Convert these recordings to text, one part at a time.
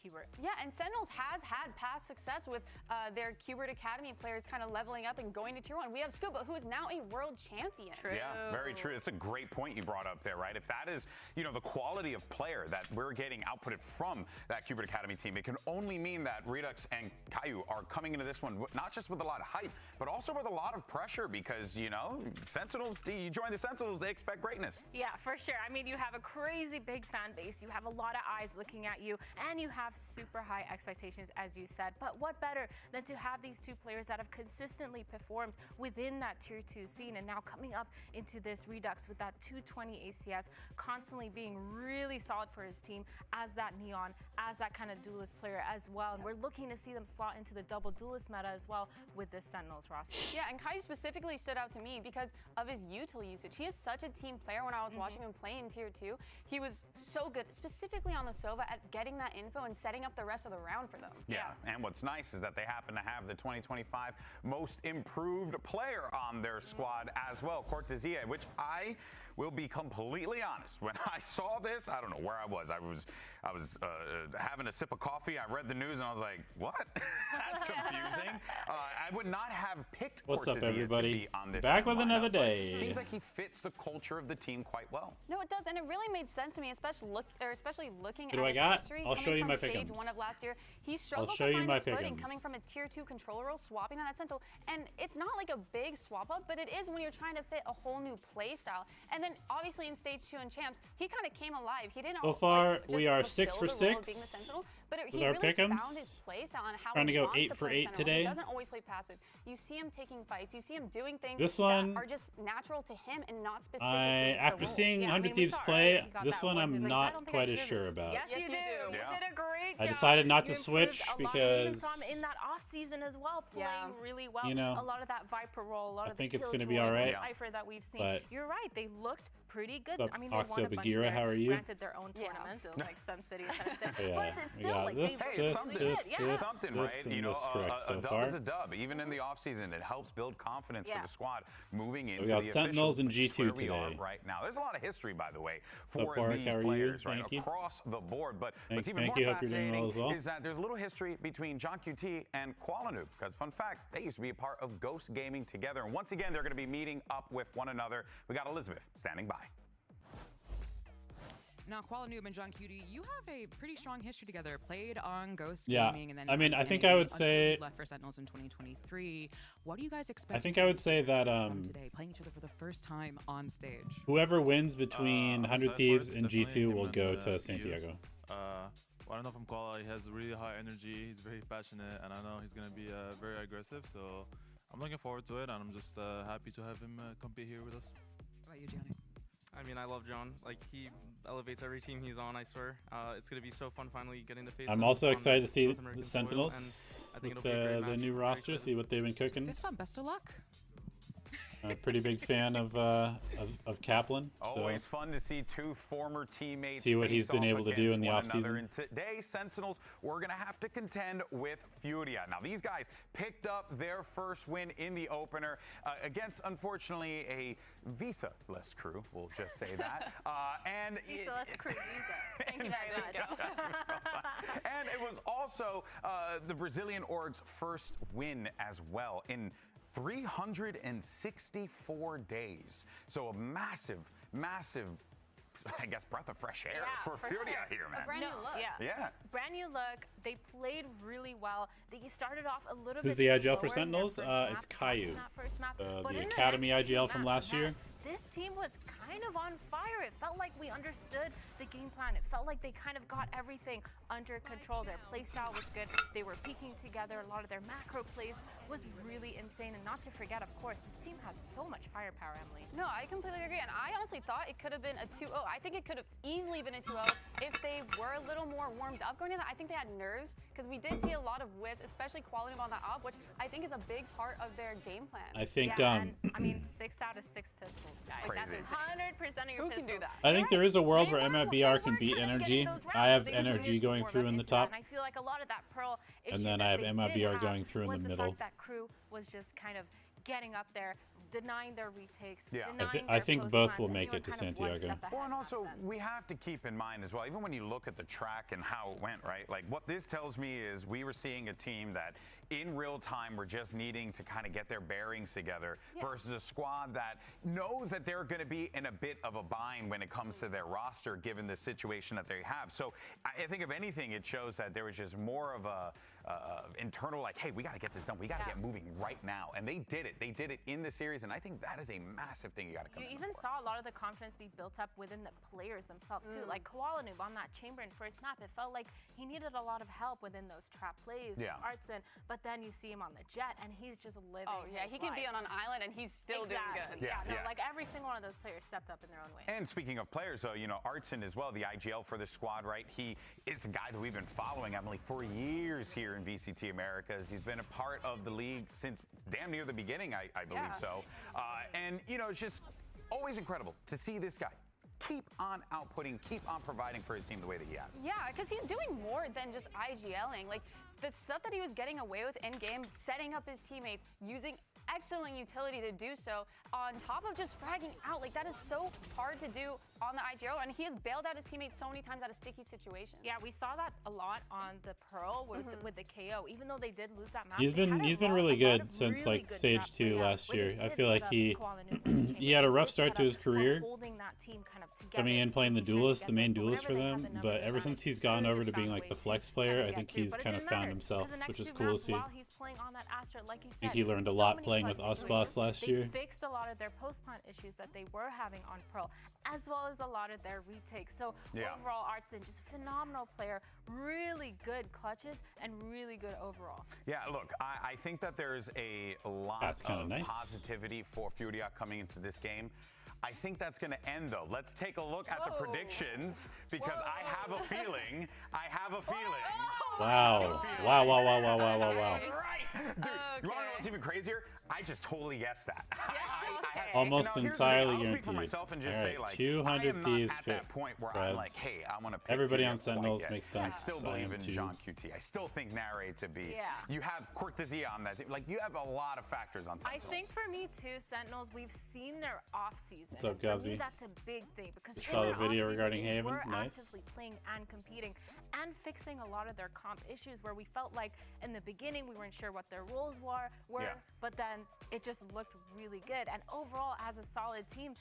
Q*bert. Yeah, and Sentinels has had past success with their Q*bert Academy players kind of leveling up and going to Tier 1. We have Scuba, who is now a world champion. True. Yeah, very true. It's a great point you brought up there, right? If that is, you know, the quality of player that we're getting outputted from that Q*bert Academy team, it can only mean that Redux and Caillou are coming into this one not just with a lot of hype, but also with a lot of pressure because, you know, Sentinels, you join the Sentinels, they expect greatness. Yeah, for sure. I mean, you have a crazy big fan base, you have a lot of eyes looking at you, and you have super high expectations, as you said. But what better than to have these two players that have consistently performed within that Tier 2 scene, and now coming up into this Redux with that 220 ACS, constantly being really solid for his team as that Neon, as that kind of duelist player as well. And we're looking to see them slot into the double duelist meta as well with this Sentinels roster. Yeah, and Caillou specifically stood out to me because of his util usage. He is such a team player. When I was watching him play in Tier 2, he was so good, specifically on the Sova, at getting that info and setting up the rest of the round for them. Yeah, and what's nice is that they happen to have the 2025 most improved player on their squad as well, Cortesia, which I will be completely honest. When I saw this, I don't know where I was. I was having a sip of coffee. I read the news and I was like, what? That's confusing. I would not have picked What's up, Cortesia everybody? to be on this Back with lineup, another but day. Seems like he fits the culture of the team quite well. No, it does, and it really made sense to me, especially looking What do at I his got? history. I'll show you my Stage pick'ems. 1 of last year, he struggled show to you find my his footing pick'ems. coming from a Tier 2 controller role, swapping on that Sentinel. And it's not like a big swap up, but it is when you're trying to fit a whole new play style. And then obviously in Stage 2 and Champs, he kind of came alive. He didn't So far, just we are fulfill 6 for the role of 6 being the Sentinel, but he with our really pick'ems. found his play style and how Trying to he go wants 8 to for play 8 Sentinel. today. He doesn't always play passive. You see him taking fights. You see him doing things This one, that are just natural to him and not specifically the after role. seeing Yeah, I 100 mean, we Thieves saw play, earlier he got this that one one. I'm He's like, I not don't think I quite as deserve sure this. about. Yes, Yes, you you do. do. You Yeah. did a great I job. decided not to You switch improved a lot. You even because, saw him in that off season as well, playing Yeah. really well. you know, a lot of that Viper role, a lot I of think the it's gonna Killjoy, be all right. the Cypher that we've seen. But You're right. They looked pretty good. What's up, I mean, they won a bunch Octo of how are their, you? granted their own Yeah. tournaments. It was like Sun City, kind of thing. Yeah, But it's we still got like this, they Hey, looked it's really something. good. this, Yeah. this, Something, this, right? and You know, this correct so a dub far. is a dub. Even in the offseason, it helps build confidence for Yeah. the squad moving into got the Sentinels officials, and which is G2 where we are today. right now. There's a lot of history, by the way, Sup, for Park? these How are you? players, right, Thank you. across the board. But what's Thank even more you. Hope you're doing well fascinating as well. is that there's a little history between John QT and Qualanoo. Because fun fact, they used to be a part of Ghost Gaming together. And once again, they're going to be meeting up with one another. We got Elizabeth standing by. Now, Qualanoo and John Cutie, you have a pretty strong history together. Played on Ghost Yeah, Gaming, and then I mean, had I think NA I would until say- you left for Sentinels in 2023. What do you guys expect? I think I would say that from today, playing each other for the first time on stage. whoever wins between 100 excited for Thieves it, and definitely G2 him will and, go to EU. Santiago. Well, I don't know from Koala. He has really high energy. He's very passionate, and I know he's gonna be very aggressive. So I'm looking forward to it, and I'm just happy to have him compete here with us. What about you, Gianni? I mean, I love John. Like, he elevates every team he's on, I swear. It's going to be so fun finally getting to face I'm him also on excited to see North the American soil, Sentinels and I think with it'll be a great the match. new Very roster, excited. see what they've been cooking. Fist bump, best of luck. I'm a pretty big fan of Kaplan. Always So fun to see two former teammates See what he's face been off able to do against in the one another. offseason. And today, Sentinels, we're going to have to contend with FURIA. Now, these guys picked up their first win in the opener against, unfortunately, a visa-less crew. We'll just say that. So let's crew Visa. Thank you very much. And it was also the Brazilian org's first win as well in 364 days. So a massive, massive, I guess, breath of fresh air Yeah, for for FURIA sure. here, man. brand new look. Yeah. Yeah. Brand new look. They played really well. They started off a little Who's bit the IGL for slower in their Sentinels? first map, It's Caillou. that first map, but The in Academy next IGL two from maps, last year. This team was kind of on fire. It felt like we understood the game plan. It felt like they kind of got everything under control. Their play style was good. They were peaking together. A lot of their macro plays was really insane. And not to forget, of course, this team has so much firepower, Emily. No, I completely agree. And I honestly thought it could have been a 2-0. I think it could have easily been a 2-0 if they were a little more warmed up going into that. I think they had nerves because we did see a lot of whiffs, especially quality on that up, which I think is a big part of their game plan. I think Yeah, and, I mean, 6 out of 6 pistols, guys. crazy. That's 100% of your Who pistols. can do that? I think there is a world They where were- MIBR they can were beat kind of Energy. getting those I have rounds. They just Energy needed to going warm through up in the into that. top. And I feel like a lot of that Pearl issue And then that I have they MIBR did going through in was the the middle. fact that crew was just kind of getting up there, denying their retakes, Yeah. I think both will make it to Santiago. Well, and also we have to keep in mind as well, even when you look at the track and how it went, right? Like what this tells me is we were seeing a team that in real time were just needing to kind of get their bearings together versus a squad that knows that they're going to be in a bit of a bind when it comes to their roster given the situation that they have. So I think if anything, it shows that there was just more of a internal like, hey, we got to get this done. We got to get moving right now. And they did it. They did it in the series. And I think that is a massive thing you got to come in. You even saw a lot of the confidence be built up within the players themselves too. Like Koalanub on that Chamberlain first snap, it felt like he needed a lot of help within those trap plays with Artson. But then you see him on the Jet and he's just living. Oh yeah, he can be on an island and he's still doing good. Like every single one of those players stepped up in their own way. And speaking of players, though, you know, Artson as well, the IGL for the squad, right? He is a guy that we've been following, Emily, for years here in VCT Americas. He's been a part of the league since damn near the beginning, I believe so. And, you know, it's just always incredible to see this guy keep on outputting, keep on providing for his team the way that he has. Yeah, because he's doing more than just IGLing. Like, the stuff that he was getting away with in-game, setting up his teammates, using excellent utility to do so, on top of just fragging out. Like, that is so hard to do on the IGO, and he has bailed out his teammates so many times out of sticky situations. Yeah, we saw that a lot on the Pearl with the KO. Even though they did lose that match, he's been really good since like Stage 2 last year. I feel like he had a rough start to his career, coming in playing the duelist, the main duelist for them. But ever since he's gone over to being like the flex player, I think he's kind of found himself, which is cool to see. I think he learned a lot playing with Osboss last year. They fixed a lot of their post-plant issues that they were having on Pearl, as well as a lot of their retakes. So overall, Artson, just a phenomenal player, really good clutches, and really good overall. Yeah, look, I think that there's a lot of positivity for FURIA coming into this game. I think that's going to end, though. Let's take a look at the predictions, because I have a feeling. Wow. Wow. Right. Dude, you want to know what's even crazier? I just totally guessed that. Almost entirely guaranteed. guaranteed. All right, 200 Thieves at that point where I'm like, hey, I want to pick everybody FURIA on Sentinels quite makes yet. sense. I still believe in John QT. I still think Narrate's a beast. You have Cortesia on that team. Like, you have a lot of factors on Sentinels. I think for me too, Sentinels, we've seen their off season. What's up, Gubsy? For me, that's a big thing, because saw the video regarding Haven. We're nice. actively playing and competing and fixing a lot of their comp issues where we felt like in the beginning we weren't sure what their roles were, but then it just looked really good. And overall, as a solid team,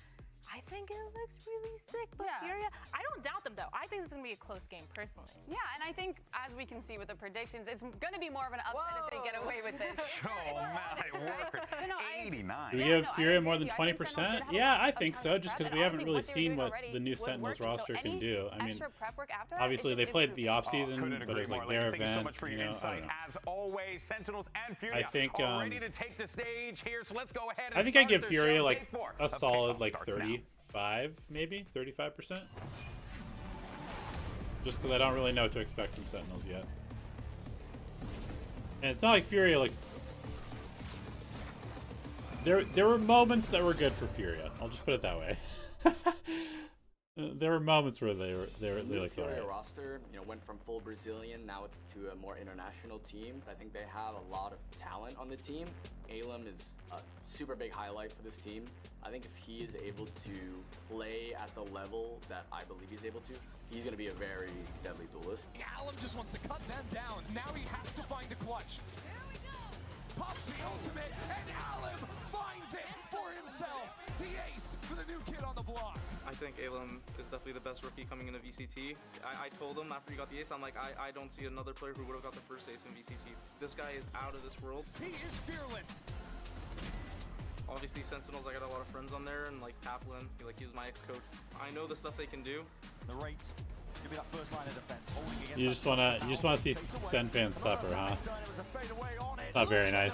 I think it looks really sick. But FURIA, I don't doubt them, though. I think it's going to be a close game, personally. Yeah, and I think, as we can see with the predictions, it's going to be more of an upset if they get away with this. Oh, my word. 89. Do we give FURIA more than 20%? Yeah, I think so, just because we haven't really seen what the new Sentinels roster can do. I mean, obviously they played the off-season, but it was like their event. Thank you so much for your insight. As always, Sentinels and FURIA I think, are ready to take the stage here, so let's go ahead and I think I give FURIA like a solid like 35, maybe 35%. Just because I don't really know what to expect from Sentinels yet. And it's not like FURIA, like there were moments that were good for FURIA. I'll just put it that way. There were moments where they like FURIA roster, you know, went from full Brazilian, now it's to a more international team. I think they have a lot of talent on the team. Alem is a super big highlight for this team. I think if he is able to play at the level that I believe he's able to, he's going to be a very deadly duelist. Alem just wants to cut them down. Now he has to find the clutch. Pops the ultimate, and Alem finds it for himself. The ace for the new kid on the block. I think Alem is definitely the best rookie coming into VCT. I told him after he got the ace, I'm like, I don't see another player who would have got the first ace in VCT. This guy is out of this world. He is fearless. Obviously, Sentinels, I got a lot of friends on there, and like Kaplan, he was my ex-coach. I know the stuff they can do. The rates. Give me that first line of defense. Holding against you just wanna see Sen fans suffer, huh? Not very nice.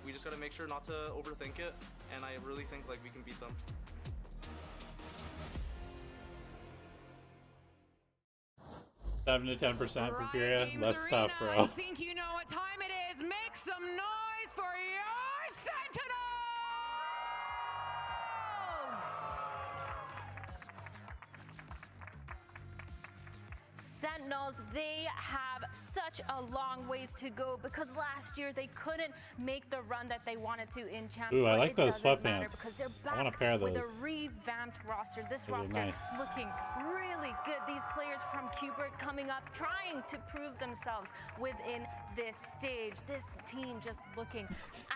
We just gotta make sure not to overthink it, and I really think like we can beat them. $7 to 10% for FURIA. That's tough, bro. I think you know what time it is. Make some noise for your Sentinels! Sentinels, they have such a long ways to go because last year they couldn't make the run that they wanted to in Champs. Ooh, I like those sweatpants. I want a pair of those. With a revamped roster. This Those are roster nice. looking really good. These players from Cubert coming up, trying to prove themselves within this stage. This team just looking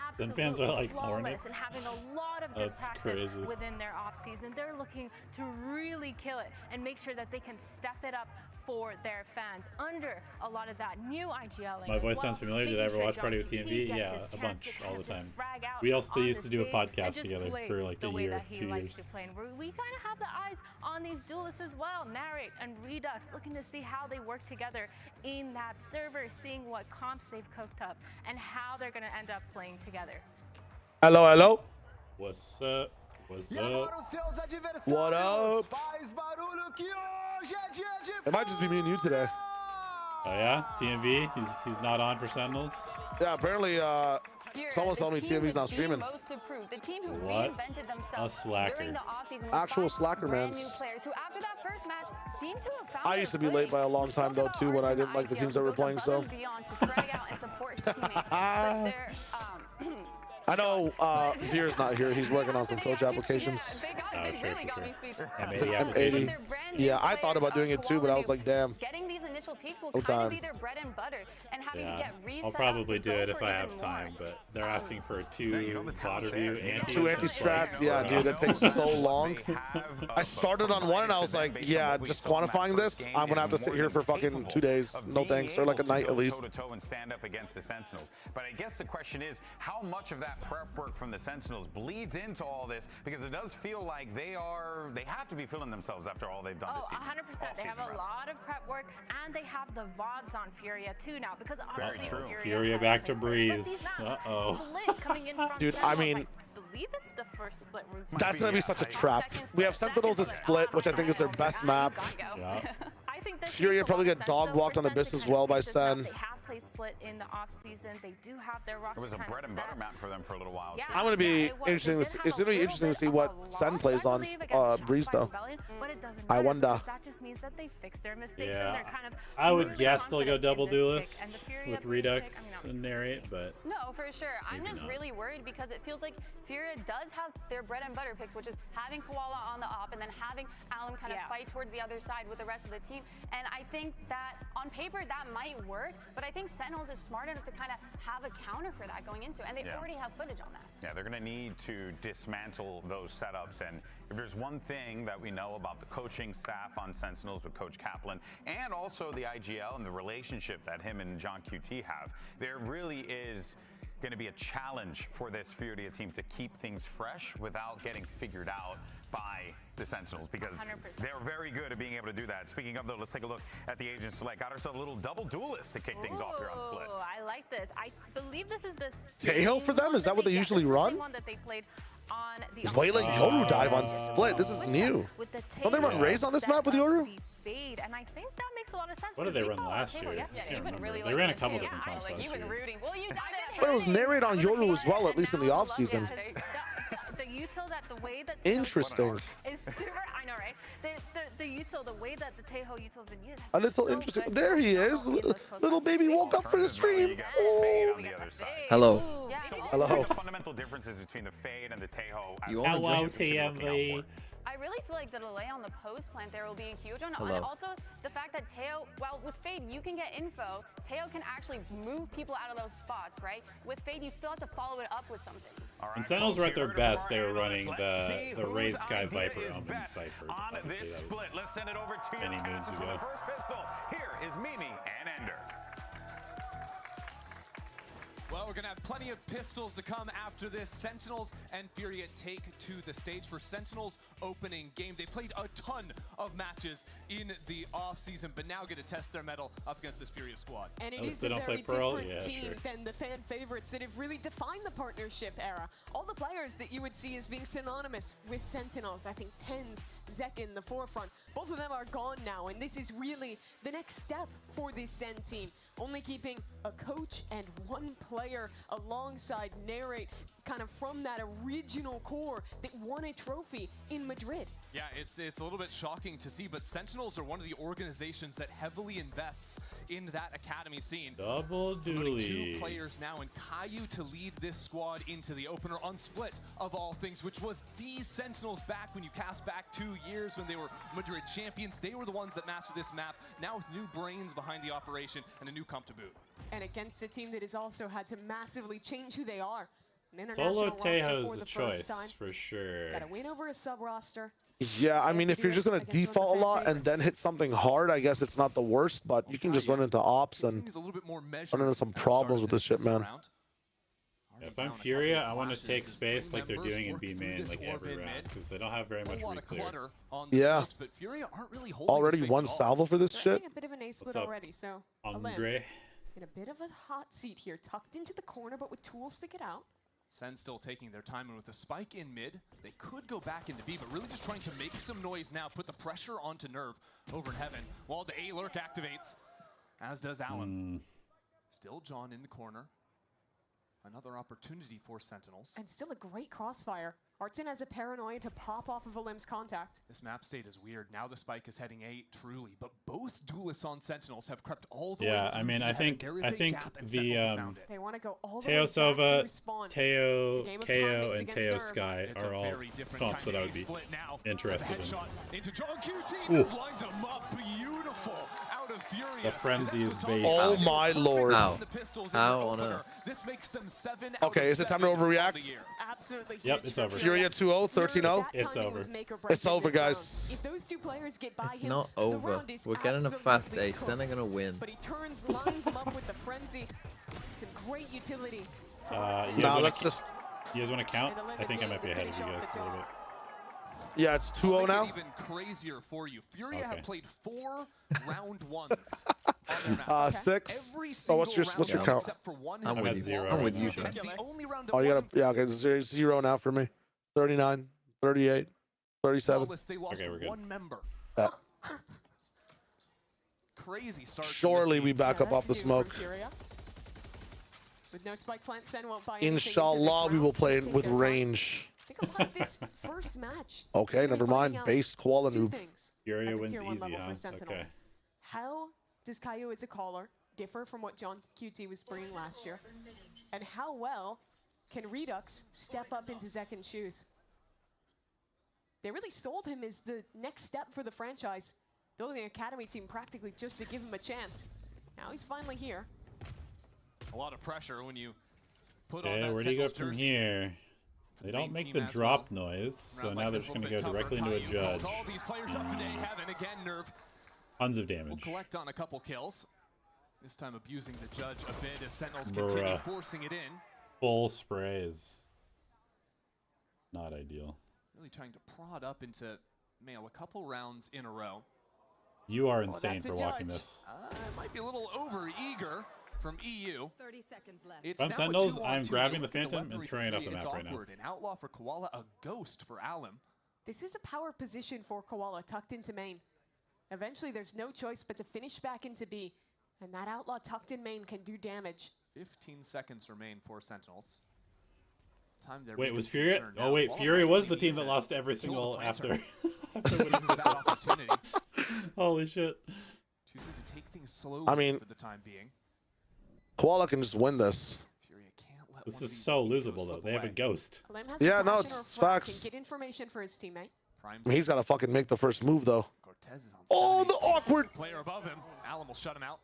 absolutely fans are like flawless hornets. and having a lot of good That's practice crazy. within their offseason. They're looking to really kill it and make sure that they can step it up for their fans under a lot of that new IGL. My voice sounds familiar. Did I ever watch Party with TMV? Yeah, a bunch, all the time. We also used to do a podcast together for like a year, 2 years. We kind of have the eyes on these duelists as well. Narrate and Redux, looking to see how they work together in that server, seeing what comps they've cooked up and how they're going to end up playing together. Hello, hello. What's up? What's up? What up? It might just be me and you today. Oh yeah, TMV. He's not on for Sentinels. Yeah, apparently someone told me TMV's not streaming. Most improved. The team who What? reinvented A themselves slacker. during the offseason. Actual with 5 slacker, brand man. new players who, after that first match, seemed to have found I their used to be footing. late by a long time though too when I didn't like the teams that were playing. So Goes above and beyond to frag out and support his teammates. But they're, I know Veer's not here. He's working on some coach applications. they really got me speechless. M80. Yeah, I thought about doing it too, but I was like, damn. Getting these initial peaks will No kind of time. be their bread and butter, and having to get reset. I'll probably up to do go it if for I even have time, more. but they're asking for 2 VOD review anti. 2 anti-strats, yeah, dude, that takes so long. I started on one and I was like, yeah, just quantifying this, I'm gonna have to sit here for fucking 2 days. No thanks, or like a night at least. Toe-to-toe and stand up against the Sentinels. But I guess the question is, how much of that prep work from the Sentinels bleeds into all this? Because it does feel like they have to be feeling themselves after all they've done this season. 100%. They have a lot of prep work, and they have the VODs on FURIA too now, because obviously Furia back to Breeze. Uh-oh. Dude, I mean, believe it's the first split route. that's gonna be such a trap. We have Sentinels as split, which I think is their best map. Yeah. I think this Furia probably get dog walked on Abyss as well by Sen. They have played split in the off season. They do have their roster. It was a bread and butter map for them for a little while. Yeah, I'm gonna be interesting. It's gonna be interesting to see what Sen plays on Breeze though. But it doesn't I matter, wonder. because that just means that they fixed their mistakes and Yeah. they're kind of I would really guess they'll go confident double in this pick. duelist And the Furia with Breeze Redux pick, and Narrate, but No, for sure. I'm Maybe just not. really worried because it feels like Furia does have their bread and butter picks, which is having Koala on the op and then having Alum kind of fight towards the other side with the rest of the team. And I think that on paper that might work, but I think Sentinels is smart enough to kind of have a counter for that going into it, and they already have footage on that. Yeah, they're going to need to dismantle those setups. And if there's one thing that we know about the coaching staff on Sentinels with Coach Kaplan, and also the IGL and the relationship that him and John QT have, there really is going to be a challenge for this Furia team to keep things fresh without getting figured out by the Sentinels, because 100%. they're very good at being able to do that. Speaking of though, let's take a look at the Agent Select. Got ourselves a little double duelist to kick things off here on Split. Oh, I like this. I believe this is the Tejo for them? Is that what they usually run? one that they played on the Wayla Yoru dive on Split. This is new. Don't they run Raze on this map with Yoru? Fade, and I think that makes a lot of sense. what did they run last year? Yeah, you've been really They ran a couple different yeah, comps like last you've been year. rooting. Well, you died But it was narrate on Yoru as well, at least in the off season. The util that the way that Interesting. is super. I know, right? The util, the way that the Tejo util has been used. Has A been little so interesting. good There he for is. Tejo in those close Little baby woke up for the stream. You got Oh. Fade on the other side. Hello. Yeah, Hello. The fundamental differences between the Fade and the Tejo. as You far always as Hello, what you should be looking out TMV. for. I really feel like the delay on the post plant there will be a huge one. Hello. And also the fact that Teo, well, with Fade, you can get info. Teo can actually move people out of those spots, right? With Fade, you still have to follow it up with something. All right, When Sentinels were at their folks, you heard it best, from they were our running analysts. Let's see the whose Raze Sky idea Viper is Omen best Cypher. on Obviously, this that split. was Let's send it over to many your moons passes with ago. the first pistol. Here is Mimi and Ender. Well, we're going to have plenty of pistols to come after this. Sentinels and Furia take to the stage for Sentinels opening game. They played a ton of matches in the offseason, but now get to test their mettle up against this Furia squad. And it Oh, is they a don't very play Pearl? different Yeah, team sure. than the fan favorites that have really defined the partnership era. All the players that you would see as being synonymous with Sentinels, I think Tens, Zek in the forefront, both of them are gone now, and this is really the next step for this Sen team. Only keeping a coach and one player alongside Narrate kind of from that original core that won a trophy in Madrid. Yeah, it's a little bit shocking to see, but Sentinels are one of the organizations that heavily invests in that academy scene. Double Putting duty. 2 players now, and Caillou to lead this squad into the opener on Split, of all things, which was the Sentinels back when you cast back 2 years when they were Madrid champions. They were the ones that mastered this map, now with new brains behind the operation and a new comp to boot. And against a team that has also had to massively change who they are. An Solo international roster Tejo's for a the choice first time. for sure. Got to win over a sub roster. Yeah, I mean, if you're just going to default a lot and then hit something hard, I guess it's not the worst, but you can just run into ops and run into some problems with this shit, man. Yeah, if I'm FURIA, I want to take space like they're doing in B main like every round because they don't have very much reclear. Yeah. Already one salvo for this shit? A bit of an ace split up, already, so Andre? in a bit of a hot seat here, tucked into the corner, but with tools to get out. Sen still taking their time, and with a spike in mid, they could go back into B, but really just trying to make some noise now, put the pressure onto Nerve over in heaven, while the A lurk activates, as does Allen. Still John in the corner. Another opportunity for Sentinels. And still a great crossfire. Artson has a paranoia to pop off of a limb's contact. This map state is weird. Now the spike is heading A, truly, but both duelists on Sentinels have crept all the way Yeah, through I mean, B I think heaven. There is a the gap, and Sentinels have found it. They want to go all the way Teo back Sova, to respawn. Teo, It's a game of KO, timings and against Teo Nerve. Sky It's are a all very different comps that I would be split now. interested in. Headshot into John QT. Ooh. Lines him up. Beautiful. Out of Furia. The frenzy is based. Oh my lord. How on earth? This makes them 7 Okay, is it time to overreact? Absolutely. Yep, it's over. Furia 2-0, 13-0. It's over. It's over, guys. If those two players get by It's him, not the over. round is We're getting a fast absolutely ace. Then they're cooked. gonna win. But he turns, lines him up with the frenzy. Some great utility. Nah, let's just. You guys want to count? I think I might be ahead of you guys a little bit. Yeah, it's 2-0 now. Even crazier for you. Furia Okay. have played 4 round ones on their maps. 6. Every Oh, what's your single round count? except for one I'm has with been you. 0. I'm with you, lost. Sean. And the only round that Oh, you wasn't gotta. Yeah, okay, 0 now for me. 39, 38, 37. flawless, they lost Okay, we're good. one member. Yeah. Crazy start. to this Surely game. we back up Yeah, off the that's due from smoke. Furia. With no spike plant, Sen won't buy anything into this Inshallah, we round. will play Just take with their time. range. I think a lot of this first match. Okay, is gonna never be mind. finding out Base koala two noob. things Furia at the wins tier 1 easy, level huh? for Sentinels. Okay. How does Caillou as a caller differ from what John QT was bringing last year? And how well can Redux step up into Zekin's shoes? They really sold him as the next step for the franchise, building an academy team practically just to give him a chance. Now he's finally here. A lot of pressure when you put on Okay, that where do you go Sentinels from jersey. here? They don't main make team the as drop well. noise, so Round now like they're this, just going to little go bit tougher. directly into a Caillou calls judge. all these players up today, Heaven again. Nerve Tons of will damage. collect on a couple kills. This time abusing the judge a bit as Sentinels Bruh. continue forcing it in. Full sprays. Not ideal. Really trying to prod up into Mail a couple rounds in a row. You are insane that's for a walking judge. this. It might be a little over eager from EU. 30 seconds left. It's If I'm now a Sentinels, 2-on-2. I'm grabbing the Look at Phantom weaponry and throwing it for off the Furia. map It's right now. awkward. An outlaw for Koala, a ghost for Alum. This is a power position for Koala, tucked into main. Eventually, there's no choice but to finish back into B, and that outlaw tucked in main can do damage. 15 seconds remain for Sentinels. Time their Wait, was biggest Furia? concern Oh now. wait, Koala Furia was really the team needs that it. lost every Kill the single planter. after. Seizes that opportunity. Holy shit. Choosing to take things slowly I mean, for the time being. Koala can just win this. Furia can't let This one is of these so egos losable though. slip They have a away. ghost. Clem has Yeah, a no, flash or a it's frag, facts. can get information for his teammate. Prime's I mean, he's got to fucking make the first move, though. Cortez is on Oh, 7 the HP. awkward. Player above him. Alum will shut him out.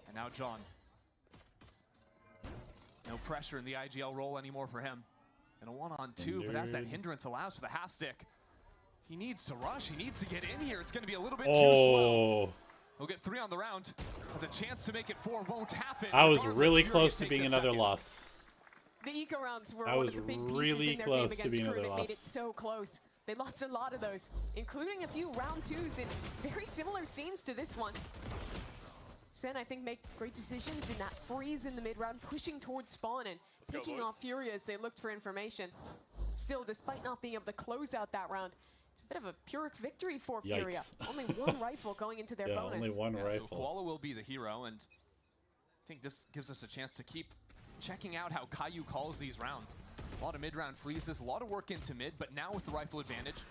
And now John. No pressure in the IGL role anymore for him. And a 1-on-2, but as that hindrance allows for the half stick, he needs to rush. He needs to get in here. It's going to be a little bit too slow. Oh, He'll get 3 on the round. Has a chance to make it 4. Won't happen. I was Regardless, really Furia close to take being the another second. loss. The eco rounds were I one was of the big pieces really in their close game to against being Crew another that made it loss. so close. They lost a lot of those, including a few round 2s in very similar scenes to this one. Sen, I think, make great decisions in that freeze in the mid-round, pushing towards spawn and picking off Furia as they looked for information. Still, despite not being able to close out that round, it's a bit of a Pyrrhic victory for Furia. Yikes. Only one rifle going into their Yeah, bonus. only one So rifle. Koala will be the hero, and I think this gives us a chance to keep checking out how Caillou calls these rounds. A lot of mid-round freezes, a lot of work into mid, but now with the rifle advantage,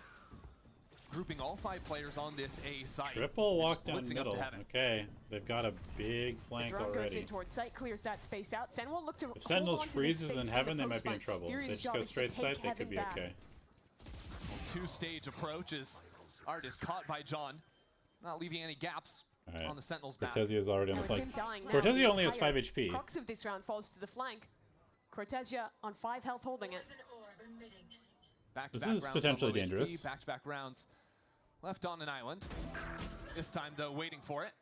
grouping all 5 players on this A site. Triple walk down middle. Okay, they've got a big flank already. Goes in already. towards site, clears that space out. Sen will look to If Sentinels freezes in heaven, they might be in trouble. If they just go straight site, they could be okay. Two-stage approaches. Art is caught by John, not leaving any gaps on the Sentinels back. Cortesia is already on the flank. Cortesia only has 5 HP. Crux of this round falls to the flank. Cortesia on 5 health, holding it. This is potentially dangerous. Back-to-back rounds left on an island. This time, though, waiting for it.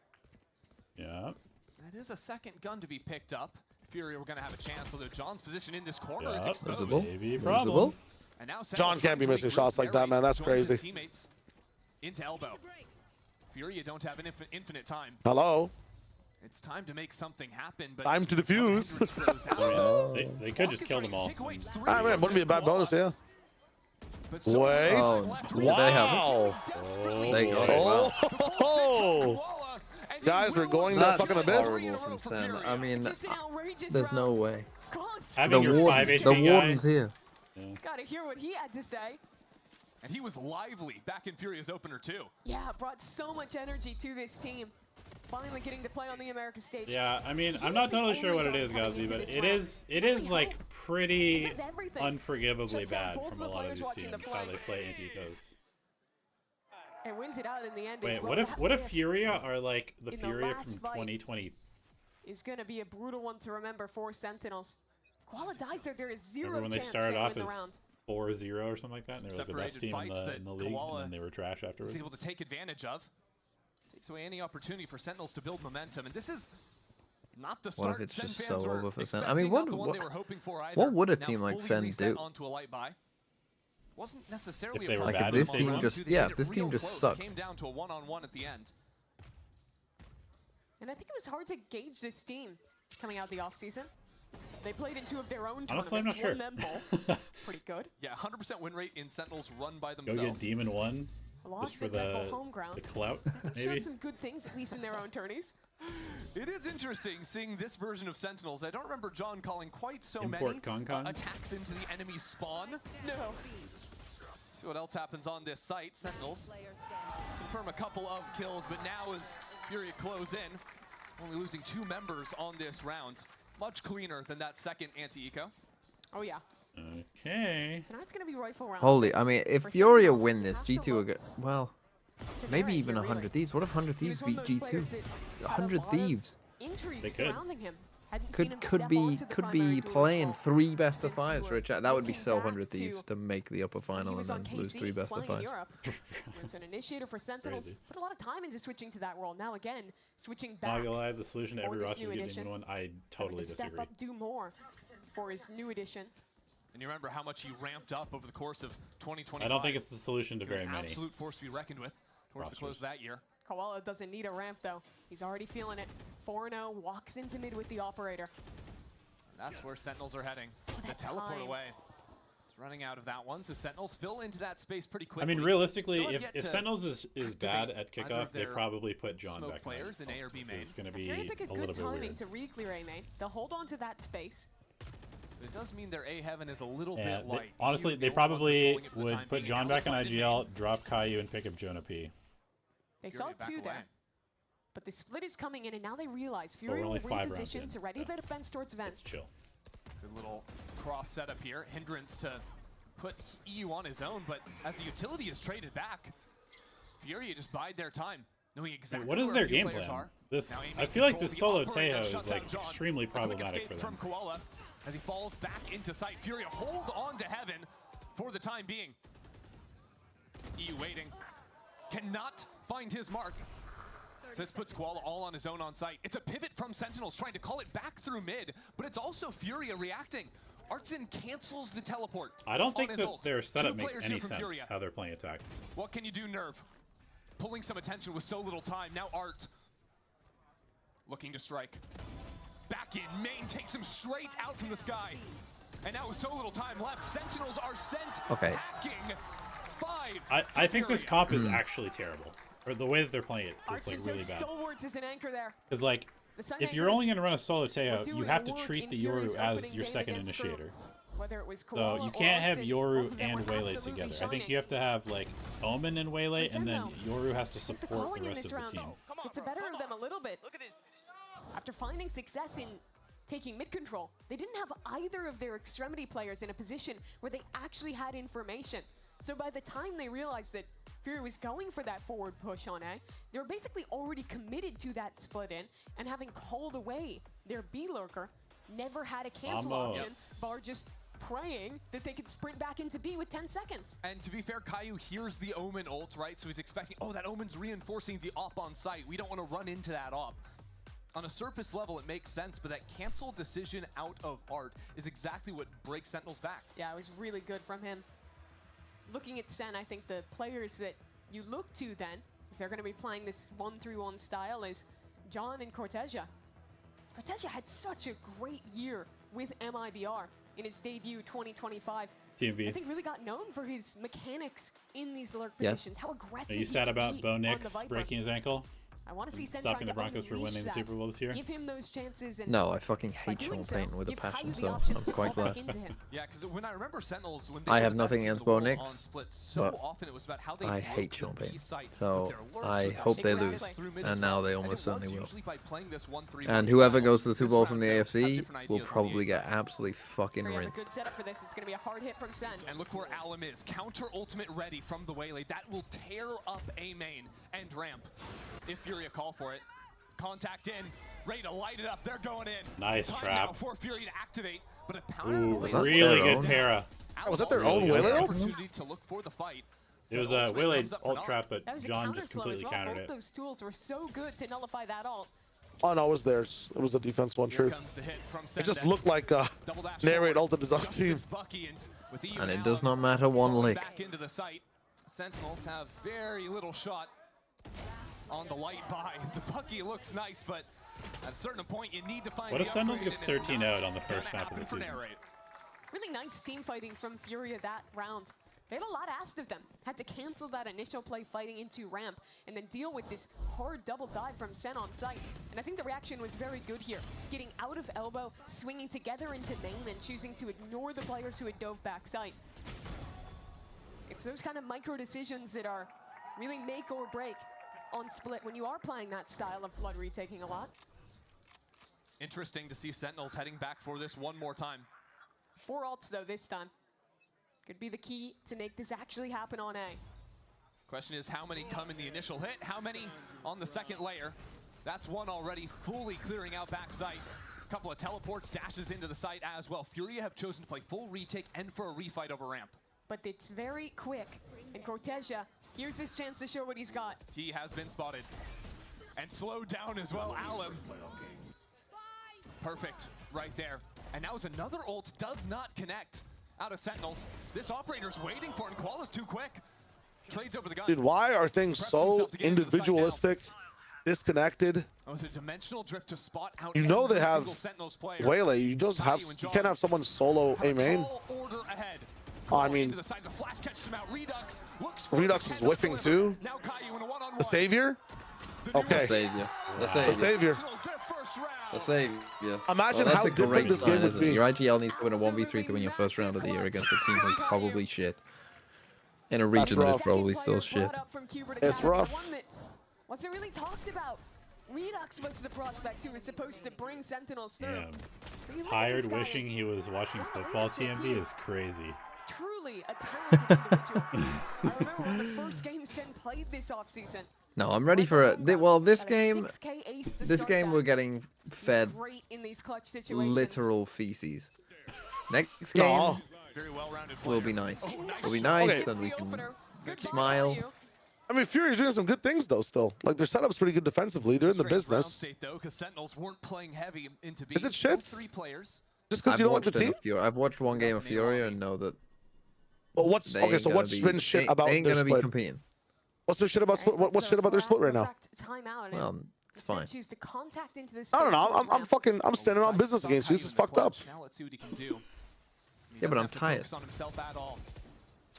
Yeah. That is a second gun to be picked up. FURIA were going to have a chance, although John's position in this corner is exposed. Maybe problem. And now John can't be missing shots like that, man. That's crazy. Teammates into elbow. FURIA don't have an infinite time. Hello. It's time to make something happen, but time to defuse. They could just kill them all. I mean, it wouldn't be a bad bonus, yeah. Wait. Oh, wow. They got it. Oh. Guys, we're going to fucking abyss. Horrible from Sen. I mean, there's no way. Having your 5 HP the warden's here. Yeah. Gotta hear what he had to say. And he was lively back in FURIA's opener too. Yeah, brought so much energy to this team. Finally getting to play on the America stage. Yeah, I mean, I'm not totally sure what it is, Gosby, but it is like pretty unforgivably bad from a lot of these teams how they play anti-ecos. And wins it out in the end. Wait, what if FURIA are like the FURIA from 2020? Is gonna be a brutal one to remember for Sentinels. Koala dies there is 0 Remember when they chance started off win as the round. 4-0 or something like that, and they were like the best team in the league, and then they were trash afterwards. Was able to take advantage of. Takes away any opportunity for Sentinels to build momentum, and this is not the start. What if it's Sen just fans so were over for Sen? I expecting, mean, not the one they were hoping for either. What would a Now team like fully Sen reset do? onto a light buy. Wasn't necessarily If they a were problem bad for this them team on just- round 2. They yeah, made if this it team real just close. sucked. Came down to a 1-on-1 at the end. And I think it was hard to gauge this team coming out the offseason. They played in 2 of their own Honestly, I'm not tournaments, sure. won them both. Pretty good. Yeah, 100% win rate in Sentinels run by Go themselves. get Demon 1 just for the clout, maybe. Showed some good things, at least in their own tourneys. It is interesting seeing this version of Sentinels. I don't remember John calling quite so Import many Con. attacks into the enemy spawn. No. See what else happens on this site. Sentinels confirm a couple of kills, but now as FURIA close in, only losing 2 members on this round. Much cleaner than that second anti-eco. Oh yeah. Okay. So now it's gonna be rifle round. Holy, I mean, if FURIA win this, G2 will get, well, maybe even 100 Thieves. What if 100 Thieves beat G2? 100 Thieves. Intrigue They could. surrounding him. Hadn't seen him Could step be onto the primary duel playing as well. 3 best of Since 5s you for were a chat. That would be looking so back 100 Thieves to make the upper He final and was then on lose KC, 3 best of playing in 5s. Europe. Was an initiator for Sentinels. Crazy. Put a lot of time into switching to that role. Now again, switching back. Not gonna lie, the solution to for every this roster new is get edition. Demon 1. I totally Step disagree. up, do more for his new edition. And you remember how much he ramped up over the course of 2025. I don't think it's the solution to very An many. absolute force to be reckoned with towards the close of that year. Koala doesn't need a ramp though. He's already feeling it. 4-0, walks into mid with the operator. That's where Sentinels are heading. The that teleport time. away. It's running out of that one, so Sentinels fill into that space pretty quickly. I mean, realistically, Still have if, yet if to Sentinels is bad at either kickoff, of they their probably put John smoke back players in A or B main. It's going to Fury be pick a a good little bit timing weird. to re-clear A main. They'll hold on to that space. But it does mean their A heaven is a little Yeah, bit light. honestly, You're they the only one probably controlling it for the time would put being. John Now back on it's IGL, drop Caillou, and pick up Jonah P. They Fury saw back 2 away. there. But the split is coming in, and now they realize we're Fury will only 5 rounds reposition in, to ready so the defense towards Let's vents. chill. Good little cross setup here. Hindrance to put EU on his own, but as the utility is traded back, Furia just bide their time, knowing exactly What is where their a few game players plan? are. This, Now I aiming feel like control this the solo operator Tejo shuts is like down John. extremely A quick problematic escape for them. from Koala as he falls back into sight. Furia hold on to heaven for the time being. EU waiting, cannot find his mark. So this puts Koala all on his own on site. It's a pivot from Sentinels trying to call it back through mid, but it's also Furia reacting. Artson cancels the teleport. I don't think on his that ult. their setup 2 makes players any here from sense Furia. how they're playing attack. What can you do, Nerve? Pulling some attention with so little time. Now Art looking to strike. Back in, main takes him straight out from the sky. And now with so little time left, Sentinels are sent hacking 5. I think this comp is actually terrible. Or the way that they're playing it is like Artson really so bad. stalwarts as an anchor there. Because like if you're only going to run a solo Teo, you have to treat the Yoru as your second initiator. So you can't have Yoru and Waylay together. I think you have to have like Omen and Waylay, and then Yoru has to support the rest of the team. It's the better of them a little bit. After finding success in taking mid control, they didn't have either of their extremity players in a position where they actually had information. So by the time they realized that FURIA was going for that forward push on A, they were basically already committed to that split in, and having called away their B lurker, never had a cancel option, bar just praying that they could sprint back into B with 10 seconds. And to be fair, Caillou hears the Omen ult, right? So he's expecting, oh, that Omen's reinforcing the op on site. We don't want to run into that op. On a surface level, it makes sense, but that cancel decision out of Art is exactly what breaks Sentinels back. Yeah, it was really good from him. Looking at Sen, I think the players that you look to then, if they're going to be playing this 1-3-1 style, is John and Cortesia. Cortesia had such a great year with MIBR in his debut 2025. TMV. I think really got known for his mechanics in these lurk positions. How aggressive. Are you sad about Bo Nix breaking his ankle? I want to see Sen stopping the Broncos from winning the Super Bowl this year. Give him those chances. And no, I fucking hate Sean Payton with a passion, so I'm quite glad. Yeah, because when I remember Sentinels, when I have nothing against Bo Nix, so often it was about how they I hate Sean Payton. So I hope they lose, and now they almost certainly will. And whoever goes to the Super Bowl from the AFC will probably get absolutely fucking rinsed. Good setup for this. It's going to be a hard hit from Sen. And look where Alum is. Counter ultimate ready from the Waylay. That will tear up A main and ramp. If FURIA call for it. Contact in, ready to light it up. They're going in. Nice Time trap. now for FURIA to activate, but a Ooh, really good para. Was that their own Waylay ult? To look for the fight. It was a Waylay ult trap, but John just completely countered it. Both those tools were so good to nullify that ult. Oh no, it was theirs. It was the defense one, sure. It just looked like Narrate ulted his own team. And it does not matter one lick. Back into the site. Sentinels have very little shot on the light buy. The Bucky looks nice, but at a certain point you need to find. What if Sentinels gets 13 out on the first map of the season? Really nice team fighting from FURIA that round. They had a lot asked of them. Had to cancel that initial play fighting into ramp and then deal with this hard double dive from Sen on site. And I think the reaction was very good here. Getting out of elbow, swinging together into main, and choosing to ignore the players who had dove back site. It's those kind of micro decisions that are really make or break on split when you are playing that style of flood retaking a lot. Interesting to see Sentinels heading back for this one more time. 4 ults though this time. Could be the key to make this actually happen on A. Question is how many come in the initial hit, how many on the second layer. That's one already fully clearing out backside. A couple of teleports, dashes into the site as well. FURIA have chosen to play full retake and for a refight over ramp. But it's very quick, and Cortesia, here's his chance to show what he's got. He has been spotted. And slowed down as well, Alum. Perfect, right there. And now as another ult does not connect out of Sentinels. This operator's waiting for it, and Koala's too quick. Trades over the gun. Dude, why are things so individualistic, disconnected? Oh, the dimensional drift to spot out. You know they have Waylay. You just have, you can't have someone solo A main. I mean, Redux is whiffing too. The Savior? Okay. The Savior. The Savior. The Savior. Imagine how different this game would be. Your IGL needs to win a 1v3 to win your first round of the year against a team who's probably shit. In a region that is probably still shit. It's rough. Wasn't really talked about. Redux was the prospect who was supposed to bring Sentinels through. Yeah. Tired wishing he was watching football TMV is crazy. Truly a talented individual. I remember when the first game Sen played this offseason. No, I'm ready for it. Well, this game we're getting fed literal feces. Next game will be nice. Will be nice, and we can smile. I mean, FURIA's doing some good things though. Still, like their setup's pretty good defensively. They're in the business. Is it shit? Just because you don't like the team? I've watched one game of FURIA and know that. Well, what's okay? So what's been shit about they ain't their gonna split? be competing. What's their shit about split? What's shit about their split right now? Well, it's fine. I don't know. I'm standing on business against you. This is fucked up. Yeah, but I'm tired. So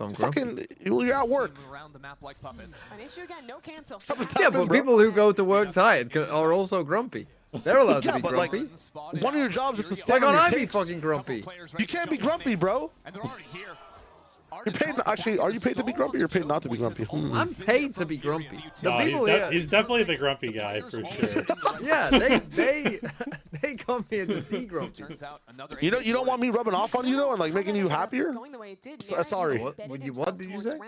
I'm fucking. You're at work. An issue again, no cancel. Yeah, but people who go to work tired are also grumpy. They're allowed to be but grumpy. like, one of your jobs is to Why stand on can't your I be takes. fucking grumpy? You can't be grumpy, bro. You're paid. Actually, are you paid to be grumpy? Or you're paid not to be grumpy. I'm paid to be grumpy. The No, people he's definitely the grumpy guy for sure. Yeah, they come here to see grumpy. You don't want me rubbing off on you though and like making you happier? Sorry. What did you say?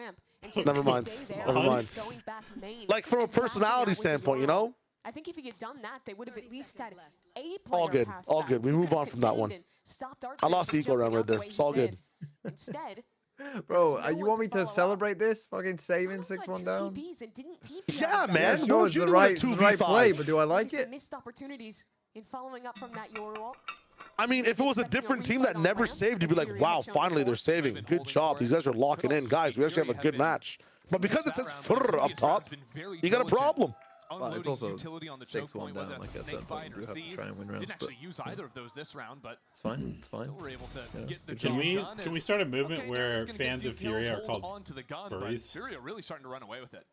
Never mind. Never mind. Like from a personality standpoint, you know. I think if he had done that, they would have at least had a player All good. pass All back. good. We Who move could on have from that one. contained and stopped I lost the Artsy eco round right jumping out the there. way It's he all good. did. Instead, Bro, there's no you one want me to follow up. celebrate this? Fucking saving Almost got 6-1 two down? TPs and didn't TP Yeah, out of man. that. Sure, What it's you the doing right, at it's the right play, 2v5? but do I like Some it? missed opportunities in following up from that Yorwall. I mean, if it was a different team that never saved, you'd be like, wow, finally they're saving. Good job. These guys are locking in. Guys, we actually have a good match. But because it says FURIA up top, you got a problem. Well, it's also utility on the choke 6-1 point, down, whether like I that's a said, snake but bite you or do have to seize. try and win rounds. Didn't actually But use either of those this round, but it's fine. It's fine. still were able to get the Can job we done. can we as- start a movement okay, now where it's gonna fans give of you FURIA are Hold called onto the gun, but furries? FURIA really starting to run away with it.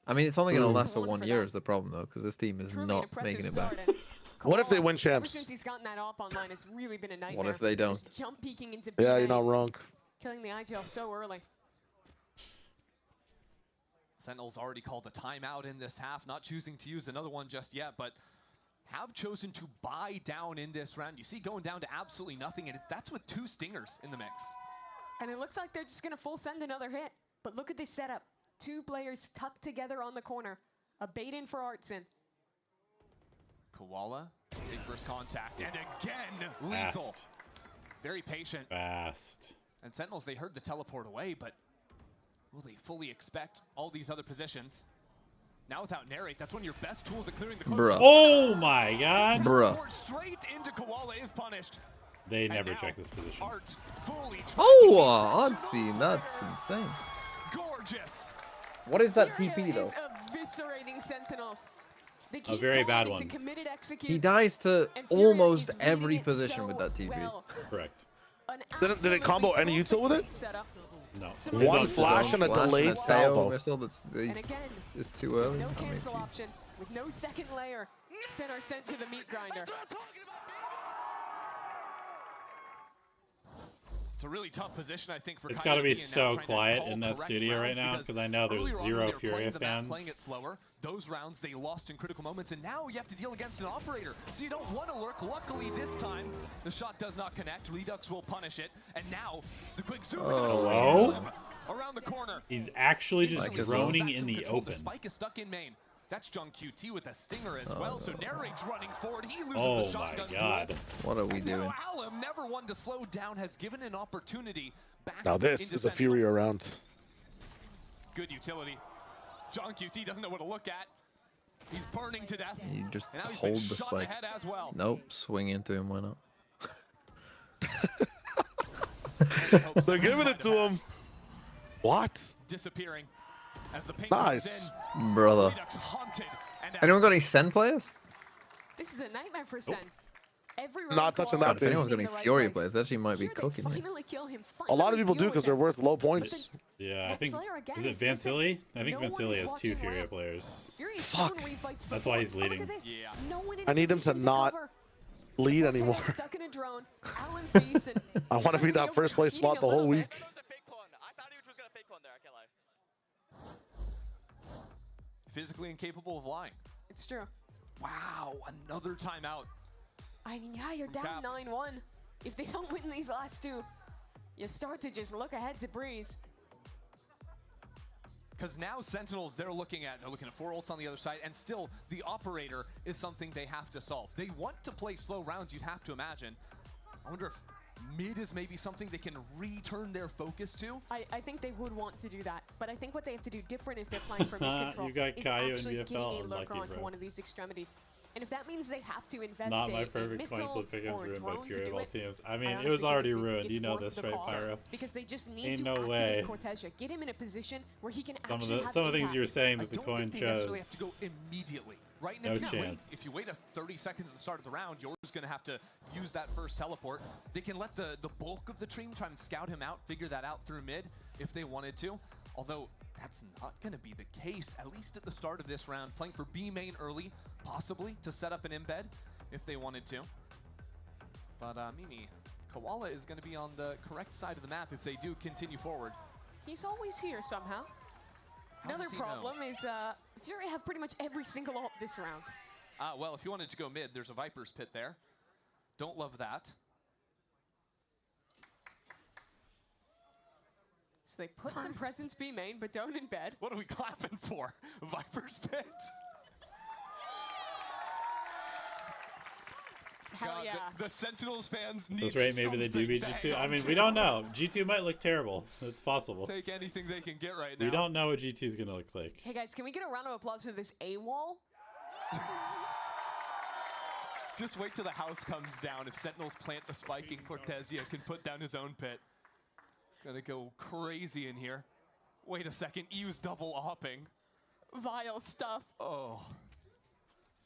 I mean, it's only going to Ooh. last for 1 year is the problem, though, because this team is Truly an not impressive making it back. start, and What if they win Ever champs? since he's gotten that op online, it's really been a nightmare. What if they don't? Just jump peeking into Yeah, you're B-main, not wrong. killing the IGL so early. Sentinels already called a timeout in this half, not choosing to use another one just yet, but have chosen to buy down in this round. You see going down to absolutely nothing, and that's with 2 stingers in the mix. And it looks like they're just going to full send another hit. But look at this setup. 2 players tucked together on the corner. A bait in for Artson. Koala, take first contact, and again, lethal. Fast. Very patient. Fast. And Sentinels, they heard the teleport away, but will they fully expect all these other positions? Now without narrate, that's one of your best tools at clearing the close. Bruh. Oh my god. Bruh. Straight into Koala is punished. They And never now, check this position. Art fully Oh, Odsy, that's insane. gorgeous. What is that FURIA TP, though? is eviscerating Sentinels. They A keep very going bad into one. committed executes, He dies to and FURIA almost is every reading it position so with that TP. well. Correct. An Did it combo absolutely any util with it? perfect setup. No. Some One amazing flash and a Flash delayed and a tail salvo. missile that's And again, is too early. no I mean, cancel geez. option, with no second layer. Sen are sent to the meat grinder. It's a really tough position, I think, for It's Kyle got to be Bean now, so trying to quiet call in that correct studio right rounds now because because I know there's earlier on when zero they were playing FURIA the map, fans. playing it slower. Those rounds they lost in critical moments, and now you have to deal against an operator. So you don't want to lurk. Luckily, this time the shot does not connect. Redux will punish it, and now the quick zoom Hello? around the corner. He's actually just Like, droning Back in some the control. open. The spike is stuck in main. That's Jung QT with a stinger as well. So narrates running forward. He loses the Oh my shotgun god. duel. What are we And doing? now Alum, never one to slow down, has given an opportunity back Now this into is a FURIA Sentinels. round. Good utility. Jung QT doesn't know what to look at. He's burning to death. You just And now he's been hold the shot in spike. head as well. Nope, swing into him, why not? They're giving it to him. What? Disappearing as the paint Nice. comes in. Brother. Redux haunted. And Anyone got any Sen players? This is a nightmare for Sen. Every Not round touching Koala that If thing. anyone's got any in the right FURIA place. players, that actually might be Here they cooking me. finally kill him, A lot of finally people do deal because with they're him. worth low points. Yeah, I Next think layer again is it is missing. Vansili? I think No one Vansili is has 2 watching FURIA well. players. Fury's Fuck. shown wave fights That's why he's before. Look at leading. this. Yeah. No one in I need him to position not cover. lead Forte anymore. Stuck in a drone. Alan Feast and I want to be that first place spot the whole week. physically incapable of lying. It's true. Wow, another timeout. I mean, yeah, you're From down Cap. 9-1. If they don't win these last 2, you start to just look ahead to Breeze. Because now Sentinels, they're looking at 4 ults on the other side, and still the operator is something they have to solve. They want to play slow rounds, you'd have to imagine. I wonder if mid is maybe something they can return their focus to. I think they would want to do that, but I think what they have to do different if they're playing for mid control You got is Caillou in actually VFL, getting a unlucky, lurker onto bro. one of these extremities. And if that means they have to invest Not say, my a perfect coin missile flip pickup or a ruined by drone to FURIA of do all it, teams. I I mean, it honestly was think already it's ruined. You know worth this, the right, cost, Pyro? because they just need Ain't to no activate way. Cortesia, get him in a position where he can Some of actually the have some of the things impact. you were saying I that the don't coin think they chose. necessarily have to go immediately. Right? And No if you wait, chance. if you wait a 30 seconds at the start of the round, you're just going to have to use that first teleport. They can let the bulk of the team try and scout him out, figure that out through mid if they wanted to. Although that's not going to be the case, at least at the start of this round. Playing for B main early, possibly to set up an embed if they wanted to. But Mimi, Koala is going to be on the correct side of the map if they do continue forward. He's always here somehow. How Another does he problem is Fury have pretty much every single ult this round. Well, if you wanted to go mid, there's a Viper's Pit there. Don't love that. So they put some presence B main, but don't embed. What are we clapping for? Viper's Pit? Hell God, yeah. the Sentinels fans need That's right, maybe they do beat G2. I mean, we don't know. G2 might look terrible. It's possible. Take anything they can get right now. We don't know what G2 is going to look like. Hey guys, can we get a round of applause for this AWOL? Just wait till the house comes down. If Sentinels plant the spike and Cortezia can put down his own pit. Gonna go crazy in here. Wait a second, EU's double opping. Vile stuff. Oh,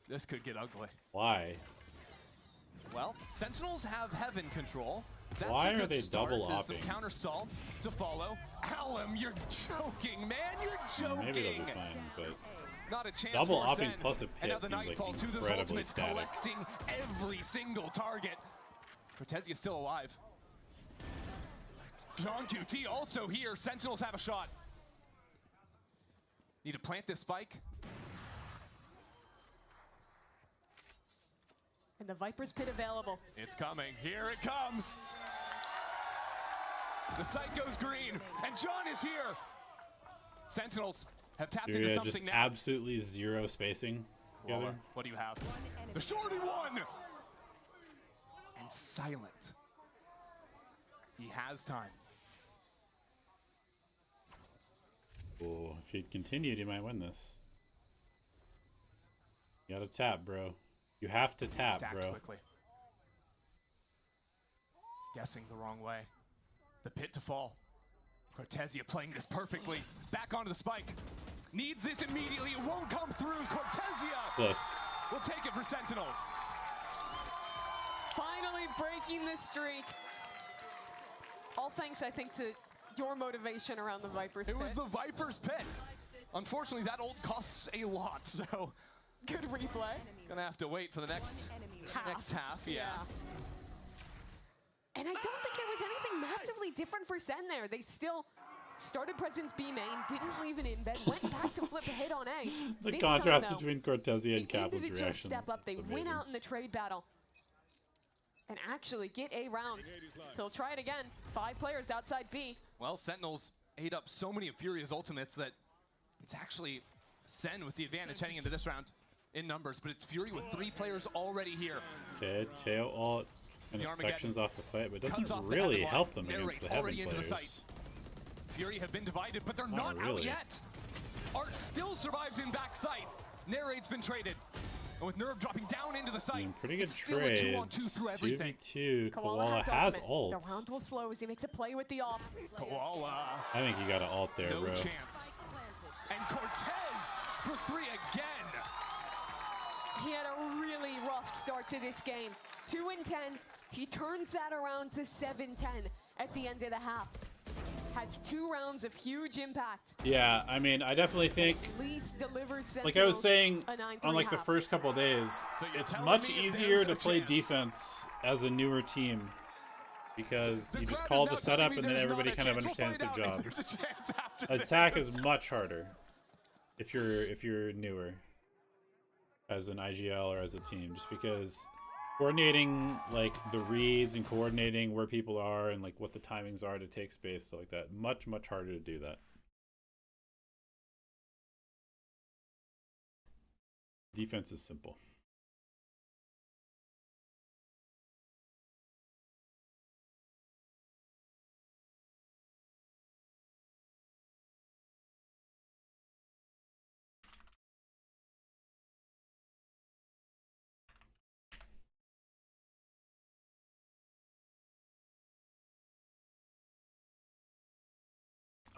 this could get ugly. Why? Well, Sentinels have heaven control. That's Why a good are they start. double Some opping? counter stall to follow. Alum, you're joking, man. You're joking. Maybe they'll be fine, but Not a chance double for opping Zen. plus a And now pit the seems like Nightfall to those incredibly ultimates, static. collecting every single target. Cortezia still alive. John QT also here. Sentinels have a shot. Need to plant this spike. And the Viper's Pit available. It's coming. Here it comes. The site goes green, and John is here. Sentinels have tapped into FURIA something just now. absolutely zero spacing together. What do you have? The shorty one! And silent. He has time. Oh, if he'd continued, he might win this. You gotta tap, bro. You have to tap, Stacked bro. quickly. Guessing the wrong way. The pit to fall. Cortezia playing this perfectly. Back onto the spike. Needs this immediately. It won't come through. Cortezia Close. will take it for Sentinels. Finally breaking the streak. All thanks, I think, to your motivation around the Viper's Pit. It was the Viper's Pit. Unfortunately, that ult costs a lot, so good replay. Gonna have to wait for the next half. Yeah. And I don't think there was anything massively different for Sen there. They still started presence B main, didn't leave an embed, went back to flip a hit on A. The This contrast time, though, between Cortezia and an Kaplan's individual reaction. step up. They win amazing. out in the trade battle and actually get a round. So they'll try it again. 5 players outside B. Well, Sentinels ate up so many of Furia's ultimates that it's actually Sen with the advantage heading into this round in numbers, but it's Fury with 3 players already here. Okay, tail ult kind The of Armageddon sections off the fight, but comes doesn't off the really heaven line. help them Narrate against the heaven already into the players. site. Fury have been divided, but they're not out really. yet. Art still survives in backside. Narrate's been traded. And with Nerve dropping down into the site, Pretty good it's still a trades. 2-on-2 through everything. 2v2. Koala has ultimate. ult. The round will slow as he makes a play with the off. Koala. I think you got an ult there, No bro. chance. And Cortez for 3 again. He had a really rough start to this game. 2-10. He turns that around to 7-10 at the end of the half. Has 2 rounds of huge impact. Yeah, I mean, I definitely think, At least delivers like I was Sentinels saying a 9-3 on like the half. first couple of days, So you're it's telling much me if easier there's to a play chance. defense as a newer team because The you just crowd call is the now setup telling me and then there's everybody not a kind of chance. We'll understands find their out job. if there's a chance after Attack this. is much harder if you're newer as an IGL or as a team, just because coordinating like the reads and coordinating where people are and like what the timings are to take space, stuff like that, much harder to do that. Defense is simple.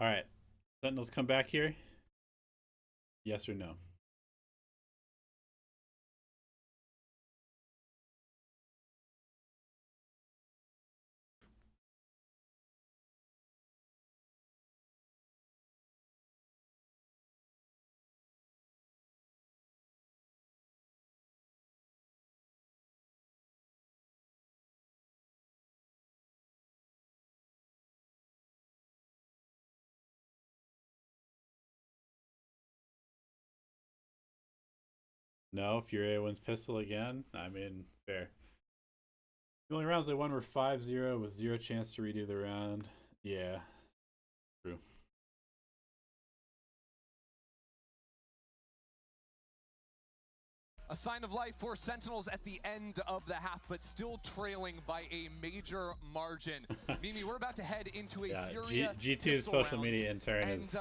All right, Sentinels come back here. Yes or no? No, Furia wins pistol again. I mean, fair. The only rounds they won were 5-0 with 0 chance to redo the round. Yeah, true. A sign of life for Sentinels at the end of the half, but still trailing by a major margin. Mimi, we're about to head into a Furia G2's social media intern is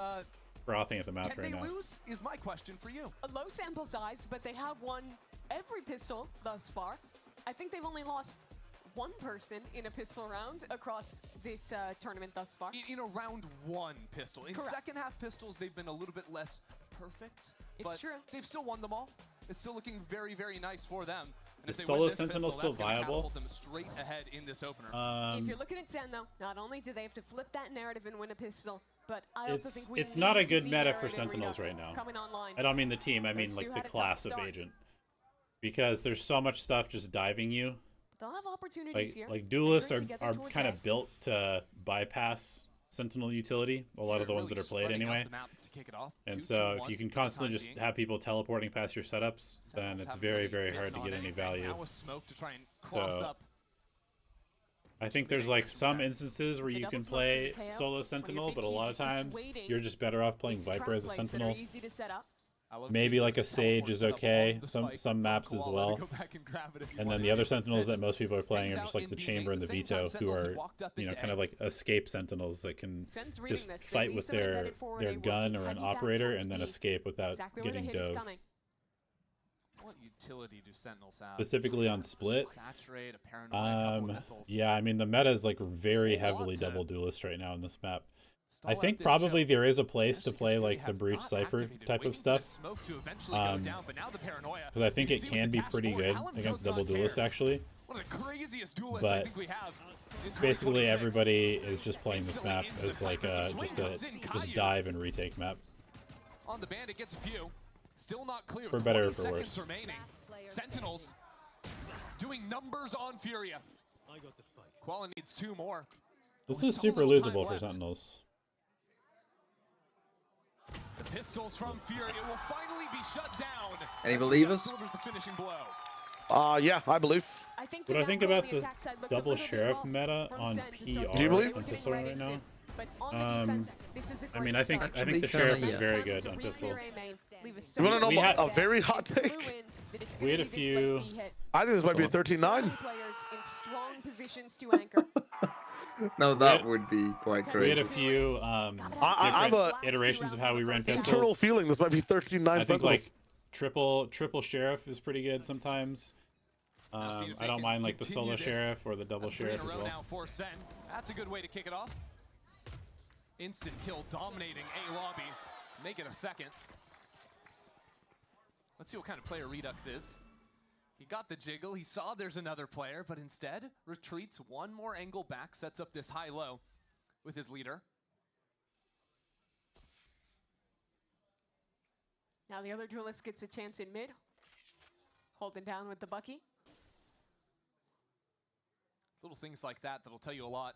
frothing at the mouth right now. Can they lose is my question for you. A low sample size, but they have won every pistol thus far. I think they've only lost one person in a pistol round across this tournament thus far. In a round one pistol. In Correct. second half pistols, they've been a little bit less perfect. It's true. They've still won them all. It's still looking very, very nice for them. And Is if they solo win this Sentinel pistol, still that's gonna viable? catapult them straight ahead in this opener. If you're looking at Zen, though, not only do they have to flip that narrative and win a pistol, but I also think it's not a good meta for Sentinels right now. Coming online. I don't mean the team, I mean like the class of agent. Because there's so much stuff just diving you. They'll have opportunities here. Like duelists are kind of built to bypass Sentinel utility, a lot of the ones that are played anyway. And so if you can constantly just have people teleporting past your setups, then it's very, very hard to get any value. So I think there's like some instances where you can play solo Sentinel, but a lot of times you're just better off playing Viper as a Sentinel. Maybe like a Sage is okay, some maps as well. And then the other Sentinels that most people are playing are just like the Chamber and the Veto, who are, you know, kind of like escape Sentinels that can just fight with their gun or an operator and then escape without getting dove. What utility do Sentinels have? Specifically on Split, Saturate, a paranoia, yeah, I mean the meta is like very heavily double duelist right now in this map. I think probably there is a place to play like the Breach Cypher type of stuff, because I think it can be pretty good against double duelists actually. But basically everybody is just playing this map as like just dive and retake map. On the Bandit gets a few. Still not clear. For better or for worse. Remaining. Sentinels doing numbers on Furia. Quala needs 2 more. This is super losable for Sentinels. The pistols from Furia will finally be shut down. Any believers? The finishing blow. Yeah, I believe. What I think about the double sheriff meta on PR Do you believe? on pistol right now? I mean, I think the sheriff is very good on pistol. You want to know a very hot take? We had a few. I think this might be a 13-9. No, that would be quite crazy. We had a few different iterations of how we ran pistols. Internal feeling this might be 13-9. I think like triple sheriff is pretty good sometimes. I don't mind like the solo sheriff or the double sheriff as well. That's a good way to kick it off. Instant kill dominating A lobby. Make it a second. Let's see what kind of player Redux is. He got the jiggle, he saw there's another player, but instead retreats one more angle back, sets up this high-low with his leader. Now the other duelist gets a chance in mid. Holding down with the Bucky. It's little things like that that'll tell you a lot.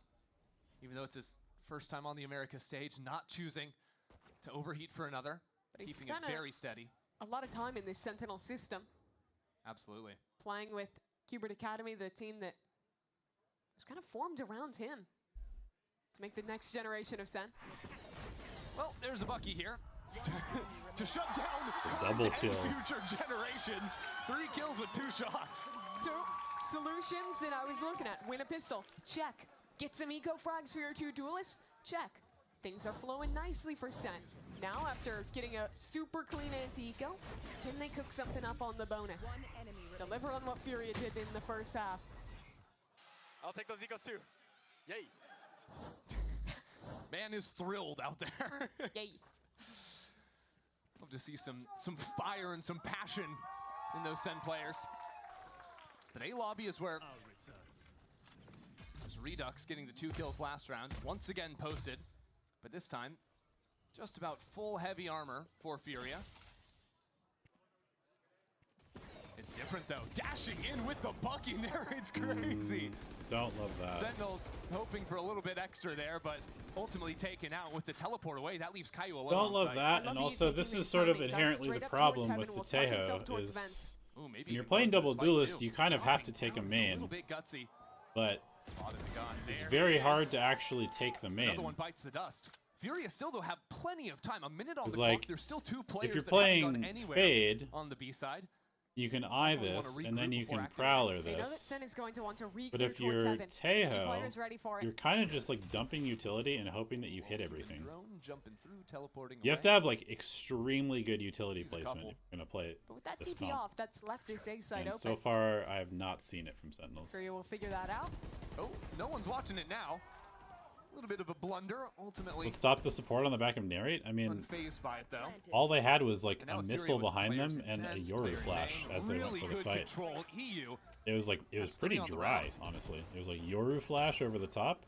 Even though it's his first time on the America stage, not choosing to overheat for another, keeping it very steady. A lot of time in this Sentinel system. Absolutely. Playing with Qbert Academy, the team that was kind of formed around him to make the next generation of Sen. Well, there's a Bucky here to shut down double kill. Future generations. 3 kills with 2 shots. So, solutions that I was looking at. Win a pistol. Check. Get some eco frags for your 2 duelists. Check. Things are flowing nicely for Sen. Now, after getting a super clean anti-eco, can they cook something up on the bonus? Deliver on what Furia did in the first half. I'll take those ecos too. Yay. Man is thrilled out there. Yay. Love to see some fire and some passion in those Sen players. But A lobby is where there's Redux getting the 2 kills last round. Once again posted, but this time just about full heavy armor for Furia. Furia's different though. Dashing in with the Buccaneer, it's crazy. Don't love that. Sentinels hoping for a little bit extra there, but ultimately taken out with the teleport away. That leaves Caillou alone. Don't love that, and also this is sort of inherently the problem with the Tejo is when you're playing double duelist, you kind of have to take a main, but it's very hard to actually take the main. Another one bites the dust. Furia still though have plenty of time. A minute on the like, clock. There's still 2 players if you're that haven't gone playing anywhere Fade on the B side. You can eye this, and then you can Prowler this. But if you're Tejo, you're kind of just like dumping utility and hoping that you hit everything. You have to have like extremely good utility placement if you're gonna play it. But with that TP off, that's left this A side open. So far, I have not seen it from Sentinels. Furia will figure that out. Oh, no one's watching it now. A little bit of a blunder, ultimately. Let's stop the support on the back of Narrate. I mean, unfazed by it, though. All they had was like a missile behind them and a Yoru flash as they went for the fight. It was pretty dry, honestly. It was like Yoru flash over the top,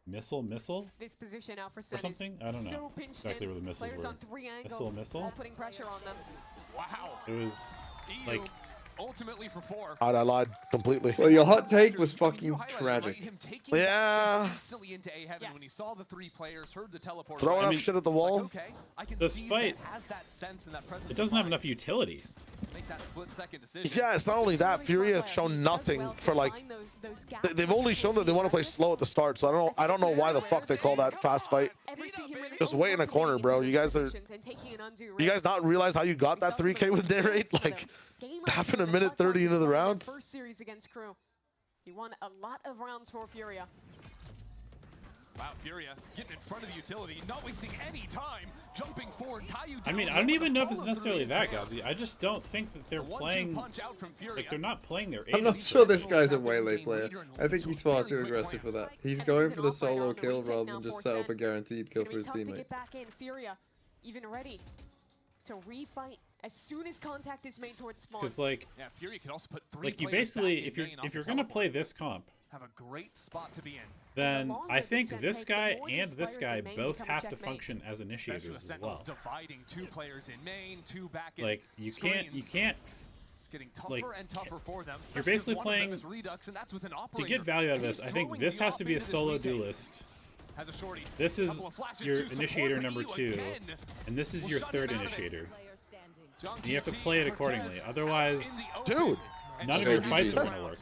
missile, This position now for or something. I don't know exactly where the missiles were. On 3 angles, Missile. all putting pressure on them. Wow. It was like. Ultimately for 4. I lied completely. Well, your hot take was fucking tragic. Yeah. Throw enough shit at the wall. This fight, it doesn't have enough utility. Yeah, it's not only that. Furia have shown nothing for like. They've only shown that they want to play slow at the start. So I don't know why the fuck they call that fast fight. Just wait in a corner, bro. You guys not realize how you got that 3K with Narrate? Like, happened a minute 30 into the round. First series against Crew. He won a lot of rounds for Furia. Wow, Furia getting in front of the utility, not wasting any time, jumping forward. I mean, I don't even know if it's necessarily that, Gabsy. I just don't think that they're playing. Like, they're not playing their. I'm not sure this guy's a waylay player. I think he's far too aggressive for that. He's going for the solo kill rather than just set up a guaranteed kill for his teammate. To get back in, Furia even ready to refight as soon as contact is made towards spawn. Because like, yeah, Furia can also put 3 like you basically, if you're gonna play this comp, have a great spot to be in. Then I think this guy and this guy both have to function as initiators as well. Dividing 2 players in main, 2 back in like you can't. It's getting tougher and tougher for them. You're basically playing Redux, and that's with an to get value out of this. I think this has to be a solo duelist. This is your initiator number 2, and this is your 3rd initiator. And you have to play it accordingly. Otherwise, dude, none of your fights are gonna work.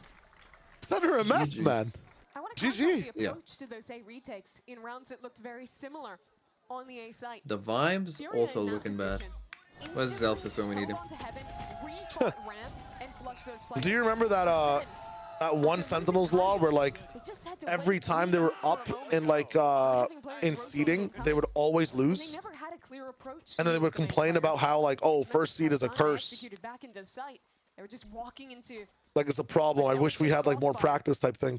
Center a mess, man. I want to contrast the approach to those A retakes in rounds that looked very similar on the A site. The vibes also looking bad. Where's Zelsis when we need him? Do you remember that that one Sentinels law where like every time they were up in like in seeding, they would always lose? And then they would complain about how like, oh, first seed is a curse. They were just walking into like it's a problem. I wish we had like more practice type thing.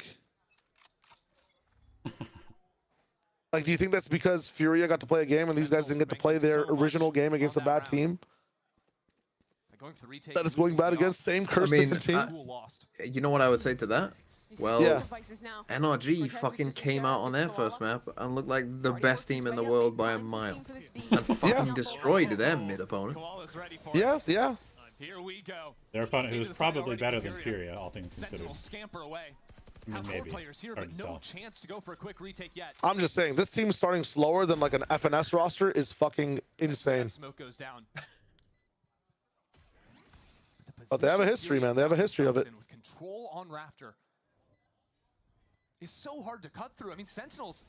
Like, do you think that's because Furia got to play a game and these guys didn't get to play their original game against a bad team? That is going bad against same curse different team. You know what I would say to that? Well, yeah. NRG fucking came out on their first map and looked like the best team in the world by a mile, and fucking destroyed their mid opponent. Yeah. Here we go. Their opponent, who was probably better than Furia, all things considered. Sentinels scamper away. I mean, maybe. Players here, but no chance to go for a quick retake yet. I'm just saying, this team starting slower than like an FNS roster is fucking insane. Smoke goes down. But they have a history, man. They have a history of it. With control on Raptor. It's so hard to cut through. I mean, Sentinels,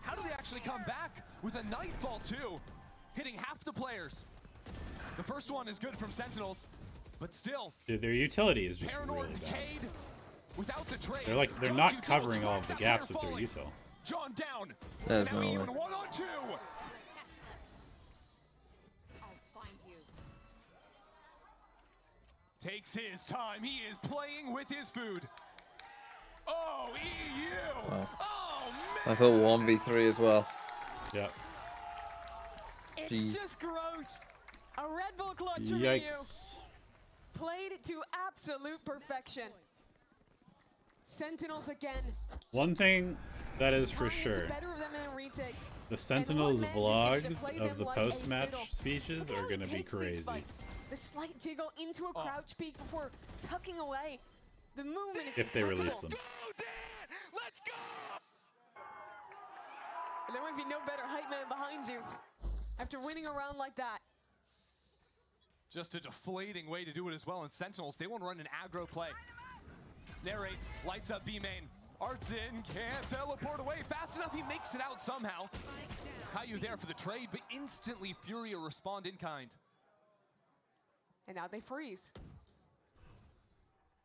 how do they actually come back with a Nightfall too? Hitting half the players. The first one is good from Sentinels, but still. Dude, their utility is just really bad. Without the trade, they're not covering all of the gaps with their util. John down. There's no way. 1-on-2. Takes his time. He is playing with his food. Oh, EU. Wow. Oh, man. That's a 1v3 as well. Yep. It's just gross. A Red Bull clutch from Yikes. EU. Played to absolute perfection. Sentinels again. One thing that is for sure, the Sentinels vlogs of the post-match speeches are going to be crazy. The slight jiggle into a crouch peek before tucking away. The movement is If they release them. Let's go! And there might be no better hype man behind you after winning a round like that. Just a deflating way to do it as well. And Sentinels, they want to run an aggro play. Narrate, lights up B main. Artsin can't teleport away fast enough. He makes it out somehow. Caillou there for the trade, but instantly FURIA respond in kind. And now they freeze.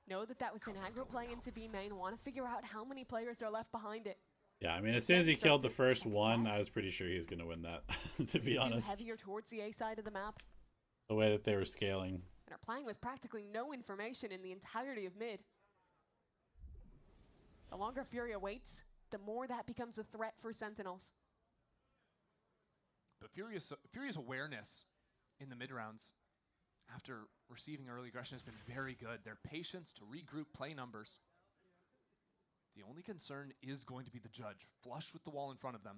Know that that was an aggro play into B main. Want to figure out how many players are left behind it. Yeah, I mean, as soon as he killed the first one, I was pretty sure he was going to win that, to be honest. Heavier towards the A side of the map. The way that they were scaling. And are playing with practically no information in the entirety of mid. The longer FURIA waits, the more that becomes a threat for Sentinels. But FURIA's awareness in the mid rounds after receiving early aggression has been very good. Their patience to regroup play numbers. The only concern is going to be the judge, flush with the wall in front of them.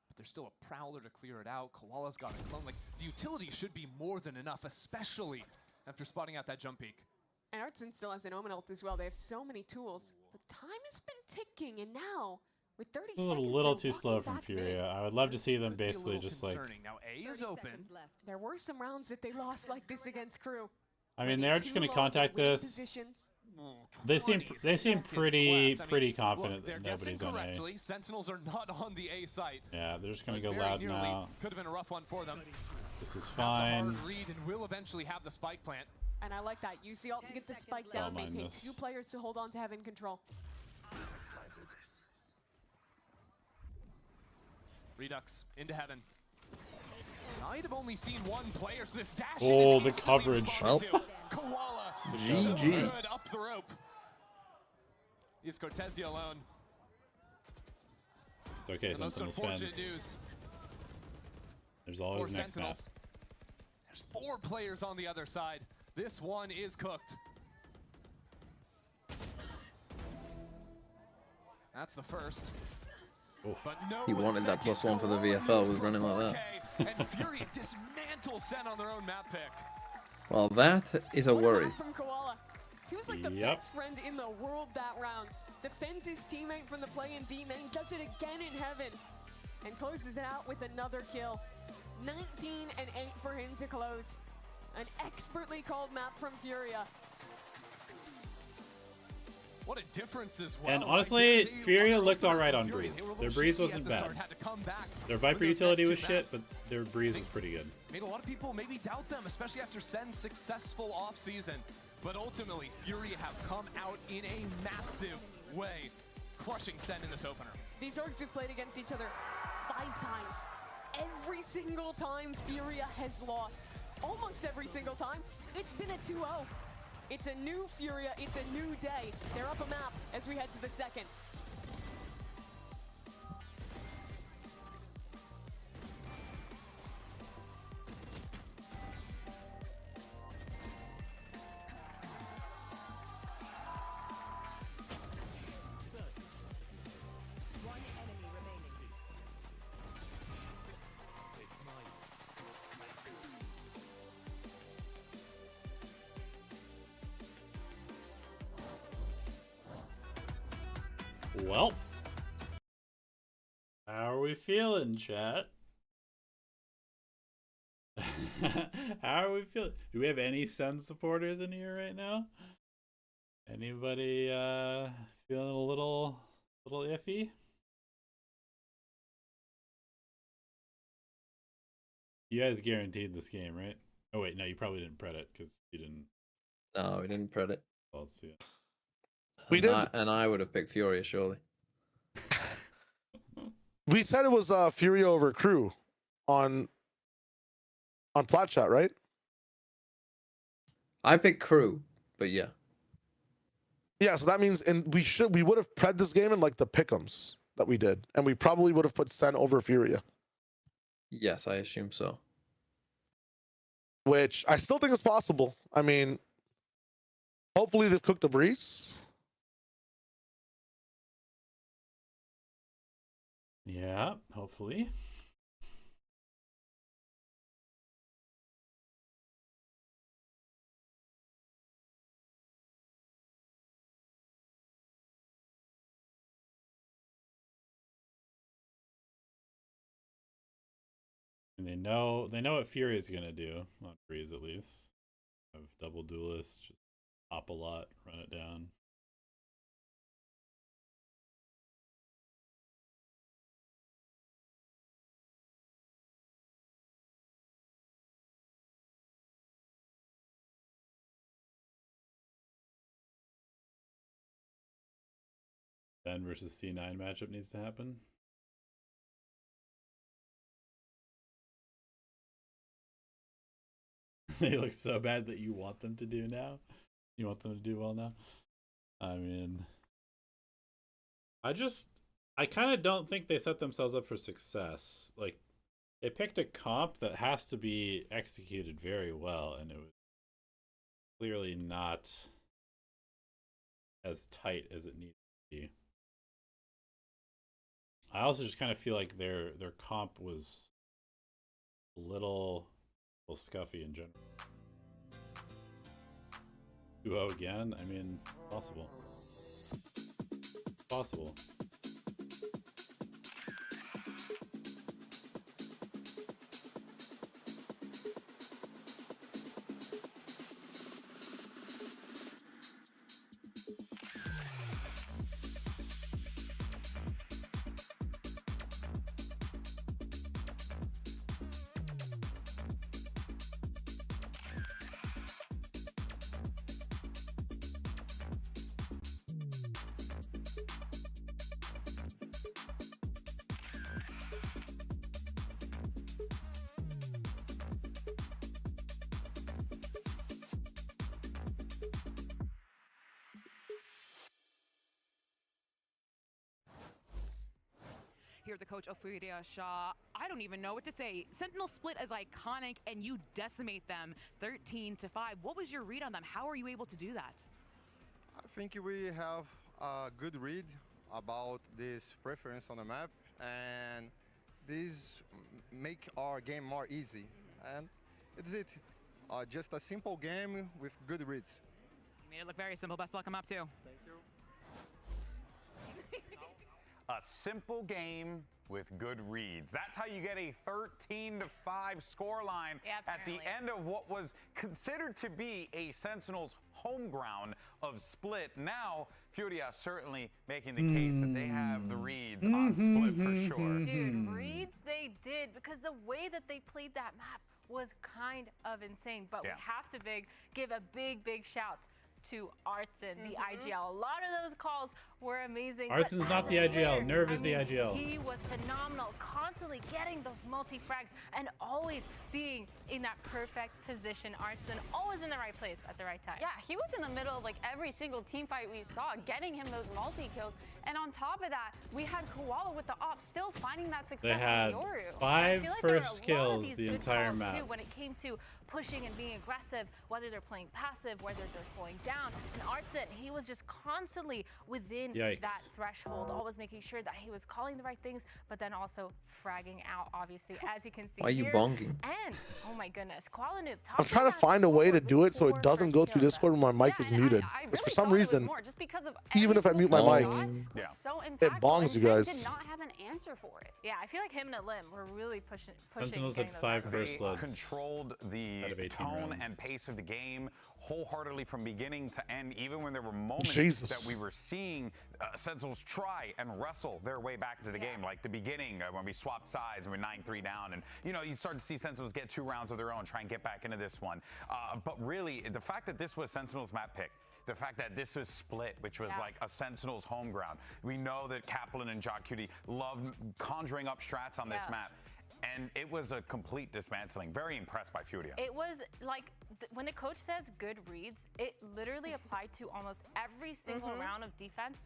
But there's still a Prowler to clear it out. Koala's got a clone. Like, the utility should be more than enough, especially after spotting out that jump peak. And Artsin still has an Omen ult as well. They have so many tools. The time has been ticking, and now, with 30 seconds, a little too slow from FURIA. I would love to see them basically just like... Now A is open. There were some rounds that they lost like this against Crew. I mean, they're just going to contact this. They seem pretty confident that nobody's on A. Sentinels are not on the A site. Yeah, they're just going to go loud now. Could have been a rough one for them. This is fine. Hard read and will eventually have the spike plant. And I like that. Use the ult to get the spike down. They take 2 players to hold on to Heaven control. Redux into Heaven. I'd have only seen one player, so this dash oh, the coverage. Well, Koala. GG. So good up the rope. Is Cortezia alone. It's okay, the most Sentinels unfortunate fans. news. There's always For next map. Sentinels. There's 4 players on the other side. This one is cooked. That's the first. But no He wanted that +1 for the VFL, was running like that. And FURIA dismantle Sen on their own map pick. Well, that is a worry. From Koala. He was like the best friend in the world that round. Defends his teammate from the play in B main, does it again in Heaven, and closes it out with another kill. 19 and 8 for him to close. An expertly called map from FURIA. What a difference as well. And honestly, FURIA looked alright on Breeze. Their Breeze wasn't bad. Their Viper utility was shit, but their Breeze was pretty good. Made a lot of people maybe doubt them, especially after Sen's successful offseason. But ultimately, FURIA have come out in a massive way, crushing Sen in this opener. These orgs have played against each other 5 times. Every single time FURIA has lost. Almost every single time, it's been a 2-0. It's a new FURIA, it's a new day. They're up a map as we head to the second. Well, how are we feeling, chat? How are we feeling? Do we have any Sen supporters in here right now? Anybody feeling a little iffy? You guys guaranteed this game, right? Oh wait, no, you probably didn't pred it because you didn't. No, we didn't pred it. Well, let's see it. We did. And I would have picked FURIA, surely. We said it was FURIA over Crew on Plat Chat, right? I picked Crew, but yeah. Yeah, so that means we would have pred this game in like the pick'ems that we did, and we probably would have put Sen over FURIA. Yes, I assume so. Which I still think is possible. I mean, hopefully they've cooked a Breeze. Yeah, hopefully. And they know what Fury is gonna do on Breeze at least. Have double duelist, just pop a lot, run it down. Ben versus C9 matchup needs to happen. They look so bad that you want them to do now. You want them to do well now. I mean, I kind of don't think they set themselves up for success. Like, they picked a comp that has to be executed very well, and it was clearly not as tight as it needed to be. I also just kind of feel like their comp was a little scuffy in general. 2-0 again? I mean, possible. Possible. Here, the coach of FURIA, Shaw. I don't even know what to say. Sentinel split as iconic, and you decimate them 13-5. What was your read on them? How are you able to do that? I think we have a good read about this preference on the map, and this make our game more easy. And it's it. Just a simple game with good reads. You made it look very simple. Best of luck on map 2. Thank you. A simple game with good reads. That's how you get a 13-5 scoreline at the end of what was considered to be a Sentinels home ground of Split. Now, FURIA certainly making the case that they have the reads on Split for sure. Dude, reads they did, because the way that they played that map was kind of insane. But we have to give a big shout to Artson, the IGL. A lot of those calls were amazing. Artson's not the IGL. Nerve is the IGL. He was phenomenal, constantly getting those multi-frags and always being in that perfect position. Artson always in the right place at the right time. Yeah, he was in the middle of like every single team fight we saw, getting him those multi-kills. And on top of that, we had Koala with the op still finding that success. They had with Yoru. 5 first kills the entire map. Too, when it came to pushing and being aggressive, whether they're playing passive, whether they're slowing down. And Artson, he was just constantly within that threshold, always making sure that he was calling the right things, but then also fragging out, obviously, as you can see. Why are you bonking? And, oh my goodness, Koala I'm trying to find a way to do it so it doesn't go through Discord when my mic is muted. Because for some reason, even if I mute my mic, it bongs you guys. Did not have an answer for it. Yeah, I feel like him and Lim were really pushing. Sentinels had 5 first bloods. Controlled the tone and pace of the game wholeheartedly from beginning to end, even when there were moments that we were seeing Sentinels try and wrestle their way back to the game, like the beginning when we swapped sides and we're 9-3 down, and you start to see Sentinels get 2 rounds of their own, try and get back into this one. But really, the fact that this was Sentinels map pick, the fact that this is Split, which was like a Sentinels home ground. We know that Kaplan and Jocuti love conjuring up strats on this map. And it was a complete dismantling. Very impressed by FURIA. It was like, when the coach says good reads, it literally applied to almost every single round of defense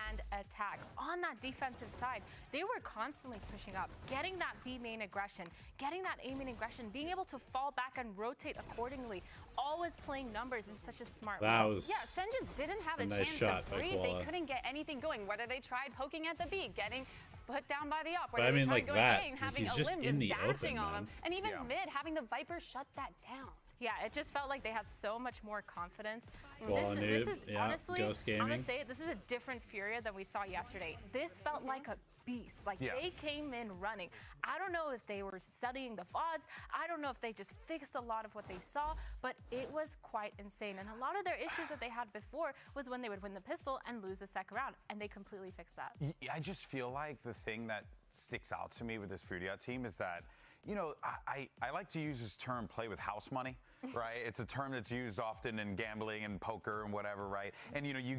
and attack. On that defensive side, they were constantly pushing up, getting that B main aggression, getting that A main aggression, being able to fall back and rotate accordingly, always playing numbers in such a smart way. Yeah, Sen just didn't have a chance to breathe. They couldn't get anything going, whether they tried poking at the B, getting put down by the op, whether they tried going A and having a limb just dashing on him, and even mid having the Viper shut that down. Yeah, it just felt like they had so much more confidence. This is yeah, honestly, Ghost Gaming. I'm gonna say it, this is a different Furia than we saw yesterday. This felt like a beast. Like they came in running. I don't know if they were studying the VODs. I don't know if they just fixed a lot of what they saw, but it was quite insane. And a lot of their issues that they had before was when they would win the pistol and lose the second round, and they completely fixed that. I just feel like the thing that sticks out to me with this Furia team is that, you know, I like to use this term, play with house money, right? It's a term that's used often in gambling and poker and whatever, right? And, you know, you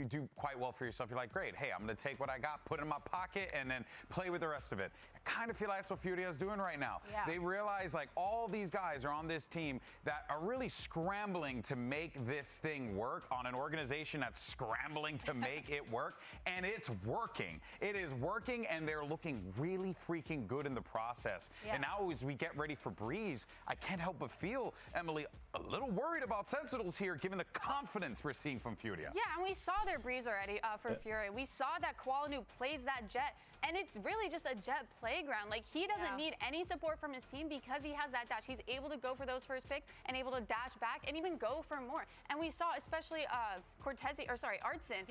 do quite well for yourself. You're like, great, hey, I'm going to take what I got, put it in my pocket, and then play with the rest of it. I kind of feel like that's what Furia is doing right now. Yeah. They realize, like, all these guys are on this team that are really scrambling to make this thing work on an organization that's scrambling to make it work, and it's working. It is working, and they're looking really freaking good in the process. Yeah. And now as we get ready for Breeze, I can't help but feel, Emily, a little worried about Sentinels here, given the confidence we're seeing from Furia. Yeah, and we saw their Breeze already for Furia. We saw that Qualinu plays that Jet, and it's really just a Jet playground. Like, he doesn't need any support from his team because he has that dash. He's able to go for those first picks and able to dash back and even go for more. And we saw especially Artson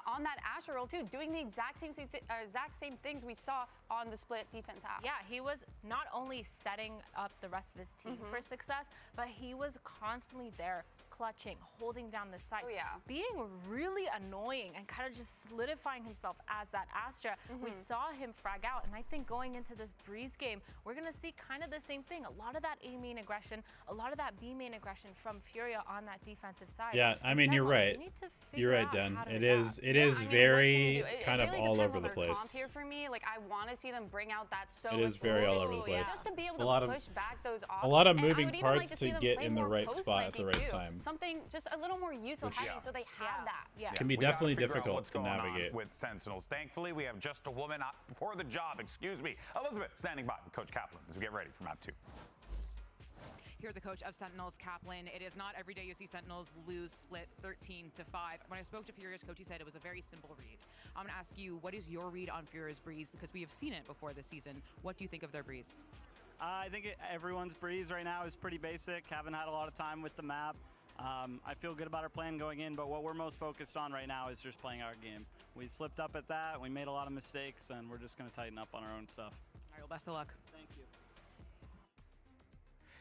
on that Asher roll too, doing the exact same things we saw on the split defense half. Yeah, he was not only setting up the rest of his team for success, but he was constantly there, clutching, holding down the sights, being really annoying and kind of just solidifying himself as that Astra. We saw him frag out, and I think going into this Breeze game, we're going to see kind of the same thing. A lot of that A main aggression, a lot of that B main aggression from Furia on that defensive side. Yeah, I mean, you're right. You're right, Den. It is very kind of all over the place. Here for me, like, I want to see them bring out that it is very all over the place. Just to be able to push back those offs. A lot of moving parts to get in the right spot at the right time. Something just a little more youthful heavy, so they have that. Yeah. Can be definitely difficult to navigate with Sentinels. Thankfully, we have just a woman for the job. Excuse me, Elizabeth, standing by. Coach Kaplan, as we get ready for map 2. Here, the coach of Sentinels, Kaplan. It is not every day you see Sentinels lose split 13-5. When I spoke to Furia's coach, he said it was a very simple read. I'm going to ask you, what is your read on Furia's Breeze? Because we have seen it before this season. What do you think of their Breeze? I think everyone's Breeze right now is pretty basic. Haven't had a lot of time with the map. I feel good about our plan going in, but what we're most focused on right now is just playing our game. We slipped up at that, we made a lot of mistakes, and we're just going to tighten up on our own stuff. All right, well, best of luck. Thank you.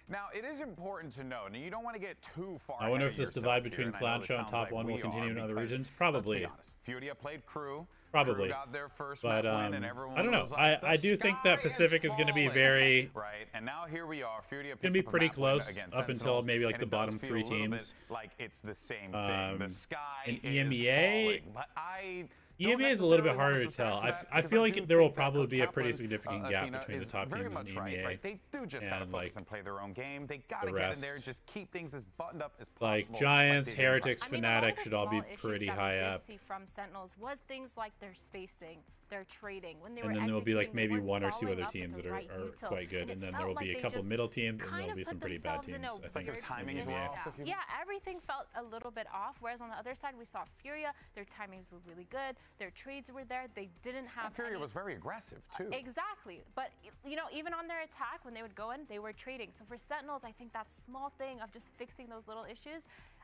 Now, it is important to know, and you don't want to get too far. I wonder if this divide between Clownshot and top 1 will continue in other regions. Probably. Furia played Crew. Probably. Crew got their first but win, and everyone I don't know. was like, I do think that Pacific is going to be very right. And now here we are. Furia going to be pretty close up until maybe like the bottom 3 teams. Like it's the same thing. The sky in is EMEA. falling, but EMEA is a little bit harder to tell. I feel like there will probably be a pretty significant gap between the top teams in EMEA right. They do just gotta focus and play their own game. They gotta get in there, just keep things as buttoned up as possible. Like Giants, Heretics, Fnatic should all be pretty high up. See from Sentinels was things like their spacing, their trading. When they and were then there will be like maybe 1 or 2 other up teams the that are util, quite good, and then there will be a couple middle teams, and there will be some pretty bad teams. I think timings were off. Yeah, everything felt a little bit off. Whereas on the other side, we saw Furia. Their timings were really good. Their trades were there. They didn't have. Furia was very aggressive too. Exactly, but you know, even on their attack, when they would go in, they were trading. So for Sentinels, I think that small thing of just fixing those little issues,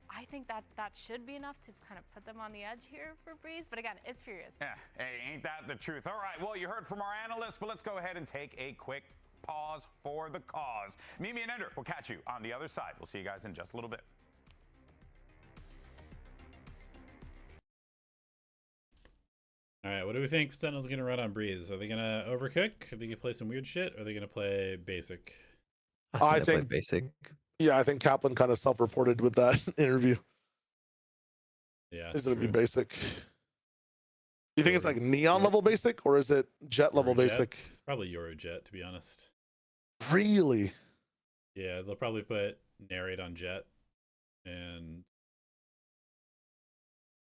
I think that should be enough to kind of put them on the edge here for Breeze. But again, it's Furious. Yeah, hey, ain't that the truth? All right, well, you heard from our analysts, but let's go ahead and take a quick pause for the cause. Mimi and Ender will catch you on the other side. We'll see you guys in just a little bit. All right, what do we think Sentinel's going to run on Breeze? Are they going to overcook? Are they going to play some weird shit? Or are they going to play basic? I think basic. Yeah, I think Kaplan kind of self-reported with that interview. Yeah, is it going to be basic? Do you think it's like Neon level basic, or is it Jet level basic? It's probably Eurojet, to be honest. Really? Yeah, they'll probably put Narrate on Jet and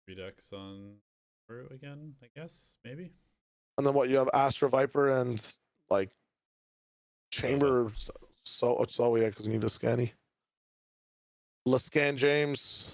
Redux on Crew again, I guess, maybe. And then what, you have Astra Viper and like Chamber, so yeah, because you need a Scanny. Lascan James.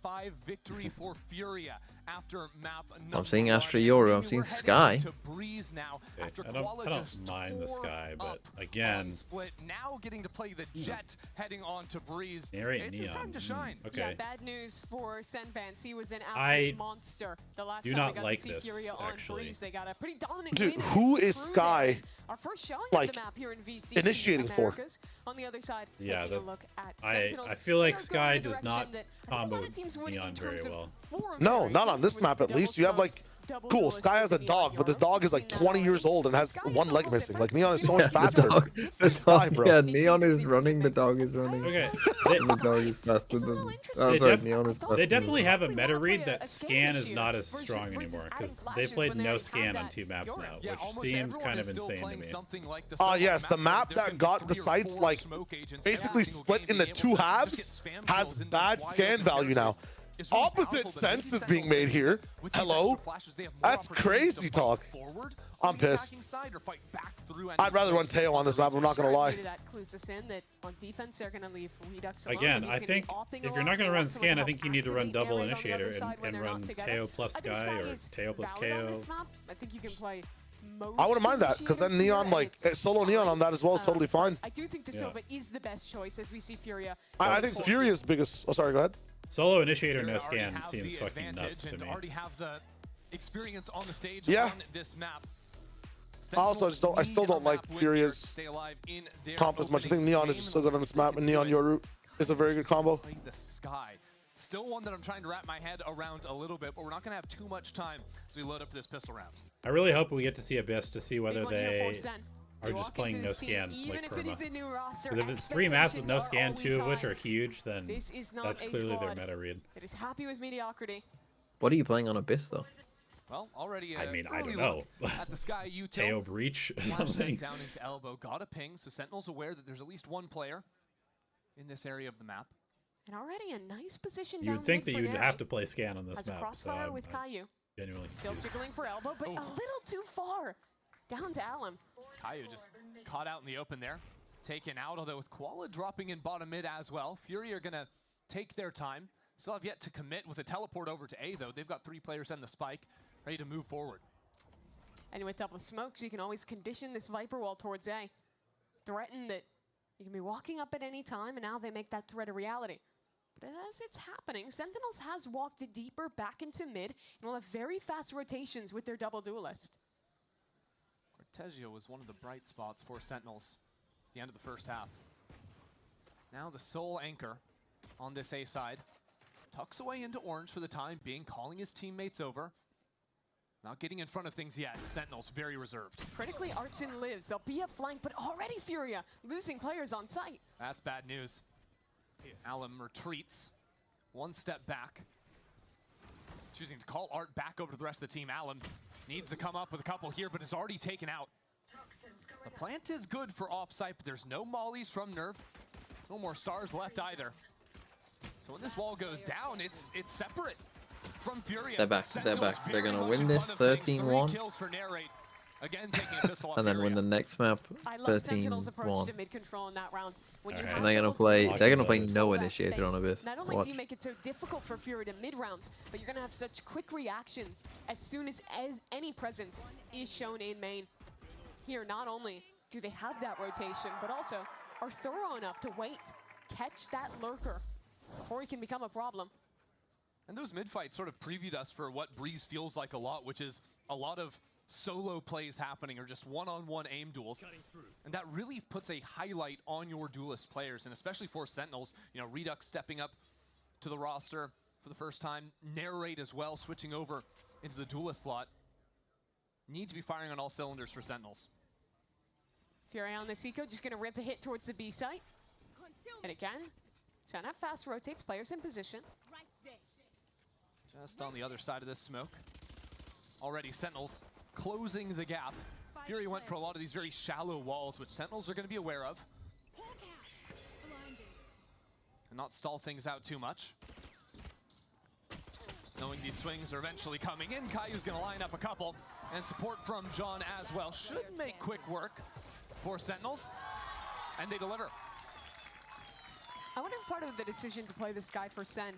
5 victory for FURIA after map number I'm seeing 1. Astra Euro. I'm seeing Sky. To Breeze now after I don't mind the Sky, but again, split now getting to play the Jet heading on to Breeze. It's his time to shine. Okay. Yeah, bad news for Sen fans. He was an absolute monster. The last do time not we got like to see this, FURIA on actually. Breeze, they got a pretty dominant Dude, win who against is Fruit Sky? Day. Our first showing like, of the map here in VCT initiating for? Americas. On the other side, Yeah, taking a look at I Sentinels. feel like They are Sky going the does not direction that combo a lot of teams would in Neon very terms of well. four No, not on this variations map with at least. You have like, cool, Sky has a dog, but this dog is like 20 years old and has one leg missing. Like Neon is so much faster than Sky, bro. Yeah, Neon is running, the dog is running. Okay. And the dog is faster than... Oh, sorry, Neon is faster. They definitely have a meta read that scan is not as strong anymore because they played no scan on 2 maps now, which seems kind of insane to me. Yes, the map that got the sites like basically split into 2 halves has bad scan value now. Opposite sense is being made here. Hello? That's crazy talk. I'm pissed. I'd rather run Teo on this map, I'm not going to lie. Again, I think if you're not going to run scan, I think you need to run double initiator and run Teo plus Sky or Teo plus KO. I wouldn't mind that, because then Neon, like, solo Neon on that as well is totally fine. I do think the Sova is the best choice as we see FURIA. I think FURIA's biggest... Oh, sorry, go ahead. Solo initiator no scan seems fucking nuts to me. Already have the experience on the stage Yeah. on this map. Also, I still don't like FURIA's comp as much. I think Neon is just so good on this map, and Neon Yoru is a very good combo. The Sky. Still one that I'm trying to wrap my head around a little bit, but we're not going to have too much time as we load up this pistol round. I really hope we get to see Abyss to see whether they are just playing no scan like Perma. Because if it's 3 maps with no scan, 2 of which are huge, then that's clearly their meta read. It is happy with mediocrity. What are you playing on Abyss, though? Well, already I mean, I don't know. At the Sky util, Teo Breach or something. Down into elbow, got a ping, so Sentinel's aware that there's at least 1 player in this area of the map. And already a nice position You would think that you'd have to play scan on this as a map. crossfire with Caillou. Genuinely Still jiggling for elbow, but a little too far. Down to Alum. Caillou just caught out in the open there. Taken out, although with Koala dropping in bottom mid as well. FURIA are going to take their time. Still have yet to commit with a teleport over to A, though. They've got 3 players and the spike, ready to move forward. And with double smokes, you can always condition this Viper wall towards A. Threaten that you can be walking up at any time, and now they make that threat a reality. But as it's happening, Sentinels has walked deeper back into mid, and will have very fast rotations with their double duelist. Cortezio was one of the bright spots for Sentinels at the end of the first half. Now the sole anchor on this A side. Tucks away into orange for the time being, calling his teammates over. Not getting in front of things yet. Sentinels very reserved. Critically, Artson lives. They'll be a flank, but already FURIA losing players on site. That's bad news. Alum retreats 1 step back. Choosing to call Art back over to the rest of the team. Alum needs to come up with a couple here, but is already taken out. The plant is good for offsite, but there's no mollies from Nerf. No more stars left either. So when this wall goes down, it's separate from FURIA. They're back. They're back. They're going to win this 13-1. And then win the next map 13-1. And they're gonna play no initiator on Abyss. Not only do you make it so difficult for FURIA to mid-round, but you're gonna have such quick reactions as soon as any presence is shown in main. Here, not only do they have that rotation, but also are thorough enough to wait, catch that lurker before he can become a problem. And those mid-fights sort of previewed us for what Breeze feels like a lot, which is a lot of solo plays happening or just one-on-one aim duels. And that really puts a highlight on your duelist players, and especially for Sentinels. You know, Redux stepping up to the roster for the first time. Narrate as well, switching over into the duelist slot. Need to be firing on all cylinders for Sentinels. FURIA on this eco, just gonna rip a hit towards the B site. And again, Sana fast rotates players in position. Just on the other side of this smoke. Already Sentinels closing the gap. FURIA went for a lot of these very shallow walls, which Sentinels are going to be aware of. And not stall things out too much. Knowing these swings are eventually coming in, Caillou's going to line up a couple. And support from John as well. Should make quick work for Sentinels. And they deliver. I wonder if part of the decision to play this guy for Sen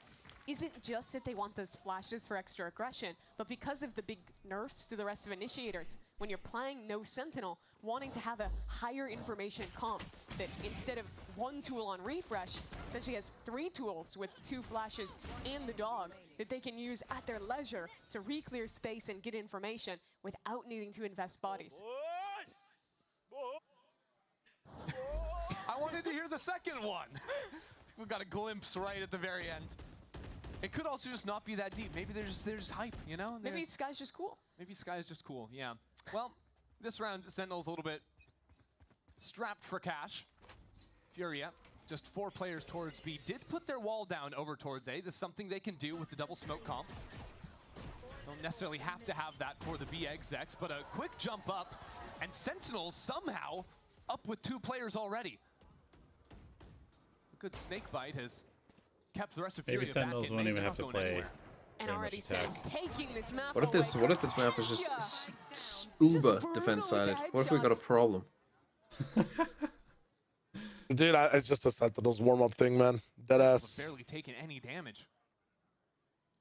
isn't just that they want those flashes for extra aggression, but because of the big nerfs to the rest of initiators. When you're playing no Sentinel, wanting to have a higher information comp that instead of one tool on refresh, essentially has 3 tools with 2 flashes and the dog that they can use at their leisure to re-clear space and get information without needing to invest bodies. I wanted to hear the second one. We got a glimpse right at the very end. It could also just not be that deep. Maybe there's hype, you know? Maybe Sky's just cool. Maybe Sky is just cool, yeah. Well, this round, Sentinel's a little bit strapped for cash. FURIA, just 4 players towards B, did put their wall down over towards A. This is something they can do with the double smoke comp. Don't necessarily have to have that for the B execs, but a quick jump up, and Sentinels somehow up with 2 players already. A good snake bite has kept the rest of FURIA Maybe Sentinels won't even have to play. And already says taking this map. What if this map is just uber defense sided? What if we got a problem? Dude, it's just a Sentinels warm-up thing, man. Deadass. Barely taken any damage.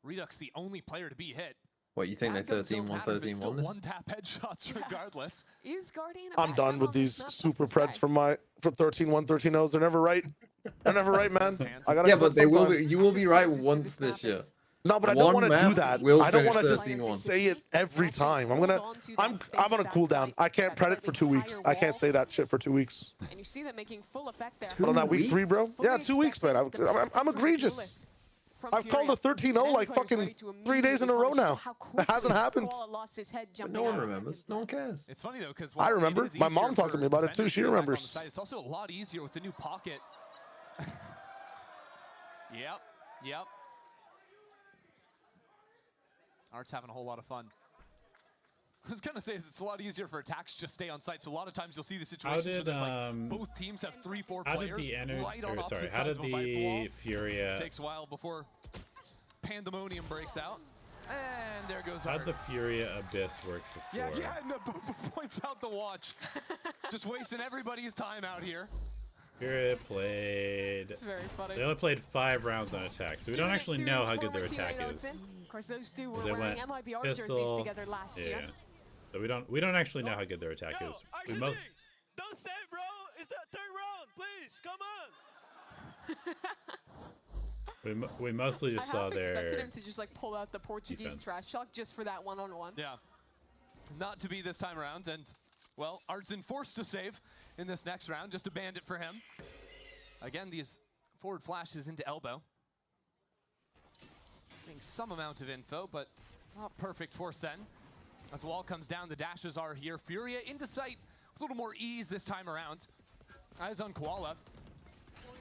Redux the only player to be hit. What, you think they 13-1, 13-1 one tap headshots regardless. Is Guardian I'm done with these super preds for 13-1, 13-0s. They're never right. They're never right, man. Yeah, but they will be. You will be right once this year. No, but I don't want to do that. I don't want to just 13-1. say it every time. I'm on a cooldown. I can't pred it for 2 weeks. I can't say that shit for 2 weeks. And you see that making full effect there. But on that week 3, bro? Yeah, 2 weeks, man. I'm egregious. I've called a 13-0 like fucking 3 days in a row now. It hasn't happened. But no one remembers. No one cares. It's funny though, because I remember. My mom talked to me about it too. She remembers. It's also a lot easier with the new pocket. Yep. Art's having a whole lot of fun. I was gonna say it's a lot easier for attacks to just stay on site. So a lot of times you'll see the situation where there's like both teams have 3-4 players right on opposite sides of a fight wall. FURIA? It takes a while before pandemonium breaks out. And there goes How'd the FURIA Abyss work before? Yeah, no, points out the watch. Just wasting everybody's time out here. FURIA played. It's very funny. They only played 5 rounds on attack, so we don't actually know how good their attack is. Of course, those 2 were They wearing went MIBR pistol, jerseys together last year. So we don't actually know how good their attack is. Don't say it, bro. It's that 3rd round, please. Come on. We mostly just saw their. I expected him to just like pull out the Portuguese trash talk just for that one-on-one. Yeah, not to be this time around, and well, Artsin forced to save in this next round, just a bandit for him. Again, these forward flashes into elbow. Getting some amount of info, but not perfect for Sen. As the wall comes down, the dashes are here. FURIA into sight with a little more ease this time around. Eyes on Koala.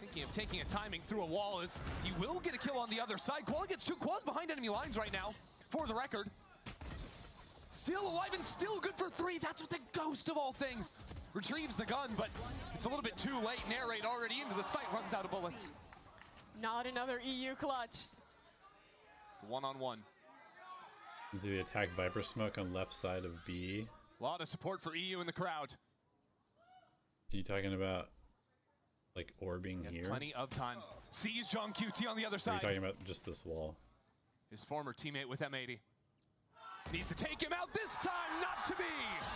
Thinking of taking a timing through a wall as he will get a kill on the other side. Koala gets 2 quads behind enemy lines right now, for the record. Still alive and still good for 3. That's what the ghost of all things retrieves the gun, but it's a little bit too late. Narrate already into the site, runs out of bullets. Not another EU clutch. It's one-on-one. Do the attack Viper Smoke on left side of B. A lot of support for EU in the crowd. Are you talking about like orbing here? Plenty of time. Sees John QT on the other Or are side. you talking about just this wall? His former teammate with M80. Needs to take him out this time, not to be.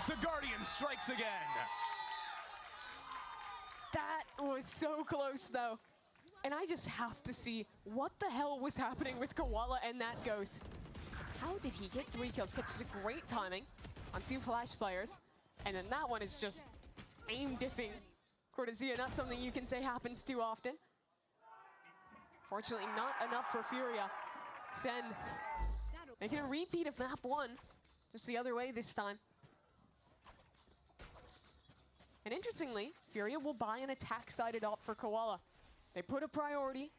The Guardian strikes again. That was so close though. And I just have to see what the hell was happening with Koala and that ghost. How did he get 3 kills? Catches a great timing on 2 flash players. And then that one is just aim diffing Cortesia, not something you can say happens too often. Fortunately, not enough for FURIA. Sen making a repeat of map 1, just the other way this time. And interestingly, FURIA will buy an attack-sided op for Koala. They put a priority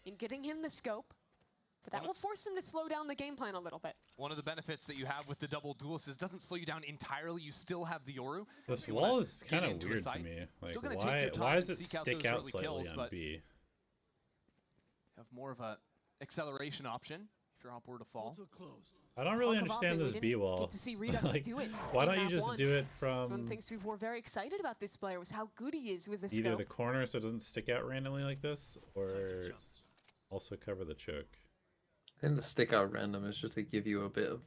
in getting him the scope, but that will force him to slow down the game plan a little bit. One of the benefits that you have with the double duelist is it doesn't slow you down entirely. You still have the Yoru. This wall is kind of weird to me. Like, why does it stick out slightly on B? Have more of a acceleration option if your op were to fall. I don't really understand this B wall. Get to see Redux like, do it. Why don't you just do it from? One of the things we were very excited about this player was how good he is with the either scope. the corner so it doesn't stick out randomly like this, or also cover the choke. I think the stick out random is just to give you a bit of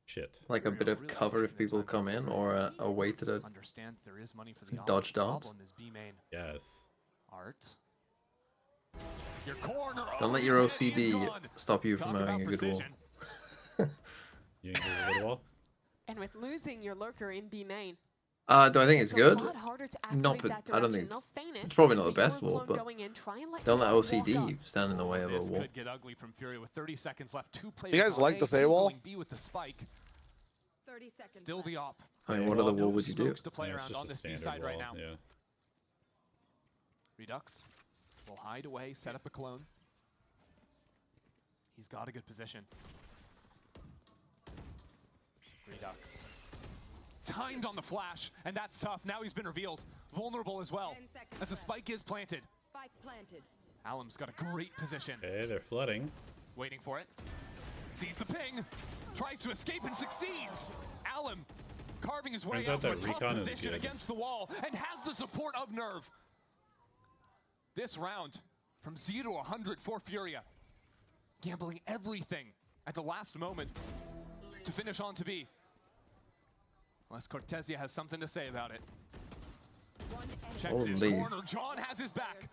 shit, like a bit of cover if people come in, or a way to understand there is money for the dodge darts. Yes. Art. Your corner. Don't let your OCD stop you from having a good wall. You think there's a good wall? And with losing your lurker in B main, Do I think it's good? Not, I don't think it's probably not the best wall, but don't let OCD stand in the way of a This wall. could get ugly from FURIA with 30 seconds left. Two players. You guys like this A wall? B with the spike. 30 seconds. Still the op. I mean, what other wall would you do? To play around on this B side right now. Yeah. Redux will hide away, set up a clone. He's got a good position. Redux. Timed on the flash, and that's tough. Now he's been revealed. Vulnerable as well, as the spike is planted. Spike planted. Alum's got a great position. Okay, they're flooding. Waiting for it. Sees the ping. Tries to escape and succeeds. Alum carving his way out to a tough position against the wall and has the support of Nerve. This round, from 0 to 100 for FURIA. Gambling everything at the last moment to finish on to B. Unless Cortesia has something to say about it. Checks his corner. John has his back.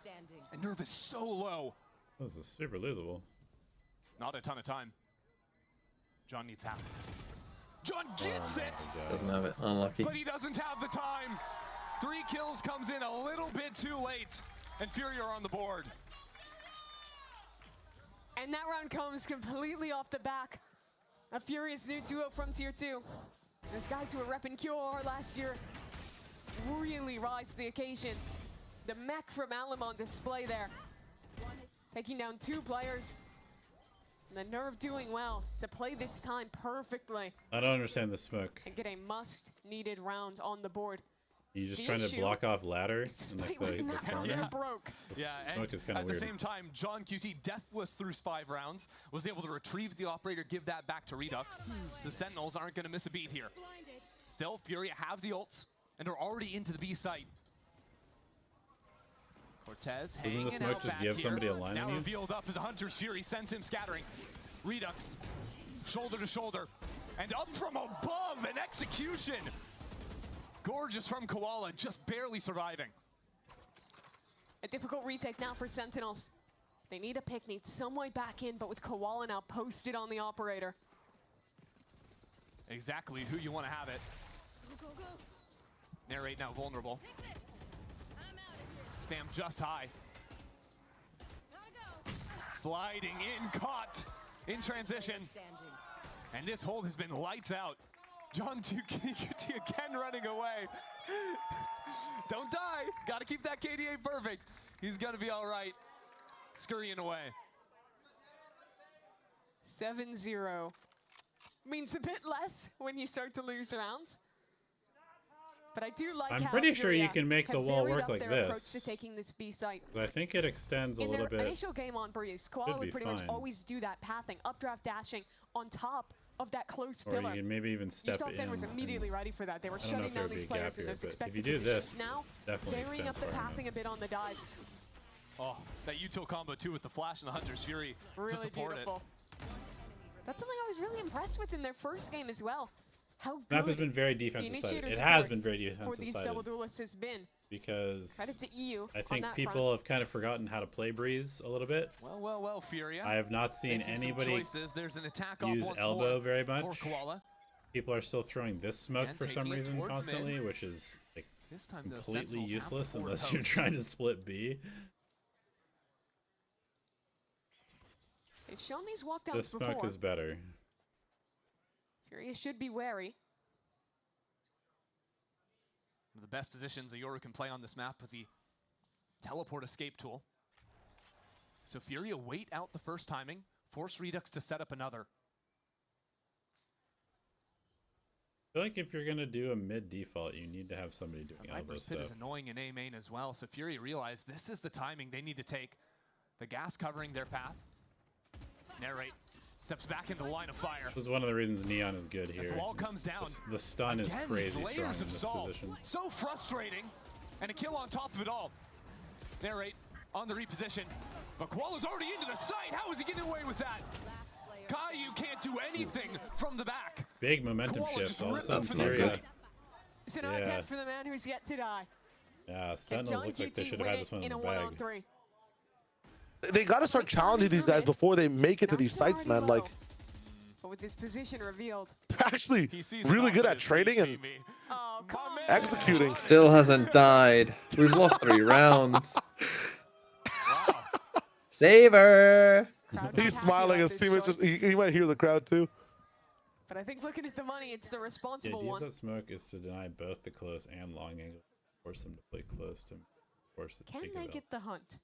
And Nerve is so low. This is super losable. Not a ton of time. John needs half. John gets it! Doesn't have it. Unlucky. But he doesn't have the time. 3 kills comes in a little bit too late. And FURIA are on the board. And that round comes completely off the back. A Furious new duo from Tier 2. Those guys who were repping QOR last year really rise to the occasion. The mech from Alum on display there. Taking down 2 players. And the Nerve doing well to play this time perfectly. I don't understand the smoke. And get a much-needed round on the board. You just trying to block off ladder and like the corner? Broke. Yeah, and at the same time, John QT, deathless through 5 rounds, was able to retrieve the operator, give that back to Redux. The Sentinels aren't going to miss a beat here. Still, FURIA have the ults, and are already into the B site. Cortez hanging out back here. Somebody a line now on you? revealed up as a Hunter's Fury sends him scattering. Redux, shoulder to shoulder, and up from above, an execution. Gorgeous from Koala, just barely surviving. A difficult retake now for Sentinels. They need a pick, need some way back in, but with Koala now posted on the operator. Exactly who you want to have it. Go, go, go. Narrate now vulnerable. Spam just high. Sliding in, caught in transition. And this hold has been lights out. John QT again running away. Don't die. Got to keep that KDA perfect. He's going to be all right. Scurrying away. 7-0. Means a bit less when you start to lose rounds. But I do like I'm pretty sure you can make the wall work like this. Approach to taking this B site. I think it extends a little bit. In their initial game on Breeze, Koala would pretty much always do that pathing, updraft dashing on top of that close pillar. Or you can maybe even step in. Sen was immediately ready for that. They were shutting down these players in those expected positions. Now, varying up the pathing a bit on the dive. Oh, that util combo too with the flash and the Hunter's Fury really to support beautiful. That's something I was really impressed with in their first game as well. How good map has been very defensive sided. It has been very defensive for these double duelists has been. Because credit to EU I think people have kind of forgotten how to play Breeze a little bit. Well, FURIA. I have not seen anybody There's an attack use elbow very much. For Koala. People are still throwing this smoke for some reason constantly, which is like completely useless unless you're trying to split B. They've shown these walkdowns before. This smoke is better. FURIA should be wary. One of the best positions a Yoru can play on this map with the teleport escape tool. So FURIA wait out the first timing, force Redux to set up another. I feel like if you're going to do a mid default, you need to have somebody doing elbow Viper's stuff. Pit is annoying in A main as well, so FURIA realized this is the timing they need to take. The gas covering their path. Narrate. Steps back into the line of fire. This is one of the reasons Neon is good here. As the wall comes down. The stun is crazy strong in layers of this salt. position. So frustrating. And a kill on top of it all. Narrate on the reposition. But Koala's already into the site. How is he getting away with that? Caillou can't do anything from the back. Big momentum Koala shift. just All of a ripped up sudden, in the Furia. site. So now a test for the man who's yet to die. Yeah, Sentinels look like they should have had this one in the a bag. 1-on-3. They got to start challenging these guys before they make it to these sites, man. Like, But with this position revealed, they're actually really good at trading and executing. Still hasn't died. We've lost 3 rounds. Saver. He's smiling. His teammates just, he might hear the crowd too. but I think looking at the money, it's the The responsible idea one. of that smoke is to deny both the close and long angle. Force them to play close to force it to Can take they it out. get the hunt?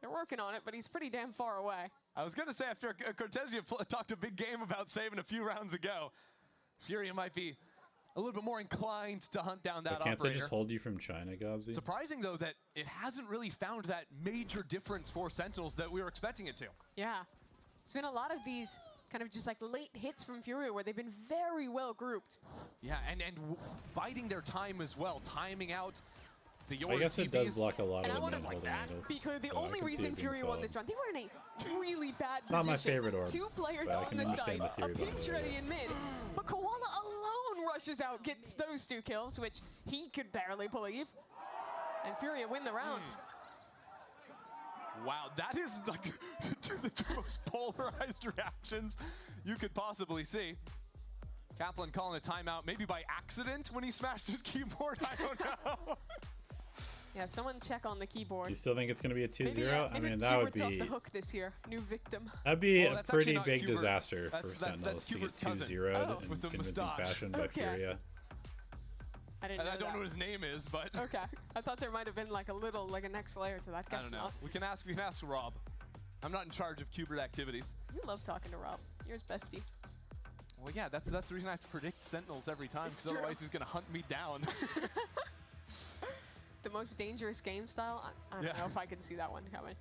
They're working on it, but he's pretty damn far away. I was going to say, after Cortezia talked a big game about saving a few rounds ago, Furia might be a little bit more inclined to hunt down that But can't operator. they just hold you from China, Gobsy? Surprising, though, that it hasn't really found that major difference for Sentinels that we were expecting it to. Yeah. It's been a lot of these kind of just like late hits from Furia where they've been very well grouped. Yeah, and biding their time as well, timing out the I guess it does block a lot And I of want them to holding angles. be clear, the So I only can see reason it being Furia won solid. this round, they were in a really bad position. Not my favorite orb, 2 players but I on can the understand site, the a theory behind pinch it, I ready guess. in mid. But Koala alone rushes out, gets those 2 kills, which he could barely believe. And Furia win the round. Wow, that is like the most polarized reactions you could possibly see. Kaplan calling a timeout, maybe by accident when he smashed his keyboard, I don't know. Yeah, someone check on the keyboard. You still think it's going to be a 2-0? I Maybe mean, that would Kubert's off be the hook this year. New victim. that'd be Well, a that's actually pretty not big Kubert. disaster for That's Sentinels to get Kubert's cousin. 2-0'd With the in convincing mustache. fashion by Okay. Furia. I didn't And know I don't that. know what his name is, but Okay. I thought there might have been like a little, like a next layer to that. I Guess don't know. not. We can ask Rob. I'm not in charge of Kubert activities. You love talking to Rob. You're his bestie. Well, yeah, that's the reason I have to predict Sentinels every time, It's so true. otherwise he's gonna hunt me down. The most dangerous game style? I don't Yeah. know if I could see that one coming.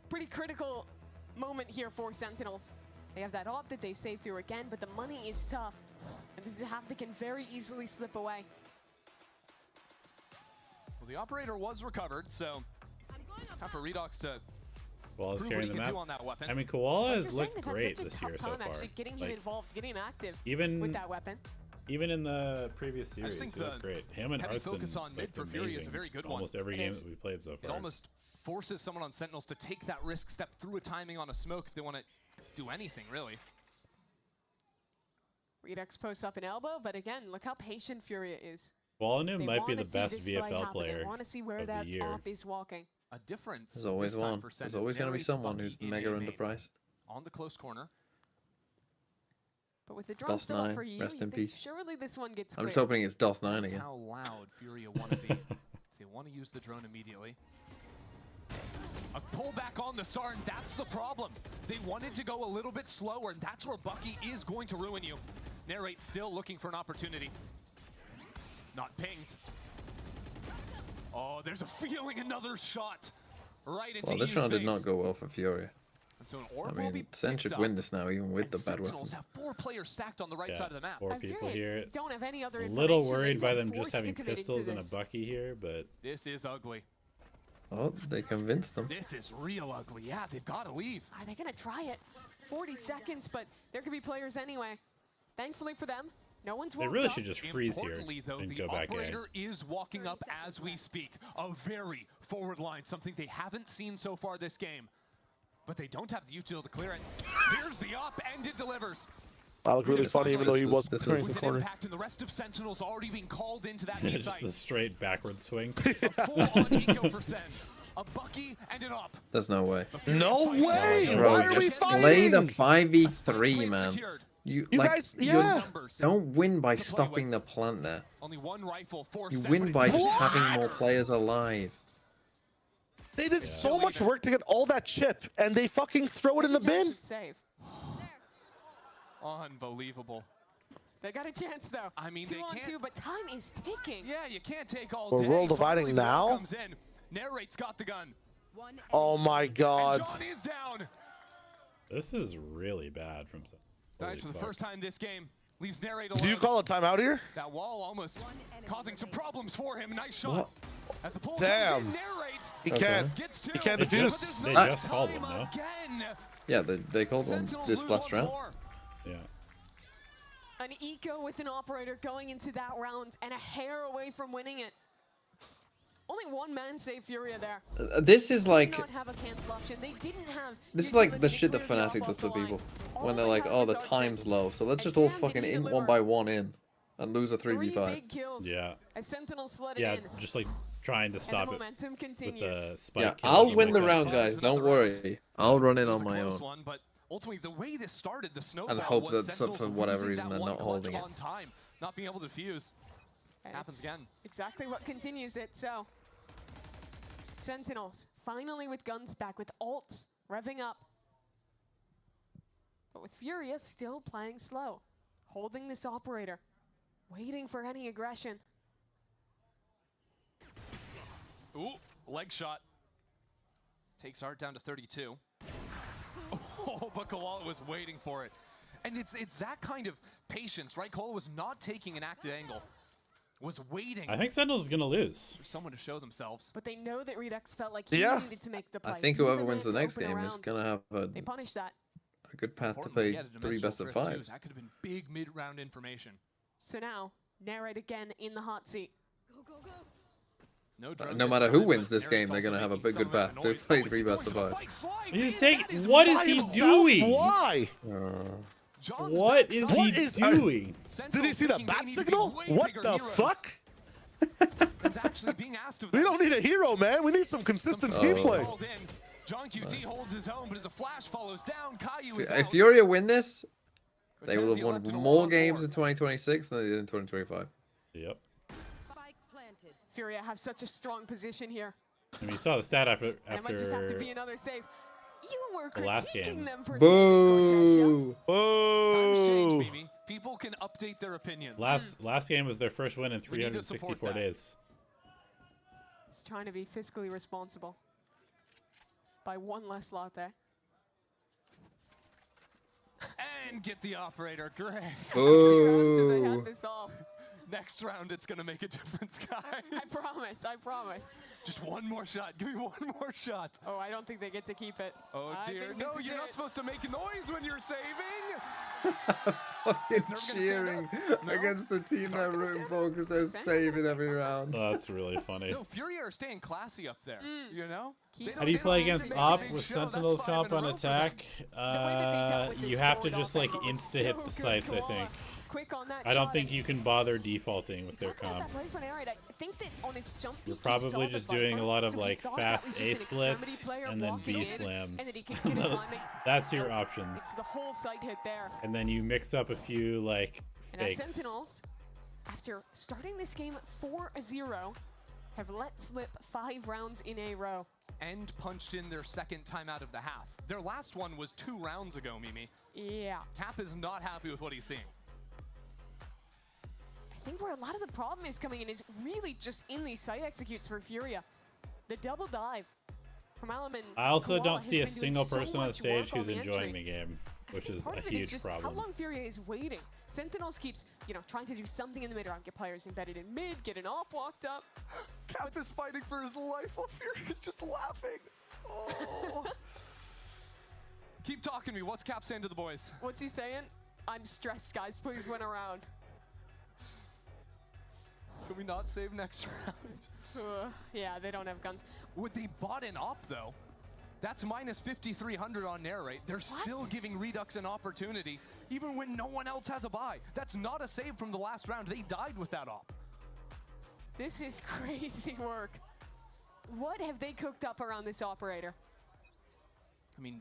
Pretty critical moment here for Sentinels. They have that op that they saved through again, but the money is tough. And this is a half that can very easily slip away. Well, the operator was recovered, so time for Redox to Koala's prove what carrying he the can map. do on that weapon. I mean, Koala Like has you're saying, looked they've had great such a this tough year so time far. actually getting him Like, involved, getting him active even with that weapon. Even in the previous I series, just think he looked the great. Him and heavy Artson focus on mid looked for Furia is a amazing very good almost one. every It game is. that we played so It far. almost forces someone on Sentinels to take that risk, step through a timing on a smoke if they want to do anything, really. Redux posts up an elbow, but again, look how patient Furia is. Wallenham They might be wanna the see best this fight VFL happen. player They want to see where of the that year. op is walking. A difference. There's always this time one. for There's Sentinels. always going to be Narrates someone Bucky who's in mega A main. underpriced. On the close corner. But with the drop still up DOS9, for you, rest you in think peace. surely this one gets I'm cleared. just hoping it's DOS9 That's again. how loud Furia want to be. They want to use the drone immediately. A pullback on the star, and that's the problem. They wanted to go a little bit slower, and that's where Bucky is going to ruin you. Narrate still looking for an opportunity. Not pinged. Oh, there's a feeling another shot right into Well, this Eve's round did face. not go well for Furia. And so an I orb will be mean, Sen picked should up, win this now, even with and the bad Sentinels weapon. have 4 players stacked on the right Yeah, side of the map. 4 people here. Don't have any other A little information, worried and by they're them just forced to having commit into pistols and a this. Bucky here, but This is ugly. Oh, they convinced them. This is real ugly. Yeah, they've got to leave. Are they going to try it? 40 seconds, but there could be players anyway. Thankfully for them, no one's they walked really up. should just freeze here Importantly, though, and the go back in. operator is walking up as we speak. A very forward line, something they haven't seen so far this game. But they don't have the util to clear it. Here's the op, and it delivers. That looked really funny, even though he was this clearing was- the With an corner. impact, and the rest of Sentinels already being called into that B Just site. a straight backward swing. A full-on eco for Sen. A Bucky and an op. There's no way. No way! Bro, Why are we just play the fighting? 5v3, man. Secured. You You like, guys- you yeah. don't win by to play stopping with. the plant there. Only 1 rifle for You Sen, win but it by does just not having matter. more players alive. They did so much work to get all that chip, and they fucking throw it in the Maybe John bin. should save. Unbelievable. They got a chance though. I mean, 2 they on can't- 2, but time is ticking. Yeah, you can't take all We're day. world dividing Finally, the ball now? Comes in. Narrate's got the gun. Oh my god. And John is down. This is really bad from some. Guys, for the first time this game, leaves Narrate Do alone. you call a timeout here? That wall almost causing some problems for him. Nice shot. What? Damn. He can't. He can't defuse. They just called one, no? Yeah, they called one this last round. Yeah. An eco with an operator going into that round and a hair away from winning it. Only one man saved FURIA there. This is like... They did not have a cancel option. They didn't have This is like the shit that Fnatic does to people. When they're like, oh, the time's low, so let's just all fucking in one by one in. And lose a 3v5. Yeah. As Sentinels flooded Yeah, in. just like trying to stop it with the spike. Yeah, kill I'll team win the like round, that. guys. Don't worry. I'll run in on my own. But ultimately, the way this started, the snowball And hope was that Sentinels for whatever losing reason that they're one not clutch holding it. on time, not being able to defuse. Happens again. Exactly what continues it. So, Sentinels finally with guns back, with ults revving up. But with FURIA still playing slow, holding this operator, waiting for any aggression. Ooh, leg shot. Takes Art down to 32. Oh, but Koala was waiting for it. And it's that kind of patience, right? Koala was not taking an active angle. Was waiting. I think Sentinels is gonna lose. For someone to show themselves. But they know that Redux felt like he needed to make the play. I think whoever wins the next game is gonna have They punish that. a good path to play Yeah, the 3 best of dimensional drift, 5s. too. That could have been big mid-round information. So now, Narrate again in the hot seat. No matter who wins this game, they're gonna have a good path to play 3 best of 5. He's taking. What is he doing? Why? What is he doing? Did he see the bat signal? What the fuck? We don't need a hero, man. We need some consistent team play. John QT holds his own, but as a flash follows down, Caillou is If out. FURIA win this, they will have won more games in 2026 than they did in 2025. Yep. FURIA have such a strong position here. I mean, you saw the stat after And it might just have to be another save. You were the last critiquing game. them for Boo! Times change, Boo! Mimi. People can update their opinions. Last game was their first win in We need to support 364 that. days. He's trying to be fiscally responsible by one less latte. And get the operator. Great. They had this off. Next round, it's going to make a difference, guys. I promise, I promise. Just one more shot. Give me one more shot. Oh, I don't think they get to keep it. Oh, I dear. think No, this is you're not it. supposed to make a noise when you're saving. Fucking cheering against the team they're rooting for because they're saving every round. That's really funny. No, FURIA are staying classy up there, you know? How do you play against Op with Sentinels comp on attack? You have to just like insta-hit the sites, I think. Quick on that I don't shot. think you can bother defaulting with their Talk about comp. that play for Narrate. I think that on his jump You're peek, he saw probably the just Viper, doing a lot of so he like thought that fast was A just an extremity splits player and then walking B in, slams. and that he could get a timing. That's your options. It's the whole site hit there. And then you mix up a few like And as fakes. Sentinels, after starting this game 4-0, have let slip 5 rounds in a row. And punched in their second time out of the half. Their last one was 2 rounds ago, Mimi. Yeah. Cap is not happy with what he's seeing. I think where a lot of the problem is coming in is really just in these site executes for FURIA. The double dive from Alaman. I also Koala don't has see a been doing single so person on much stage work who's on the enjoying entry. the game, which is Part a of it is huge just problem. how long FURIA is waiting. Sentinels keeps, trying to do something in the mid round, get players embedded in mid, get an op walked up. Cap is fighting for his life while Fury is just laughing. Oh. Keep talking to me. What's Cap saying to the boys? What's he saying? I'm stressed, guys. Please win a round. Can we not save next round? Yeah, they don't have guns. Would they bought an op, though? That's minus 5,300 on narrate. They're still giving Redux an opportunity, even when no one else has a buy. That's not a save from the last round. They died with that op. This is crazy work. What have they cooked up around this operator? I mean,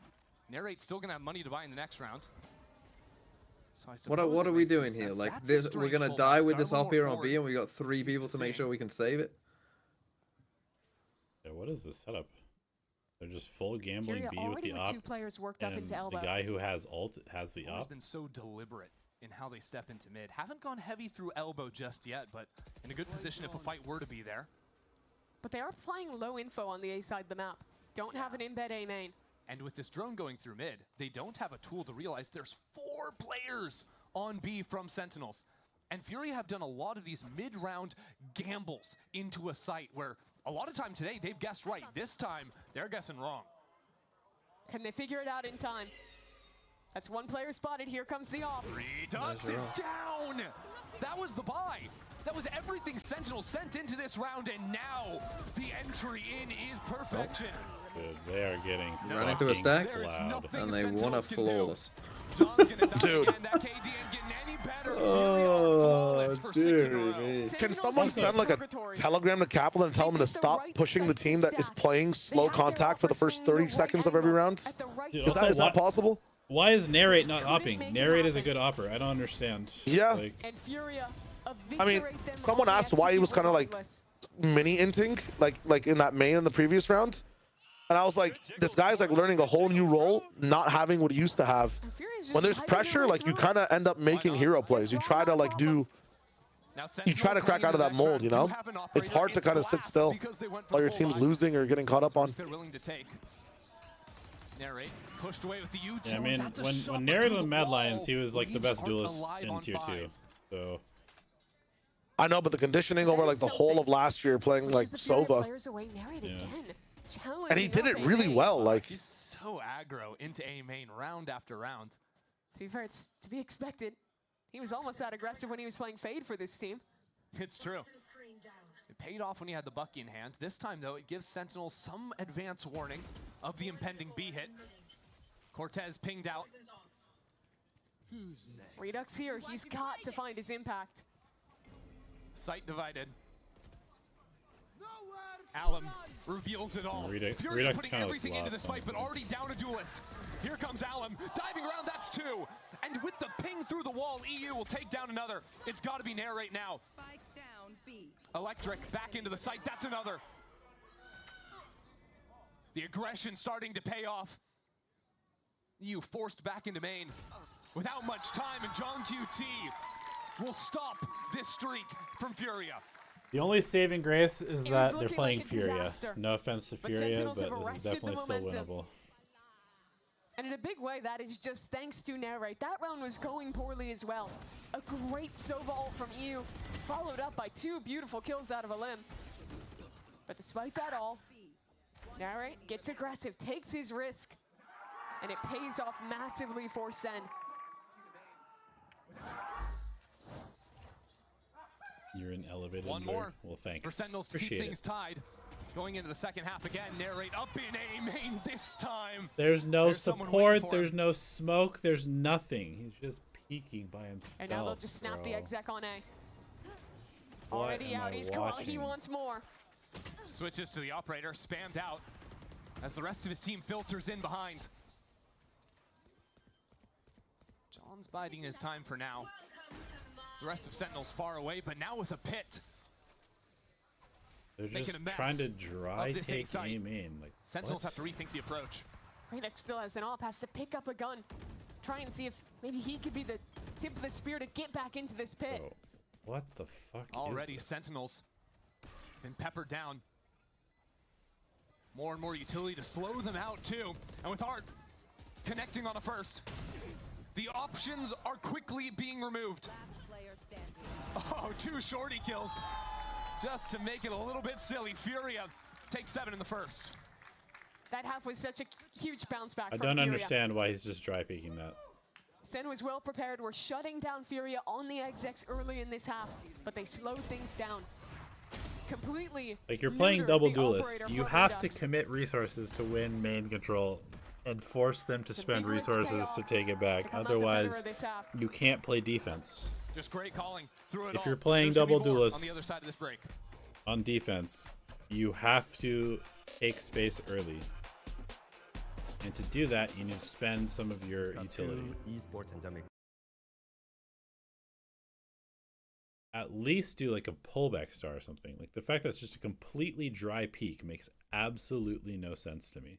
narrate's still going to have money to buy in the next round. So I What suppose are it we makes some doing here? sense. Like That's a this, we're strange gonna pullback. die with Start this a little op here more on B, forward. and we got 3 people Used to to make seeing. sure we can save it. Yeah, what is the setup? They're just full gambling FURIA B with already the with op, 2 players worked up and into the elbow. guy who has ult has the Always op. been so deliberate in how they step into mid. Haven't gone heavy through elbow just yet, but in a good position if a fight were to be there. But they are playing low info on the A side of the map. Don't have an embed A main. And with this drone going through mid, they don't have a tool to realize there's 4 players on B from Sentinels. And FURIA have done a lot of these mid-round gambles into a site where a lot of time today, they've guessed right. This time, they're guessing wrong. Can they figure it out in time? That's one player spotted. Here comes the off. Redux is down. That was the buy. That was everything Sentinel sent into this round, and now the entry in is perfection. Dude, they are getting run into a stack, and they want a flawless. Dude. Oh, dear. Can someone send like a telegram to Kaplan and tell him to stop pushing the team that is playing slow contact for the first 30 seconds of every round? Dude, Is that possible? Why is Narrate not opping? Narrate is a good opper. I don't understand. Yeah. Like, I mean, someone asked why he was kind of like mini-inting, like in that main in the previous round. And I was like, this guy's like learning a whole new role, not having what he used to have. When there's pressure, like you kind of end up making hero plays. You try to like you try to crack out of that mold, you know? It's hard to kind of sit still while your team's losing or getting caught up on. Narrate pushed away with the U2. Yeah, I mean, when Narrate on Mad Lions, he was like the best duelist in Tier 2. So. I know, but the conditioning over like the whole of last year playing like Sova. Yeah. And he did it really well. Like he's so aggro into A main round after round. To be fair, it's to be expected. He was almost that aggressive when he was playing Fade for this team. It's true. It paid off when he had the Bucky in hand. This time, though, it gives Sentinels some advance warning of the impending B hit. Cortez pinged out. Redux here. He's got to find his impact. Site divided. Alum reveals it all. Redux putting everything into this fight, but already down a duelist. Here comes Alum, diving around, that's 2. And with the ping through the wall, EU will take down another. It's got to be Narrate now. Electric back into the site, that's another. The aggression starting to pay off. EU forced back into main without much time, and John QT will stop this streak from FURIA. The only saving grace is that they're playing FURIA. No offense to FURIA, but this is definitely still winnable. And in a big way, that is just thanks to Narrate. That round was going poorly as well. A great Sova ult from EU, followed up by 2 beautiful kills out of a limb. But despite that all, Narrate gets aggressive, takes his risk, and it pays off massively for Sen. You're in elevated. One more. Well, thanks. For Sentinels to keep things tied. Going into the second half again, Narrate up in A main this time. There's no support, there's no smoke, there's nothing. He's just peeking by himself. And now they'll just snap the exec on A. Already out, he wants more. Switches to the operator, spammed out as the rest of his team filters in behind. John's biding his time for now. The rest of Sentinels far away, but now with a pit. They're just trying to dry take A main. Like, Sentinels have to rethink the approach. Redux still has an op, has to pick up a gun. Try and see if maybe he could be the tip of the spear to get back into this pit. Bro, what the fuck Already is Sentinels been peppered down. More and more utility to slow them out too. And with Art connecting on a first, the options are quickly being removed. Oh, 2 shorty kills. Just to make it a little bit silly, FURIA takes 7 in the first. That half was such a huge bounce back I from don't FURIA. understand why he's just dry peeking that. Sen was well prepared. We're shutting down FURIA on the execs early in this half, but they slowed things down. Completely. Like, you're playing double duelist. You have to commit resources to win main control and force them to spend resources to take it back. Otherwise, you can't play defense. Just great calling through it. If you're playing double duelist on the other side of this break, on defense, you have to take space early. And to do that, you need to spend some of your utility. At least do like a pullback star or something. Like, the fact that it's just a completely dry peak makes absolutely no sense to me.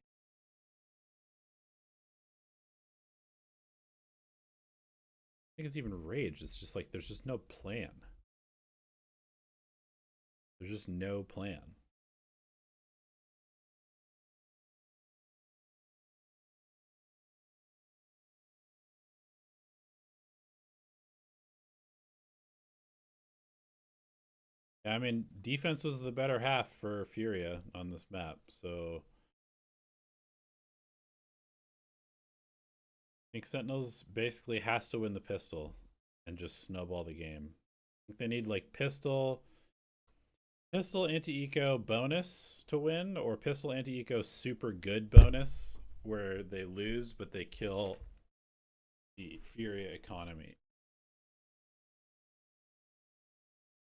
I think it's even rage. It's just like there's just no plan. There's just no plan. I mean, defense was the better half for FURIA on this map, so I think Sentinels basically has to win the pistol and just snowball the game. I think they need like pistol anti-eco bonus to win, or pistol anti-eco super good bonus where they lose but they kill the FURIA economy.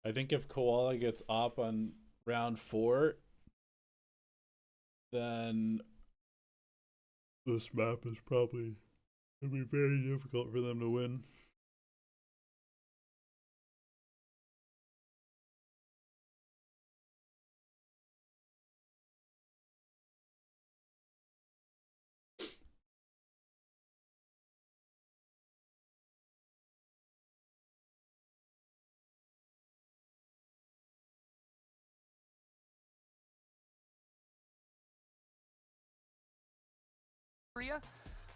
I think if Koala gets up on round 4, then this map is probably going to be very difficult for them to win.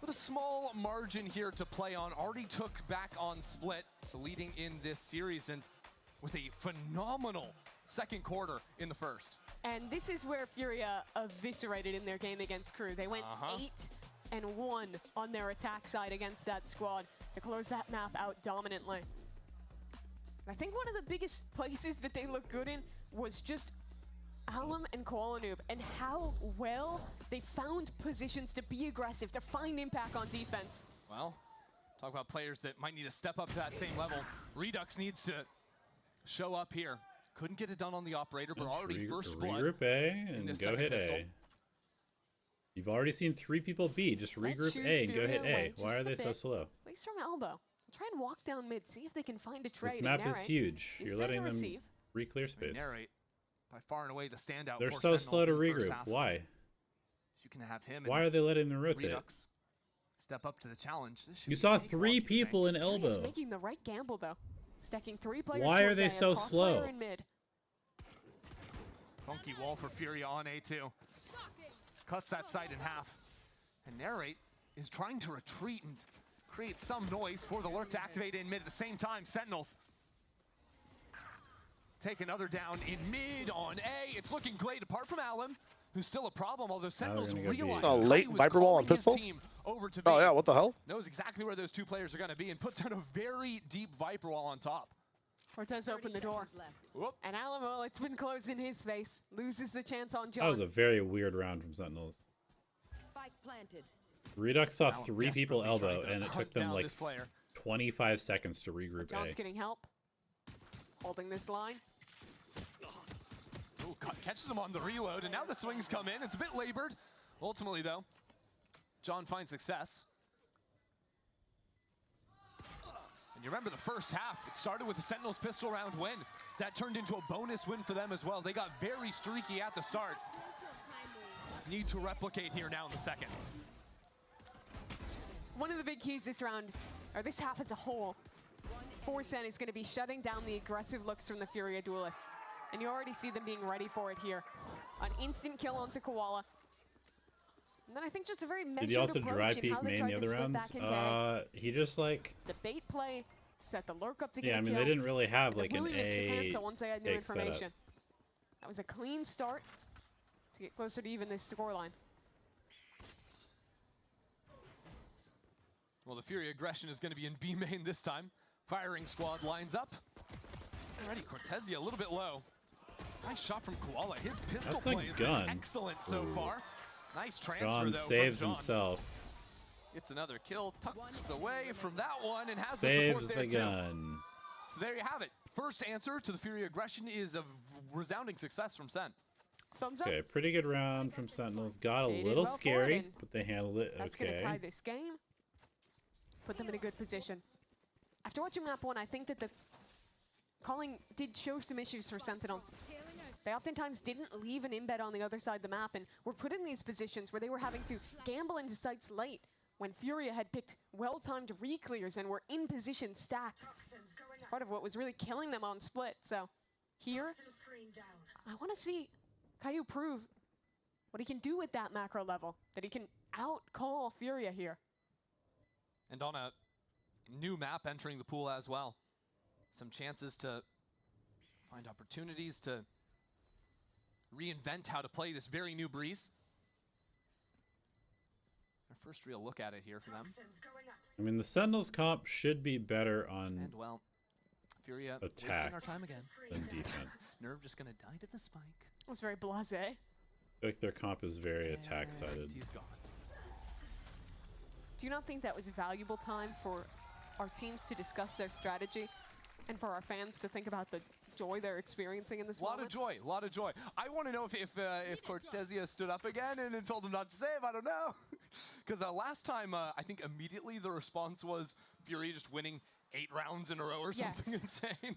With a small margin here to play on, already took back on split, so leading in this series, and with a phenomenal second quarter in the first. And this is where FURIA eviscerated in their game against Crew. They went 8-1 on their attack side against that squad to close that map out dominantly. I think one of the biggest places that they looked good in was just Alum and Koala Noob, and how well they found positions to be aggressive, to find impact on defense. Well, talk about players that might need to step up to that same level. Redux needs to show up here. Couldn't get it done on the operator, but already first blood. Regroup A and go hit A. You've already seen 3 people B. Just regroup A and go hit A. Why are they so slow? At least from elbow. Try and walk down mid, see if they can find a trade. This map is huge. You're letting them re-clear space. By far and away the standout. They're so slow to regroup. Why? You can have him. Why are they letting them rotate? Redux step up to the challenge. You saw 3 people in elbow. He's making the right gamble though. Stacking 3 players. Why are they so slow? In mid. Funky wall for FURIA on A2. Cuts that side in half. And Narrate is trying to retreat and create some noise for the lurk to activate in mid at the same time. Sentinels take another down in mid on A. It's looking great, apart from Alum, who's still a problem, although Sentinels realize late Viper wall on pistol? Oh yeah, what the hell? Knows exactly where those 2 players are going to be and puts down a very deep Viper wall on top. Cortez opened the door. Whoop. And Alum, well, it's been closed in his face. Loses the chance on John. That was a very weird round from Sentinels. Spike planted. Redux saw 3 people elbow, and it took them like 25 seconds to regroup John's A. getting help. Holding this line. Ooh, catches him on the reload, and now the swings come in. It's a bit labored. Ultimately, though, John finds success. And you remember the first half, it started with a Sentinels pistol round win. That turned into a bonus win for them as well. They got very streaky at the start. Need to replicate here now in the second. One of the big keys this round, or this half as a whole, for Sen is going to be shutting down the aggressive looks from the FURIA duelists. And you already see them being ready for it here. An instant kill onto Koala. And then I think just a very measured approach. Did he also dry peek main the other rounds? He just like... The bait play, set the lurk up to get I mean, they didn't really have like an A so once they had new information. Setup. That was a clean start to get closer to even this scoreline. Well, the FURIA aggression is going to be in B main this time. Firing squad lines up. Already Cortezia a little bit low. Nice shot from Koala. His pistol play has been excellent so far. Nice transfer John though saves from John. himself. Gets another kill, tucks away from that one, and has Saves the support there the too. gun. So there you have it. First answer to the FURIA aggression is a resounding success from Sen. Thumbs up. Okay, pretty good round from Sentinels. Got a little scary, but they handled it That's okay. going to tie this game. Put them in a good position. After watching map 1, I think that the calling did show some issues for Sentinels. They oftentimes didn't leave an embed on the other side of the map and were put in these positions where they were having to gamble into sites late when FURIA had picked well-timed re-clears and were in position stacked. It's part of what was really killing them on split. So here, I want to see Caillou prove what he can do with that macro level, that he can out-call FURIA here. And on a new map entering the pool as well. Some chances to Find opportunities to reinvent how to play this very new Breeze. Our first real look at it here for them. I mean, the Sentinels comp should be better on And well, FURIA attack wasting our time again. than defense. Nerve just gonna die to the spike. It was very blasé. I feel like their comp is very attack-sided. He's gone. Do you not think that was valuable time for our teams to discuss their strategy and for our fans to think about the joy they're experiencing in this moment? A lot of joy. I want to know if Cortezia stood up again and told them not to save. I don't know. Because last time, I think immediately the response was FURIA just winning 8 rounds in a row or something insane.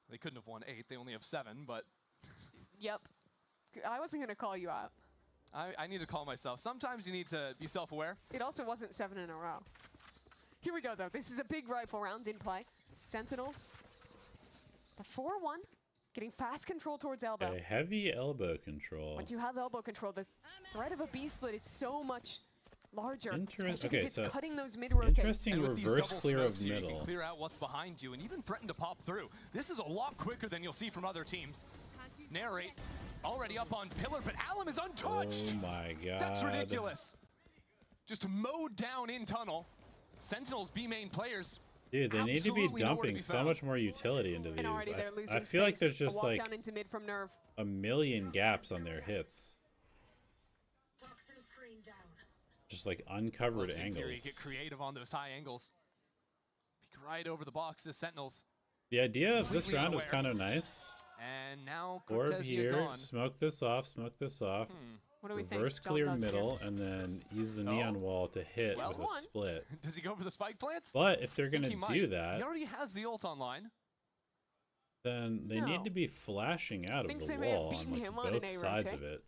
They couldn't have won 8. They only have 7, but... Yep. I wasn't going to call you out. I need to call myself. Sometimes you need to be self-aware. It also wasn't 7 in a row. Here we go, though. This is a big rifle round in play. Sentinels. The 4-1. Getting fast control towards elbow. A heavy elbow control. Once you have elbow control, the threat of a B split is so much larger. Okay, it's so cutting those mid-rotates. interesting reverse clear of You middle. can clear out what's behind you and even threaten to pop through. This is a lot quicker than you'll see from other teams. Narrate already up on pillar, but Alum is untouched. Oh my god. That's ridiculous. Just mowed down in tunnel. Sentinels B main players. Dude, they need to be dumping so much more utility into these. I feel like there's just like down into mid from Nerve. a million gaps on their hits. Just like uncovered angles. Get creative on those high angles. Peek right over the box, the Sentinels. The idea of this round was kind of nice. And now Orb Cortezia here, gone. smoke this off, What do we reverse think? clear middle, and then use the neon wall to hit with a split. Does he go for the spike plant? But if they're gonna He might. do that, He already has the ult online. then they need to be flashing out of Thinks the they may have wall on beaten like him on both an A sides rotate. of it.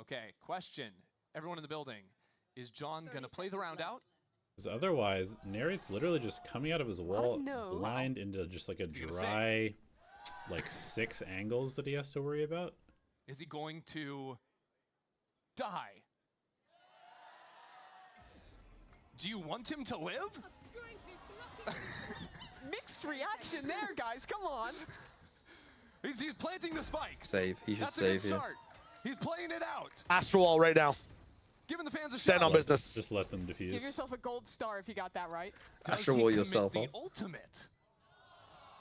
Okay, question. Everyone in the building. Is John going to play the round out? Because otherwise, Narrate's literally just coming out of his wall, nose. blind into just like a dry, like 6 angles that he has to worry about. Is he going to die? Do you want him to live? Mixed reaction there, guys. Come on. He's planting the spike. Save. He should That's a save good here. start. He's playing it out. Astro wall right now. Giving the fans a Stand shot. on business. Just let them Give defuse. yourself a gold star if you got that right. Astro wall yourself The off. ultimate.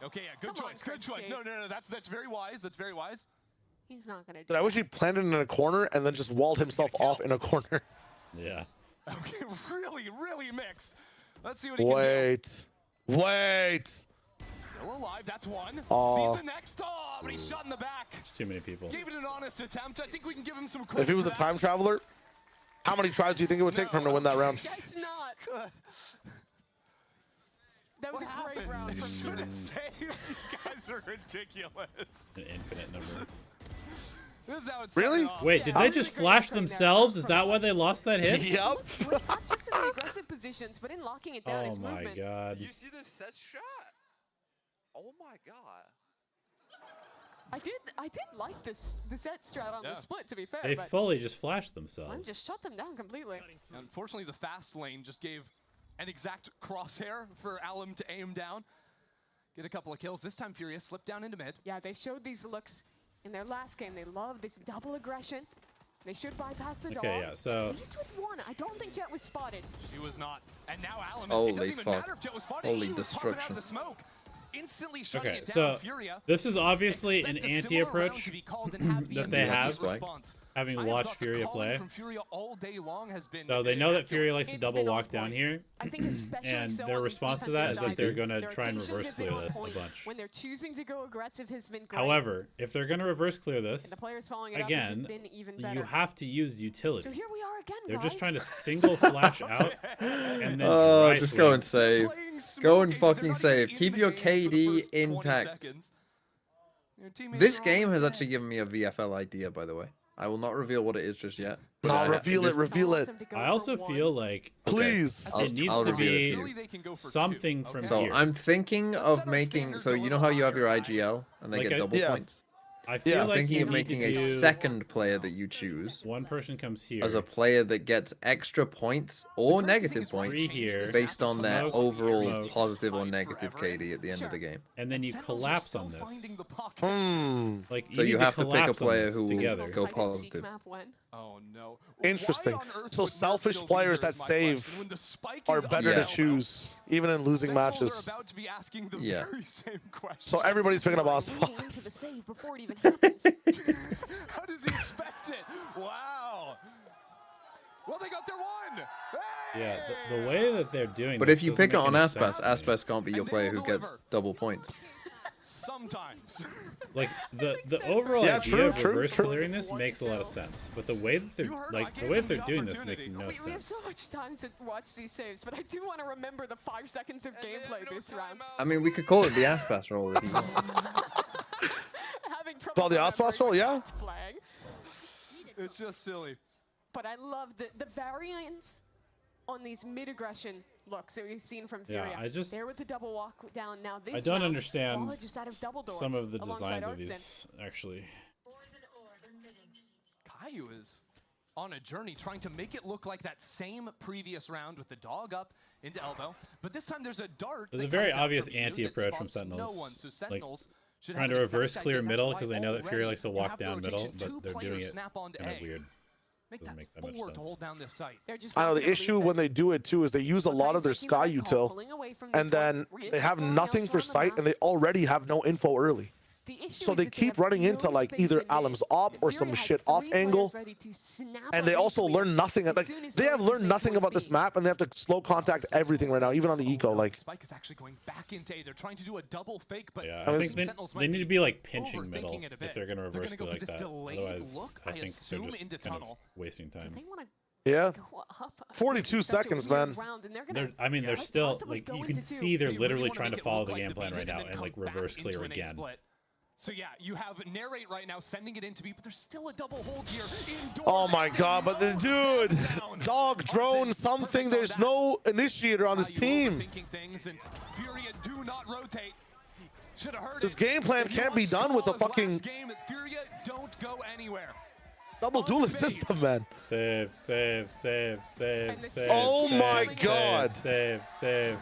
Okay, yeah, good Come on, choice. Good choice. Christy. No. That's very wise. That's very wise. He's not gonna do But I wish he planted in a corner and then just walled himself off in a corner. Yeah. Okay, really mixed. Let's see what he can Wait. do. Still alive. That's one. Aw. Sees the next. Oh, but he's shot in the back. There's too many people. Gave it an honest attempt. I think we can give him some credit. If he was for a that. time traveler, how many tries do you think it would take for him to win that round? It's not. That was What a great happened? round You from should Nerve. have saved. You guys are ridiculous. An infinite number. This is how it's Really? started off. Wait, did they just flash themselves? Is that why they lost that hit? Yep. Not just in the aggressive positions, but in locking it down. Oh His my movement. god. You see the set shot? Oh my god. I did like this the set strat on the split. To be fair, They but fully just flashed themselves. Lime just shut them down completely. Unfortunately, the fast lane just gave an exact crosshair for Alum to aim down. Get a couple of kills. This time, FURIA slipped down into mid. Yeah, they showed these looks in their last game. They love this double aggression. They should bypass the dog. Okay, yeah, so- At least with one. I don't think Jet was spotted. She was not. And now Alum is. Holy It doesn't even fuck. matter if Jet was spotted. Holy He was popping out destruction. of the smoke. Instantly shutting Okay, it down. so FURIA. this is obviously an Expect a similar round anti-approach to be called and have the that they immediate have, response. having I watched thought the FURIA calling play. from FURIA all day long has been So they know that FURIA likes to It's double been on walk down point. here, I think especially and so their on these response to that is defensive that they're sides. going to Their try and rotations reverse have been clear on this a point. bunch. When they're choosing to go aggressive has been great. However, if they're going to reverse clear this, and the players following it again, up has been even better. you have to use utility. So here we are again, They're guys. just trying to single flash out and then Oh, dry just flank. go and save. Playing Go and smoking, they're fucking not save. even in Keep the your game for the KD first 20 intact. seconds. Your teammates This are game has always actually given me a VFL idea, by the way. I will not reveal what it is just yet. No, but reveal it, reveal it. I also feel like Please. I'll- it needs I'll to reveal it be to you. Surely they can go for something two, from okay? So here. I'm thinking of making. standards So a you know little how you have your higher, IGL and they Like get a- double Yeah. points. I feel like thinking you of need making to a do- second player that you choose. One person comes here as a player that gets extra points or negative points Three here, based on their smoke, overall smoke. positive or negative KD at the end of the game. and then you collapse on this. Like So you need to have to pick a collapse on player this who together. will go positive. Oh no. Interesting. So selfish players that save are better to choose, even in losing matches. About to be asking the Yeah. very same question. So everybody's picking up boss Into the spots. save before it even happens. How does he expect it? Wow. Well, they got their one. Yeah, the way that they're doing. But this if you doesn't pick it make on any Aspas, sense to me. Aspas can't be your player who gets double points. Sometimes. Like the overall Yeah, idea true, of true, reverse true. clearing this makes a lot of sense, but the way that they're doing this makes no We have sense. so much time to watch these saves, but I do want to remember the 5 seconds of gameplay this round. I mean, we could call it the Aspas roll if you want. Call the Aspas roll, yeah. Flag. It's just silly. But I love the variance on these mid-aggression looks that we've seen from Yeah, Furia. I just- There with the double walk down. Now this I don't round, understand Vola just out of double doors some of the alongside designs of Artsin. these actually. Caillou is on a journey trying to make it look like that same previous round with the dog up into elbow. But this time there's a dart. There's a that very comes out obvious from you that anti-approach from spawns Sentinels. No one. So Like, Sentinels should trying have to an exact reverse idea. clear That's middle why because they know that Furia already likes to you walk have the down middle, rotation. but they're Two doing players it snap onto kind of A. weird. Make Doesn't that make that much forward to sense. hold down this site. I know the issue when they do it too is they use a lot of their sky util, and then they have nothing for sight, and they already have no info early. So they keep running into like either Alam's op or some shit off angle, and they also learn nothing. Like they have learned nothing about this map, and they have to slow contact everything right now, even on the eco. Like Spike is actually going back into A. They're trying to do a double fake, but Yeah, I I think think Sentinels they might need to be like pinching middle overthinking it a if bit. they're gonna They're reverse gonna go play for like this that. delayed Otherwise, look, I I think they're assume, just into kind of tunnel. wasting time. yeah, Go up 42 seconds, man. I mean, they're still possibly like go you can into two. see they're They really literally wanna trying to make it follow look the like game the plan B right hit now and then and like come back reverse into clear an A again. split. So yeah, you have narrate right now sending it into B, but there's still a double hold here. Indoors, Oh my and god, but the dude, down. dog, drone, something. There's no initiator on this Caillou team. overthinking things, and Furia do not rotate. Should have heard This it. game plan If you can't be watched done with a Koala's fucking last game, Furia don't go anywhere. double duelist system, man. Save, save, save, save, save. Oh save, my save, God. Save, save.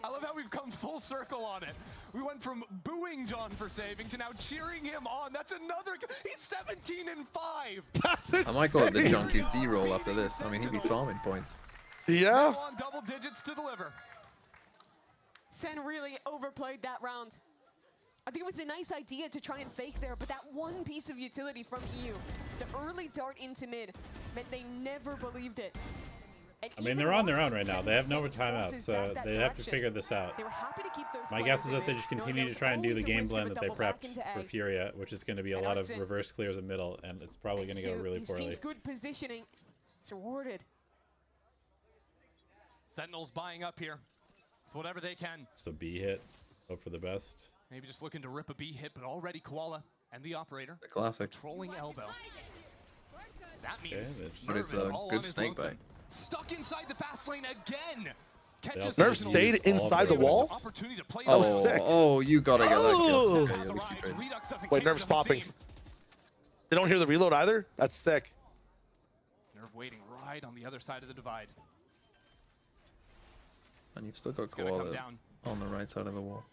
I love how we've come full circle on it. We went from booing John for saving to now cheering him on. That's another. He's 17 and 5. That's I might call it the insane. John QT roll after this. I mean, he'd be farming points. Yeah. Now on double digits to deliver. Sen really overplayed that round. I think it was a nice idea to try and fake there, but that one piece of utility from EU, the early dart into mid, meant they never believed it. And I mean, even they're on their once own right now. Sen They have no sent timeouts, forces so back that they have to direction. figure this out. They were happy to keep those My players guess is in that they mid, just knowing continue there to try and do was the always a game risk of plan a that they double back prepped into for A. Furia, which is going to be a And lot of Artsin. reverse clears in middle, and it's probably going to go really His poorly. team's good positioning. It's rewarded. Sentinels buying up here. So whatever they can. Just a B hit. Hope for the best. Maybe just looking to rip a B hit, but already Koala and the operator. The classic. Trolling elbow. That means Okay, but it's Nerv is a all good on his snake lonesome. bite. Stuck inside the fast lane again. also Nerf stayed inside the wall? Opportunity to play Oh, sick. oh, you gotta get that Oh. kill. Okay, at least you tried. Redux doesn't Wait, care, Nerf's doesn't popping. see. They don't hear the reload either? That's sick. Nerv waiting right on the other side of the divide. And you've still got It's gonna come Koala down. on the right side of the wall.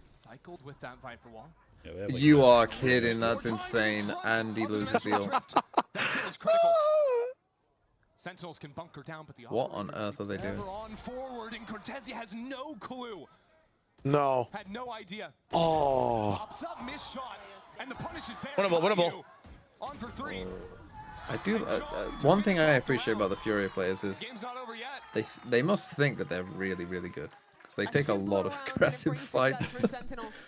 Cycled with that Viper wall. Yeah, they have, like, You this- are kidding, that's insane. And he loses the ult. That kill is critical. Sentinels can bunker down, but the What on operator earth are they ever doing? on forward, and Cortezia has no clue. No. Had no idea. Oh. Pops up, missed shot, and the punish is there. Winnable, winnable. Caillou on for 3. I do. One thing I appreciate about the Furia players is Game's not over yet. they must think that they're really, really good. Because they take a simple lot of round, and it aggressive brings success fights. for Sentinels.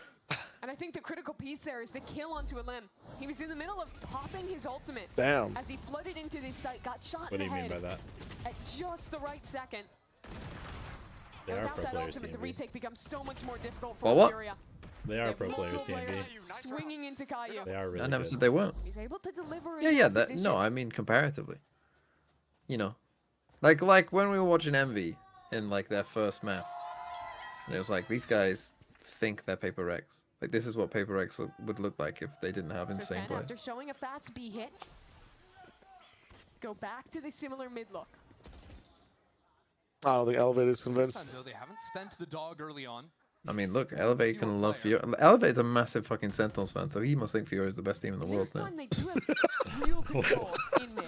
And I think the critical piece there is the kill onto a limb. He was in the middle of popping his ultimate. Damn. As he flooded into this site, got shot What in do the you mean head by that? at just the right second. They And are without pro that players, ultimate, the TNB. retake becomes so much more difficult for Well, what? Furia. They are pro players, Multiple TNB. players swinging into Caillou. They are really I never good. said they weren't. He's able to deliver Yeah, in yeah. that That position. no, I mean comparatively. You know, like when we were watching Envy in like their first map, and it was like these guys think they're Paper Rex. Like this is what Paper X would look like if they didn't have So insane Sen, play. after showing a fast B hit, go back to the similar mid look. I don't think Elevate's convinced. This time, though, they haven't spent the dog early on. I mean, look, Elevate can love Furia. Elevate's a massive fucking Sentinels fan, so he must think Furia is the best team in the world now. They do have real control in mid.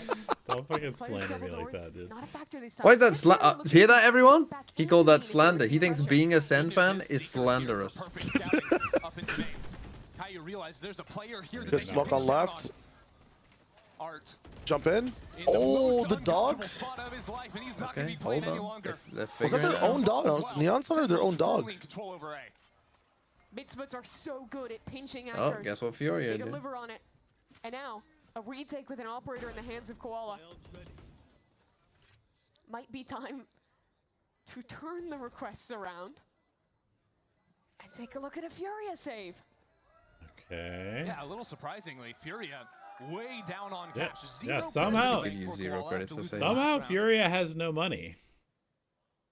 Don't fucking slander me like that, dude. Not a factor this time. Why is that hear that, everyone? He called that slander. He thinks being a Sen fan is slanderous. Caillou realizes there's a player here that Good smoke on left. Jump in. Oh, the dog. Okay, hold on. Was that their own dog? Was Neon Sun or their own dog? Mid splits are so good at pinching Oh, anchors. guess what Furia They did? deliver on it. And now, a retake with an operator in the hands of Koala. Might be time to turn the requests around and take a look at a Furia save. Okay. Yeah, a little surprisingly, Furia way down on Yeah, cash. yeah. Somehow, somehow Furia has no money.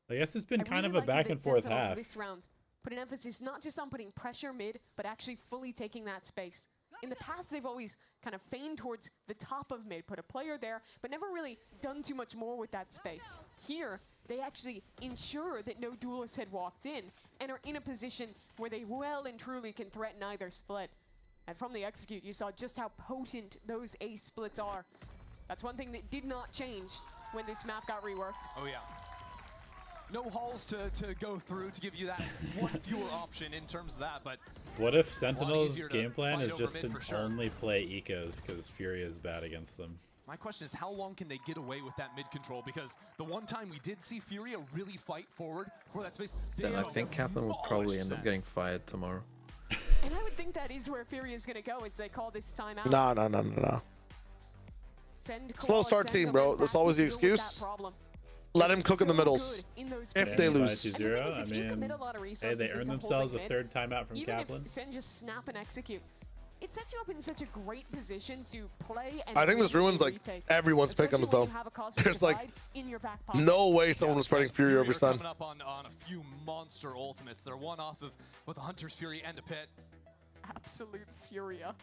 I guess it's been kind of a back and forth Sentinels half. This round put an emphasis not just on putting pressure mid, but actually fully taking that space. In the past, they've always kind of feigned towards the top of mid, put a player there, but never really done too much more with that space. Here, they actually ensure that no duelist had walked in and are in a position where they well and truly can threaten either split. And from the execute, you saw just how potent those ace splits are. That's one thing that did not change when this map got reworked. Oh yeah. No halls to go through to give you that one fewer option in terms of that, but What if Sentinels' game plan is just to only play ecos because Furia is bad against them? my question is how long can they get away with that mid control? Because the one time we did see Furia really fight forward for that space, Then I think Kaplan will probably end up getting fired tomorrow. And I would think that is where Furia is going to go as they call this timeout. No. Send Slow Koala, start send team, them bro. back That's to always the deal with that excuse. problem. Let him cook in the So middles. good in those If they lose. 2-0, I if you mean, commit a lot of hey, resources they earned into themselves a holding third timeout from even Kaplan. if Sen just snap and execute, it sets you up in such a great position to play and I think this ruins like retake. everyone's Especially pick'ems when though. you have a cosmic There's like divide in your back pocket. no way someone was spreading Fury over Sun. coming up on a few monster ultimates. They're one off of both the Hunter's Fury and a Pit. Absolute Furia.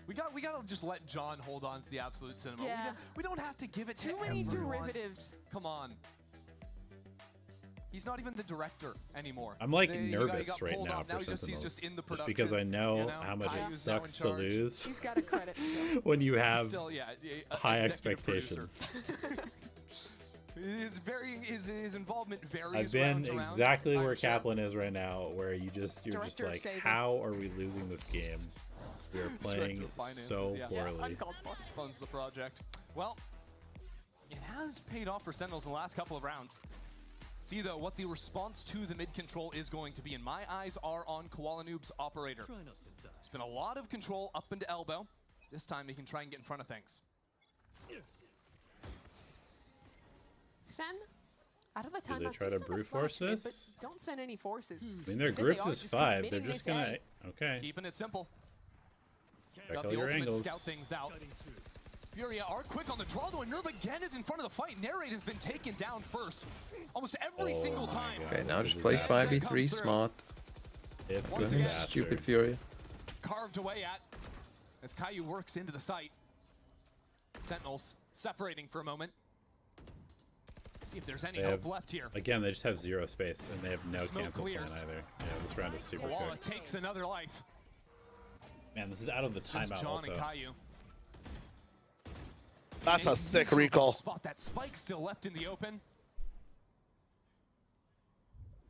We gotta just let John hold on to the absolute cinema. Yeah. We don't have to give it Too to many everyone. derivatives. Come on. He's not even the director anymore. I'm like He nervous got right pulled now off. Now for he's Sentinels, just in the just because I know, how much it Caillou's now in sucks to charge. lose He's got a credit still. when you have Still, yeah, high executive producer. expectations. His involvement varies. I've been round to round. exactly where Kaplan is right now, where you're just Director like, saving. how are we losing this game? We are playing Director of finances, so yeah. poorly. Uncalled for. Funds the project. Well, it has paid off for Sentinels in the last couple of rounds. See, though, what the response to the mid control is going to be, and my eyes are on Koala Noob's operator. There's been a lot of control up into elbow. This time he can try and get in front of things. Sen, out of the Do timeout, they try just to send a brute force flash mid, this? but don't send any forces. I mean, their As if they groups are is just 5. They're committing just this gonna A. okay. Keeping it simple. Check Got all the your ultimate to angles. scout things out. Furia are quick on the draw, though, and Nerve again is in front of the fight. Narrate has been taken down first. Almost every single time. Okay, now just play 5v3 smart. It's Go a ahead, disaster. stupid Furia. Carved away at as Caillou works into the site. Sentinels separating for a moment. See if there's any They hope have, left here. again, they just have 0 space, and they have no smoke cancel plan clears. either. Yeah, this round is super Koala quick. takes another life. Man, this is out of the Just timeout John also. and Caillou. That's a sick recall. Spot that spike still left in the open.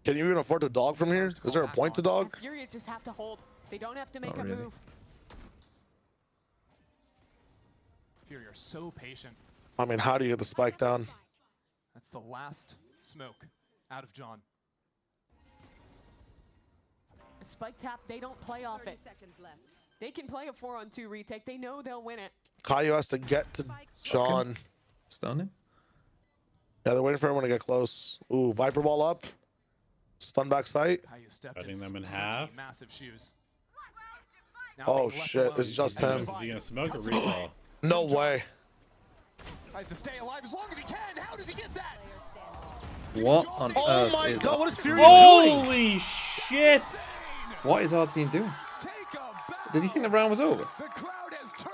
Can you even afford to dog from here? Is there a point to dog? Furia just have to hold. They don't have to make Not a really. move. Furia are so patient. I mean, how do you get the spike down? That's the last smoke out of John. A spike tap, they don't play off it. They can play a 4-on-2 retake. They know they'll win it. Caillou has to get to John. Stun him? Yeah, they're waiting for everyone to get close. Ooh, Viper Ball up. Stun back sight. Caillou stepped Cutting in them in some half. massive shoes. Now Oh being left shit, alone. it's just He's him. Is he gonna smoke or recall? No way. Tries to stay alive as long as he can. How does he get that? What on Oh earth my is god, that? what is Fury doing? Holy shit! What is Artsy doing? Did he think the round was over?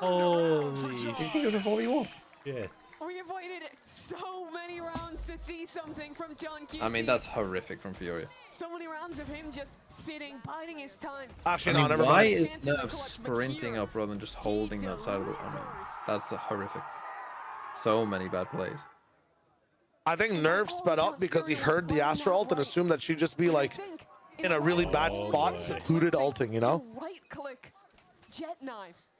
Holy Did he think it was a 4v1? shit. We avoided so many rounds to see something from John Q. I mean, that's horrific from Furia. So many rounds of him just sitting, biding his time. Actually, I no, mean, never why mind. is Nerf sprinting up rather than just holding that side of the... I mean, that's horrific. So many bad plays. I think Nerf sped up because he heard the Astra ult and assumed that she'd just be like in a really bad spot, secluded ulting, you know? Right-click jet knives.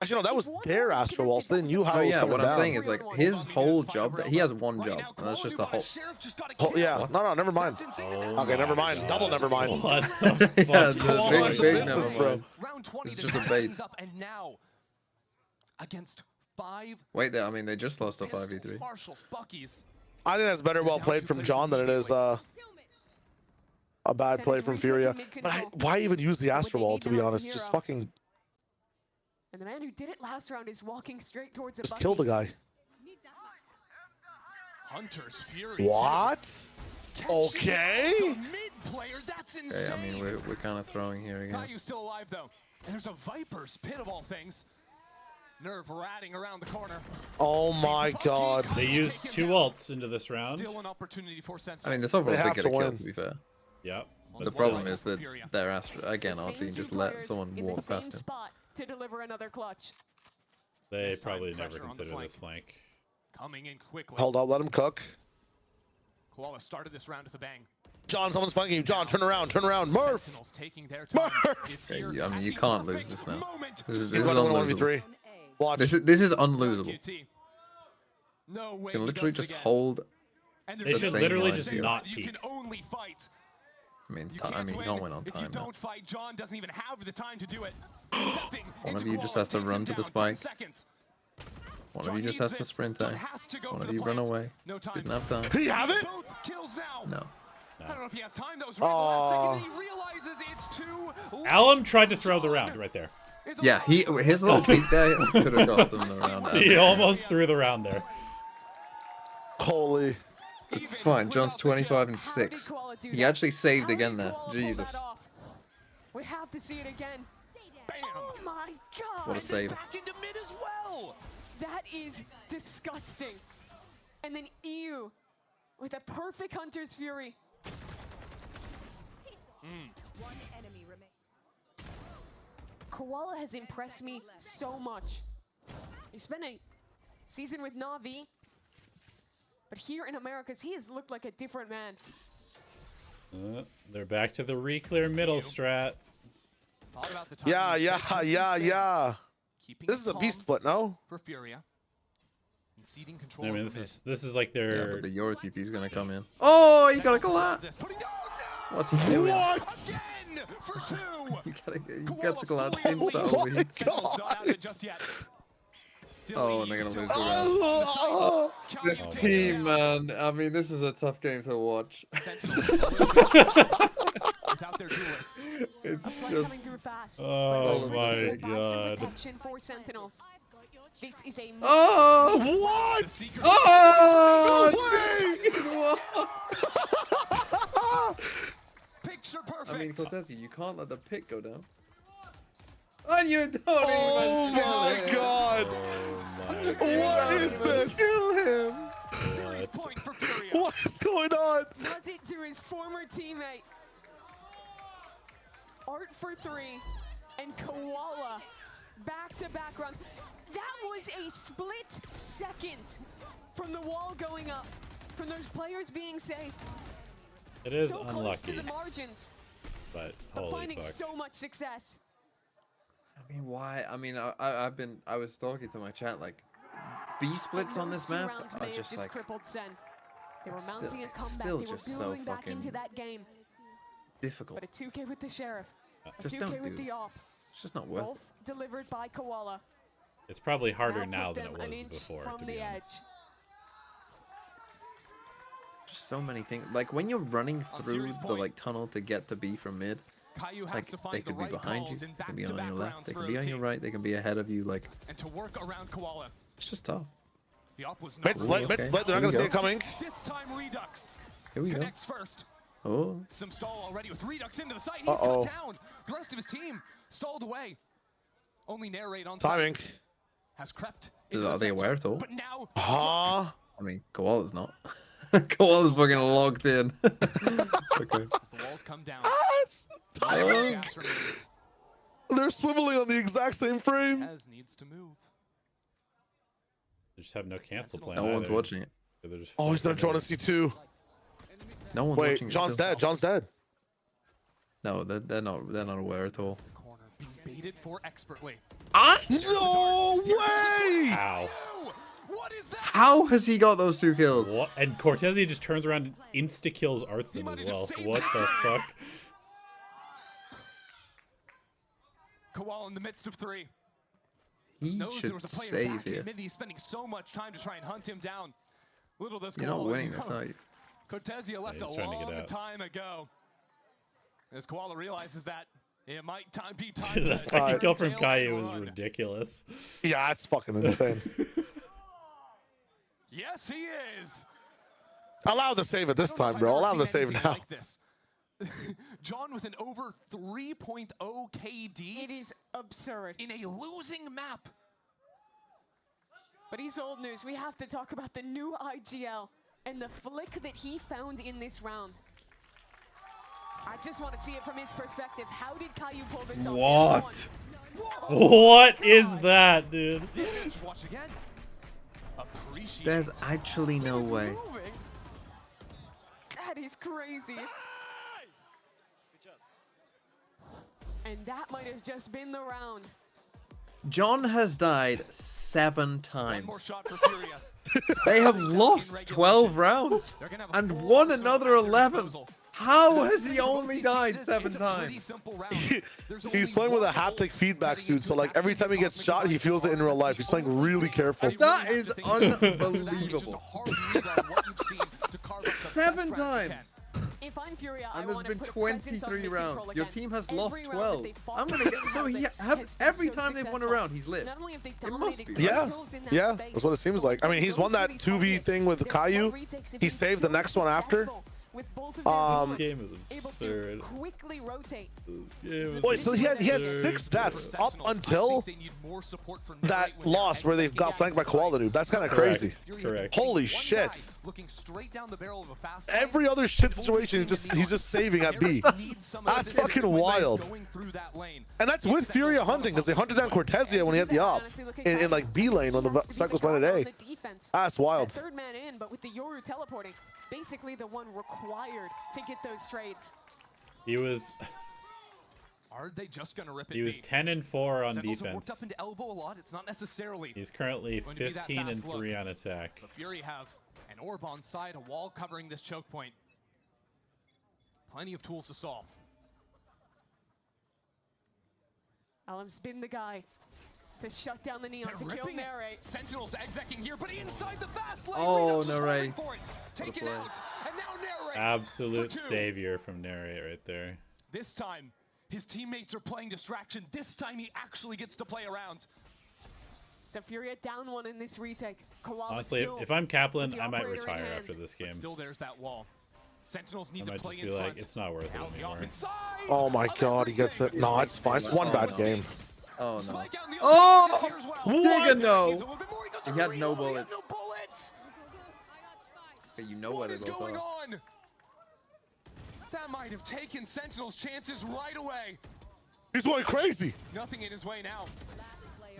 Actually, no, that was their Astra ult. So then you how Oh it was yeah, coming what I'm down. saying is like his whole job, that he has one job, and that's just a whole... Yeah, no, never mind. Okay, never mind. Double never mind. What Yeah, the fuck? big never business, bro. mind. Round 20, It's the just a time bait. is up, and now against 5 Wait, I mean, they just lost a Pistols, 5v3. Marshals, Buckies. I think that's better well played from John than it is a bad play from Furia. But why even use the Astra Wall, to be honest? Just fucking And the man who did it last round is walking straight towards a just bucket. kill the guy. Hunter's Fury. What? Okay. Mid player, that's insane. Okay, I mean, we're kind of throwing here again. Caillou's still alive though. And there's a Viper's pit of all things. Nerve ratting around the corner. Oh my god. They used 2 ults into this round. Still an opportunity for Sentinels. I mean, this overall They did have get to a kill, win. to be fair. Yep. The problem is that their Astra, again, Artsy just let someone in the walk same past him. spot to deliver another clutch. They This time, probably never pressure on the consider flank. this flank. Coming in quickly. Hold up, let him cook. Koala started this round with a bang. John, someone's flanking you. John, turn around, turn around. Murph! Sentinels taking their time. It's Okay, here I mean, at you the can't lose perfect this now. moment. This is He's going to win unlosable. 1v3. Watch. This is unlosable. QT. No way You can he literally does it just again. hold. And They there's should same literally line just here. not you peek. can only fight. I mean, You you can't can't win on if you time now. don't fight, John doesn't even have the time to do it. Stepping One of into you just Koala has to takes run him to the down, 10 spike. seconds. One John of you just needs has to this. sprint John there. has to go One for of the you run plant. away. No time. Didn't have time. Did he have it? Both kills now. No. I don't know if he has time. That was right last second. He realizes it's too late. Alum tried to throw the round right there. Yeah, his little peek there could have got them around. He almost threw the round there. Holy. It's fine. John's 25 and 6. He actually saved again there. Jesus. We have to see it again. Bam. Oh my god. What a save. Back into mid as well. That is disgusting. And then EU with a perfect Hunter's Fury. One enemy remains. Koala has impressed me so much. He spent a season with Na'Vi, but here in Americas, he has looked like a different man. They're back to the re-clear middle strat. Thought about the Yeah, timing, yeah, instead, yeah, just yeah. keeping This it is a calm beast split, no? for Furia. And ceding control I mean, of the this is like Yeah, their. but the Euro TP is gonna come in. Oh, you gotta go out. this. Putting down What's he doing? What? again for 2. You got to go out insta over here. Sentinels not out of it just yet. Still Oh, and they're gonna still lose the on round. the site. Oh, This Caillou takes team, it down. man. I mean, this is a tough game to watch. Sentinels without their duelists. It's A play just. coming through fast. Oh but my visible box of god. protection for Sentinels. This is a Oh! what? The secret Oh! picture I mean, perfect. Cortezi, you can't let the pick go down. And you don't Oh even kill my him. god. What is this? Kill him. Series point for Furia. What is going on? does it to his former teammate. Art for 3 and Koala back-to-back rounds. That was a split second from the wall going up, from those players being safe. It is So close to unlucky, the margins, but but holy finding fuck. so much success. I mean, why? I mean, I was talking to my chat, like, B splits on Those this 2 map rounds are may have just like, crippled Sen. They were it's mounting still- a it's comeback. still They were just so building back fucking into that game. difficult. But a 2K with the Sheriff, a Just 2K don't with do the it. Op, It's just not worth both it. delivered by Koala. It's probably harder Now now put than it them an was inch before, from to the be edge. honest. Just so many things. Like, when you're running On through series the, point. like, tunnel to get to B from mid, Caillou has like, to find they the could be right behind you, calls in they could be on back-to-back your left, rounds they for could be on your OT. right, they can be ahead of you, like, And to work around Koala. it's just tough. The op was Mid not split, Ooh, mid okay. split. They're not Here going to we see it go. coming. This time Redux Here we go. connects first. Oh. Some stall already with Redux into the site. He's cut down. The rest of his team stalled away. Only Narrate on timing site has crept. Are they aware at all? But now, I mean, Koala's not. Koala's fucking logged in. Okay. As the walls come down. Timing. They're swiveling on the exact same frame. As needs to move. They just have no cancel plan. No one's watching it. So just Oh, he's gonna join a C2. No one's Wait, watching. John's dead. John's dead. No, they're not aware at all. Baited for expert. Wait. No way! Ow. What is that? How has he got those 2 kills? What? And Cortezia just turns around and insta-kills Artsim as well. What the fuck? Koala in the midst of 3. He Knows there should was a player save back. here. He's spending so much time to try and hunt him down. Little does You're not Koala winning know. this, are you? Cortezia left he's a trying to get long out. time ago. As Koala realizes that it might be time That to second kill from tail Caillou and was run. ridiculous. Yeah, that's fucking insane. Yes, he is. Allow the save it this time, bro. Allow the save now. Like this. John with an over 3.0 KD. It is absurd. In a losing map. But he's old news. We have to talk about the new IGL and the flick that he found in this round. I just want to see it from his perspective. How did Caillou pull this off? What? What is that, dude? Watch again. There's actually no way. That is crazy. And that might have just been the round. John has died 7 times. One more shot for FURIA. They have lost 12 rounds and won another 11. How has he only died 7 times? He's playing with a haptic feedback suit, so like every time he gets shot, he feels it in real life. He's playing really careful. That is unbelievable. 7 times. If I'm FURIA, And there's been 23 rounds. Your team has lost 12. I'm gonna get so he every time they've won a round, he's lit. It must be. Yeah, yeah, that's what it seems like. I mean, he's won that 2v thing with Caillou. He saved the next one after. This game is absurd. Quickly rotate. Wait, so he had 6 deaths up until that loss where they got flanked by Koala Noob. That's kind of crazy. Correct. Holy shit. Every other shit situation, he's just saving at B. That's fucking wild. And that's with FURIA hunting, because they hunted down Cortezia when he had the op in like B lane when the cycles went at A. That's wild. Third man in, but with the Yoru teleporting, basically the one required to get those trades. He was. Are they just gonna rip it? He was 10 and 4 on Sentinels have worked defense. up into elbow a lot. It's not necessarily. He's currently 15 and 3 on attack. But FURIA have an orb on side, a wall covering this choke point. Plenty of tools to stall. Alam's been the guy to shut down the Neon, to kill Narrate. Sentinels execing here, but inside the fast lane. Oh, Narrate. Take it out, and now Narrate. Absolute savior from Narrate right there. This time, his teammates are playing distraction. This time, he actually gets to play around. So FURIA down 1 in this retake. Koala Honestly, if I'm Kaplan, I might retire after this game. But still, there's that wall. Sentinels need I might to play just in be front. like, it's not worth it anymore. Oh my god, he gets it. No, it's fine. It's one bad game. Oh no. Oh! Giga no! He had no bullets. Okay, you know where they both are. That might have taken Sentinel's chances right away. He's going crazy. Nothing in his way now.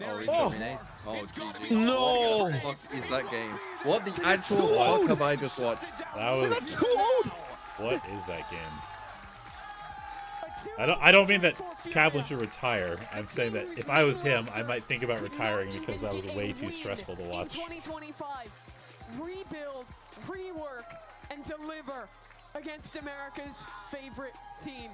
Oh, he's got an ace. Oh, GG. No! What the fuck is that game? What the actual fuck have I just watched? That was. That's too old. What is that game? I don't mean that Kaplan should retire. I'm saying that if I was him, I might think about retiring because that was way too stressful to watch. In 2025, rebuild, rework, and deliver against America's favorite team.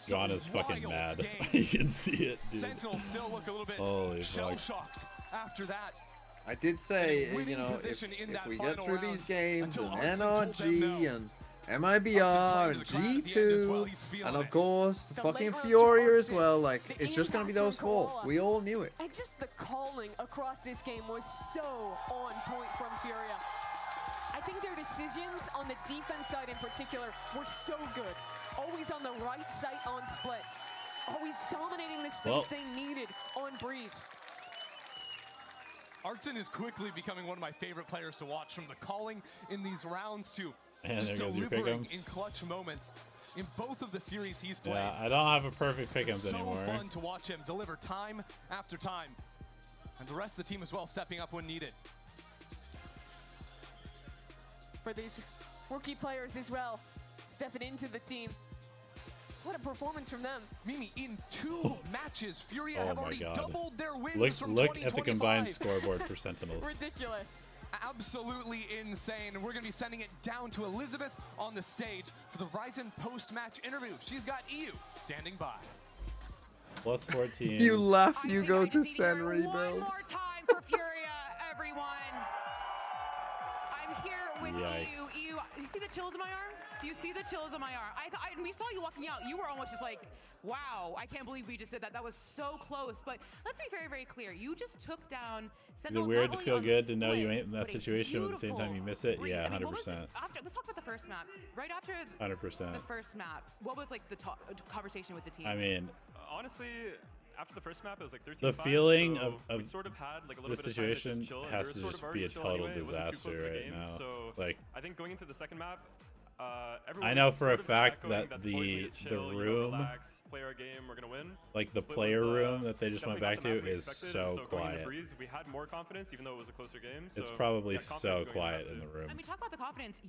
John is fucking mad. You can see it, dude. Sentinels still look a little bit shell-shocked after that. I did say, you know, if we get through these games and NRG MIBR, G2, and of course the fucking FURIA as well. Like, it's just gonna be those four. We all knew it. And just the calling across this game was so on point from FURIA. I think their decisions on the defense side in particular were so good. Always on the right side on split. Always dominating the space they needed on Breeze. Arcton is quickly becoming one of my favorite players to watch, from the calling in these rounds to And just there goes your delivering pick'ems. in clutch moments. In both of the series he's played. Yeah, I don't have a perfect pick'ems so anymore. fun to watch him deliver time after time. And the rest of the team as well stepping up when needed. For these rookie players as well, stepping into the team. What a performance from them. Mimi, in 2 matches, FURIA have already doubled their wins from Look 2025. at the combined scoreboard for Sentinels. Ridiculous. Absolutely insane. And we're going to be sending it down to Elizabeth on the stage for the Ryzen post-match interview. She's got EU standing by. Plus 14. You laugh, you go to Sen rebuild. One more time for FURIA, everyone. I'm here with Yikes. you. You see the chills in my arm? Do you see the chills in my arm? We saw you walking out. You were almost just like, wow, I can't believe we just did that. That was so close. But let's be very, very clear. You just took down Sentinels. Is it weird to feel good to know you ain't in that situation, but at the same time you miss it? Yeah, 100%. Let's talk about the first map. Right after 100%. the first map, what was like the conversation with the team? I mean, honestly, after the first map, it was like 13-5. the feeling so of we sort of had like a little the bit of time to situation just chill, and has we to were just sort of be a already chill total anyway. It wasn't too close disaster to the right game, now. So Like, I think going into the second map, I know was for a sort of fact echoing that the boys need the to chill, you know, room, relax, play our game, we're gonna win. like the Split player was, room that they just went back definitely not to, the map we is expected, so and so going into quiet. Breeze, we had more confidence, even though it was a closer game. So It's probably yeah, confidence so going into quiet that in too. the room. I mean, talk about the confidence.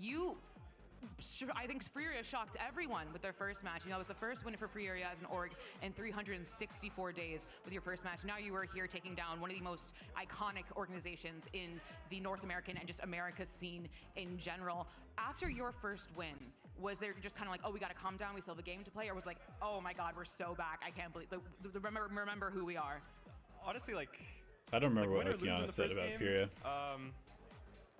I think FURIA shocked everyone with their first match. You know, it was the first win for FURIA as an org in 364 days with your first match. Now you are here taking down one of the most iconic organizations in the North American and just America scene in general. After your first win, was there just kind of like, oh, we got to calm down, we still have a game to play? Or was like, oh my God, we're so back, I can't believe, remember who we are? Honestly, like, I don't remember like, what Okeana said about FURIA.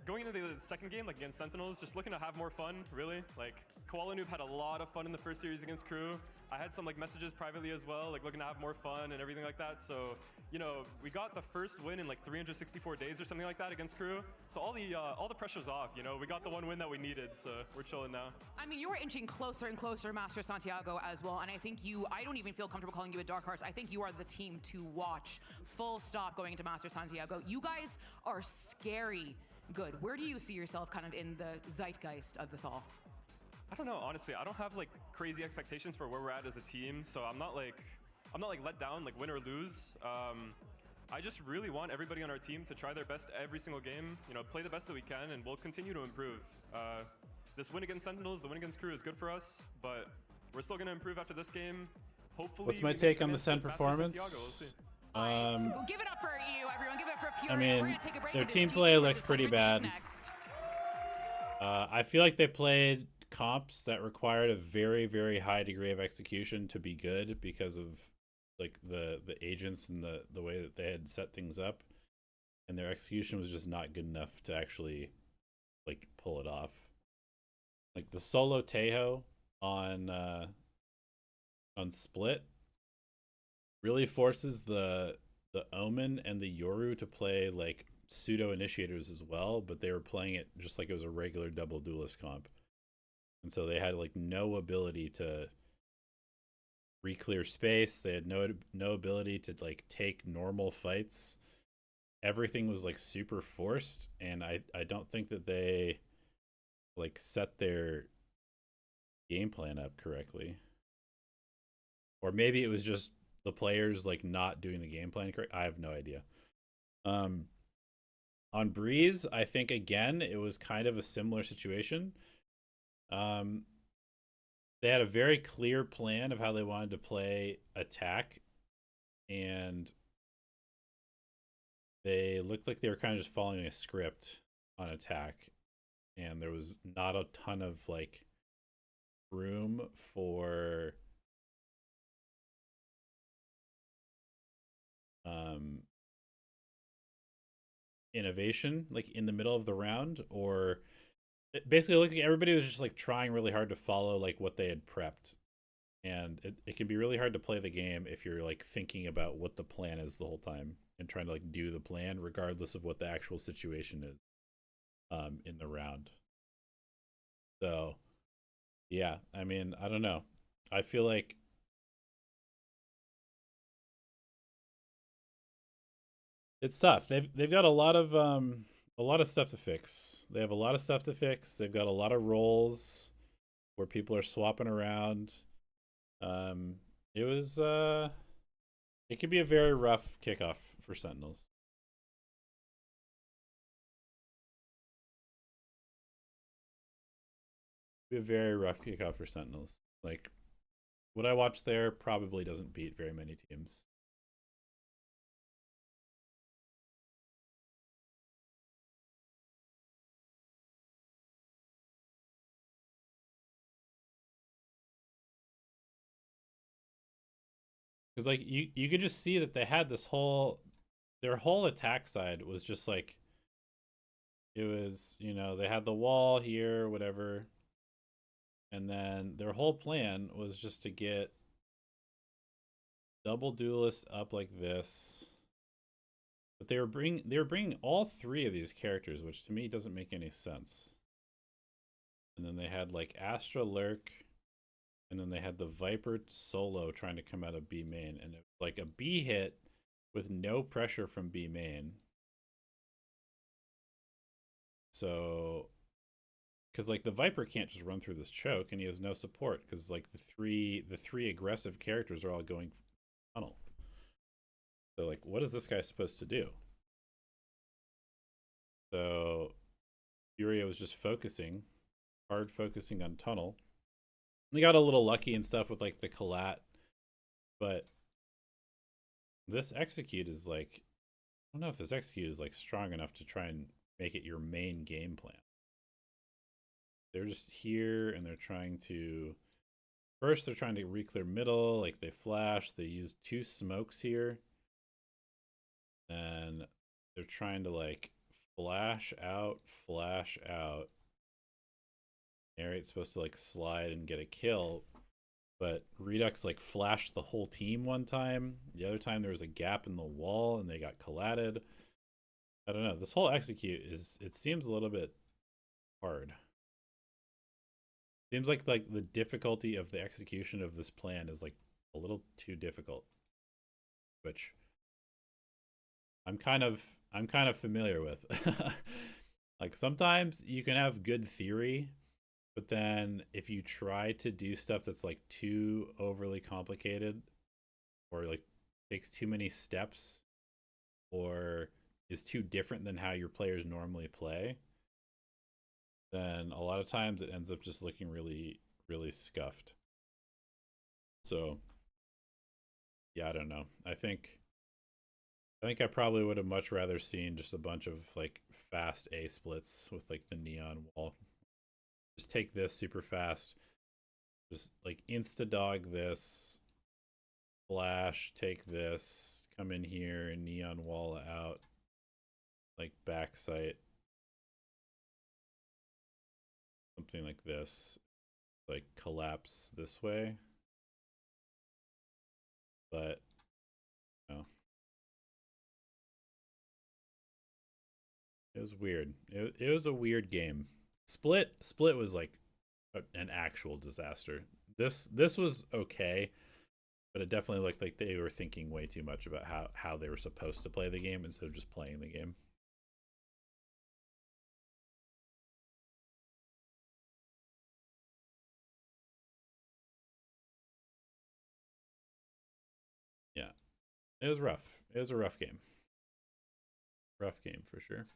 Going into the second game, like against Sentinels, just looking to have more fun, really. Like, Koala Noob had a lot of fun in the first series against Crew. I had some like messages privately as well, like looking to have more fun and everything like that. So, you know, we got the first win in like 364 days or something like that against Crew. So all the pressure's off, you know. We got the one win that we needed, so we're chilling now. I mean, you were inching closer and closer to Master Santiago as well, and I think I don't even feel comfortable calling you a dark horse. I think you are the team to watch, full stop, going into Master Santiago. You guys are scary good. Where do you see yourself kind of in the zeitgeist of this all? I don't know, honestly. I don't have like crazy expectations for where we're at as a team, so I'm not like let down, like win or lose. I just really want everybody on our team to try their best every single game, you know, play the best that we can, and we'll continue to improve. This win against Sentinels, the win against Crew is good for us, but we're still gonna improve after this game. Hopefully. What's my take on the Sen performance? Give it up for you, everyone. Give it up for FURIA. I We're mean, gonna take a break their and team this play D2 looked versus pretty Hungry Thieves bad. next. I feel like they played comps that required a very, very high degree of execution to be good because of like the agents and the way that they had set things up, and their execution was just not good enough to actually like pull it off. Like the solo Tejo on Split really forces the Omen and the Yoru to play like pseudo initiators as well, but they were playing it just like it was a regular double duelist comp, and so they had like no ability to re-clear space. They had no ability to like take normal fights. Everything was like super forced, and I don't think that they like set their game plan up correctly, or maybe it was just the players like not doing the game plan correct. I have no idea. On Breeze, I think again it was kind of a similar situation. They had a very clear plan of how they wanted to play attack, and they looked like they were kind of just following a script on attack, and there was not a ton of like room for innovation like in the middle of the round, or basically looking, everybody was just like trying really hard to follow like what they had prepped, and it can be really hard to play the game if you're like thinking about what the plan is the whole time and trying to like do the plan regardless of what the actual situation is in the round. So yeah, I mean, I don't know. I feel like it's tough. They've got a lot of stuff to fix. They have a lot of stuff to fix. They've got a lot of roles where people are swapping around. It was it could be a very rough kickoff for Sentinels. Be a very rough kickoff for Sentinels. Like what I watched there probably doesn't beat very many teams. Because like you could just see that they had this their whole attack side was just like, it was, you know, they had the wall here, whatever, and then their whole plan was just to get double duelists up like this. But they were bringing all three of these characters, which to me doesn't make any sense. And then they had like Astra Lurk, and then they had the Viper solo trying to come out of B main, and it was like a B hit with no pressure from B main. So, because like the Viper can't just run through this choke, and he has no support because like the three aggressive characters are all going tunnel. So like, what is this guy supposed to do? So, FURIA was just hard focusing on tunnel. They got a little lucky and stuff with like the collat, but this execute is like, I don't know if this execute is like strong enough to try and make it your main game plan. They're just here and they're trying to, first they're trying to re-clear middle, like they flash, they use 2 smokes here. And they're trying to like flash out. Narrate's supposed to like slide and get a kill, but Redux like flashed the whole team one time. The other time there was a gap in the wall and they got collatted. I don't know. This whole execute it seems a little bit hard. Seems like the difficulty of the execution of this plan is like a little too difficult, which I'm kind of familiar with. Like sometimes you can have good theory, but then if you try to do stuff that's like too overly complicated or like takes too many steps or is too different than how your players normally play, then a lot of times it ends up just looking really, really scuffed. So yeah, I don't know. I think I probably would have much rather seen just a bunch of like fast A splits with like the neon wall. Just take this super fast. Just like insta dog this. Flash, take this, come in here and neon wall out. Like back sight. Something like this. Like collapse this way. But no. It was weird. It was a weird game. Split was like an actual disaster. This was okay, but it definitely looked like they were thinking way too much about how they were supposed to play the game instead of just playing the game. Yeah. It was rough. It was a rough game. Rough game for sure.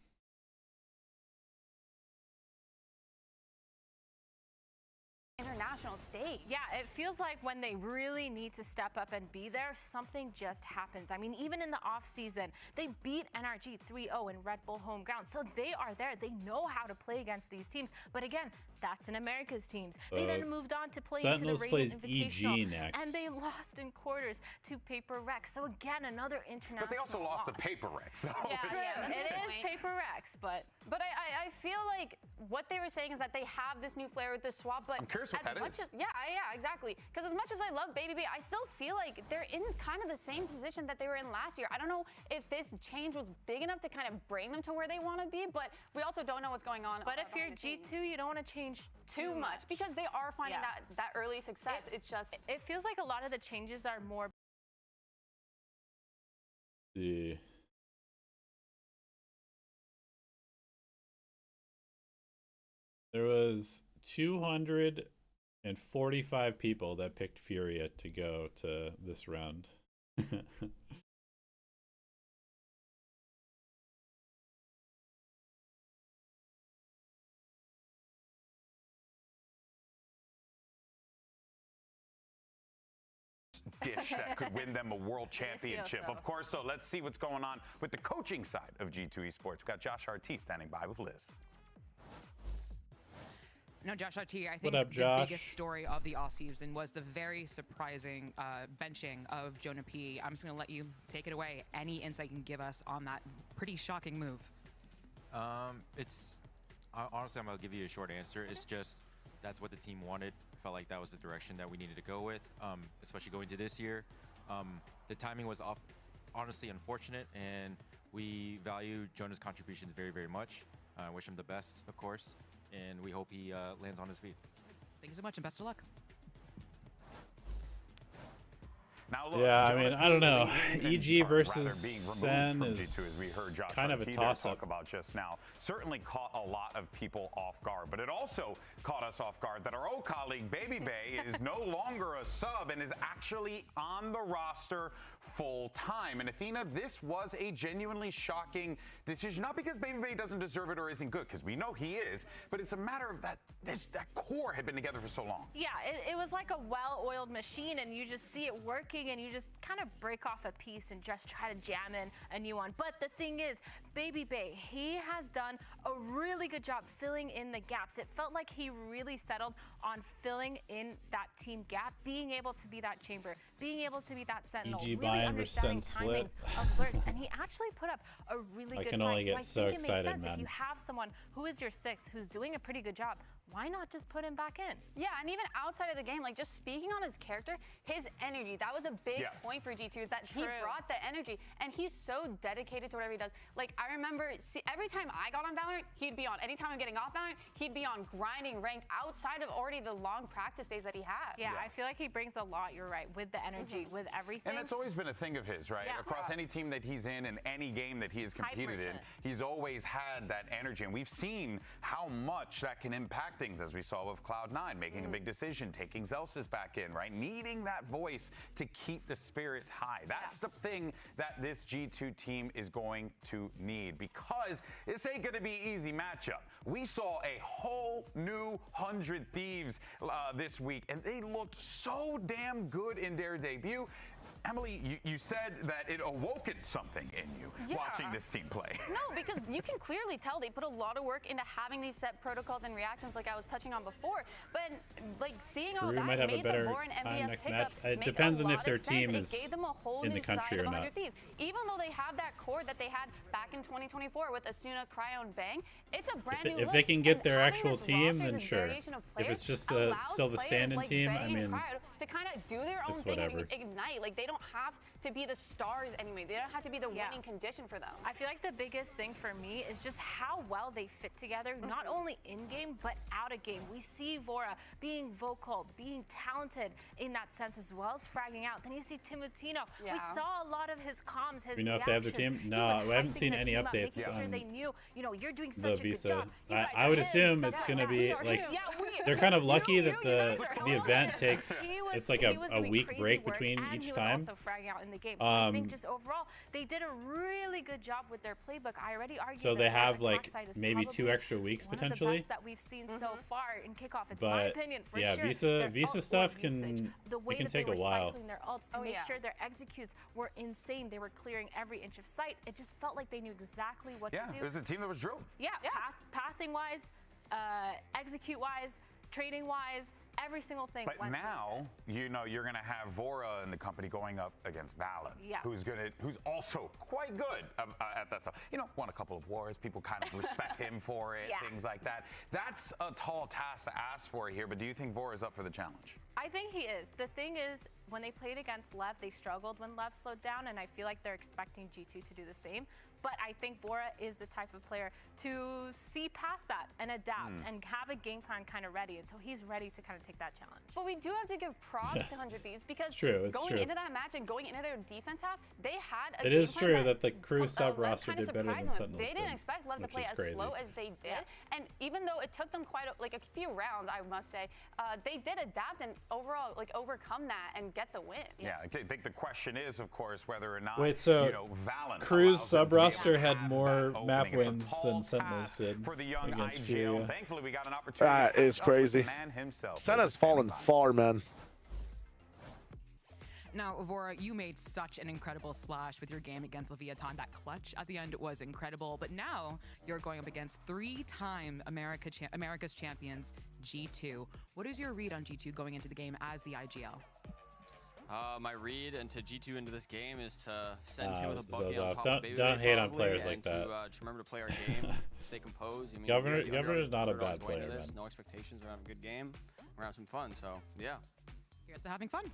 international stage. Yeah, it feels like when they really need to step up and be there, something just happens. I mean, even in the offseason, they beat NRG 3-0 in Red Bull home ground. So they are there. They know how to play against these teams. But again, that's in America's teams. They then moved on to play into the Radiant Invitational. next. And they lost in quarters to Paper Rex. So again, another international But they also lost to loss. Paper Rex. So Yeah, It is Paper Rex, but I feel like what they were saying is that they have this new flair with this swap, but I'm curious what as that much is. as yeah, exactly. Because as much as I love Baby Bay, I still feel like they're in kind of the same position that they were in last year. I don't know if this change was big enough to kind of bring them to where they want to be, but we also don't know what's going on. But if you're G2, you don't want to change too much because they are finding that early success. It's just it feels like a lot of the changes are more. Yeah. There was 245 people that picked Furia to go to this round. dish that could win them a world championship. Of course, so let's see what's going on with the coaching side of G2 Esports. We've got Josh RT standing by with Liz. No, Josh RT, I think up, the Josh? biggest story of the off-season was the very surprising benching of Jonah P. I'm just going to let you take it away. Any insight you can give us on that pretty shocking move? Honestly, I'm going to give you a short answer. It's just that's what the team wanted. Felt like that was the direction that we needed to go with, especially going to this year. The timing was honestly unfortunate, and we value Jonah's contributions very, very much. I wish him the best, of course, and we hope he lands on his feet. Thank you so much, and best of luck. Now, look, yeah, I mean, I don't know. EG versus being Sen removed from is G2, as we heard Josh kind of a RT toss-up. talk about just now, certainly caught a lot of people off guard. But it also caught us off guard that our old colleague Baby Bay is no longer a sub and is actually on the roster full time. And Athena, this was a genuinely shocking decision, not because Baby Bay doesn't deserve it or isn't good, because we know he is, but it's a matter of that core had been together for so long. Yeah, it was like a well-oiled machine, and you just see it working, and you just kind of break off a piece and just try to jam in a new one. But the thing is, Baby Bay, he has done a really good job filling in the gaps. It felt like he really settled on filling in that team gap, being able to be that chamber, being able to be that sentinel, EG really buy-in versus understanding Sen split. timings of lurks, and he actually put up a really I good can fight. only get I so think it makes excited, sense man. if you have someone who is your sixth, who's doing a pretty good job, why not just put him back in? Yeah, and even outside of the game, like just speaking on his character, his energy, that was a big point for G2, is that he brought the energy, and he's so dedicated to whatever he does. Like, I remember every time I got on Valorant, he'd be on. Anytime I'm getting off Valorant, he'd be on grinding ranked outside of already the long practice days that he has. Yeah, I feel like he brings a lot, you're right, with the energy, with everything. And that's always been a thing of his, right? Yeah. Across any team that he's in and any game that he has competed in, he's always had that energy. And we've seen how much that can impact things, as we saw with Cloud9, making a big decision, taking Zelsis back in, right? Needing that voice to keep the spirits high. That's the thing that this G2 team is going to need, because this ain't going to be easy matchup. We saw a whole new 100 Thieves this week, and they looked so damn good in their debut. Emily, you said that it awoken something in you watching this team play. No, because you can clearly tell they put a lot of work into having these set protocols and reactions like I was touching on before. But like seeing all that might have a made the better Bourne time MVS next pickup match. It make depends a on if lot their of team sense. is It gave them a whole in new the country side or of not. 100 Thieves. Even though they have that core that they had back in 2024 with Asuna, Cryo, and Bang, it's a brand new If look. they can get And their having actual this team, roster, then this sure. variation of If players it's just allows still the players stand-in like team, Bang I and mean, Cryo to kind of do their own it's thing whatever. and ignite. Like they don't have to be the stars anyway. They don't have to be the winning condition for them. I feel like the biggest thing for me is just how well they fit together, not only in-game, but out-of-game. We see Vora being vocal, being talented in that sense, as well as fragging out. Then you see Timotino. We saw a lot of his comms, his We know if they have the reactions. team? No, we haven't seen the any team up, updates making sure on they knew, you know, you're doing the such a good Visa. job. You guys I are would him, assume stuff it's like going to that. be We are like him. they're kind of lucky that you guys are the event takes He was it's like a doing week crazy break work, between and each he was time. also fragging out in the game. So I think just overall, they did a really good job with their playbook. I already argued So that they their have attack like side is maybe 2 extra weeks one of potentially. the best that we've seen so far in kickoff. It's But my opinion, for yeah, sure. Visa stuff can take a while. Their ults to make sure their executes were insane. They were clearing every inch of sight. It just felt like they knew exactly what to do. Yeah, it was a team that was drilled. Yeah, pathing-wise, execute-wise, trading-wise, every single thing. But now, you know, you're going to have Vora and the company going up against Valen, who's also quite good at that stuff. You know, won a couple of wars. People kind of respect him for it, things like that. That's a tall task to ask for here, but do you think Vora is up for the challenge? I think he is. The thing is, when they played against Lev, they struggled when Lev slowed down, and I feel like they're expecting G2 to do the same. But I think Vora is the type of player to see past that and adapt and have a game plan kind of ready. And so he's ready to kind of take that challenge. But we do have to give props to 100 Thieves because going into that match and going into their defense half, they had a It game is plan true that the crew sub roster did better than Sentinels. They didn't expect Lev to play as slow as they did. And even though it took them quite a few rounds, I must say, they did adapt and overall overcome that and get the win. Yeah, I think the question is, of course, whether or not Valen Crew's sub roster had more map wins than Sentinels did for the young against IGL. FURIA. Thankfully, we got an opportunity. That is crazy. Man himself. Senna's fallen far, man. Now, Vora, you made such an incredible splash with your game against Leviathan. That clutch at the end was incredible. But now you're going up against 3-time America's champions, G2. What is your read on G2 going into the game as the IGL? My read into G2 into this game is to send him with a bucket on top don't, of Baby don't hate on probably, players and like that. to remember to play our game, stay composed. I mean, Governor is not a bad player, man. No expectations. We're gonna have a good game. We're gonna have some fun. So yeah. Here's to having fun.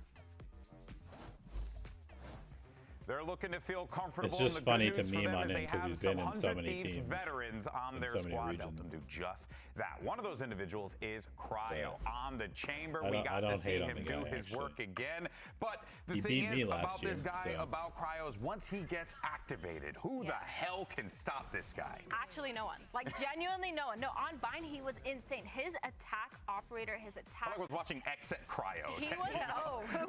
They're looking to feel comfortable. It's just and the funny good to news for meme them on is him they because have he's been in so 100 many Thieves teams. veterans on their so many squad to regions. help them do just that. One of those individuals is Cryo on the chamber. I We don't- I got to don't see hate on him the do guy, his actually. work again. But the He thing beat me is last about this year, guy, so. about Cryo, is once he gets activated, who the hell can stop this guy? Actually, no one. Like, genuinely no one. No, on Bind, he was insane. His attack operator, his attack... I was watching Exit Cryo. He was,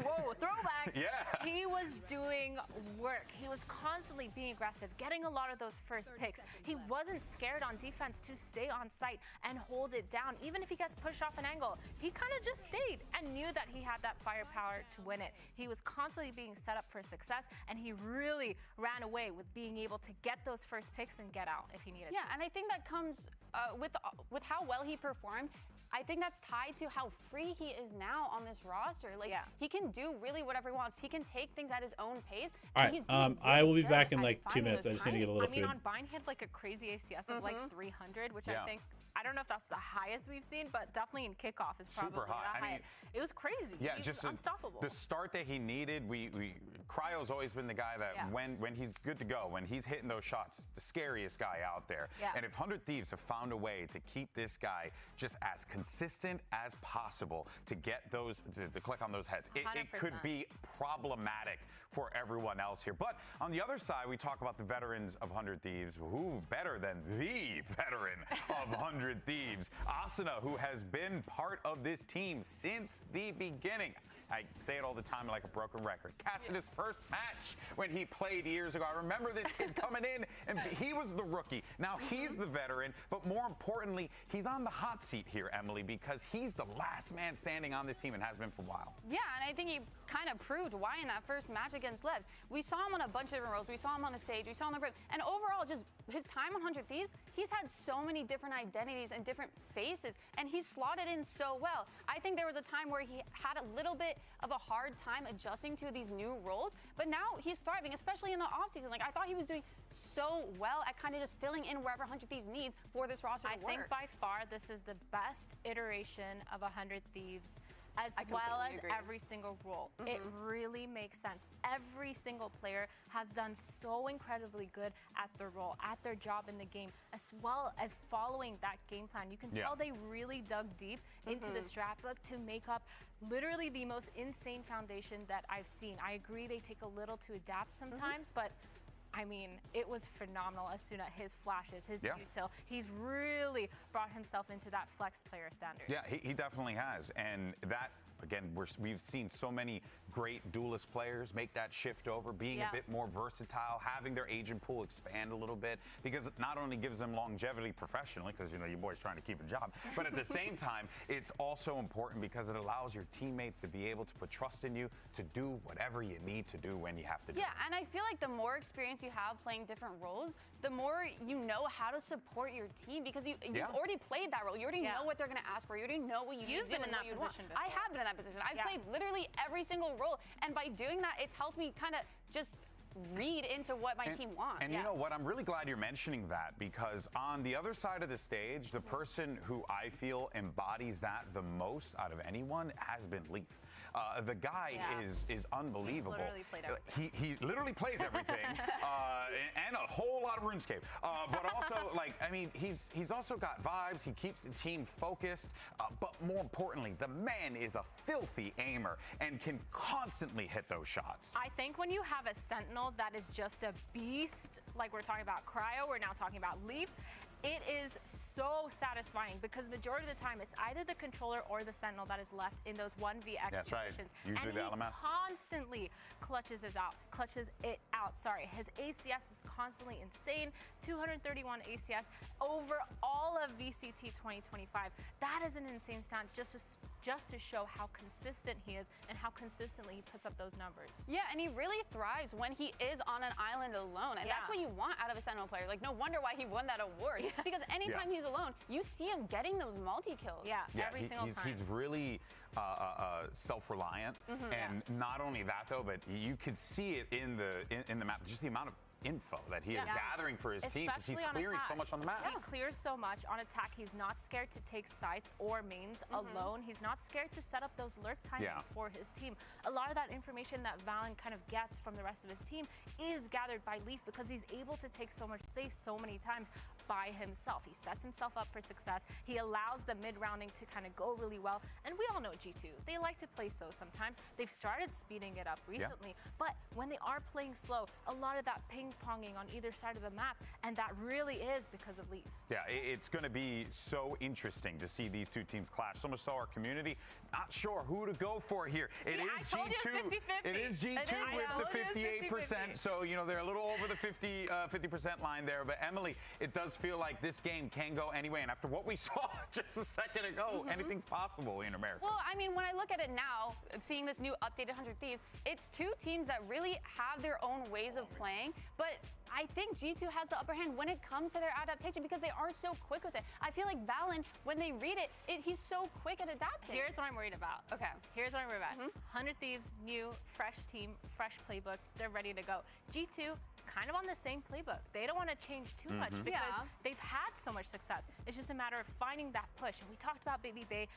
whoa, throwback. Yeah. He was doing work. He was constantly being aggressive, getting a lot of those first picks. He wasn't scared on defense to stay on site and hold it down. Even if he gets pushed off an angle, he kind of just stayed and knew that he had that firepower to win it. He was constantly being set up for success, and he really ran away with being able to get those first picks and get out if he needed to. Yeah, and I think that comes with how well he performed. I think that's tied to how free he is now on this roster. Like, he can do really whatever he wants. He can take things at his own pace. All right, I will be back in like 2 finding minutes. I those just need to get a little I mean, food. on Bind, he had like a crazy ACS of like 300, which I think, I don't know if that's the highest we've seen, but definitely in kickoff is probably Super high. the highest. It was crazy. Yeah, he just was unstoppable. the start that he needed. Cryo's always been the guy that when he's good to go, when he's hitting those shots, it's the scariest guy out there. Yeah. And if 100 Thieves have found a way to keep this guy just as consistent as possible to get those, to click on those heads, it could be problematic for everyone else here. But on the other side, we talk about the veterans of 100 Thieves. Who better than the veteran of 100 Thieves? Asuna, who has been part of this team since the beginning. I say it all the time like a broken record. Cassidy's first match when he played years ago. I remember this kid coming in, and he was the rookie. Now he's the veteran, but more importantly, he's on the hot seat here, Emily, because he's the last man standing on this team and has been for a while. Yeah, and I think he kind of proved why in that first match against Lev. We saw him on a bunch of different roles. We saw him on the stage. We saw him on the rip. And overall, just his time on 100 Thieves, he's had so many different identities and different faces, and he's slotted in so well. I think there was a time where he had a little bit of a hard time adjusting to these new roles, but now he's thriving, especially in the offseason. Like, I thought he was doing so well at kind of just filling in wherever 100 Thieves needs for this roster to work. I think by far this is the best iteration of 100 Thieves, as well as every single role. It really makes sense. Every single player has done so incredibly good at their role, at their job in the game, as well as following that game plan. You can tell they really dug deep into the strat book to make up literally the most insane foundation that I've seen. I agree they take a little to adapt sometimes, but I mean, it was phenomenal as soon as his flashes, his util. He's really brought himself into that flex player standard. Yeah, he definitely has. And that Again, we've seen so many great duelist players make that shift over, being a bit more versatile, having their agent pool expand a little bit, because it not only gives them longevity professionally, because, you know, your boy's trying to keep a job, but at the same time, it's also important because it allows your teammates to be able to put trust in you to do whatever you need to do when you have to do it. Yeah, and I feel like the more experience you have playing different roles, the more you know how to support your team, because you've already played that role. You already know what they're going to ask for. You already know what you need to do. You've been in that position before. I have been in that position. I've played literally every single role, and by doing that, it's helped me kind of just read into what my team wants. And you know what? I'm really glad you're mentioning that, because on the other side of the stage, the person who I feel embodies that the most out of anyone has been Leaf. The guy is unbelievable. Literally played everything. He literally plays everything, and a whole lot of RuneScape. But also, like, I mean, he's also got vibes. He keeps the team focused. But more importantly, the man is a filthy aimer and can constantly hit those shots. I think when you have a Sentinel that is just a beast, like we're talking about Cryo, we're now talking about Leaf, it is so satisfying because majority of the time it's either the controller or the Sentinel that is left in those 1vx That's positions. right. Usually and the he LMS. constantly clutches it out. Sorry, his ACS is constantly insane. 231 ACS over all of VCT 2025. That is an insane stance just to show how consistent he is and how consistently he puts up those numbers. Yeah, and he really thrives when he is on an island alone, and that's what you want out of a Sentinel player. Like, no wonder why he won that award. Because anytime he's alone, you see him getting those multi-kills. Every single time. He's really self-reliant, and not only that though, but you could see it in the map, just the amount of info that he is gathering for his team, because he's clearing so much on the map. He clears so much on attack. He's not scared to take sites or mains alone. He's not scared to set up those lurk timings for his team. A lot of that information that Valen kind of gets from the rest of his team is gathered by Leaf, because he's able to take so much space so many times by himself. He sets himself up for success. He allows the mid-rounding to kind of go really well. And we all know G2. They like to play slow sometimes. They've started speeding it up recently. But when they are playing slow, a lot of that ping-ponging on either side of the map, and that really is because of Leaf. Yeah, it's going to be so interesting to see these two teams clash. So much so our community not sure who to go for here. It is G2. It is G2 with the 58%. So, you know, they're a little over the 50% line there. But Emily, it does feel like this game can go anyway. And after what we saw just a second ago, anything's possible in America. Well, I mean, when I look at it now, seeing this new updated 100 Thieves, it's two teams that really have their own ways of playing. But I think G2 has the upper hand when it comes to their adaptation, because they are so quick with it. I feel like Valen, when they read it, he's so quick at adapting. Here's what I'm worried about. Okay. Here's what I'm worried about. 100 Thieves, new, fresh team, fresh playbook. They're ready to go. G2, kind of on the same playbook. They don't want to change too much because they've had so much success. It's just a matter of finding that push. And we talked about Baby Bay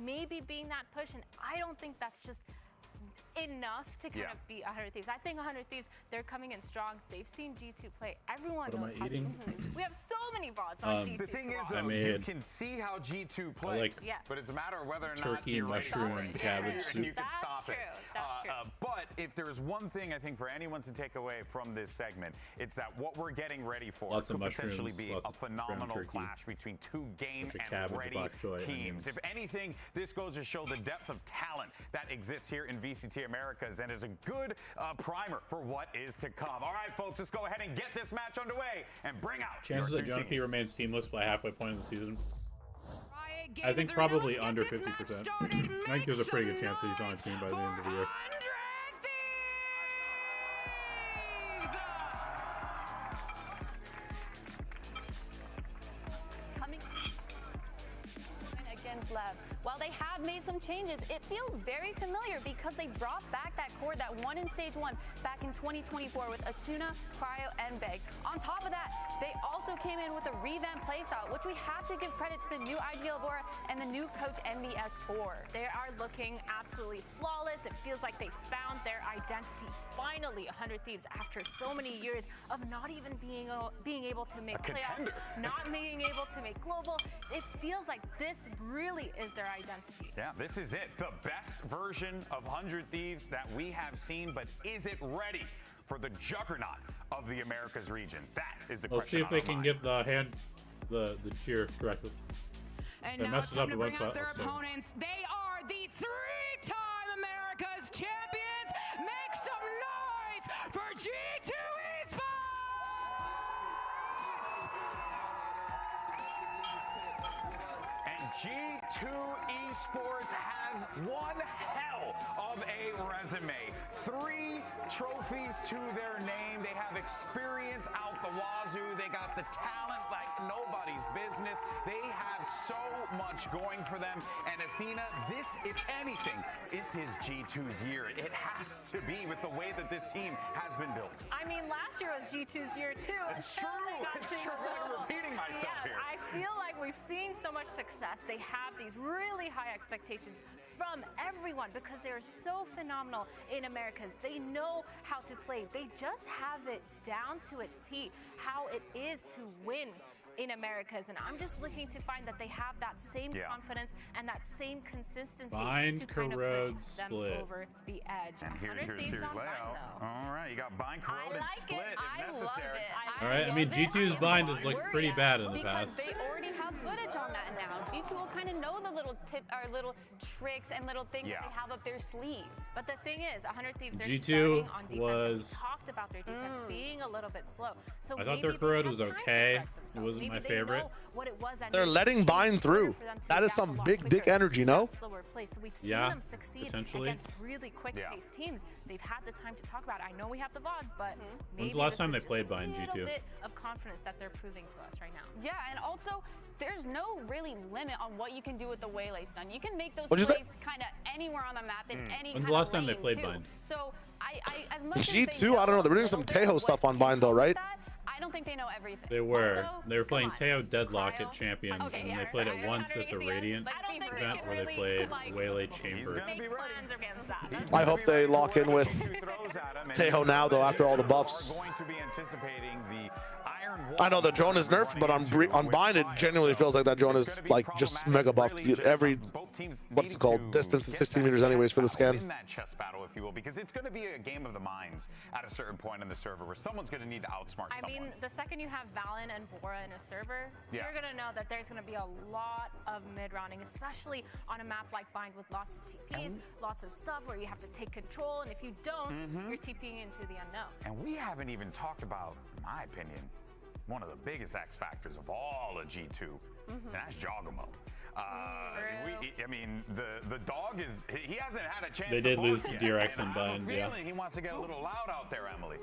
maybe being that push, and I don't think that's just enough to kind of beat 100 Thieves. I think 100 Thieves, they're coming in strong. They've seen G2 play. Everyone knows how G2 plays. We have so many VODs on G2. The thing is, though, you can see how G2 plays, but it's a matter of whether or not turkey, you're mushroom, ready and cabbage soup. you can stop it. That's true. But if there's one thing I think for anyone to take away from this segment, it's that what we're getting ready for could potentially be a phenomenal clash between two game and ready teams. If anything, this goes to show the depth of talent that exists here in VCT Americas, and is a good primer for what is to come. All right, folks, let's go ahead and get this match underway and bring out chances that John P remains teamless by halfway point of the season. I think probably under 50%. I think there's a pretty good chance that he's on a team by the end of the year. Coming against Lev. While they have made some changes, it feels very familiar because they brought back that core that won in Stage 1 back in 2024 with Asuna, Cryo, and Beg. On top of that, they also came in with a revamped playstyle, which we have to give credit to the new IGL Bora and the new coach MVS4. They are looking absolutely flawless. It feels like they found their identity finally, 100 Thieves, after so many years of not even being able to make playoffs, not being able to make global. It feels like this really is their identity. Yeah, this is it. The best version of 100 Thieves that we have seen, but is it ready for the juggernaut of the Americas region? That is the question. Let's see if they can get the cheer correctly. And now it's time to bring out their opponents. They are the three-time G2 Esports! And G2 Esports have one hell of a resume. 3 trophies to their name. They have experience out the wazoo. They got the talent like nobody's business. They have so much going for them. And Athena, this, if anything, this is G2's year. It has to be with the way that this team has been built. I mean, last year was G2's year too. It's true. It's true. I feel like I'm repeating myself here. I feel like we've seen so much success. They have these really high expectations from everyone because they're so phenomenal in Americas. They know how to play. They just have it down to a T, how it is to win in Americas, and I'm just looking to find that they have that same confidence and that same consistency to kind of push them over the edge. And here's layout. All right, you got bind, corrode, and split if necessary. All right, I mean G2's bind has looked pretty bad in the past. They already have footage on that now. G2 will kind of know the little little tricks and little things that they have up their sleeve. But the thing is, 100 Thieves, they're G2 starting on defense. was. We talked about their defense being a little bit slow. So I thought their corrode was okay. It wasn't my favorite. They're letting bind through. That is some big dick energy, no? Yeah, potentially. Against really quick-paced teams, they've had the time to talk about it. I know we have the VODs, but when's the last time they played bind G2? A little bit of confidence that they're proving to us right now. Yeah, and also there's no really limit on what you can do with the waylay stun. You can make those What'd plays kind of anywhere on the map in any When's kind the last of time they lane, played too. bind? So as much as G2, I don't know. They were doing some Tejo stuff on bind though, right? I don't think they know everything. They were. They were playing Teo Deadlock at Champions, and they played it once at the Radiant event where they played Waylay Chamber. I hope they lock in with Tejo now, though, after all the buffs. I know that drone is nerfed, but on bind, it genuinely feels like that drone is like just mega buffed. Every, what's it called, distance is 16 meters anyways for the scan. In that chess battle, if you will, because it's going to be a game of the minds at a certain point in the server where someone's going to need to outsmart someone. I mean, the second you have Valen and Vora in a server, you're going to know that there's going to be a lot of mid-rounding, especially on a map like Bind with lots of TPs, lots of stuff where you have to take control, and if you don't, you're TPing into the unknown. And we haven't even talked about, in my opinion, one of the biggest X factors of all of G2, and that's Jogamo. I mean, the dog is, he hasn't had a chance They did lose to DRX and Bind, yeah. He wants to get a little loud out there, Emily.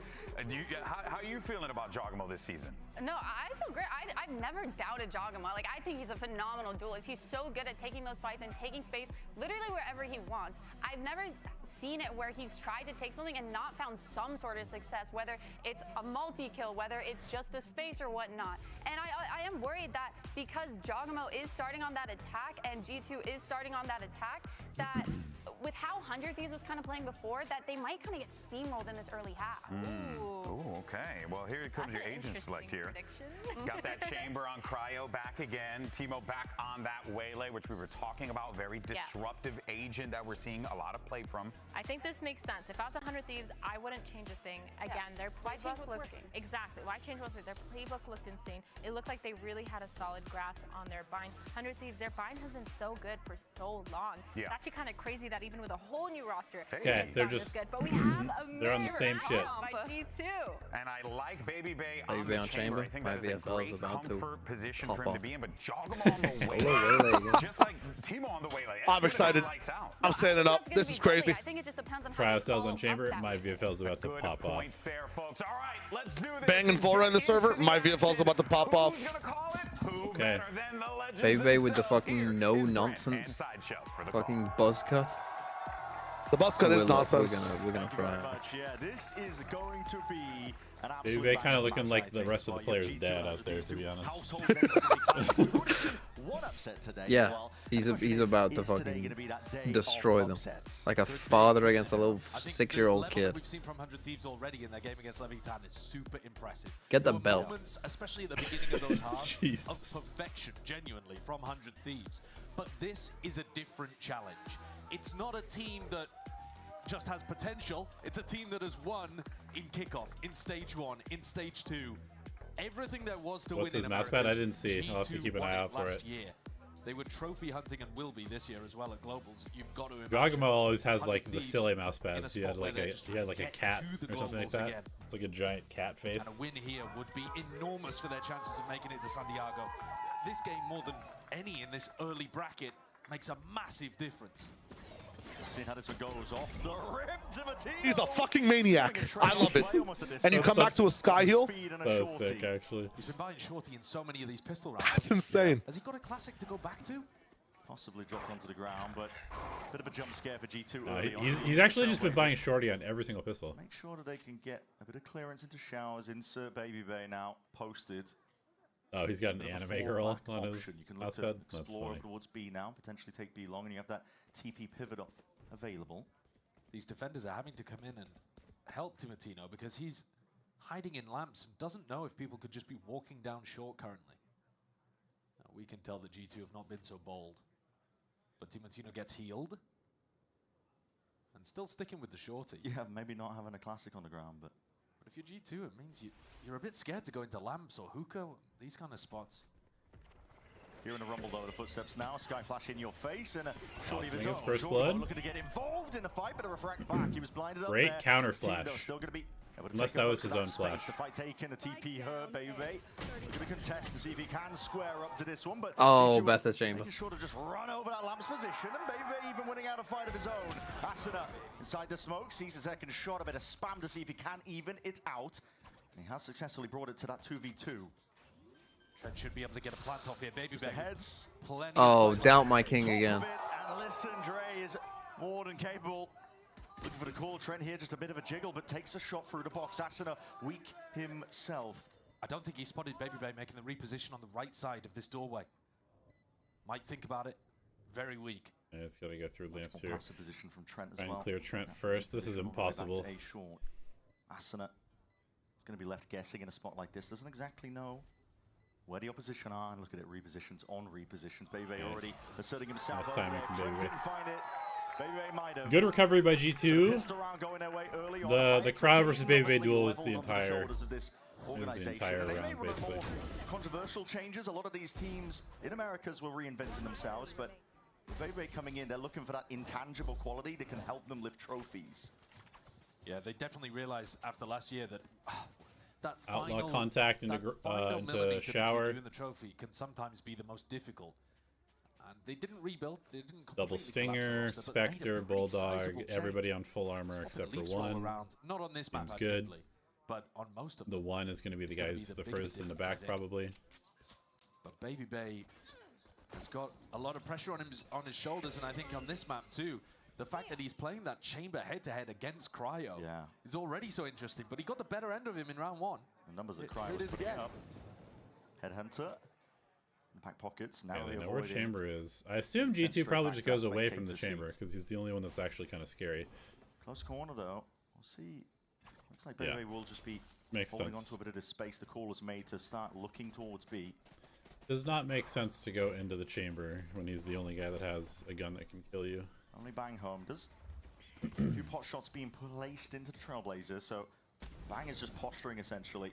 How are you feeling about Jogamo this season? No, I feel great. I've never doubted Jogamo. Like, I think he's a phenomenal duelist. He's so good at taking those fights and taking space literally wherever he wants. I've never seen it where he's tried to take something and not found some sort of success, whether it's a multi-kill, whether it's just the space or whatnot. And I am worried that because Jogamo is starting on that attack and G2 is starting on that attack, that with how 100 Thieves was kind of playing before, that they might kind of get steamrolled in this early half. Ooh, okay. Well, here comes your agent select here. Got that chamber on Cryo back again. Timo back on that Waylay, which we were talking about. Very disruptive agent that we're seeing a lot of play from. I think this makes sense. If I was 100 Thieves, I wouldn't change a thing. Again, their playbook looked exactly. Why change what's working? Their playbook looked insane. It looked like they really had a solid grasp on their bind. 100 Thieves, their bind has been so good for so long. Yeah. It's actually kind of crazy that even with a whole new roster, okay, they're just good. But we have a they're on the same shit. By G2. And I like Baby Bay Baby on Bay the on chamber. I think my that is a VFL great is about to comfort position pop for him off. to be in, but Jogamo on the Waylay, just like Timo on the Waylay. I'm excited. I'm standing up. This is crazy. I think it just depends on Cryo cells on chamber. My VFL is about to pop off. There, folks. All right, let's do this. Banging Vora in the server. My VFL is about to pop off. Okay. Baby Bay with the fucking no nonsense fucking buzz cut. The buzz cut is nonsense. We're gonna try it. Yeah, this is going to be an Baby Bay kind of looking like the rest of the players' dad out there, to be honest. One upset today. Yeah, he's about to fucking destroy them, like a father against a little 6-year-old kid. We've seen from 100 Thieves already in their game against Leviathan is super impressive. Get the There were belt. moments, especially at the beginning of those halves, of perfection, genuinely, from 100 Thieves. But this is a different challenge. It's not a team that just has potential. It's a team that has won in kickoff, in stage 1, in stage 2. Everything there was to What's win his in mouse America. pad? I didn't see. I'll have to keep an eye out for it. Year. They were trophy hunting and will be this year as well at globals. You've got to imagine. Gogamo always has like the silly mouse pads. He had like a cat or something like that. Again. It's like a giant cat face. And a win here would be enormous for their chances of making it to Santiago. This game, more than any in this early bracket, makes a massive difference. See how this one goes off the rim to Matino. He's a fucking maniac. I love it. And you come back to a sky heel. That was sick, actually. He's been buying shorty in so many of these pistol rounds. That's insane. Has he got a classic to go back to? Possibly dropped onto the ground, but a bit of a jump scare for G2. He's actually just been buying shorty on every single pistol. Make sure that they can get a bit of clearance into showers. Insert Baby Bay now posted. Oh, he's got an anime girl on his You can look to explore towards B now, potentially take B long, and you have that TP pivot available. These defenders are having to come in and help Timatino because he's hiding in lamps and doesn't know if people could just be walking down short currently. Now, we can tell that G2 have not been so bold. But Timatino gets healed. And still sticking with the shorty. Yeah, maybe not having a classic on the ground, but if you're G2, it means you're a bit scared to go into lamps or hookah, these kind of spots. Here in the rumble though, the footsteps now. Sky flash in your face and a shorty of his own. First blood. Looking to get involved in the fight, but a refract back. He was blinded up Great there. counter flash. Still going to be unless that was his own flash. The fight taken, a TP her, Baby. Going to contest and see if he can square up to this one. But oh, Beth's chamber. Making sure to just run over that lamp's position, and Baby even winning out a fight of his own. Asuna inside the smoke, sees a second shot, a bit of spam to see if he can even it out. And he has successfully brought it to that 2v2. Trent should be able to get a plant off here. Baby heads. Oh, doubt my king again. And listen, Dre is more than capable. Looking for the call. Trent here, just a bit of a jiggle, but takes a shot through the box. Asuna weak himself. I don't think he spotted Baby Bay making the reposition on the right side of this doorway. Might think about it. Very weak. Yeah, it's got to go through lamps here. Passive position from Trent as well. Try and clear Trent first. This is impossible. Asuna is going to be left guessing in a spot like this. Doesn't exactly know where the opposition are, and look at it, repositions on repositions. Baby already asserting himself. Nice timing from Baby. Didn't find it. Baby might have. Good recovery by G2. The crowd versus Baby duel is the entire round, basically. Controversial changes. A lot of these teams in Americas were reinventing themselves, but with Baby coming in, they're looking for that intangible quality that can help them lift trophies. Yeah, they definitely realized after last year that that outlaw final, contact into shower in the trophy can sometimes be the most difficult. And they didn't rebuild. They didn't double stinger, Spectre, Bulldog, everybody on full armor except for one. Not on this map, good. But on most of the one is going to be the guys the first in the back probably. But Baby Bay has got a lot of pressure on his shoulders, and I think on this map too. The fact that he's playing that chamber head-to-head against Cryo is already so interesting, but he got the better end of him in round one. The numbers that Cryo was putting up. Headhunter. Back pockets. Now they know where chamber is. I assume G2 probably just goes away from the chamber because he's the only one that's actually kind of scary. Close corner though. We'll see. Looks like Baby will just be holding onto a bit of this space the call was made to start looking towards B. Does not make sense to go into the chamber when he's the only guy that has a gun that can kill you. Only Bang home does. A few pot shots being placed into the Trailblazer, so Bang is just posturing essentially.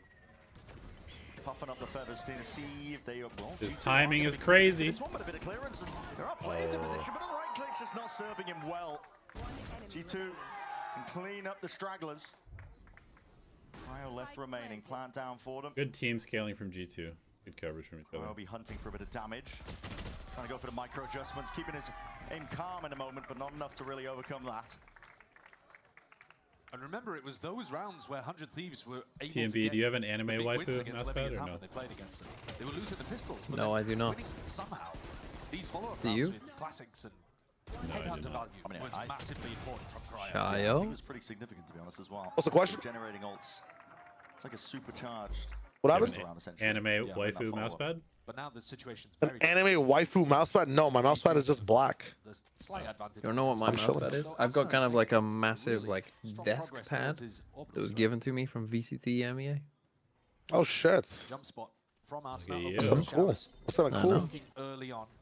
Puffing up the feathers to see if they are. Well, his timing is crazy. This one, but a bit of clearance, and there are players in position, but the right click's just not serving him well. G2 can clean up the stragglers. Cryo left remaining. Plant down for them. Good team scaling from G2. Good coverage from each other. Cryo will be hunting for a bit of damage. Trying to go for the micro adjustments, keeping his aim calm in the moment, but not enough to really overcome that. And remember, it was those rounds where 100 Thieves were able TMB, to get do you have an anime waifu mousepad or no? They played against them. They were losing the pistols, but no, I do not. Somehow, these follow-up do you? With classics and headhunter value was massively important from Cryo. Chayo? It was pretty significant, to be honest, as well. What's the question? Generating ults. It's like a supercharged. What happened? Anime waifu mousepad? But now the situation's an anime waifu mousepad? No, my mousepad is just black. Slight advantage. You don't know what my mousepad is? I've got kind of like a massive like desk pad that was given to me from VCT MEA. Oh shit. Jump spot from That's something cool. That's something cool.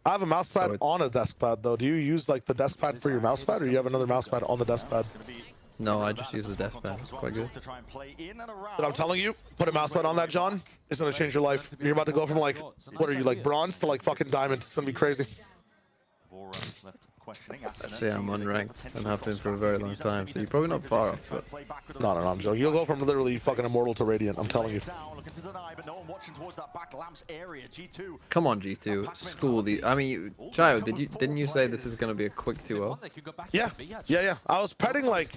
I have a mousepad on a desk pad though. Do you use like the desk pad for your mousepad, or do you have another mousepad on the desk pad? No, I just use the death pad. It's quite good. But I'm telling you, put a mouse pad on that, John. It's gonna change your life. You're about to go from like, what are you, like bronze to like fucking diamond. It's gonna be crazy. Actually, I'm unranked and have been for a very long time, so you're probably not far off. But No, I'm joking. You'll go from literally fucking immortal to radiant. I'm telling you. Come on, G2, school the. I mean, Chayo, didn't you say this is gonna be a quick 2-0? Yeah. I was betting like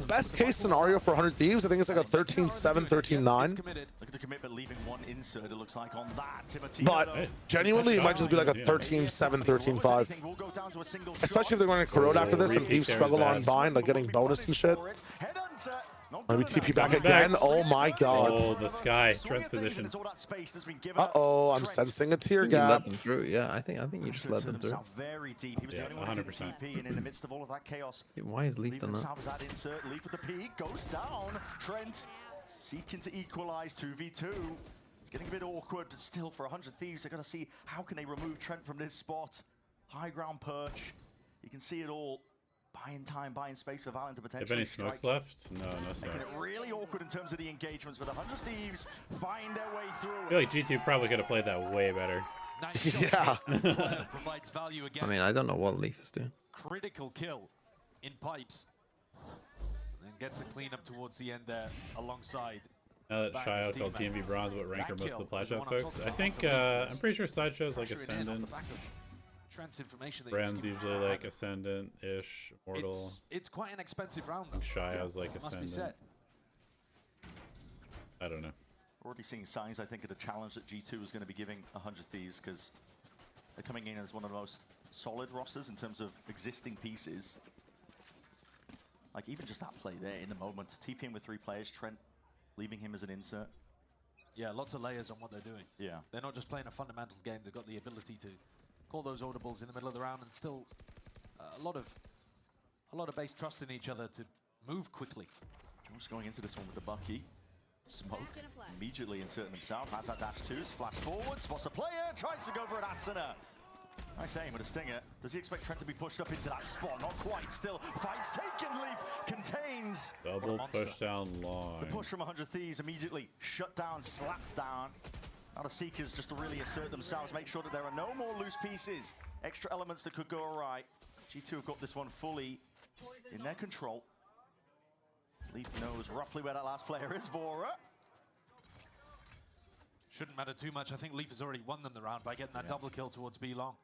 best case scenario for 100 Thieves. I think it's like a 13-7, 13-9. But genuinely, it might just be like a 13-7, 13-5. Especially if they're going to corrode after this and Thieves struggle on bind, like getting bonus and shit. Maybe TP back again. Oh my god. Oh, the sky. Strength position. Uh-oh, I'm sensing a tear You gap. let them through. Yeah, I think you just let them through. Yeah, 100%. In the midst of all of that chaos. Yeah, why is Leaf done that? Leaf with the peak goes down. Trent seeking to equalize 2v2. It's getting a bit awkward, but still for 100 Thieves, they're going to see how can they remove Trent from this spot. High ground perch. You can see it all. Buying time, buying space for Valen to potentially. Have any smokes left? No smokes. Making it really awkward in terms of the engagements, but 100 Thieves find their way through. I feel like G2 probably could have played that way better. Yeah. Provides value again. I mean, I don't know what Leaf is doing. Critical kill in pipes. And then gets a cleanup towards the end there alongside. Now that Shio called TMV Bronze, what rank are most of the Plash Out folks? I think, I'm pretty sure Sideshow's like Ascendant. Trent's information that Brand's usually like Ascendant-ish, Immortal. It's quite an expensive round. I think Shio's like Ascendant. I don't know. Already seeing signs, I think, of the challenge that G2 is going to be giving 100 Thieves, because they're coming in as one of the most solid rosters in terms of existing pieces. Like, even just that play there in the moment. TPing with 3 players, Trent leaving him as an insert. Yeah, lots of layers on what they're doing. Yeah. They're not just playing a fundamental game, they've got the ability to call those audibles in the middle of the round, and still a lot of base trust in each other to move quickly. Just going into this one with the Bucky. Smoke immediately inserting himself, has that dash too, flash forward, spots a player, tries to go for an Asuna. Nice aim with a stinger. Does he expect Trent to be pushed up into that spot? Not quite, still. Fights taken, Leaf contains. Double push down line. The push from 100 Thieves immediately shut down, slapped down. Now the Seekers just to really assert themselves, make sure that there are no more loose pieces. Extra elements that could go awry. G2 have got this one fully in their control. Leaf knows roughly where that last player is, Vora. Shouldn't matter too much. I think Leaf has already won them the round by getting that double kill towards B long.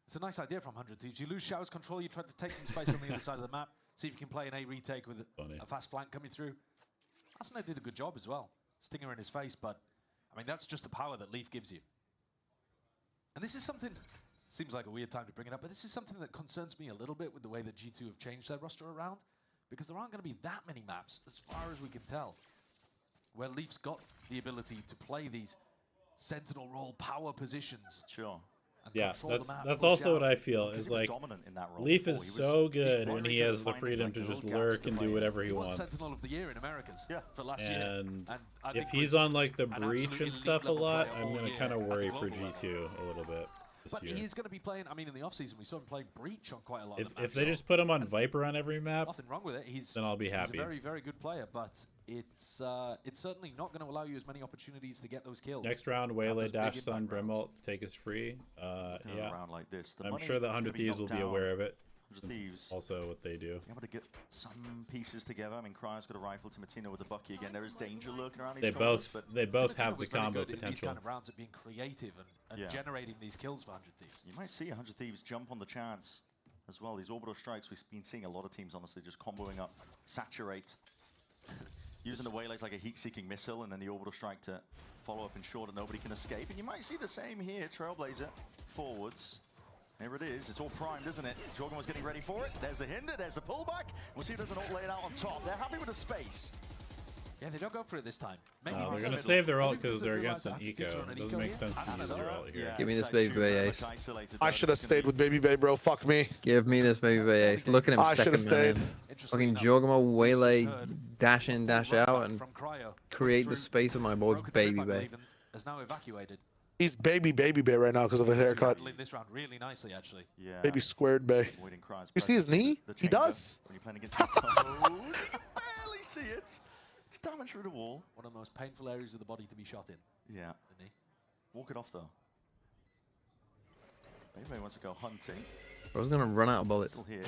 It's a nice idea from 100 Thieves. You lose Shao's control, you try to take some space on the other side of the map, see if you can play an A retake with a fast flank coming through. Asuna did a good job as well. Stinger in his face, but I mean, that's just the power that Leaf gives you. And this is something, seems like a weird time to bring it up, but this is something that concerns me a little bit with the way that G2 have changed their roster around, because there aren't going to be that many maps, as far as we can tell, where Leaf's got the ability to play these Sentinel role power positions. Sure. Yeah, that's also what I feel, is like, Leaf is so good when he has the freedom to just lurk and do whatever he wants. Sentinel of the year in Americas for last year. And if he's on like the breach and stuff a lot, I'm going to kind of worry for G2 a little bit this year. But he's going to be playing, I mean, in the offseason, we saw him playing breach on quite a lot of the maps. If they just put him on Viper on every map, nothing wrong with it. Then I'll be happy. He's a very, very good player, but it's certainly not going to allow you as many opportunities to get those kills. Next round, Waylay, Dash Sun, Brimalt, take us free. Yeah, like this, I'm sure that 100 Thieves will be aware of it. 100 Thieves. Also what they do. Able to get some pieces together. I mean, Cryo's got a rifle. Timatino with the Bucky again. There is danger lurking around they these corners, both have the combo good potential. In these kind of rounds at being creative and generating these kills for 100 Thieves. You might see 100 Thieves jump on the chance as well. These orbital strikes, we've been seeing a lot of teams, honestly, just comboing up, saturate. Using the Waylays like a heat-seeking missile, and then the orbital strike to follow up ensure that nobody can escape. And you might see the same here. Trailblazer forwards. Here it is. It's all primed, isn't it? Jorgen was getting ready for it. There's the hinder. There's the pullback. We'll see if there's an ult laid out on top. They're happy with the space. Yeah, they don't go for it this time. Maybe they're going to save their ult because they're against an eco. It doesn't make sense to use their ult here. Give me this baby bay ace. I should have stayed with baby bay, bro. Fuck me. Give me this baby bay ace. Look at him second man. Fucking Jorgamo, Waylay, dash in, dash out, and create the space of my boy baby bay. Has now evacuated. He's baby Bay right now because of the haircut. Handling this round really nicely, actually. Yeah. Baby squared Bay. You see his knee? He does. When you're playing against the you can barely see it. It's damage through the wall. One of the most painful areas of the body to be shot in. Yeah. The knee. Walk it off though. Maybe he wants to go hunting. I was gonna run out of bullets. Still here.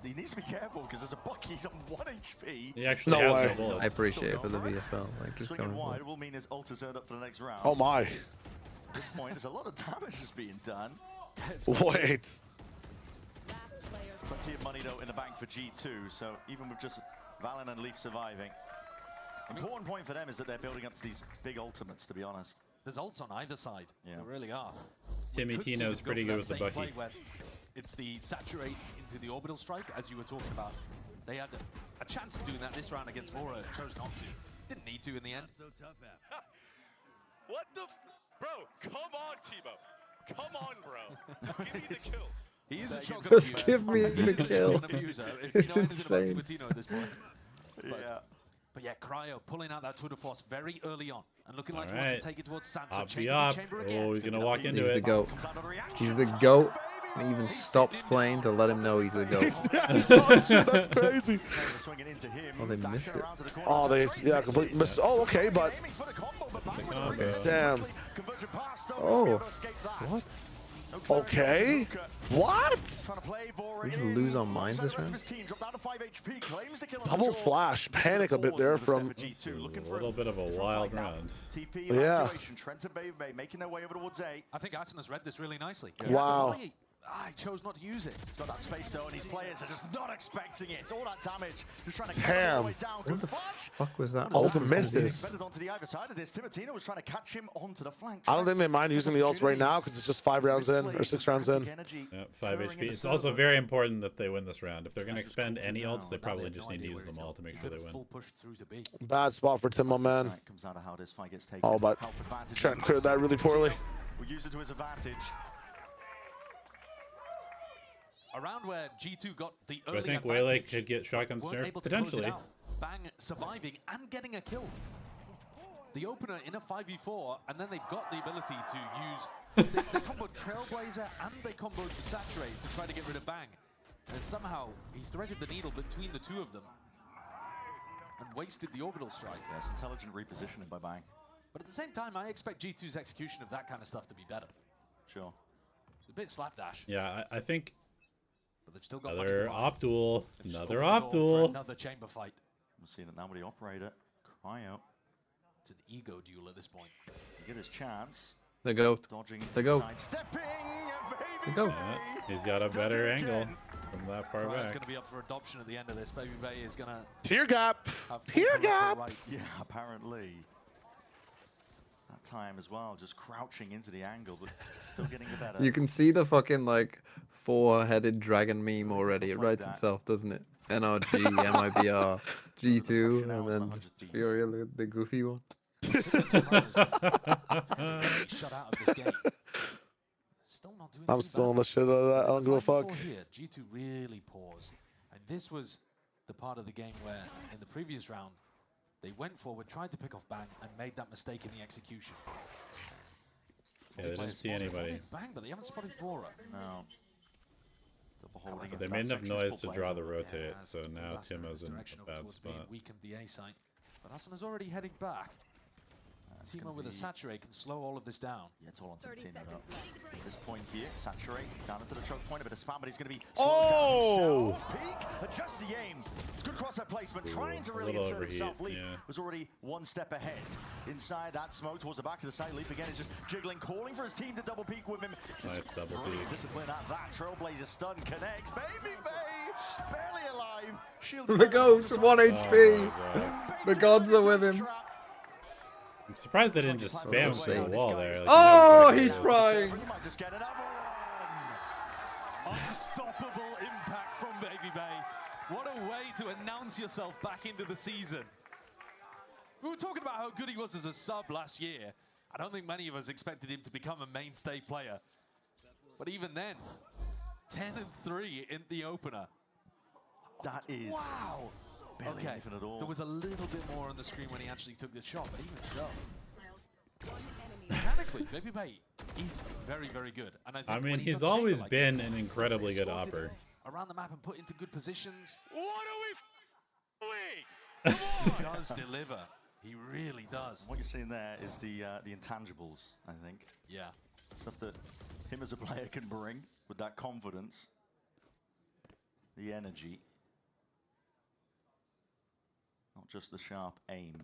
He needs to be careful because there's a Bucky's on 1 HP. He actually has no bullets. I appreciate it for the VSL. Like, just Swinging going wide will mean his ult is earned up for the next round. Oh my. At this point, there's a lot of damage that's being done. Wait. Plenty of money though in the bank for G2. So even with just Valen and Leaf surviving, important point for them is that they're building up to these big ultimates. To be honest, there's ults on either side. Yeah. There really are. Timmy Tino's pretty good with the Bucky. It's the saturate into the orbital strike, as you were talking about. They had a chance of doing that this round against FURIA, chose not to. Didn't need to in the end. What the bro, come on, Tebow. Come on, bro. Just give me the kill. He is a shotgun Just abuser. give me the kill. It's insane. At this point. Yeah. But yeah, Cryo pulling out that tour de force very early on and looking like he Alright. wants to take it towards Sansa. Up Chamber, up. chamber again. Oh, he's gonna walk into He's it. the GOAT. He's the GOAT. And he even stops playing to let him know he's the GOAT. That's crazy. Oh, they missed it. Oh, they completely missed. Oh, okay, but damn. Oh, what? Okay. What? We just lose our minds this round. Double flash, panic a bit there from. A little bit of a wild round. Yeah. Trent and Baby making their way over towards A. I think Asen has read this really nicely. Wow. I chose not to use it. He's got that space though, and his players are just not expecting it. All that damage, just trying to Damn. all the way down. What the fuck was that? Ultimate misses. Onto the either side of this. Timotino was trying to catch him onto the flank. I don't think they mind using the ults right now because it's just 5 rounds in or 6 rounds in. Yep, 5 HP. It's also very important that they win this round. If they're going to expend any ults, they probably just need to use them all to make sure they win. Bad spot for Timo, man. Comes out of how this fight gets taken. Oh, but Trent cleared that really poorly. Will use it to his advantage. A round where G2 got the early I think advantage, Waylake could get shotgun snare, potentially. Bang surviving and getting a kill. The opener in a 5v4, and then they've got the ability to use they comboed Trailblazer and they comboed Saturate to try to get rid of Bang. And somehow he threaded the needle between the two of them and wasted the orbital strike. Yes, intelligent repositioning by Bang. But at the same time, I expect G2's execution of that kind of stuff to be better. Sure. It's a bit slapdash. Yeah, I think. But they've still got another op duel. Another op op duel. Another chamber fight. We're seeing it now with the operator. Cryo. It's an ego duel at this point. You get his chance. The GOAT. Dodging the GOAT. Stepping, the GOAT. Yeah, he's got a better angle from that far Cryo's back. going to be up for adoption at the end of this. Baby Bay is going to... Tear gap. Tear gap. Right. Yeah, apparently. That time as well, just crouching into the angle, but still getting the better. You can see the fucking like 4-headed dragon meme already. It writes itself, doesn't it? NRG, MIBR, G2, and then FURIA, the goofy one. Shut out of this game. Still not doing I'm still on the shit out of that. I don't give a fuck. Here, G2 really paused. And this was the part of the game where, in the previous round, they went forward, tried to pick off Bang, and made that mistake in the execution. Yeah, they didn't see anybody. Bang, but they haven't spotted FURIA. No. They made enough noise to draw the rotate, so now Timo's in a bad spot. Weakened the A site, but Asen is already heading back. Timo with a Saturate can slow all of this down. Yeah, it's all on Timo though. At this point here, Saturate down into the choke point, a bit of spam, but he's going to be slowed down himself. Peak, adjusts the aim. It's good cross-up placement, trying to really insert himself. Leaf was already one step ahead. Inside that smoke towards the back of the side, Leaf again is just jiggling, calling for his team to double peek with him. Nice double peek. Discipline at that. Trailblazer stun connects. Baby Bay, barely alive. The GOAT, 1 HP. The gods are with him. I'm surprised they didn't just spam him through the wall there. Like, oh, he's frying. Unstoppable impact from Baby Bay. What a way to announce yourself back into the season. We were talking about how good he was as a sub last year. I don't think many of us expected him to become a mainstay player. But even then, 10-3 in the opener. That is... Wow. Barely anything at all. There was a little bit more on the screen when he actually took the shot, but even so. mechanically, Baby Bay is very, very good. And I think mean, he's he's always like been this, an incredibly good opper. Around the map and put into good positions. What are we doing? He does deliver. He really does. What you're seeing there is the intangibles, I think. Yeah. Stuff that him as a player can bring with that confidence, the energy. Not just the sharp aim.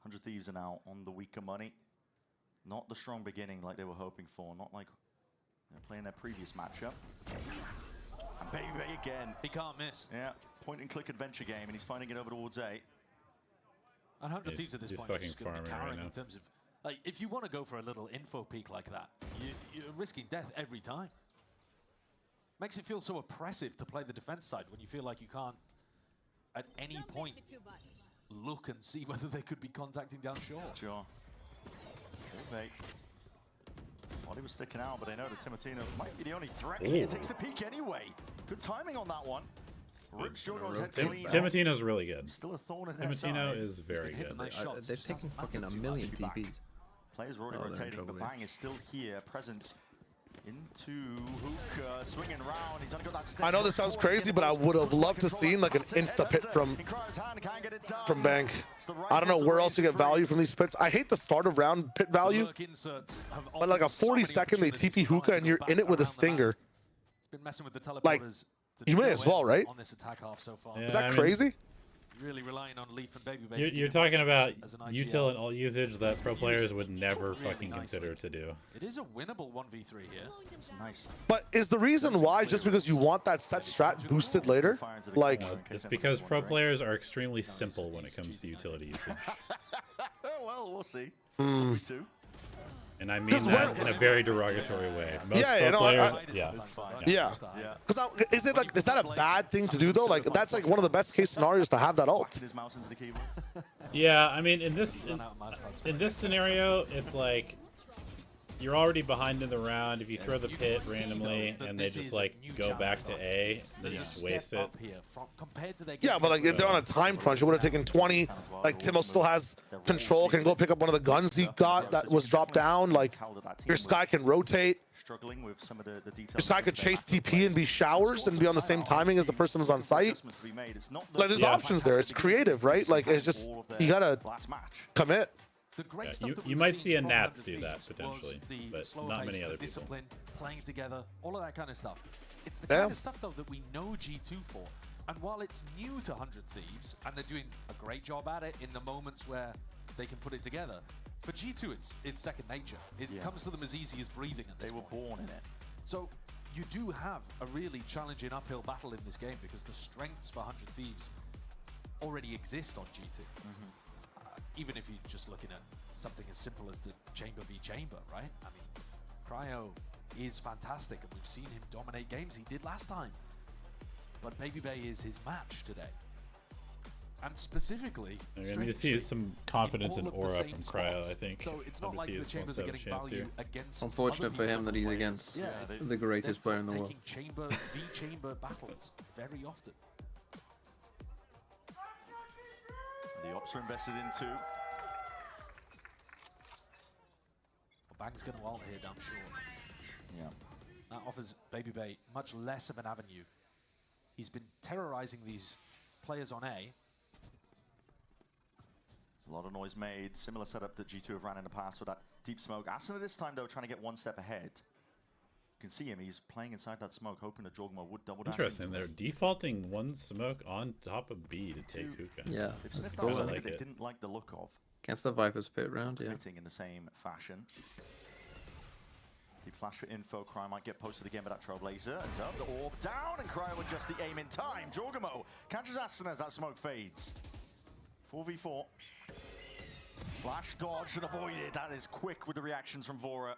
100 Thieves are now on the weaker money. Not the strong beginning like they were hoping for. Not like they're playing their previous matchup. And Baby Bay again. He can't miss. Yeah, point and click adventure game, and he's finding it over towards A. And 100 Thieves at this point is going to be carrying in terms of, like, if you want to go for a little info peak like that, you're risking death every time. Makes it feel so oppressive to play the defense side when you feel like you can't, at any point, look and see whether they could be contacting down short. Sure. Mate. Well, he was sticking out, but I know that Timotino might be the only threat here. Takes the peak anyway. Good timing on that one. Rips Jorgo's head clean. Timotino's really good. Still a thorn in their Timotino side. is very good. They've taken fucking a million TPs. Players are already rotating, but Bang is still here. Presence into Hook, swinging around. He's only got that step. I know this sounds crazy, but I would have loved to seen like an insta pit from Bang. I don't know where else to get value from these pits. I hate the start of round pit value, but like a 40-second they TP hookah and you're in it with a stinger. It's been messing with the teleporters. Like, you may as well, right? On this attack half so far. Yeah, is that crazy? Really relying on Leaf and Baby Bay. You're talking about util and alt usage that pro players would never fucking consider to do. It is a winnable 1v3 here. It's nice. But is the reason why just because you want that set strat boosted later? Like, it's because pro players are extremely simple when it comes to utility usage. Well, we'll see. And I mean that in a very derogatory way. Most pro players, yeah. Because is it like, is that a bad thing to do though? Like, that's like one of the best case scenarios to have that ult. Yeah, I mean, in this scenario, it's like you're already behind in the round. If you throw the pit randomly and they just like go back to A, they just waste it. Yeah, but like if they're on a time crunch, it would have taken 20. Like Timo still has control, can go pick up one of the guns he got that was dropped down. Like your Sky can rotate. Struggling with some of the details. Your Sky could chase TP and be showers and be on the same timing as the person who's on site. Like there's options there. It's creative, right? Like it's just you gotta commit. You might see a Nats do that potentially, but not many other people. Discipline, playing together, all of that kind of stuff. It's the kind of stuff though that we know G2 for. And while it's new to 100 Thieves, and they're doing a great job at it in the moments where they can put it together, for G2 it's second nature. It comes to them as easy as breathing at this point. They were born in it. So you do have a really challenging uphill battle in this game because the strengths for 100 Thieves already exist on G2. Even if you're just looking at something as simple as the chamber v chamber, right? I mean, Cryo is fantastic, and we've seen him dominate games. He did last time. But Baby Bay is his match today. And specifically, I need to see some confidence in aura from Cryo, I think. So it's not like the chambers are getting value against. Unfortunate for him that he's against the greatest player in the world. Chamber v chamber battles very often. The ops are invested into. Bang's going to ult here down short. Yeah. That offers Baby Bay much less of an avenue. He's been terrorizing these players on A. A lot of noise made. Similar setup that G2 have ran in the past with that deep smoke. Asuna this time, though, trying to get one step ahead. You can see him. He's playing inside that smoke, hoping that Jogma would double down. Interesting. They're defaulting one smoke on top of B to take hookah. Yeah, that's cool. Something they didn't like the look of. Against the Viper's pit round, yeah. Hitting in the same fashion. Deep flash for info. Cryo might get posted again, but that Trailblazer is up. The orb down, and Cryo adjusts the aim in time. Jorgamo catches Asuna as that smoke fades. 4v4. Flash dodged and avoided. That is quick with the reactions from Vora.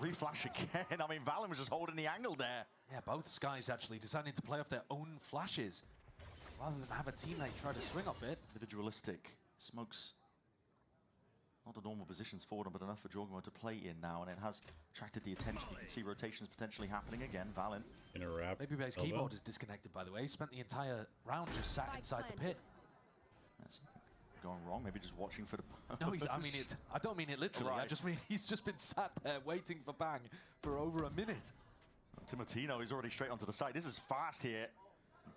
Reflash again. I mean, Valen was just holding the angle there. Yeah, both Skies actually deciding to play off their own flashes rather than have a teammate try to swing off it. Individualistic. Smokes not the normal positions for them, but enough for Jorgamo to play in now, and it has attracted the attention. You can see rotations potentially happening again. Valen. In a wrap. Baby Bay's keyboard is disconnected, by the way. He spent the entire round just sat inside the pit. Yes. going wrong? Maybe just watching for the... No, I don't mean it literally. Right. I just mean he's just been sat there waiting for Bang for over a minute. Timotino is already straight onto the side. This is fast here.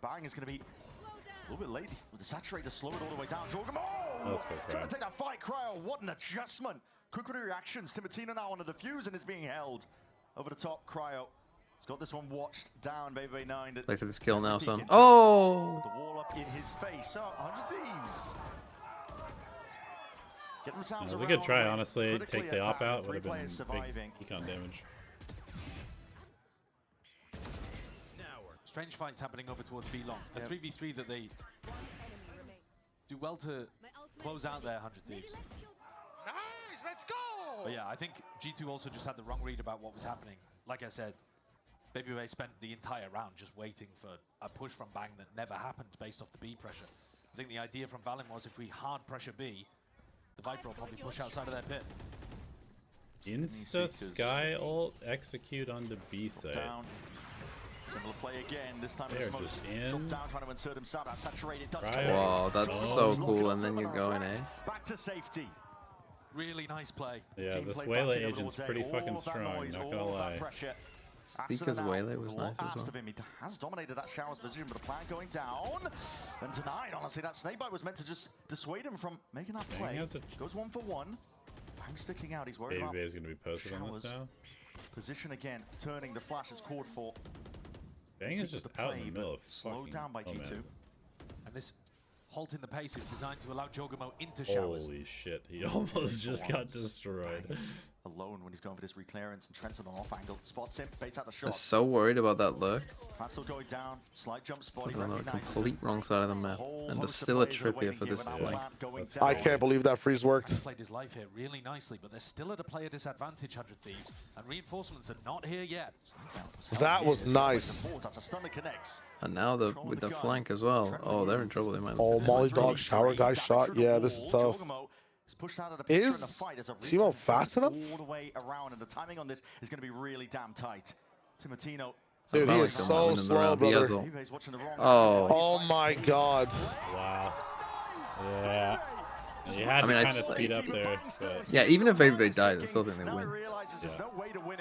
Bang is going to be a little bit late with the saturator slowed all the way down. Jorgen, trying to take that fight. Cryo, what an adjustment. Quick reactions. Timotino now on the defuse and is being held over the top. Cryo has got this one watched down. Baby 9. Play for this kill now, son. Oh! The wall up in his face. So 100 Thieves. That was a good try, honestly. Take the op out would have been big econ damage. Strange fights happening over towards B long. A 3v3 that they do well to close out their 100 Thieves. Nice, let's go! But yeah, I think G2 also just had the wrong read about what was happening. Like I said, Babybay spent the entire round just waiting for a push from Bang that never happened based off the B pressure. I think the idea from Valen was if we hard pressure B, the Viper will probably push outside of their pit. Insta Sky ult execute on the B side. Similar play again. This time they're just in. Dropped down, trying to insert himself. That saturated does wow, that's so cool. And then you're going, eh? Back to safety. Really nice play. Yeah, this Waylay agent's pretty fucking strong, not gonna lie. Speaker's Waylay was nice as well. He has dominated that Shower's position, but the plan going down. And tonight, honestly, that snakebite was meant to just dissuade him from making that play. Goes 1 for 1. Bang sticking out. He's worried about Babybay's gonna be posted on this now. Position again, turning the flash is called for. Bang is just out in the middle of slowed down by G2. And this halt in the pace is designed to allow Jogamo into Showers. Holy shit, he almost just got destroyed. Alone when he's going for this reclearance, and Trenton on off angle spots him, baits out the shot. I'm so worried about that lurk. That's still going down, slight jump spot. On the complete wrong side of the map, and there's still a trip here for this flank. I can't believe that freeze worked. He's played his life here really nicely, but they're still at a player disadvantage, 100 Thieves, and reinforcements are not here yet. That was nice. And now with the flank as well. Oh, they're in trouble. They might. Oh, Molly Dog Shower guy shot. Yeah, this is tough. Is Timo fast enough? All the way around, and the timing on this is going to be really damn tight. Timotino. Dude, he is so slow, brother. Oh my god. Wow. Yeah. He had to kind of speed up there. But yeah, even if Babybay dies, I still think they win.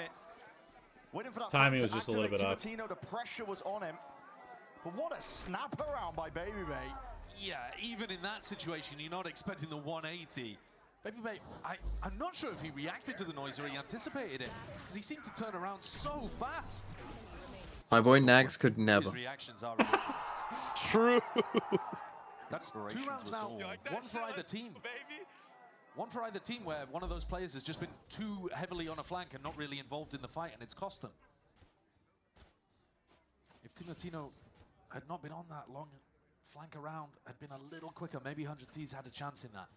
Timing was just a little bit off. The pressure was on him. But what a snap around by Babybay. Yeah, even in that situation, you're not expecting the 180. Babybay, I'm not sure if he reacted to the noise or he anticipated it, because he seemed to turn around so fast. My boy Nags could never. His reactions are true. That's 2 rounds now, one for either team. One for either team where one of those players has just been too heavily on a flank and not really involved in the fight, and it's cost them. If Timotino had not been on that long flank around, had been a little quicker, maybe 100 Thieves had a chance in that.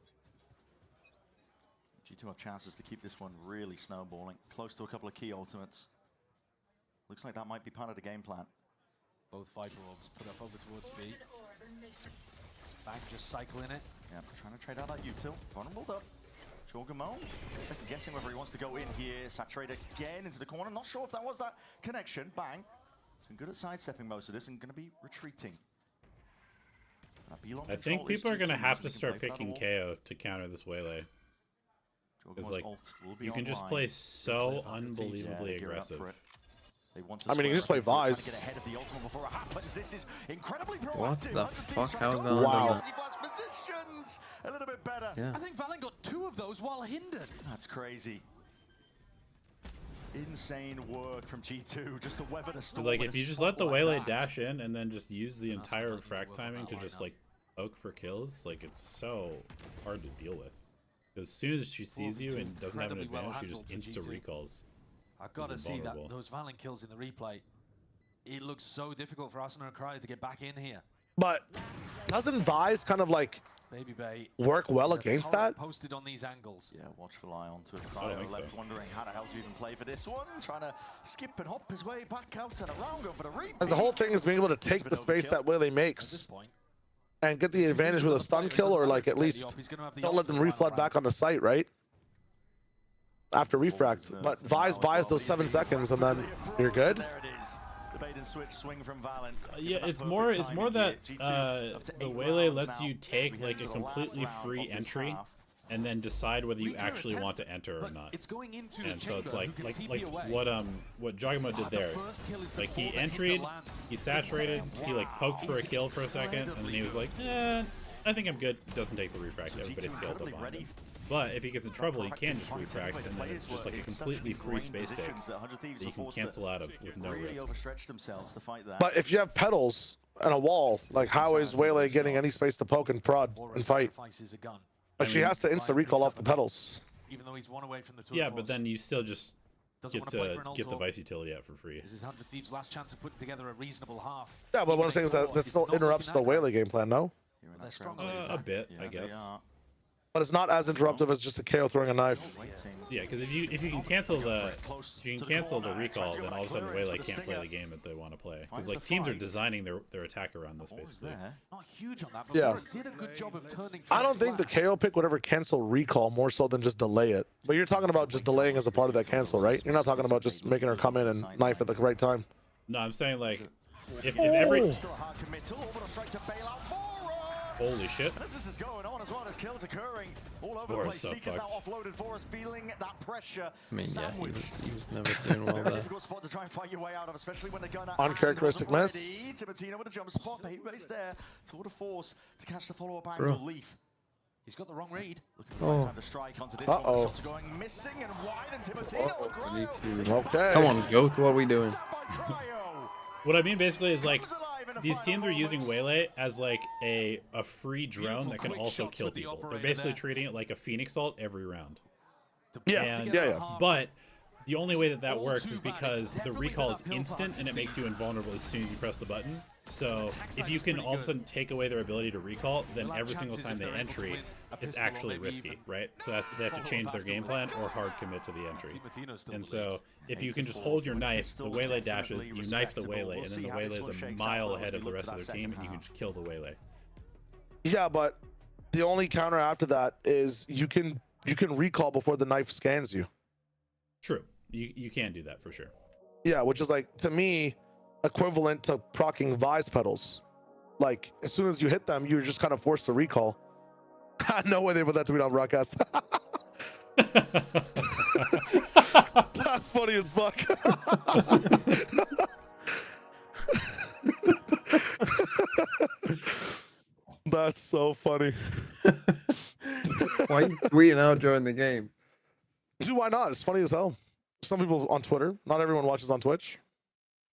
G2 have chances to keep this one really snowballing. Close to a couple of key ultimates. Looks like that might be part of the game plan. Both Viper Orbs put up over towards B. Bang just cycling it. Yeah, trying to trade out that util. Vulnerable up. Jorgamo, second guessing whether he wants to go in here. Saturate again into the corner. Not sure if that was that connection. Bang. He's been good at sidestepping most of this and going to be retreating. I think people are going to have to start picking KO to counter this Waylay. Because like, you can just play so unbelievably aggressive. I mean, you can just play Vise. What the fuck? How is that? Wow. A little bit better. Yeah. I think Valen got 2 of those while hindered. That's crazy. Insane work from G2 just to weather the storm. Like, if you just let the Waylay dash in and then just use the entire frac timing to just like poke for kills, like it's so hard to deal with. As soon as she sees you and doesn't have an advantage, she just insta-recalls. I've got to see that those Valen kills in the replay. It looks so difficult for Asuna and Cryo to get back in here. But doesn't Vise kind of like Babybay work well against that? Posted on these angles. Yeah, watchful eye onto it. Cryo left wondering how the hell to even play for this one. Trying to skip and hop his way back out and around, go for the repeat. And the whole thing is being able to take the space that Waylay makes and get the advantage with a stun kill, or like at least don't let them reflood back on the site, right? After refract. But Vise buys those 7 seconds and then you're good. There it is. Yeah, it's more that the Waylay lets you take like a completely free entry and then decide whether you actually want to enter or not. And so it's like what Jogamo did there. Like he entered, he saturated, he like poked for a kill for a second, and then he was like, I think I'm good. Doesn't take the refract, everybody's kills up on him. But if he gets in trouble, he can just refract, and then it's just like a completely free space take that you can cancel out of with no risk. But if you have pedals and a wall, like how is Waylay getting any space to poke and prod and fight? Like she has to insta recall off the pedals. Even though he's one away from the yeah, but then you still just get the Vice utility out for free. This is 100 Thieves' last chance of putting together a reasonable half. Yeah, but what I'm saying is that still interrupts the Waylay game plan, no? A bit, I guess. But it's not as interruptive as just a KO throwing a knife. Yeah, because if you can cancel the recall, then all of a sudden Waylay can't play the game that they want to play. Because like teams are designing their attack around this basically. Not huge on that, but yeah. did a good job of turning. I don't think the KO pick would ever cancel recall more so than just delay it. But you're talking about just delaying as a part of that cancel, right? You're not talking about just making her come in and knife at the right time. No, I'm saying like if every. Holy shit. And as this is going on as well, as kills occurring all over the place. Seeker's now offloaded for us, feeling that pressure. I mean, yeah, he was never doing well there. Difficult spot to try and fight your way out of, especially when they're going uncharacteristic miss. Timotino with a jump spot, Babyface there. Tour de force to catch the follow-up angle. Leaf. He's got the wrong read. Looking for the right time to strike onto this one. The shots are going missing and wide, and Timotino. Okay. Come on, Goat, what are we doing? What I mean basically is like these teams are using Waylay as like a free drone that can also kill people. They're basically treating it like a Phoenix ult every round. Yeah. But the only way that works is because the recall is instant and it makes you invulnerable as soon as you press the button. So if you can all of a sudden take away their ability to recall, then every single time they entry, it's actually risky, right? So they have to change their game plan or hard commit to the entry. And so if you can just hold your knife, the Waylay dashes, you knife the Waylay, and then the Waylay is a mile ahead of the rest of their team, and you can just kill the Waylay. Yeah, but the only counter after that is you can recall before the knife scans you. True. You can do that for sure. Yeah, which is like, to me, equivalent to proccing Vice pedals. Like, as soon as you hit them, you're just kind of forced to recall. No way they put that tweet on broadcast. That's funny as fuck. That's so funny. Why are you tweeting out during the game? Dude, why not? It's funny as hell. Some people on Twitter. Not everyone watches on Twitch.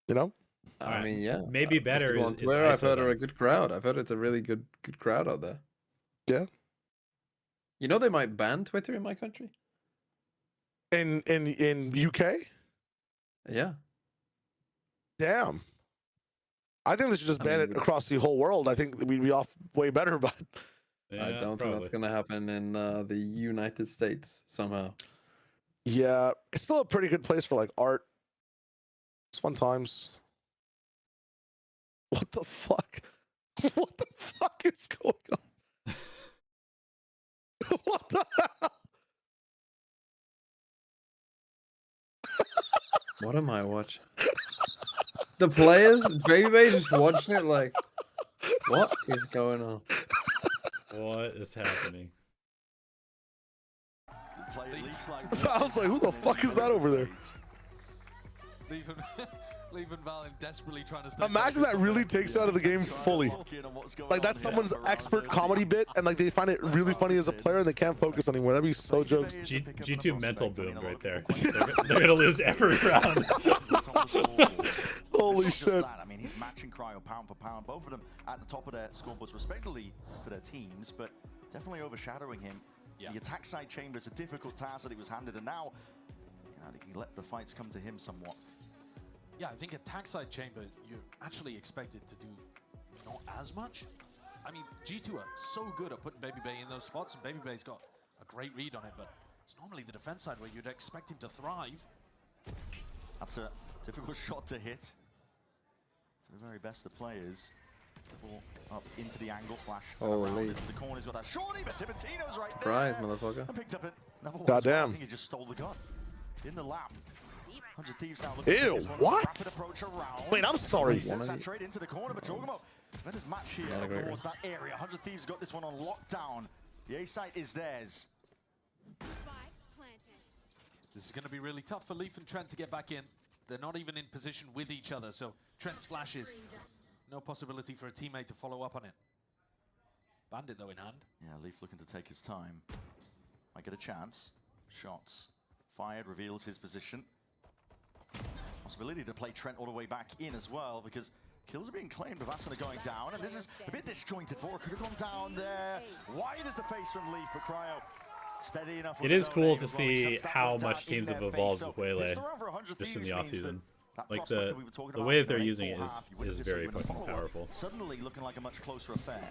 You know? I mean, yeah. Maybe better on Twitter, I've heard are a good crowd. I've heard it's a really good crowd out there. Yeah. You know they might ban Twitter in my country? In UK? Yeah. Damn. I think they should just ban it across the whole world. I think we'd be off way better, but I don't think that's gonna happen in the United States somehow. Yeah, it's still a pretty good place for like art. It's fun times. What the fuck? What the fuck is going on? What the hell? What am I watching? The players, Baby just watching it like, what is going on? What is happening? I was like, who the fuck is that over there? Leaf and Valen desperately trying to stay. Imagine that really takes you out of the game fully. Like that's someone's expert comedy bit, and like they find it really funny as a player, and they can't focus anymore. That'd be so jokes. G2 mental boom right there. They're gonna lose every round. Holy shit! I mean, he's matching Cryo pound for pound. Both of them at the top of their scoreboards, respectively for their teams, but definitely overshadowing him. Yeah. The attack side chamber is a difficult task that he was handed, and now he can let the fights come to him somewhat. Yeah, I think attack side chamber, you're actually expected to do not as much. I mean, G2 are so good at putting Baby Bay in those spots, and Baby Bay's got a great read on it, but it's normally the defense side where you'd expect him to thrive. That's a difficult shot to hit. For the very best of players. Ball up into the angle, flash. Holy. Into the corner, he's got that shorty, but Timotino's right there. Surprise, motherfucker. And picked up another one. Goddamn. I think he just stole the gun in the lap. 100 Thieves now looking Ew, what? rapid approach around. Wait, I'm sorry. Saturate into the corner, but Jorgamo, let us match here towards that area. 100 Thieves got this one on lockdown. The A site is theirs. This is going to be really tough for Leaf and Trent to get back in. They're not even in position with each other, so Trent's flashes. No possibility for a teammate to follow up on it. Bandit, though, in hand. Yeah, Leaf looking to take his time. Might get a chance. Shots fired, reveals his position. Possibility to play Trent all the way back in as well, because kills are being claimed with Asuna going down, and this is a bit disjointed. Vora could have gone down there. Wide is the face from Leaf, but Cryo steady enough. It is cool to see how much teams have evolved with Waylay just in the offseason. Like the way that they're using it is very fucking powerful. Suddenly looking like a much closer affair.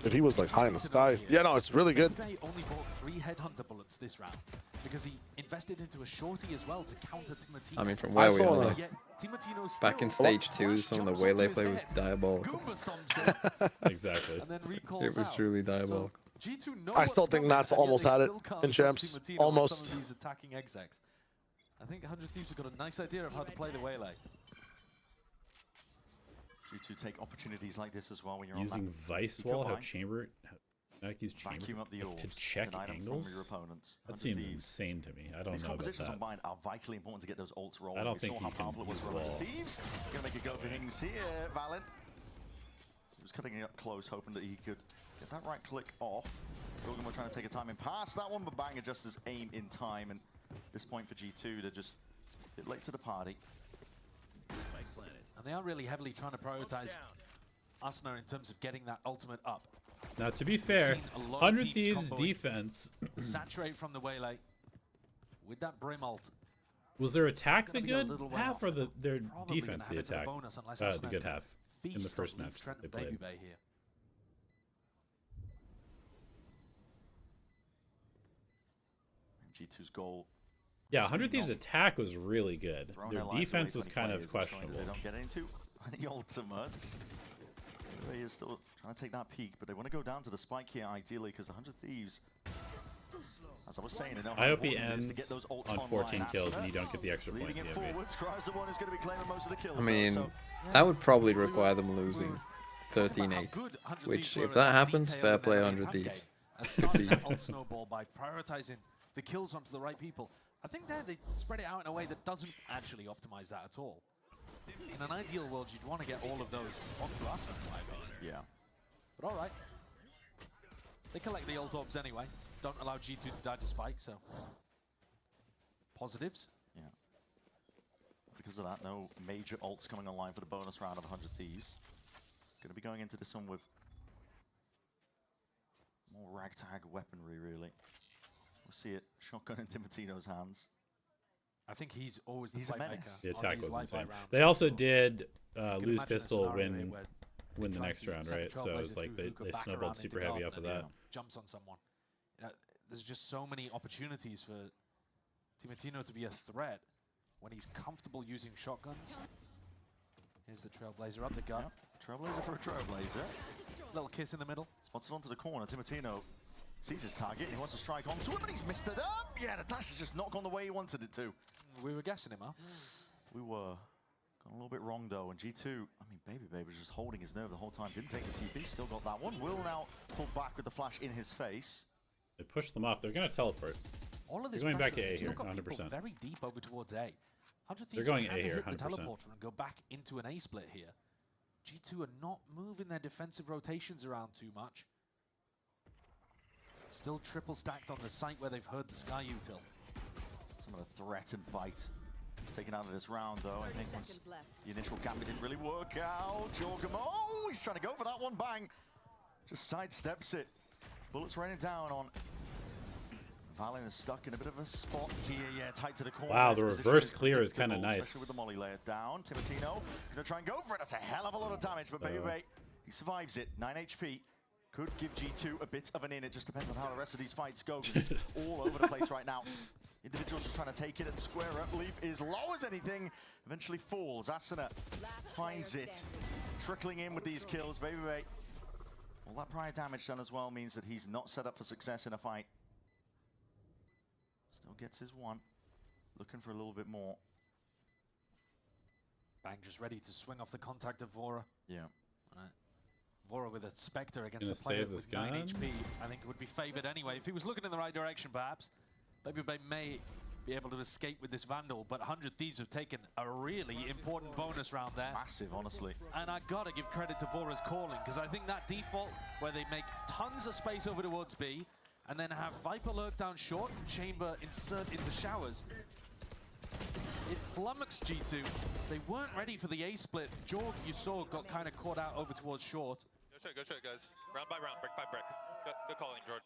Dude, he was like high in the sky. Yeah, no, it's really good. They only bought 3 headhunter bullets this round because he invested into a shorty as well to counter Timotino. I mean, from where we are, back in stage 2, some of the Waylay play was diabolical. Exactly. It was truly diabolical. I still think Nats almost had it in champs. Almost. These attacking execs. I think 100 Thieves have got a nice idea of how to play the Waylay. G2 take opportunities like this as well when you're using on Vice Wall, how Chamber, not use Chamber to check angles. That seems insane to me. I don't know about that. These compositions are vitally important to get those ults rolling. I don't think we saw how powerful it was for Thieves. Gonna make a go for things here, Valen. He was cutting it up close, hoping that he could get that right click off. Jorgamo trying to take a timing past that one, but Bang adjusts his aim in time. And this point for G2, they're just a bit late to the party. And they are really heavily trying to prioritize Asuna in terms of getting that ultimate up. Now, to be fair, 100 Thieves' defense... Saturate from the Waylay with that Brim ult. Was their attack the good half or their defense the attack? The good half in the first match they played. G2's goal. Yeah, 100 Thieves' attack was really good. Their defense was kind of questionable. They don't get into any ultimates. He is still trying to take that peak, but they want to go down to the spike here ideally because 100 Thieves, as I was saying, I hope he ends on 14 kills and you don't get the extra point. I mean, that would probably require them losing 13-8, which if that happens, fair play 100 Thieves. Ult snowball by prioritizing the kills onto the right people. I think there they spread it out in a way that doesn't actually optimize that at all. In an ideal world, you'd want to get all of those onto us, in my opinion. Yeah. But all right. They collect the ult orbs anyway. Don't allow G2 to die to spike, so... Positives. Yeah. Because of that, no major ults coming online for the bonus round of 100 Thieves. Going to be going into this one with more ragtag weaponry, really. We'll see it. Shotgun in Timotino's hands. I think he's always the playmaker. The attack was insane. They also did lose pistol win the next round, right? So it was like they snowballed super heavy off of that. Jumps on someone. You know, there's just so many opportunities for Timotino to be a threat when he's comfortable using shotguns. Here's the Trailblazer up the gut. Yep. Trailblazer for a Trailblazer. Little kiss in the middle. Spots it onto the corner. Timotino sees his target and he wants to strike onto him, but he's missed it up. Yeah, the dash has just not gone the way he wanted it to. We were guessing him, huh? We were. Got a little bit wrong though, and G2, I mean, Baby was just holding his nerve the whole time. Didn't take the TP, still got that one. Will now pull back with the flash in his face. They pushed them off. They're going to teleport. All of this They're going back to A here, here, 100%. Very deep over towards A. They're going A here, 100%. The teleporter and go back into an A split here. G2 are not moving their defensive rotations around too much. Still triple stacked on the site where they've heard the Sky Util. Some of the threat and bite taken out of this round, though. I think once the initial gambit didn't really work out. Jorgamo, oh, he's trying to go for that one. Bang. Just sidesteps it. Bullets raining down on Valen is stuck in a bit of a spot here. Yeah, tight to the corner. Wow, the reverse clear is kind of nice. Especially with the molly layered down. Timotino gonna try and go for it. That's a hell of a lot of damage, but Baby, he survives it. 9 HP. Could give G2 a bit of an in. It just depends on how the rest of these fights go, because it's all over the place right now. Individuals just trying to take it and square up. Leaf is low as anything. Eventually falls. Asuna finds it. Trickling in with these kills. Baby, well, that prior damage done as well means that he's not set up for success in a fight. Still gets his one. looking for a little bit more. Bang just ready to swing off the contact of Vora. Yeah. Right. Vora with a Spectre against Gonna a player save with this 9 gun. HP. I think it would be favored anyway. If he was looking in the right direction, perhaps, Baby Bay may be able to escape with this Vandal, but 100 Thieves have taken a really important bonus round there. Massive, honestly. And I gotta give credit to Vora's calling, because I think that default, where they make tons of space over towards B, and then have Viper lurk down short and Chamber insert into showers, it flummoxed G2. They weren't ready for the A split. Jorg, you saw, got kind of caught out over towards short. Go straight, guys. Round by round, brick by brick. Good calling, Jordan.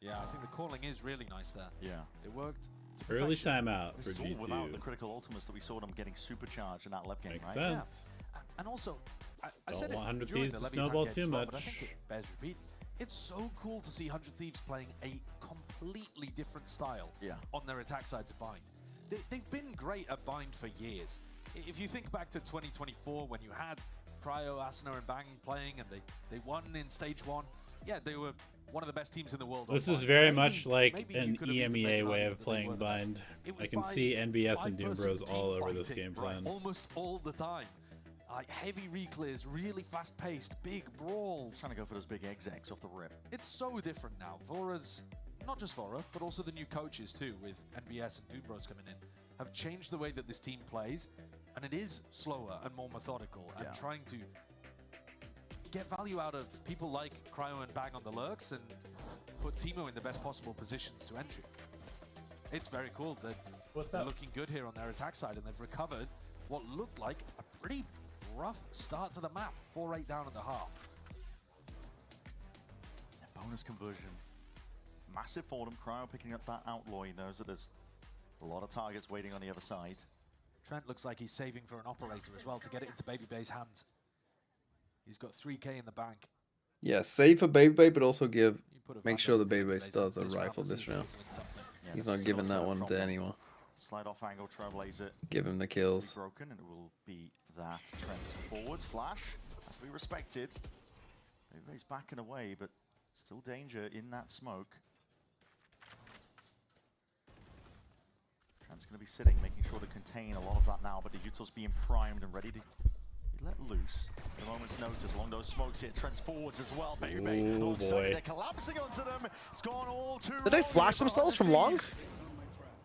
Yeah, I think the calling is really nice there. Yeah. It worked. Early timeout for This is all G2. without the critical ultimates that we saw them getting supercharged in that left game, Makes right? sense. Yeah. And also, I Don't said want 100 it during Thieves the to Levy snowball attack game too as well, much. but I think it bears repeat. It's so cool to see 100 Thieves playing a completely different style on their attack sides of Bind. They've been great at Bind for years. If you think back to 2024 when you had Cryo, Asuna and Bang playing and they won in stage 1, yeah, they were one of the best teams in the world. This on is Bind. very Maybe- much like maybe you an could have even EMEA made an way argument of that they playing were the best. Bind. It was I can by see NBS and Doom 5-person Bros all team over this fighting, game right, plan. almost all the time. Like heavy reclears, really fast-paced, big brawls. Trying to go for those big execs off the rip. It's so different now. Vora's, not just Vora, but also the new coaches too, with NBS and Doom Bros coming in, have changed the way that this team plays, and it is slower and more methodical, and trying to get value out of people like Cryo and Bang on the lurks and put Teemo in the best possible positions to entry. It's very cool that they're looking good here on their attack side, and they've recovered what looked like a pretty rough start to the map. 4-8 down at the half. Bonus conversion. Massive for them. Cryo picking up that outlaw. He knows that there's a lot of targets waiting on the other side. Trent looks like he's saving for an operator as well to get it into Baby Bay's hands. He's got 3K in the bank. Yeah, save for Baby Bay, but also make sure the Baby Bay still has a rifle this round. He's not giving that one to anyone. Slide off angle, Trailblazer. Give him the kills. Broken, and it will be that. Trent forwards, flash. Has to be respected. He's backing away, but still danger in that smoke. Trent's going to be sitting, making sure to contain a lot of that now, but the Util's being primed and ready to be let loose. At a moment's notice, along those smokes here, Trent's forwards as well. Baby Bay looks like they're collapsing onto them. It's gone all too Did they flash themselves from longs?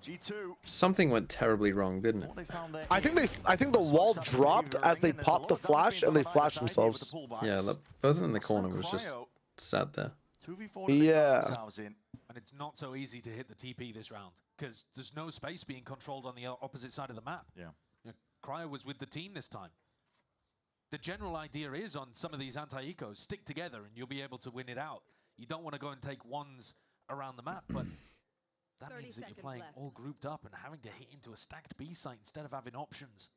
G2. Something went terribly wrong, didn't it? I think the wall dropped as they popped the flash and they flashed themselves. Yeah, the person in the corner was just sat there. 2v4 Yeah. And it's not so easy to hit the TP this round, because there's no space being controlled on the opposite side of the map. Yeah. Cryo was with the team this time. The general idea is on some of these anti-ecos, stick together and you'll be able to win it out. You don't want to go and take ones around the map, but that means that you're playing all grouped up and having to hit into a stacked B site instead of having options.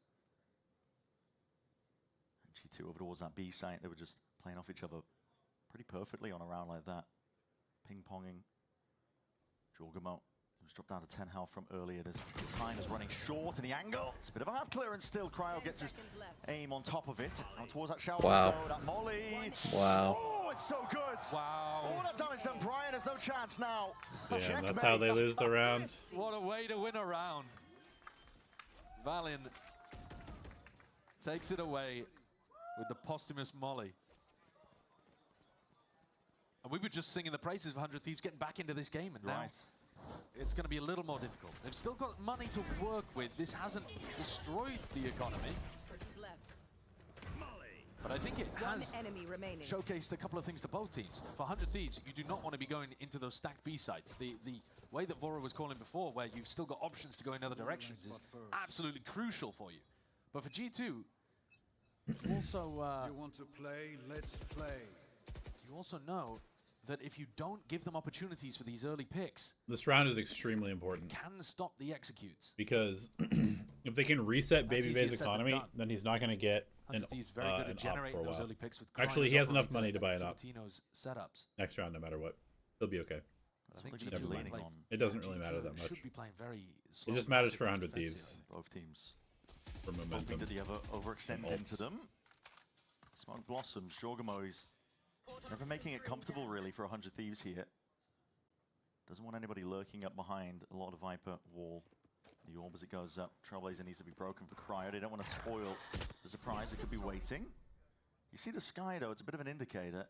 G2 over towards that B site, they were just playing off each other pretty perfectly on a round like that. Ping-ponging. Jorgamo, who's dropped down to 10 health from earlier. This time is running short, and the angle, it's a bit of a half clearance still. Cryo gets his aim on top of it. And towards that shower, that Molly. Wow. Oh, it's so good. Wow. All that damage done, Brian has no chance now. Yeah, that's how they lose the round. What a way to win a round. Valiant takes it away with the posthumous Molly. And we were just singing the praises of 100 Thieves getting back into this game, and now it's going to be a little more difficult. They've still got money to work with. This hasn't destroyed the economy. But I think it has showcased a couple of things to both teams. For 100 Thieves, you do not want to be going into those stacked B sites. The way that Vora was calling before, where you've still got options to go in other directions, is absolutely crucial for you. But for G2, you also... you want to play? Let's play. You also know that if you don't give them opportunities for these early picks, this round is extremely important. Can stop the executes. Because if they can reset Baby Bay's economy, then he's not going to get an op for a while. Actually, he has enough money to buy an op setups next round, no matter what. He'll be okay. I think Never mind. on It doesn't really matter that much. Should be playing very it just matters for 100 Thieves. Both teams. For momentum. That the other overextends into them. Smoke blossoms. Jorgamo is never making it comfortable really for 100 Thieves here. Doesn't want anybody lurking up behind a lot of Viper wall. The orb as it goes up. Trailblazer needs to be broken for Cryo. They don't want to spoil the surprise. It could be waiting. You see the sky though, it's a bit of an indicator.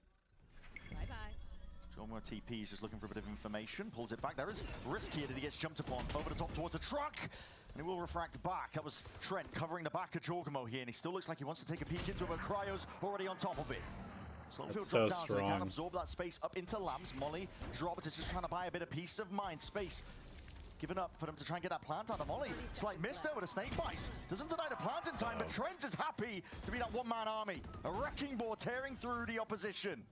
Jormo TP is just looking for a bit of information. Pulls it back. There is risk here that he gets jumped upon. Over the top towards a truck. And he will refract back. That was Trent covering the back of Jormo here. And he still looks like he wants to take a peek into it, but Cryo's already on top of it. Slowfield so drop down strong. so they can absorb that space up into Lambs. Molly dropped. It's just trying to buy a bit of peace of mind. Space given up for them to try and get that plant out of Molly. Slight miss there with a snake bite. Doesn't deny the plant in time, but Trent is happy to be that one-man army. A wrecking ball tearing through the opposition.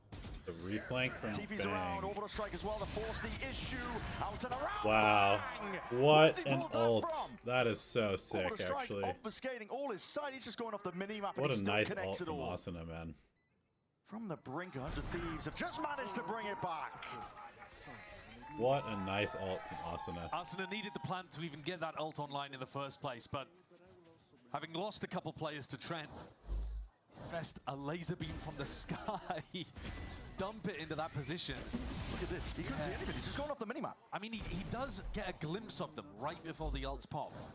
The reflank from TP's around, orbital strike as well to force the issue out and around. Wow. Bang! What Where's he an pulled that ult. from? That is so sick, Orbital strike actually. obfuscating all his side. He's just going off the mini-map and What he a still nice connects ult it from all. Asuna, man. From the brink, 100 Thieves have just managed to bring it back. What a nice ult from Asuna. Asuna needed the plant to even get that ult online in the first place, but having lost a couple players to Trent, pressed a laser beam from the sky, dump it into that position. Look at this, he couldn't see anything, he's just going off the minimap. I mean, he does get a glimpse of them right before the ults popped.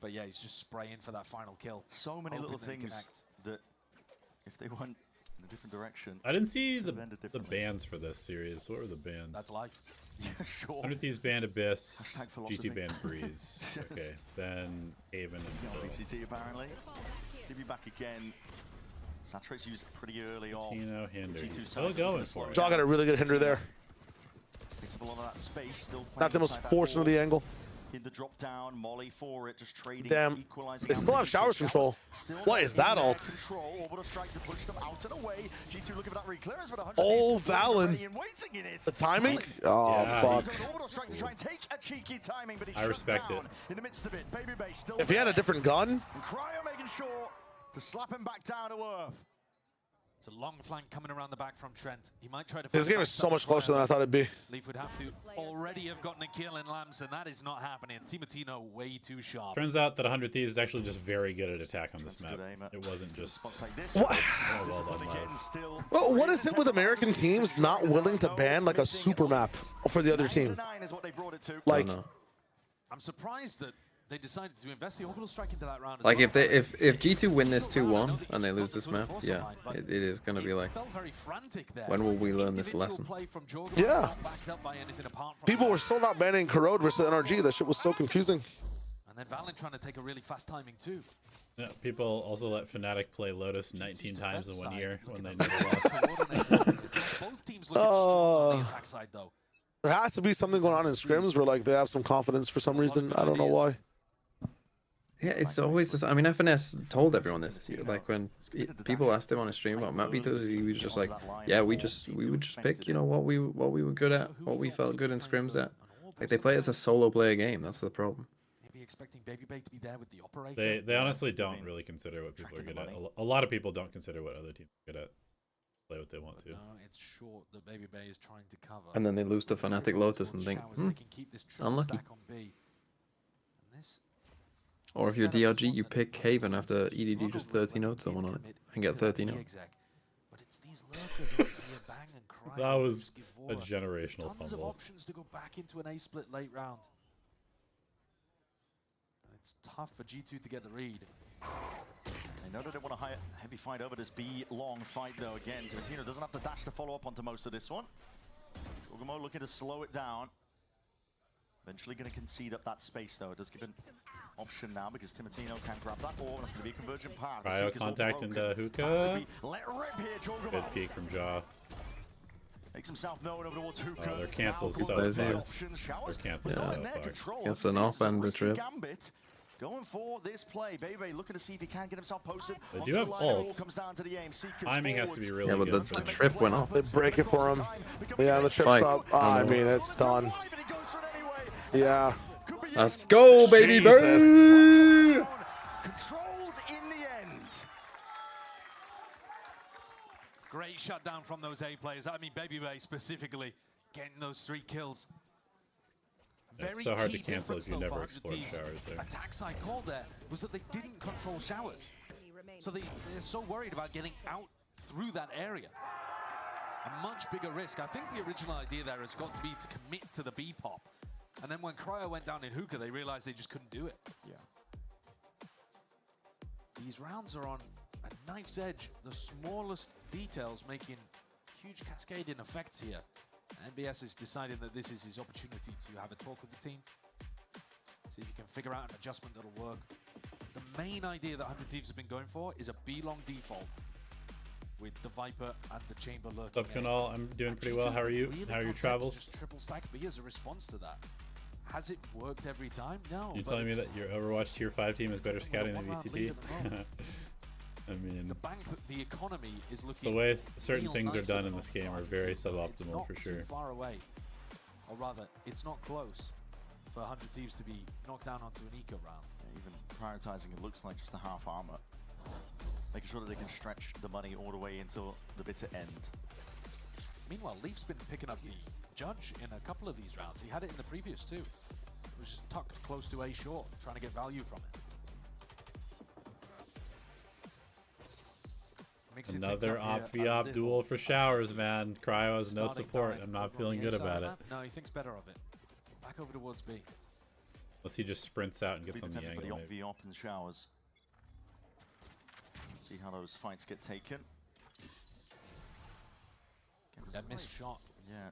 But yeah, he's just spraying for that final kill. So many little Hoping they things connect. that if they went in a different direction. I didn't see the bans for this series. What were the bans? That's life. Yeah, sure. 100 Thieves banned Abyss, Hashtag philosophy. G2 banned Breeze. Okay, then Haven and Phil. VCT apparently. TP back again. Saturate's used pretty early on. Tino Hinder. G2 He's still going for it. Jaw got a really good hinder there. Picks up a lot of that space. Still That's almost forced into the angle. In the drop down, Molly for it, just trading, Damn. equalizing. They still have showers control. What is that ult? Control, orbital strike to push them out and away. G2 looking for that reclearance, but 100 Oh, Valen. waiting in it. The timing? Oh, Yeah. fuck. Orbital strike to try and take a cheeky timing, but he's I shut respect down it. in the midst of it. Baby Bay still If he had a different gun, and Cryo making sure to slap him back down to earth. It's a long flank coming around the back from Trent. He might try to. this game is so much closer than I thought it'd be. Leaf would have to already have gotten a kill in Lambs, and that is not happening. Timatino way too sharp. Turns out that 100 Thieves is actually just very good at attack on this map. It wasn't just... What? well done, love. Well, what is it with American teams not willing to ban like a super map for the other team? Like, I'm surprised that they decided to invest the orbital strike into that round. Like if G2 win this 2-1 and they lose this map, yeah, it is gonna be like, when will we learn this lesson? yeah. People were still not banning Corrode versus NRG. That shit was so confusing. And then Valen trying to take a really fast timing too. Yeah, people also let Fnatic play Lotus 19 times in 1 year when they never lost. Both teams looking strong on the attack side though. There has to be something going on in scrims where like they have some confidence for some reason. I don't know why. Yeah, it's always this. I mean, FNS told everyone this. Like when people asked him on a stream about map beaters, he was just like, "Yeah, we would just pick, you know, what we were good at, what we felt good in scrims at." Like they play it as a solo player game. That's the problem. Maybe expecting Baby Bay to be there with the operator. They honestly don't really consider what people are good at. A lot of people don't consider what other teams are good at. Play what they want to. No, it's short that Baby Bay is trying to cover. And then they lose to Fnatic Lotus and think, unlucky. Or if you're DRG, you pick Haven after EDG just 13-0'd someone on it and get 13-0. That was a generational Tons of fumble. options to go back into an A-split late round. And it's tough for G2 to get the read. They know that they want a heavy fight over this B-long fight though. Again, Timatino doesn't have the dash to follow up onto most of this one. Ogamo looking to slow it down. Eventually going to concede up that space though. It does give an option now because Timatino can grab that orb and it's going to be a convergent path. Cryo contact into Hookah. Good peek from Jaw. Makes himself known over towards Hookah. Oh, they're canceled so far. They're canceled so far. Gets an off and the trip. Going for this play, Bebe looking to see if he can get himself posted. They do have ults. Timing has to be really good. Yeah, but the trip went off. They break it for him. Yeah, the trip's up. I mean, it's done. Yeah. Let's go, baby, baby! Controlled in the end. Great shutdown from those A players. I mean, Baby Bay specifically getting those 3 kills. It's so hard to cancel if you never explored showers there. Attack side call there was that they didn't control showers. So they're so worried about getting out through that area. A much bigger risk. I think the original idea there has got to be to commit to the B pop And then when Cryo went down in hookah, they realized they just couldn't do it. Yeah. These rounds are on a knife's edge. The smallest details making huge cascading effects here. NBS is deciding that this is his opportunity to have a talk with the team. See if you can figure out an adjustment that'll work. The main idea that 100 Thieves have been going for is a B-long default with the Viper and the Chamber lurking. What's up, Kunal? I'm doing pretty well. How are you? How are your travels? Just triple stack B as a response to that. Has it worked every time? No. You're telling me that your Overwatch Tier 5 team is better scouting than VCT? I mean, the economy is looking. The way certain things are done in this game are very suboptimal for sure. Too far away, or rather, it's not close for 100 Thieves to be knocked down onto an eco round. Yeah, even prioritizing it looks like just a half armor, making sure that they can stretch the money all the way until the bitter end. Meanwhile, Leaf's been picking up the Judge in a couple of these rounds. He had it in the previous two. It was just tucked close to A short, trying to get value from it. Another op-v-op duel for Showers, man. Cryo has no support. I'm not feeling good about it. No, he thinks better of it. Back over towards B. Unless he just sprints out and gets on the angle. The op-v-op in Showers. See how those fights get taken. That missed shot. Yeah.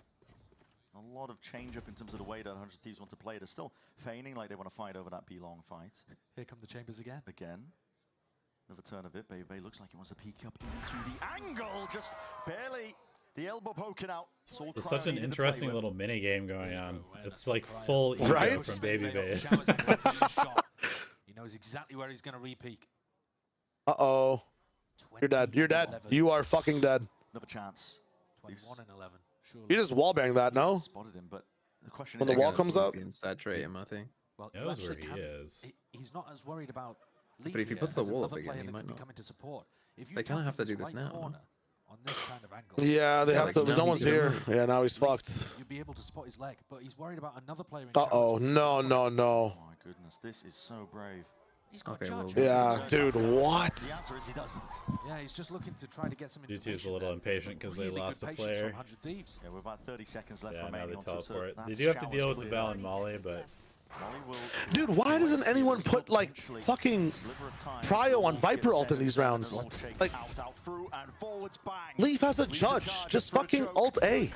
A lot of change up in terms of the way that 100 Thieves want to play. They're still feigning like they want to fight over that B-long fight. Here come the Chambers again. Another turn of it. Baby looks like he wants to peek up into the angle. Just barely. The elbow poking out. It's such an interesting little mini game going on. It's like full ego from Baby Bay. He knows exactly where he's going to re-peek. Uh-oh. You're dead. You're dead. You are fucking dead. Another chance. 21 and 11. Surely. You just wallbang that, no? Spotted him, but the question when the wall comes up, saturate him, I think. Well, knows where he is. He's not as worried about. But if he puts the wall up again, he might not. They kind of have to do this now. No? On this kind of angle. Yeah, they have to. No one's here. Yeah, now he's fucked. You'd be able to spot his leg, but he's worried about another player. Uh-oh, no, no, no. Oh my goodness, this is so brave. He's got yeah, dude, what? The answer is he doesn't. Yeah, he's just looking to try to get some information. G2's a little impatient because they lost a player. Yeah, we're about 30 seconds left remaining. Now they teleport. They do have to deal with the Val and Molly, but... Dude, why doesn't anyone put, like, fucking Cryo on Viper ult in these rounds? Like, Leaf has a Judge. Just fucking ult A.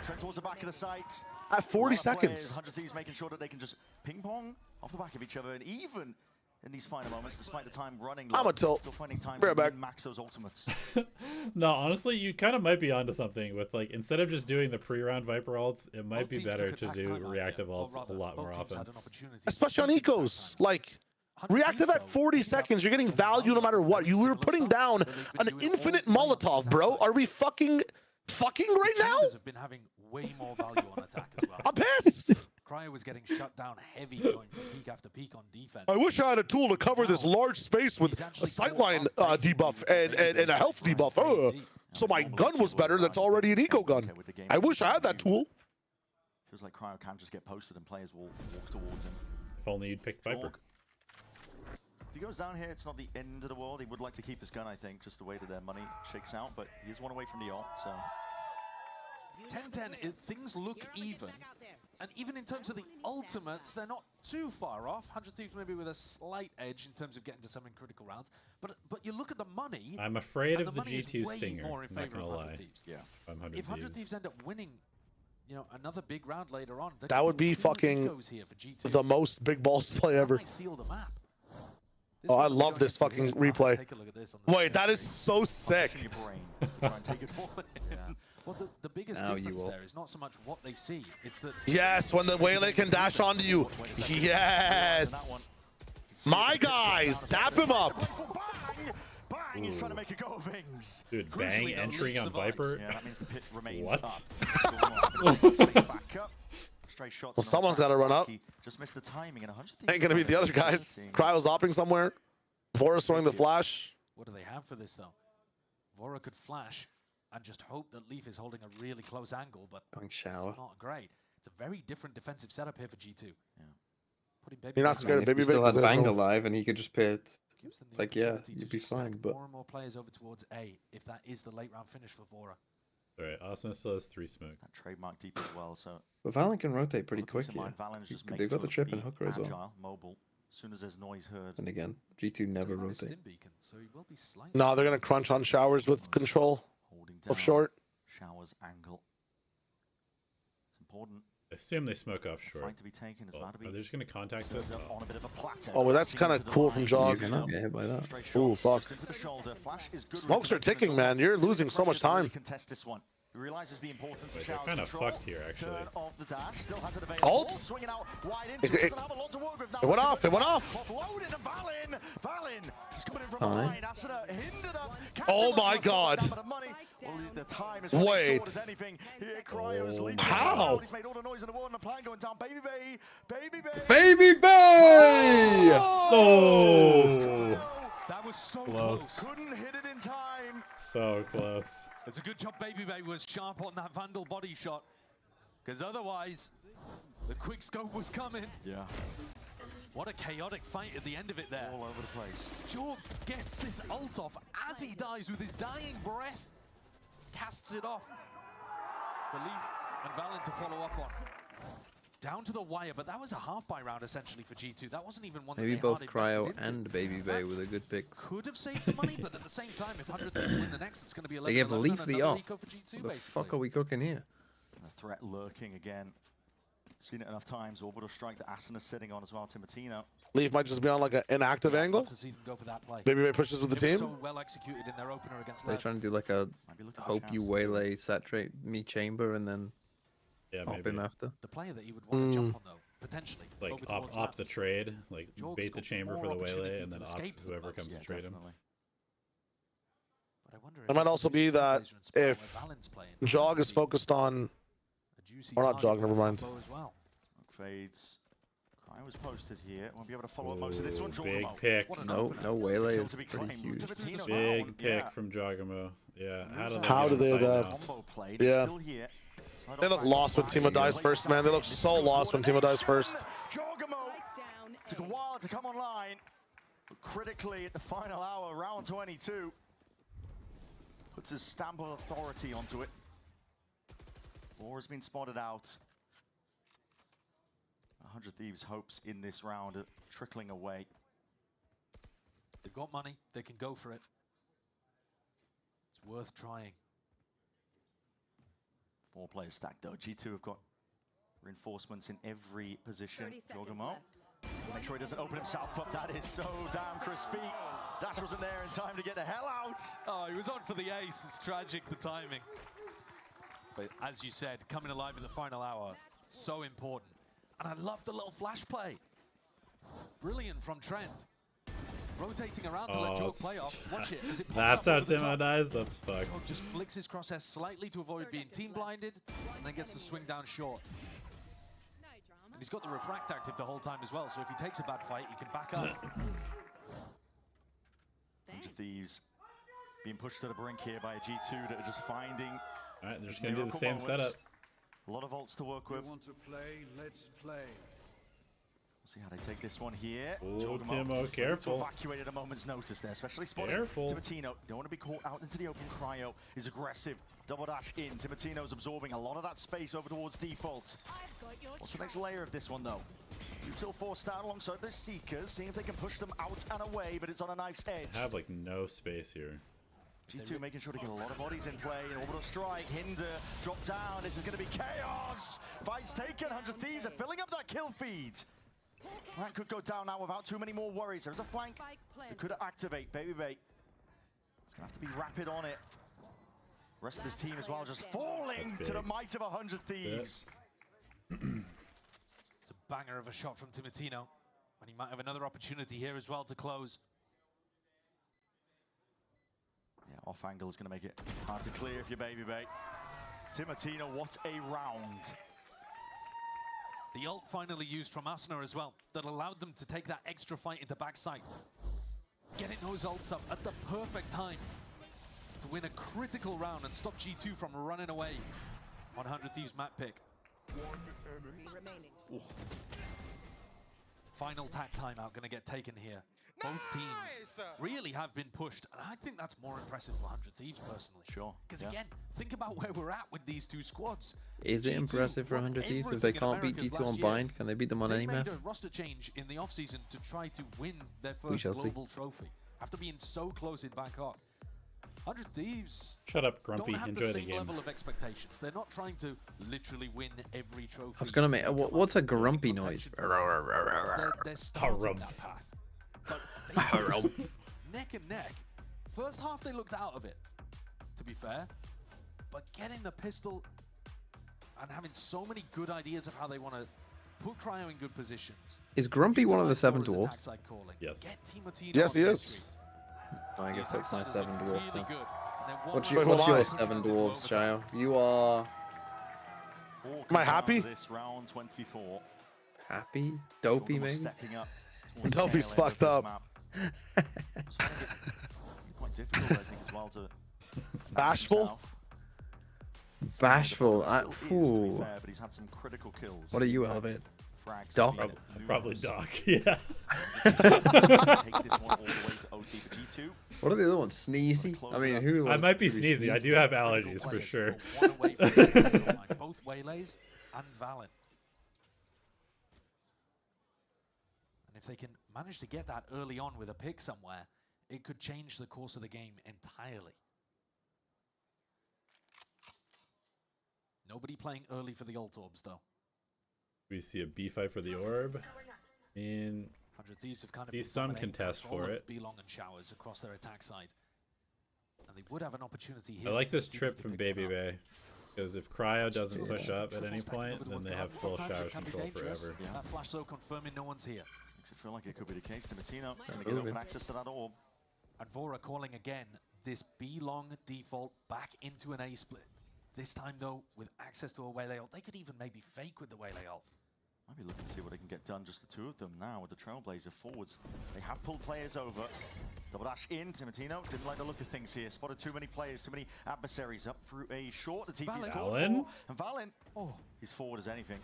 At 40 seconds. 100 Thieves making sure that they can just ping pong off the back of each other, and even in these final moments, despite the time running low, I'm a tilt. still finding time to min max those ultimates. No, honestly, you kind of might be onto something with, like, instead of just doing the pre-round Viper ults, it might be better to do reactive ults a lot more often. Especially on ecos. Like, reactive at 40 seconds, you're getting value no matter what. You were putting down an infinite Molotov, bro. Are we fucking right now? Have been having way more value on attack as well. I'm pissed. Cryo was getting shut down heavy, going from peak after peak on defense. I wish I had a tool to cover this large space with a sightline debuff and a health debuff. So my gun was better. That's already an eco gun. I wish I had that tool. Feels like Cryo can just get posted and players will walk towards him. If only you'd picked Viper. If he goes down here, it's not the end of the world. He would like to keep his gun, I think, just the way that their money shakes out. But he is one away from the ult, so... 10-10, things look even. And even in terms of the ultimates, they're not too far off. 100 Thieves maybe with a slight edge in terms of getting to some in critical rounds. But you look at the money. I'm afraid of the G2 Stinger. I'm not gonna lie. Yeah. If 100 Thieves end up winning, you know, another big round later on, that would be fucking the most big balls play ever. Seal the map. Oh, I love this fucking replay. Wait, that is so sick. Well, the biggest difference there is not so much what they see, it's that... Yes, when the Waylay can dash onto you. Yes. My guys, tap him up. Bang, he's trying to make a go of things. Dude, Bang entering on Viper? Yeah, that means the pit remains what? Up. Straight shots. Well, someone's got to run up. Just missed the timing, and 100 ain't going to be the other guys. Cryo's opping somewhere. Vora's throwing the flash. What do they have for this, though? Vora could flash and just hope that Leaf is holding a really close angle, but it's not great. It's a very different defensive setup here for G2. Yeah. Putting Baby You're not scared of Baby still had Bang alive, and he could just pit. Like, yeah, you'd be fine, but... More and more players over towards A, if that is the late round finish for Vora. Alright, Asuna still has 3 smoke. That trademark deep as well, so... But Valen can rotate pretty quick here. They've got the trip and hooker as well. Agile, mobile. As soon as there's noise heard. And again, G2 never rotate. No, they're gonna crunch on showers with control of short. Showers angle. It's important. I assume they smoke off short. Fight to be taken is about to be are they just gonna contact us? on a bit of a plateau. Oh, well, that's kind of cool from Jog. You cannot get hit by that. Ooh, fuck. Smokes are ticking, man. You're losing so much time. Contest this one. He realizes the importance of They're showers kind of control. fucked here, actually. Turn off the dash. Still has it available. Ult? Swinging out wide into it. Doesn't have a lot to work with now. It went off. It went off. Offloaded and Valen just coming in from behind. Asuna hindered up. Oh my god. Well, the time is wait. short as anything. Here, Cryo's leaping. How? He's made all the noise in the world and the plan going down. Baby Bay. Baby Bay. Baby Bay! Oh! That was so close. Couldn't hit it in time. So close. It's a good job Baby Bay was sharp on that Vandal body shot. Because otherwise, the quick scope was coming. Yeah. What a chaotic fight at the end of it there. All over the place. Jorg gets this ult off as he dies with his dying breath. Casts it off for Leaf and Valen to follow up on. Down to the wire, but that was a half-buy round essentially for G2. That wasn't even one Maybe that they both hard Cryo invested into. and Baby Bay with a good pick. Could have saved the money, but at the same time, if 100 Thieves win the next, it's going to be 11-11 They give Leaf the off. eco for G2, What the basically. fuck are we cooking here? The threat lurking again. Seen it enough times. Orbital strike that Asuna's sitting on as well. Timatino. Leaf might just be on like an inactive angle. To see them go for that play. Baby Bay pushes with the It was team. so well executed in their opener against They're Lev. trying to do like a hope you waylay, saturate me chamber, and then hop him after. The player that you would want to jump on though, potentially. Like over towards op the Labs. trade, like Jorg's bait the got chamber more for the waylay, opportunity and to then op escape from whoever those. comes to trade him. But I wonder It might also be that if Jog is focused on, or not Jog, never mind. As well. Fades. Cryo was posted here. Won't be able to follow up most of this one. Big Jogamo. pick. No waylay is pretty huge. Big pick from Jogamo. Yeah. How did they do that? Yeah. Still here. They look lost when Timo dies first, man. They look so lost when Timo dies first. Jogamo took a while to come online, but critically at the final hour, round 22, puts his stamp of authority onto it. War has been spotted out. 100 Thieves' hopes in this round are trickling away. They've got money. They can go for it. It's worth trying. 4 players stacked though. G2 have got reinforcements in every position. Jogamo. Make sure he doesn't open himself up. That is so damn crispy. Dash wasn't there in time to get the hell out. Oh, he was on for the ace. It's tragic, the timing. But as you said, coming alive in the final hour, so important. And I love the little flash play. Brilliant from Trent. Rotating around to let Jorg play off. Watch it as it pops That's up how over the Timo top. dies. That's fucked. Jorg just flicks his crosshair slightly to avoid being team blinded, and then gets the swing down short. And he's got the refract active the whole time as well, so if he takes a bad fight, he can back up. 100 Thieves being pushed to the brink here by a G2 that are just finding. All right, they're just gonna do the same setup. A lot of ults to work with. You want to play? Let's play. We'll see how they take this one here. Oh, Timo, careful. To evacuate at a moment's notice there, especially spotting Careful. Timatino. Don't want to be caught out into the open. Cryo is aggressive. Double dash in. Timatino's absorbing a lot of that space over towards default. What's the next layer of this one though? 2 forced down alongside the Seekers, seeing if they can push them out and away, but it's on a knife's edge. I have like no space here. G2 making sure to get a lot of bodies in play. An orbital strike, hinder, drop down. This is going to be chaos. Fights taken. 100 Thieves are filling up that kill feed. That could go down now without too many more worries. There's a flank that could activate. Baby Bay. It's going to have to be rapid on it. Rest of his team as well just falling to the might of 100 Thieves. It's a banger of a shot from Timatino, and he might have another opportunity here as well to close. Yeah, off angle is going to make it hard to clear if you're Baby Bay. Timatino, what a round. The ult finally used from Asuna as well, that allowed them to take that extra fight into backside. Getting those ults up at the perfect time to win a critical round and stop G2 from running away on 100 Thieves map pick. Final tack timeout going to get taken here. both teams really have been pushed, and I think that's more impressive for 100 Thieves personally. Sure. Because again, think about where we're at with these two squads. Is it impressive for 100 Thieves if they can't beat G2 on bind? Can they beat them on any map? They made a roster change in the offseason to try to win their first global trophy after being so close in Bangkok. 100 Thieves Shut up, Grumpy. don't have Enjoy the the same game. level of expectations. They're not trying to literally win every trophy. I was gonna make what's a grumpy noise? They're starting that path. But they neck and neck. First half they looked out of it, to be fair. But getting the pistol and having so many good ideas of how they want to put Cryo in good positions. Is Grumpy one of the 7 dwarves? Yes. Yes, he is. I guess that's my 7 dwarf thing. What's Wait, your 7 dwarves, Shayo? You are... Am I happy? This round 24. Happy? Dopey, maybe? Dopey's fucked up. Quite difficult, I think, as well to Bashful? Bashful. Fair, but he's had some critical kills. What are you, Elevate? Doc? Probably Doc, yeah. What are the other ones? Sneezy? I mean, who? I might be sneezy. I do have allergies for sure. Both Waylays and Valen. And if they can manage to get that early on with a pick somewhere, it could change the course of the game entirely. Nobody playing early for the ult orbs, though. We see a B fight for the orb. I mean, 100 Thieves have kind of be some contest for it. Belong and showers across their attack side. And they would have an opportunity here. I like this trip from Baby Bay. Because if Cryo doesn't push up at any point, then they have full showers control forever. Yeah. That flash though confirming no one's here. Makes it feel like it could be the case. Timatino trying to get open access to that orb. And Vora calling again this B long default back into an A split. This time though, with access to a Waylay ult, they could even maybe fake with the Waylay ult. Might be looking to see what they can get done, just the two of them now with the Trailblazer forwards. They have pulled players over. Double dash in, Timatino didn't like the look of things here. Spotted too many players, too many adversaries up through a short. The TP scored for. And Valen, he's forward as anything.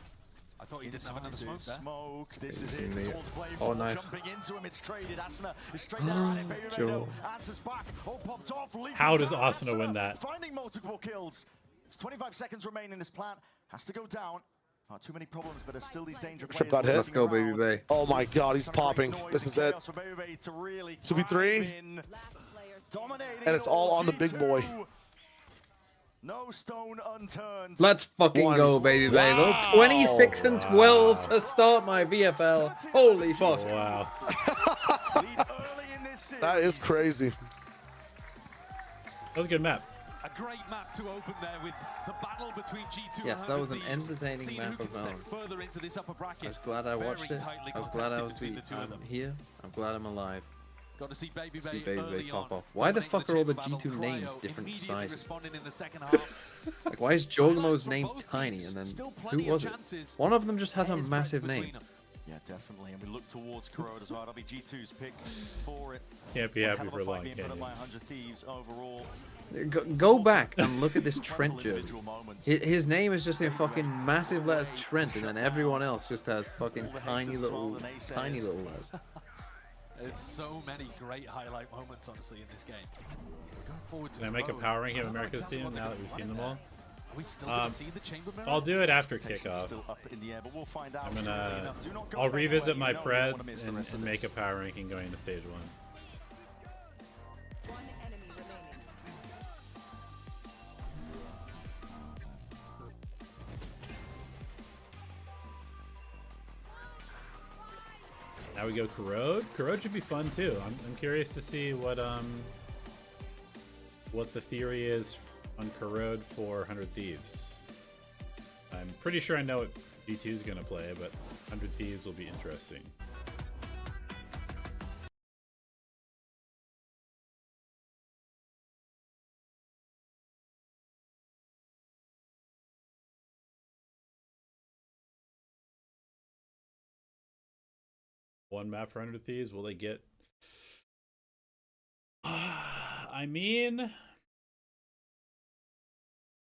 I thought he didn't have another smoke there. Smoke, this is it. It's all to play for. Oh, nice. Jumping into him, it's traded. Asuna is straight there at it. Baby Mano answers back. Oh, popped off. How does Asuna win that? Finding multiple kills. There's 25 seconds remaining in this plant. Has to go down. Not too many problems, but there's still these danger players. Got hit. Let's go, Baby Bay. Oh my god, he's popping. This is it. 2v3. And it's all on the big boy. No stone unturned. Let's fucking go, Baby Bay. Look, 26 and 12 to start my VFL. Holy fuck. Wow. That is crazy. That was a good map. A great map to open there with the battle between G2 yes, and that was an Thieves. entertaining map of step further into this upper bracket. I was glad I watched it. I was glad I was I'm here. I'm glad I'm alive. Got to see Baby Bay, see Baby Bay pop on. off. Why the fuck are all the G2 names different sizes? Like, why is Jogamo's name tiny and then who was it? One of them just has a massive name. Yeah, definitely. And we look towards Corrode as well. That'll be G2's pick for it. Can't be happy for long, can you? 100 Thieves overall. Go back and look at this Trent jersey. His name is just in fucking massive letters Trent, and then everyone else just has fucking tiny little letters. It's so many great highlight moments, honestly, in this game. We're going forward to Can I make a power ranking of America's team now that we've seen them all? Are we still going to see the chamber mirror? I'll do it after kickoff. I'll revisit my preds and make a power ranking going into stage 1. Now we go Corrode. Corrode should be fun too. I'm curious to see what the theory is on Corrode for 100 Thieves. I'm pretty sure I know what G2 is going to play, but 100 Thieves will be interesting. One map for 100 Thieves. Will they get? I mean,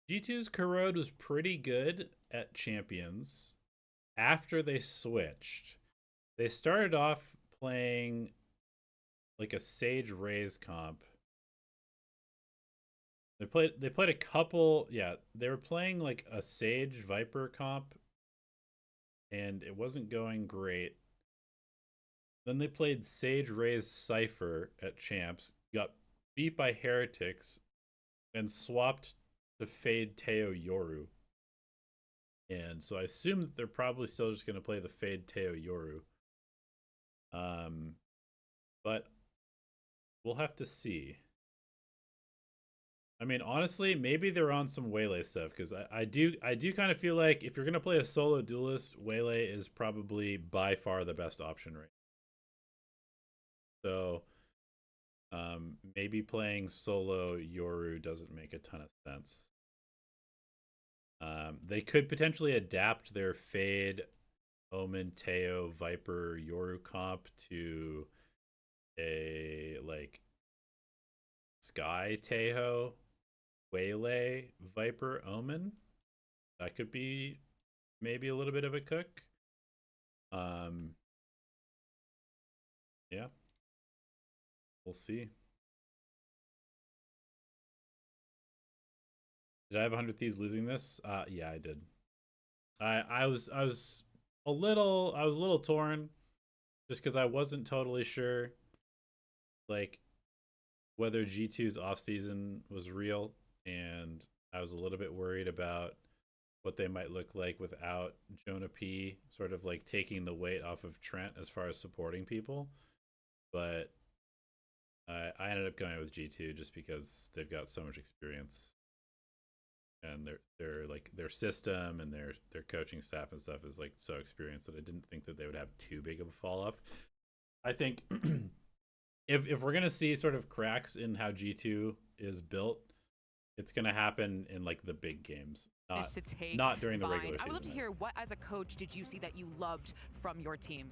G2's Corrode was pretty good at Champions. After they switched, they started off playing like a Sage Raze comp. They played a couple. Yeah, they were playing like a Sage Viper comp, and it wasn't going great. Then they played Sage Raze Cypher at Champs, got beat by Heretics, and swapped to Fade Teo Yoru. And so I assume that they're probably still just going to play the Fade Teo Yoru. But we'll have to see. I mean, honestly, maybe they're on some Waylay stuff, because I do kind of feel like if you're going to play a solo duelist, Waylay is probably by far the best option right now. So maybe playing solo Yoru doesn't make a ton of sense. They could potentially adapt their Fade, Omen, Teo, Viper, Yoru comp to a like Sky, Teho, Waylay, Viper, Omen. That could be maybe a little bit of a cook. Yeah. We'll see. Did I have 100 Thieves losing this? Yeah, I did. I was a little torn, just because I wasn't totally sure, like, whether G2's off season was real, and I was a little bit worried about what they might look like without Jonah P sort of like taking the weight off of Trent as far as supporting people. But I ended up going with G2 just because they've got so much experience, and their system and their coaching staff and stuff is like so experienced that I didn't think that they would have too big of a fall off. I think if we're gonna see sort of cracks in how G2 is built, it's gonna happen in like the big games, not during the regular season. I would love to hear, what as a coach did you see that you loved from your team?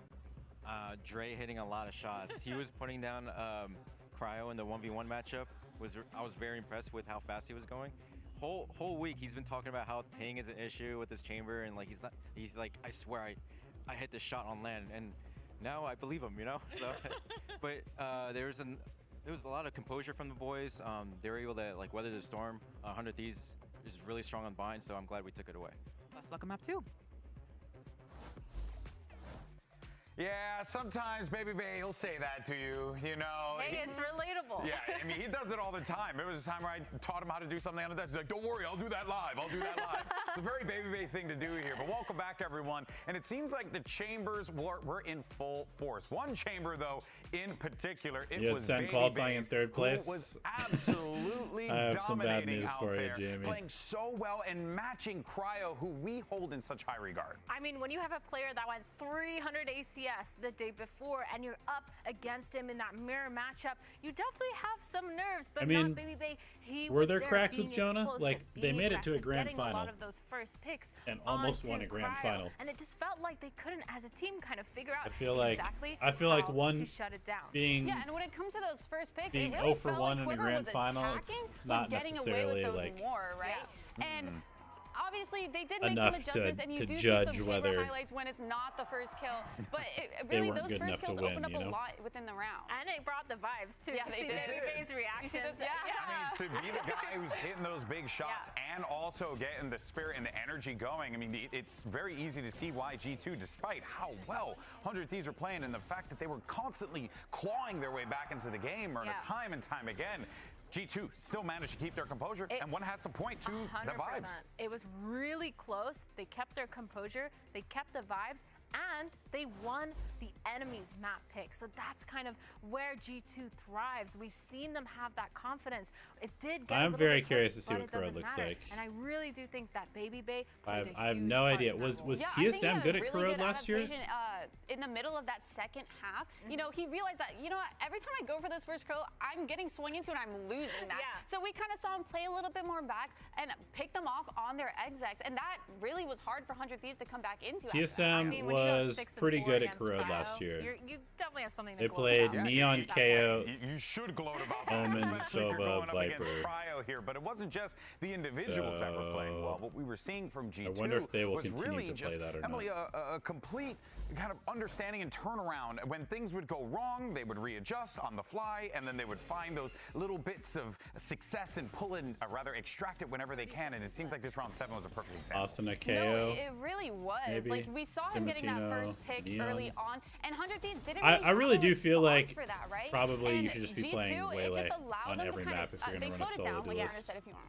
Dre hitting a lot of shots. He was putting down Cryo in the 1v1 matchup. I was very impressed with how fast he was going. Whole week he's been talking about how ping is an issue with his chamber, and like he's like, I swear I hit this shot on land, and now I believe him, you know. So, but there was a lot of composure from the boys. They were able to like weather the storm. 100 Thieves is really strong on bind, so I'm glad we took it away. Best luck on map 2. Yeah, sometimes Baby Bay, he'll say that to you, you know. Hey, it's relatable. Yeah, I mean, he does it all the time. There was a time where I taught him how to do something on the desk. He's like, don't worry, I'll do that live. I'll do that live. It's a very Baby Bay thing to do here. But welcome back, everyone. And it seems like the chambers were in full force. One chamber, though, in particular, it was Baby qualifying in third place. Who was absolutely dominating out there, playing so well and matching Cryo, who we hold in such high regard. I mean, when you have a player that went 300 ACS the day before, and you're up against him in that mirror matchup, you definitely have some nerves. But I mean, not Baby Bay. Were there cracks with Jonah? Like, they made it to a grand final. A lot of those first picks and almost won a grand final. And it just felt like they couldn't, as a team, kind of figure out exactly I feel like one to shut it down. Yeah, and when it comes to those first picks, being it really 0 for 1 in the grand final, it's not necessarily like more, right? Yeah. And obviously, they did make enough some adjustments, and you do see some chamber highlights when it's not the first kill. But really, those first kills open up a lot within the round. And it brought the vibes, too. Yeah, they did. Baby Bay's reactions. Yeah. I mean, to be the guy who's hitting those big shots and also getting the spirit and the energy going, I mean, it's very easy to see why G2, despite how well 100 Thieves are playing and the fact that they were constantly clawing their way back into the game, or time and time again, G2 still managed to keep their composure, and one has to point to 100%. The vibes. It was really close. They kept their composure, they kept the vibes, and they won the enemy's map pick. So that's kind of where G2 thrives. We've seen them have that confidence. It did get I'm very curious to see what Crowd looks like. And I really do think that Baby Bay I have no idea. Was TSM good at Crowd last year? In the middle of that second half, you know, he realized that, you know what, every time I go for this first kill, I'm getting swung into and I'm losing that. So we kind of saw him play a little bit more back and pick them off on their execs, and that really was hard for 100 Thieves to come back into. TSM was was pretty good at Corrode last year. You definitely have something to They gloat played about. Neon KO. You should gloat about that, Omen, especially if you're Sova, going up against Viper. Cryo here. But it wasn't just the individuals that were playing well. What we were seeing from G2 I wonder if they will was continue really to just, play that or Emily, not. a complete kind of understanding and turnaround. When things would go wrong, they would readjust on the fly, and then they would find those little bits of success and pull in, rather extract it whenever they can. And it seems like this round 7 was a perfect example. Austin at KO. No, it really was. Maybe. Like, we saw him getting that Timotino, first pick Neon. early on, and 100 Thieves didn't I really do feel like for that, right? probably and you should just be G2, playing it just Waylay allowed on them every to kind map of, if you're they going to run a slowed it solo down. Like, duelist. Anna said, if you want.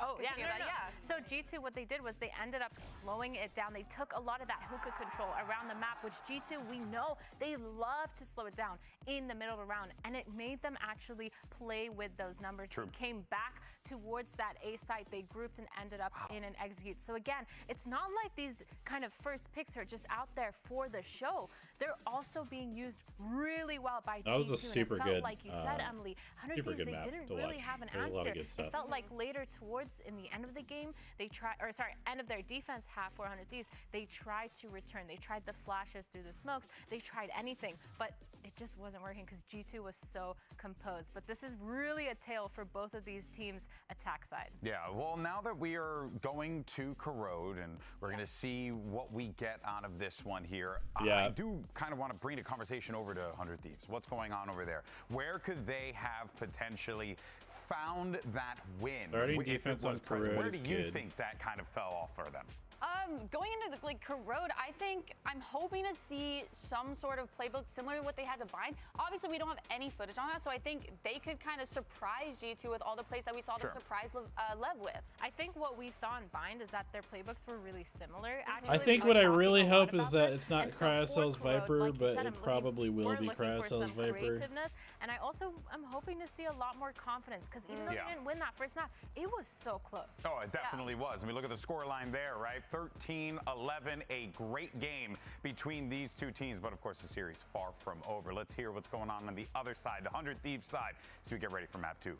Oh, yeah, Continue that, yeah. So G2, what they did was they ended up slowing it down. They took a lot of that hookah control around the map, which G2, we know they love to slow it down in the middle of the round, and it made them actually play with those numbers. True. They came back towards that A site. They grouped and ended up in an execute. So again, it's not like these kind of first picks are just out there for the show. They're also being used really well by G2. That was a super and it felt good, like you said, Emily, 100 super Thieves, good they map didn't to really watch. have an There's a lot of answer. good stuff. It felt like later towards in the end of the game, they tried, or sorry, end of their defense half, 400 Thieves, they tried to return. They tried the flashes through the smokes. They tried anything, but it just wasn't working because G2 was so composed. But this is really a tale for both of these teams' attack side. Yeah, well, now that we are going to Corrode and we're going to see what we get out of this one here, I do kind of want to bring the conversation over to 100 Thieves. What's going on over there? Where could they have potentially found that win? Starting if it defense was on present? Corrode Where is do you good. think that kind of fell off for them? Going into the Corrode, I think I'm hoping to see some sort of playbook similar to what they had to Bind. Obviously, we don't have any footage on that, so I think they could kind of surprise G2 with all the plays that we saw them surprise Lev with. I think what we saw in Bind is that their playbooks were really similar. Actually, I think what I really hope is that it's not Cryocell's Viper, but it probably will be Cryocell's Viper. And I also am hoping to see a lot more confidence because even though they didn't win that first map, it was so close. Oh, it definitely was. I mean, look at the scoreline there, right? 13-11, a great game between these two teams. But of course, the series far from over. Let's hear what's going on the other side, the 100 Thieves side, as we get ready for map 2.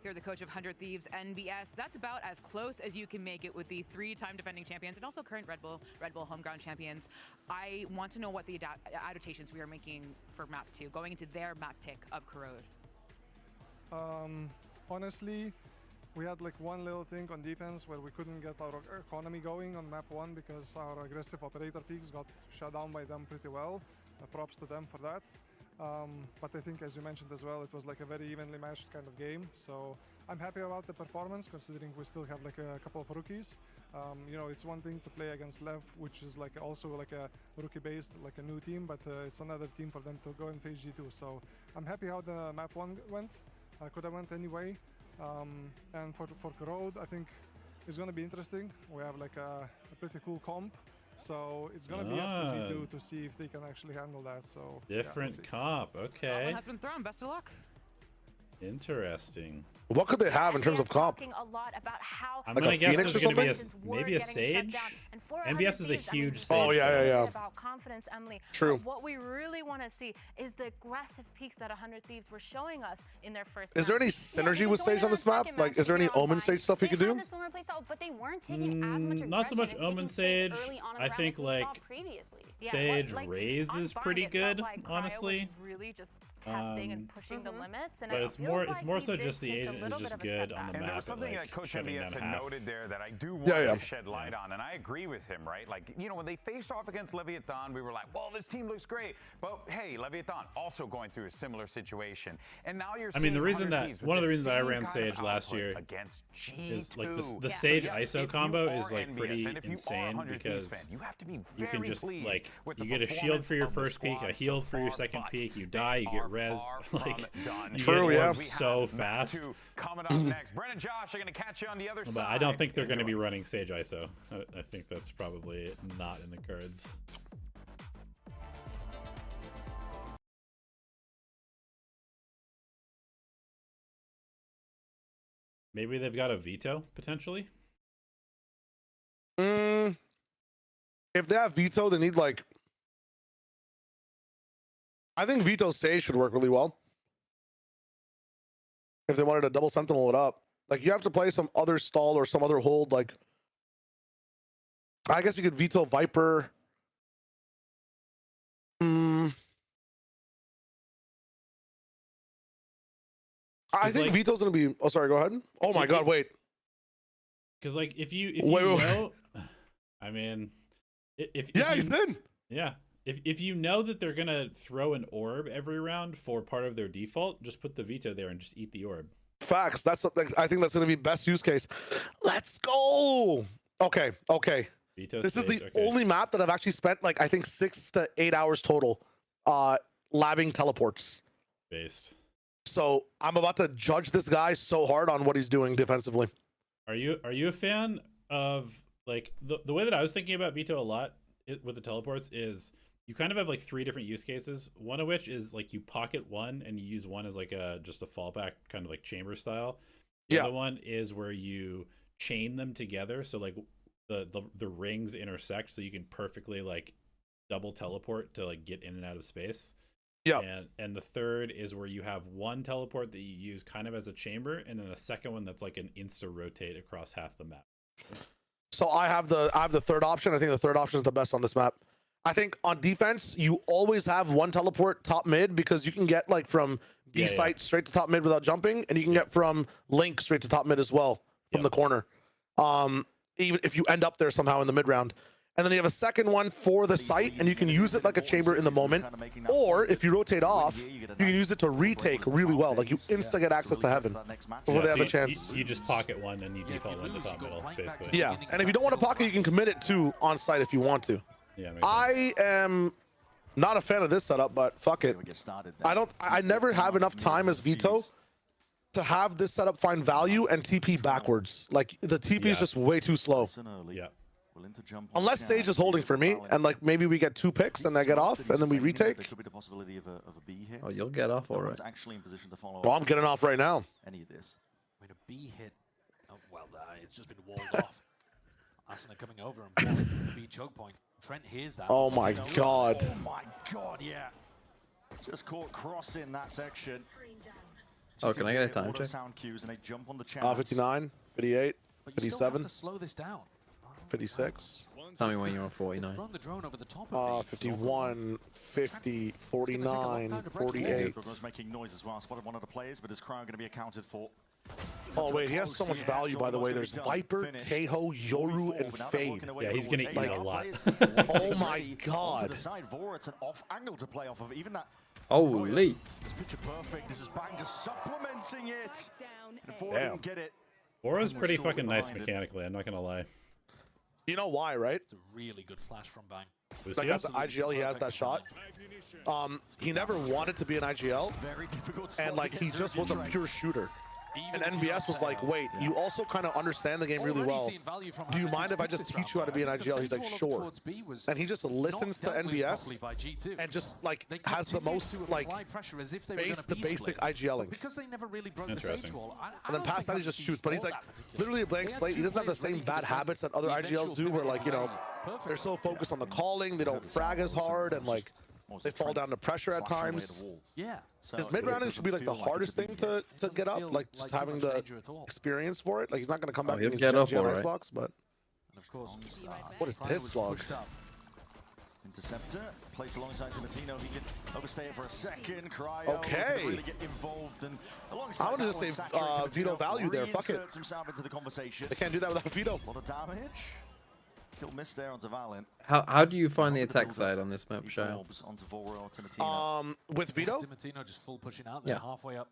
You're the coach of 100 Thieves NBS. That's about as close as you can make it with the 3-time defending champions and also current Red Bull home ground champions. I want to know what the adaptations we are making for map 2, going into their map pick of Corrode. Honestly, we had like one little thing on defense where we couldn't get our economy going on map 1 because our aggressive operator peaks got shut down by them pretty well. Props to them for that. But I think, as you mentioned as well, it was like a very evenly matched kind of game. So I'm happy about the performance, considering we still have like a couple of rookies. You know, it's one thing to play against Lev, which is like also like a rookie-based, like a new team, but it's another team for them to go and face G2. So I'm happy how the map 1 went. Could have went anyway. And for Corrode, I think it's going to be interesting. We have like a pretty cool comp. So it's going to be up to G2 to see if they can actually handle that. So different comp, okay. One has been thrown. Best of luck. Interesting. What could they have in terms of comp? Talking a lot about how I'm gonna guess there's gonna be maybe a Sage. NBS is a huge Sage. Oh yeah. About confidence, Emily. True. But what we really want to see is the aggressive peaks that 100 Thieves were showing us in their first. Is there any synergy with Sage on this map? Like, is there any Omen Sage stuff you could do? But they weren't taking as much not so much Omen Sage. I think like Sage Raze is pretty good, honestly. Really just testing and pushing the limits. And but it's more so just the agent is just good on the map. And there was something that Coach MBS had noted there that I do want to shed light on, and I agree with him, right? Like, you know, when they faced off against Leviathan, we were like, well, this team looks great. But hey, Leviathan also going through a similar situation. And now you're seeing the reason that one of the reasons I ran Sage last year against G2 is like the Sage ISO combo is like pretty insane because you can just like you get a shield for your first peak, a heal for your second peak, you die, you get res. Like, you get so fast. Coming up next, Brent and Josh are going to catch you on the other side. But I don't think they're going to be running Sage ISO. I think that's probably not in the cards. Maybe they've got a veto potentially. If they have veto, they need like. I think Veto Sage should work really well. If they wanted to double Sentinel it up. Like, you have to play some other stall or some other hold, like I guess you could veto Viper. I think Vito's gonna be. Oh, sorry. Go ahead. Oh my God! Wait. Because like if you know, I mean, if he's in. Yeah. If you know that they're gonna throw an orb every round for part of their default, just put the veto there and just eat the orb. Facts. That's what I think that's gonna be best use case. Let's go. Okay. Veto this stage, is the only map that I've actually spent like I think 6 to 8 hours total, labbing teleports. Based. So I'm about to judge this guy so hard on what he's doing defensively. Are you a fan of like the way that I was thinking about veto a lot with the teleports is you kind of have like 3 different use cases. One of which is like you pocket one and you use one as like just a fallback kind of like chamber style. The other one is where you chain them together so like the rings intersect so you can perfectly like double teleport to like get in and out of space. Yeah. And the third is where you have one teleport that you use kind of as a chamber, and then a second one that's like an insta rotate across half the map. So I have the third option. I think the third option is the best on this map. I think on defense, you always have one teleport top mid because you can get like from B site straight to top mid without jumping, and you can get from link straight to top mid as well from the corner. Even if you end up there somehow in the mid round. And then you have a second one for the site, and you can use it like a chamber in the moment. Or if you rotate off, you can use it to retake really well. Like you insta get access to heaven before they have a chance. You just pocket one and you default one to top middle, basically. Yeah, and if you don't want to pocket, you can commit it to on site if you want to. Yeah. I am not a fan of this setup, but fuck it. I never have enough time as Vito to have this setup find value and TP backwards. Like the TP is just way too slow. Yeah. Unless Sage is holding for me, and like maybe we get 2 picks and I get off, and then we retake. Oh, you'll get off, all right. Well, I'm getting off right now. Any of this? I mean, a B hit. Oh, well, it's just been walled off. Asuna coming over and pulling the B choke point. Trent hears that. Oh my God. Oh my God, yeah. Just caught crossing that section. Oh, can I get a time check? 59, 58, but you 57. to slow this down. 56. Tell me when you're on 49. 51, 50, 49, 48. Making noise as well. Spotted one of the players, but his crown going to be accounted for. Oh wait, he has so much value, by the way. There's Viper, Teho, Yoru, and Fade. Yeah, he's gonna eat a lot. Oh my God. It's an off angle to play off of. Even that. Holy. It's picture perfect. This is Bang just supplementing it. Before Damn. get it. Aura's pretty fucking nice mechanically. I'm not gonna lie. You know why, right? It's a really good flash from Bang. Like that's the IGL, he has that shot. He never wanted to be an IGL, and like he just was a pure shooter. And NBS was like, wait, you also kind of understand the game really well. Do you mind if I just teach you how to be an IGL? He's like, sure. And he just listens to NBS and just like has the most like the basic IGLing. Because they never really broke the stage wall. And then past that he just shoots, but he's like literally a blank slate. He doesn't have the same bad habits that other IGLs do, where like, you know, they're so focused on the calling, they don't frag as hard, and like they fall down to pressure at times. Yeah. His mid-rounding should be like the hardest thing to get up, like just having the experience for it. Like he's not going to come back and get up Icebox, but of course, what is this log? Interceptor placed alongside Timatino. He can overstay it for a second. Cryo okay. Really get involved, and I want to just say veto value there. Fuck it. Himself into the conversation. They can't do that without veto. A lot of damage. Kill miss there onto Valiant. How do you find the attack side on this map, Shao? With veto? Timatino just full pushing out there, halfway up.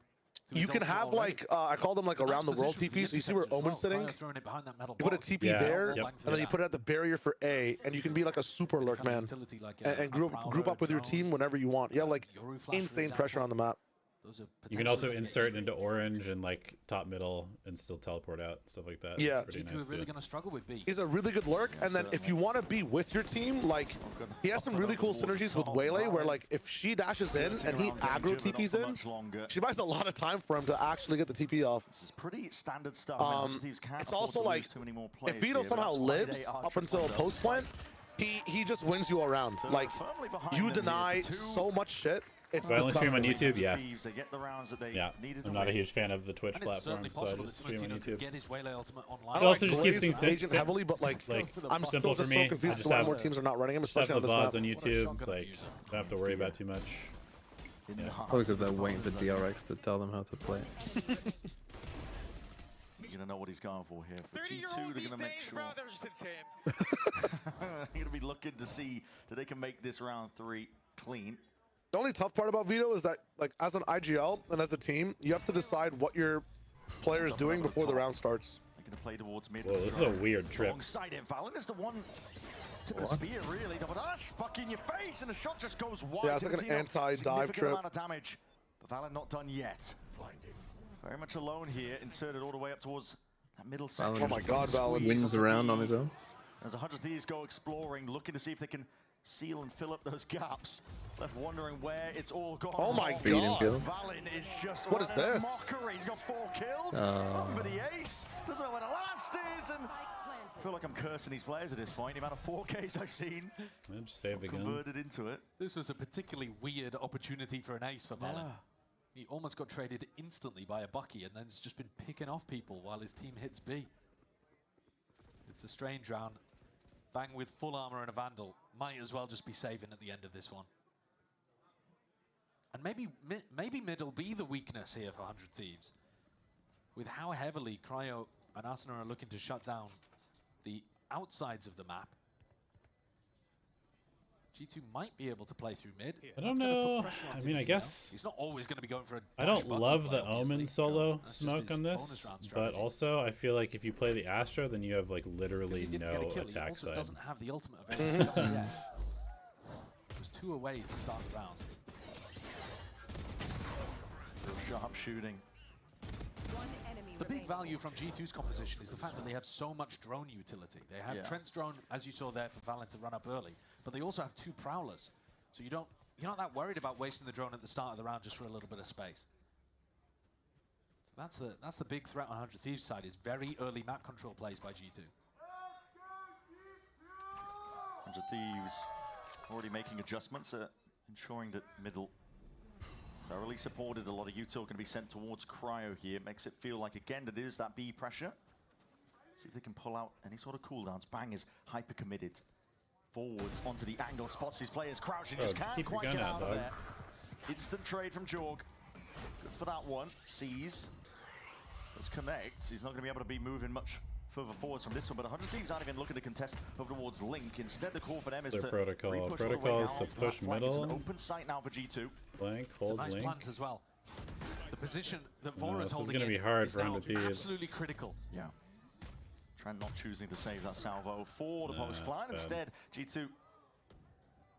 You can have like I call them like around the world TPs. So you see where Omen's sitting? You put a TP there, and then you put it at the barrier for A, and you can be like a super lurk man and group up with your team whenever you want. You have like insane pressure on the map. You can also insert into orange and like top middle and still teleport out, stuff like that. Yeah, pretty nice, really going to struggle with B. He's a really good lurk, and then if you want to be with your team, like he has some really cool synergies with Waylay, where like if she dashes in and he aggro TPs in, she buys a lot of time for him to actually get the TP off. This is pretty standard stuff. It's also like if Vito somehow lives up until post plant, he just wins you around. Like you deny so much shit It's Do I only stream on disgusting. YouTube? Yeah. They get the rounds that they Yeah. needed I'm to not a win. huge fan of the Twitch And it's platform, certainly so I possible just that stream on Sentinel could YouTube. get his Waylay ultimate It online. also just Glaze keeps things Agent heavily, but like simple I'm still for just me. so confused I as to why just more have teams are not running him, Just have especially the on this VODs map. on YouTube. Like, don't have to worry about too much. Yeah. Probably because they're waiting for DRX to tell them how to play. You're gonna know what he's going for here. For G2, they're gonna make sure. Bro, They're gonna be looking to see that they can make this round 3 clean. The only tough part about Vito is that, like, as an IGL and as a team, you have to decide what your player is doing before the round starts. They're gonna play towards mid. Whoa, this is a weird trip. Alongside him, Valen is the one tip of the spear, really. Double dash, buck in your face, and the shot just goes wide. Yeah, it's like an Timotino, anti-dive significant trip. amount of damage, but Valen not done yet. Very much alone here, inserted all the way up towards that middle section. Oh my God, Valen wins around on his own. As 100 Thieves go exploring, looking to see if they can seal and fill up those gaps. Left wondering where it's all gone. Oh my Speed and God. kill. Valen is just What is running this? mockery. He's got 4 kills. Oh. Over the ace. Doesn't know where the last is. And I feel like I'm cursing these players at this point. The amount of 4Ks I've seen Yeah, just save the gun. converted into it. This was a particularly weird opportunity for an ace for Valen. He almost got traded instantly by a Bucky and then's just been picking off people while his team hits B. It's a strange round. Bang with full armor and a Vandal. Might as well just be saving at the end of this one. And maybe mid will be the weakness here for 100 Thieves. With how heavily Cryo and Asuna are looking to shut down the outsides of the map. G2 might be able to play through mid. I don't know. I mean, I guess He's not always going to be going for a I dash don't button love play, the obviously. Omen solo That's just smoke his on bonus this, round but strategy. also I feel like if you play the Astra, then you have like literally He didn't get a no kill. He attack also side. doesn't have the ultimate available just yet. It was 2 away to start the round. Real sharp shooting. The big value from G2's composition is the fact that they have so much drone utility. They have Trent's drone, as you saw there, for Valen to run up early, but they also have 2 prowlers. So you're not that worried about wasting the drone at the start of the round just for a little bit of space. So that's the big threat on 100 Thieves' side, is very early map control plays by G2. 100 Thieves already making adjustments, ensuring that middle thoroughly supported. A lot of util going to be sent towards Cryo here. Makes it feel like, again, that it is that B pressure. See if they can pull out any sort of cooldowns. Bang is hyper committed. Forwards onto the angle, spots his players crouching, just can't keep your quite gun get out, out of dog. there. Instant trade from Jorg. Good for that one. Sees. Does connect. He's not going to be able to be moving much further forwards from this one, but 100 Thieves aren't even looking to contest over towards Link. Instead, the call for them is Their to protocol. re-push all the way Protocol is down to that push flank. It's an middle. open site now for G2. Blank, It's a hold nice link. plant as well. The position that No, Vora's this is holding gonna in be hard is for now 100 Thieves. absolutely critical. Yeah. Trent not choosing to save that salvo for the post plan. bad. Instead, G2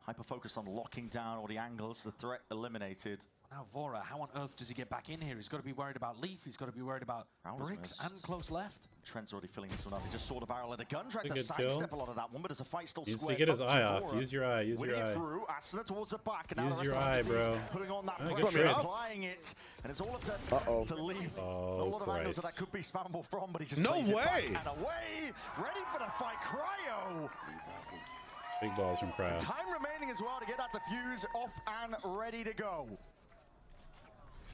hyper-focused on locking down all the angles. The threat eliminated. Now Vora, how on earth does he get back in here? He's got to be worried about Leaf. He's got to be worried about bricks and close left. Trent's already filling this one up. He just saw the barrel of the gun, tried A to good sidestep a kill. lot of that one, but there's a fight still Needs to squared get his up eye to off. Vora. Use your eye. Use Winning your it eye. through, Asuna towards the back, and now Use the your rest of eye, the Thieves bro. putting on that Oh, good pressure, trade. applying it, and it's all up to Leaf. Oh, a lot of angles that Christ. could be spammable from, but he just No plays it back way! and away, ready for the fight. Cryo. Big balls from Cryo. Time remaining as well to get that defuse off and ready to go.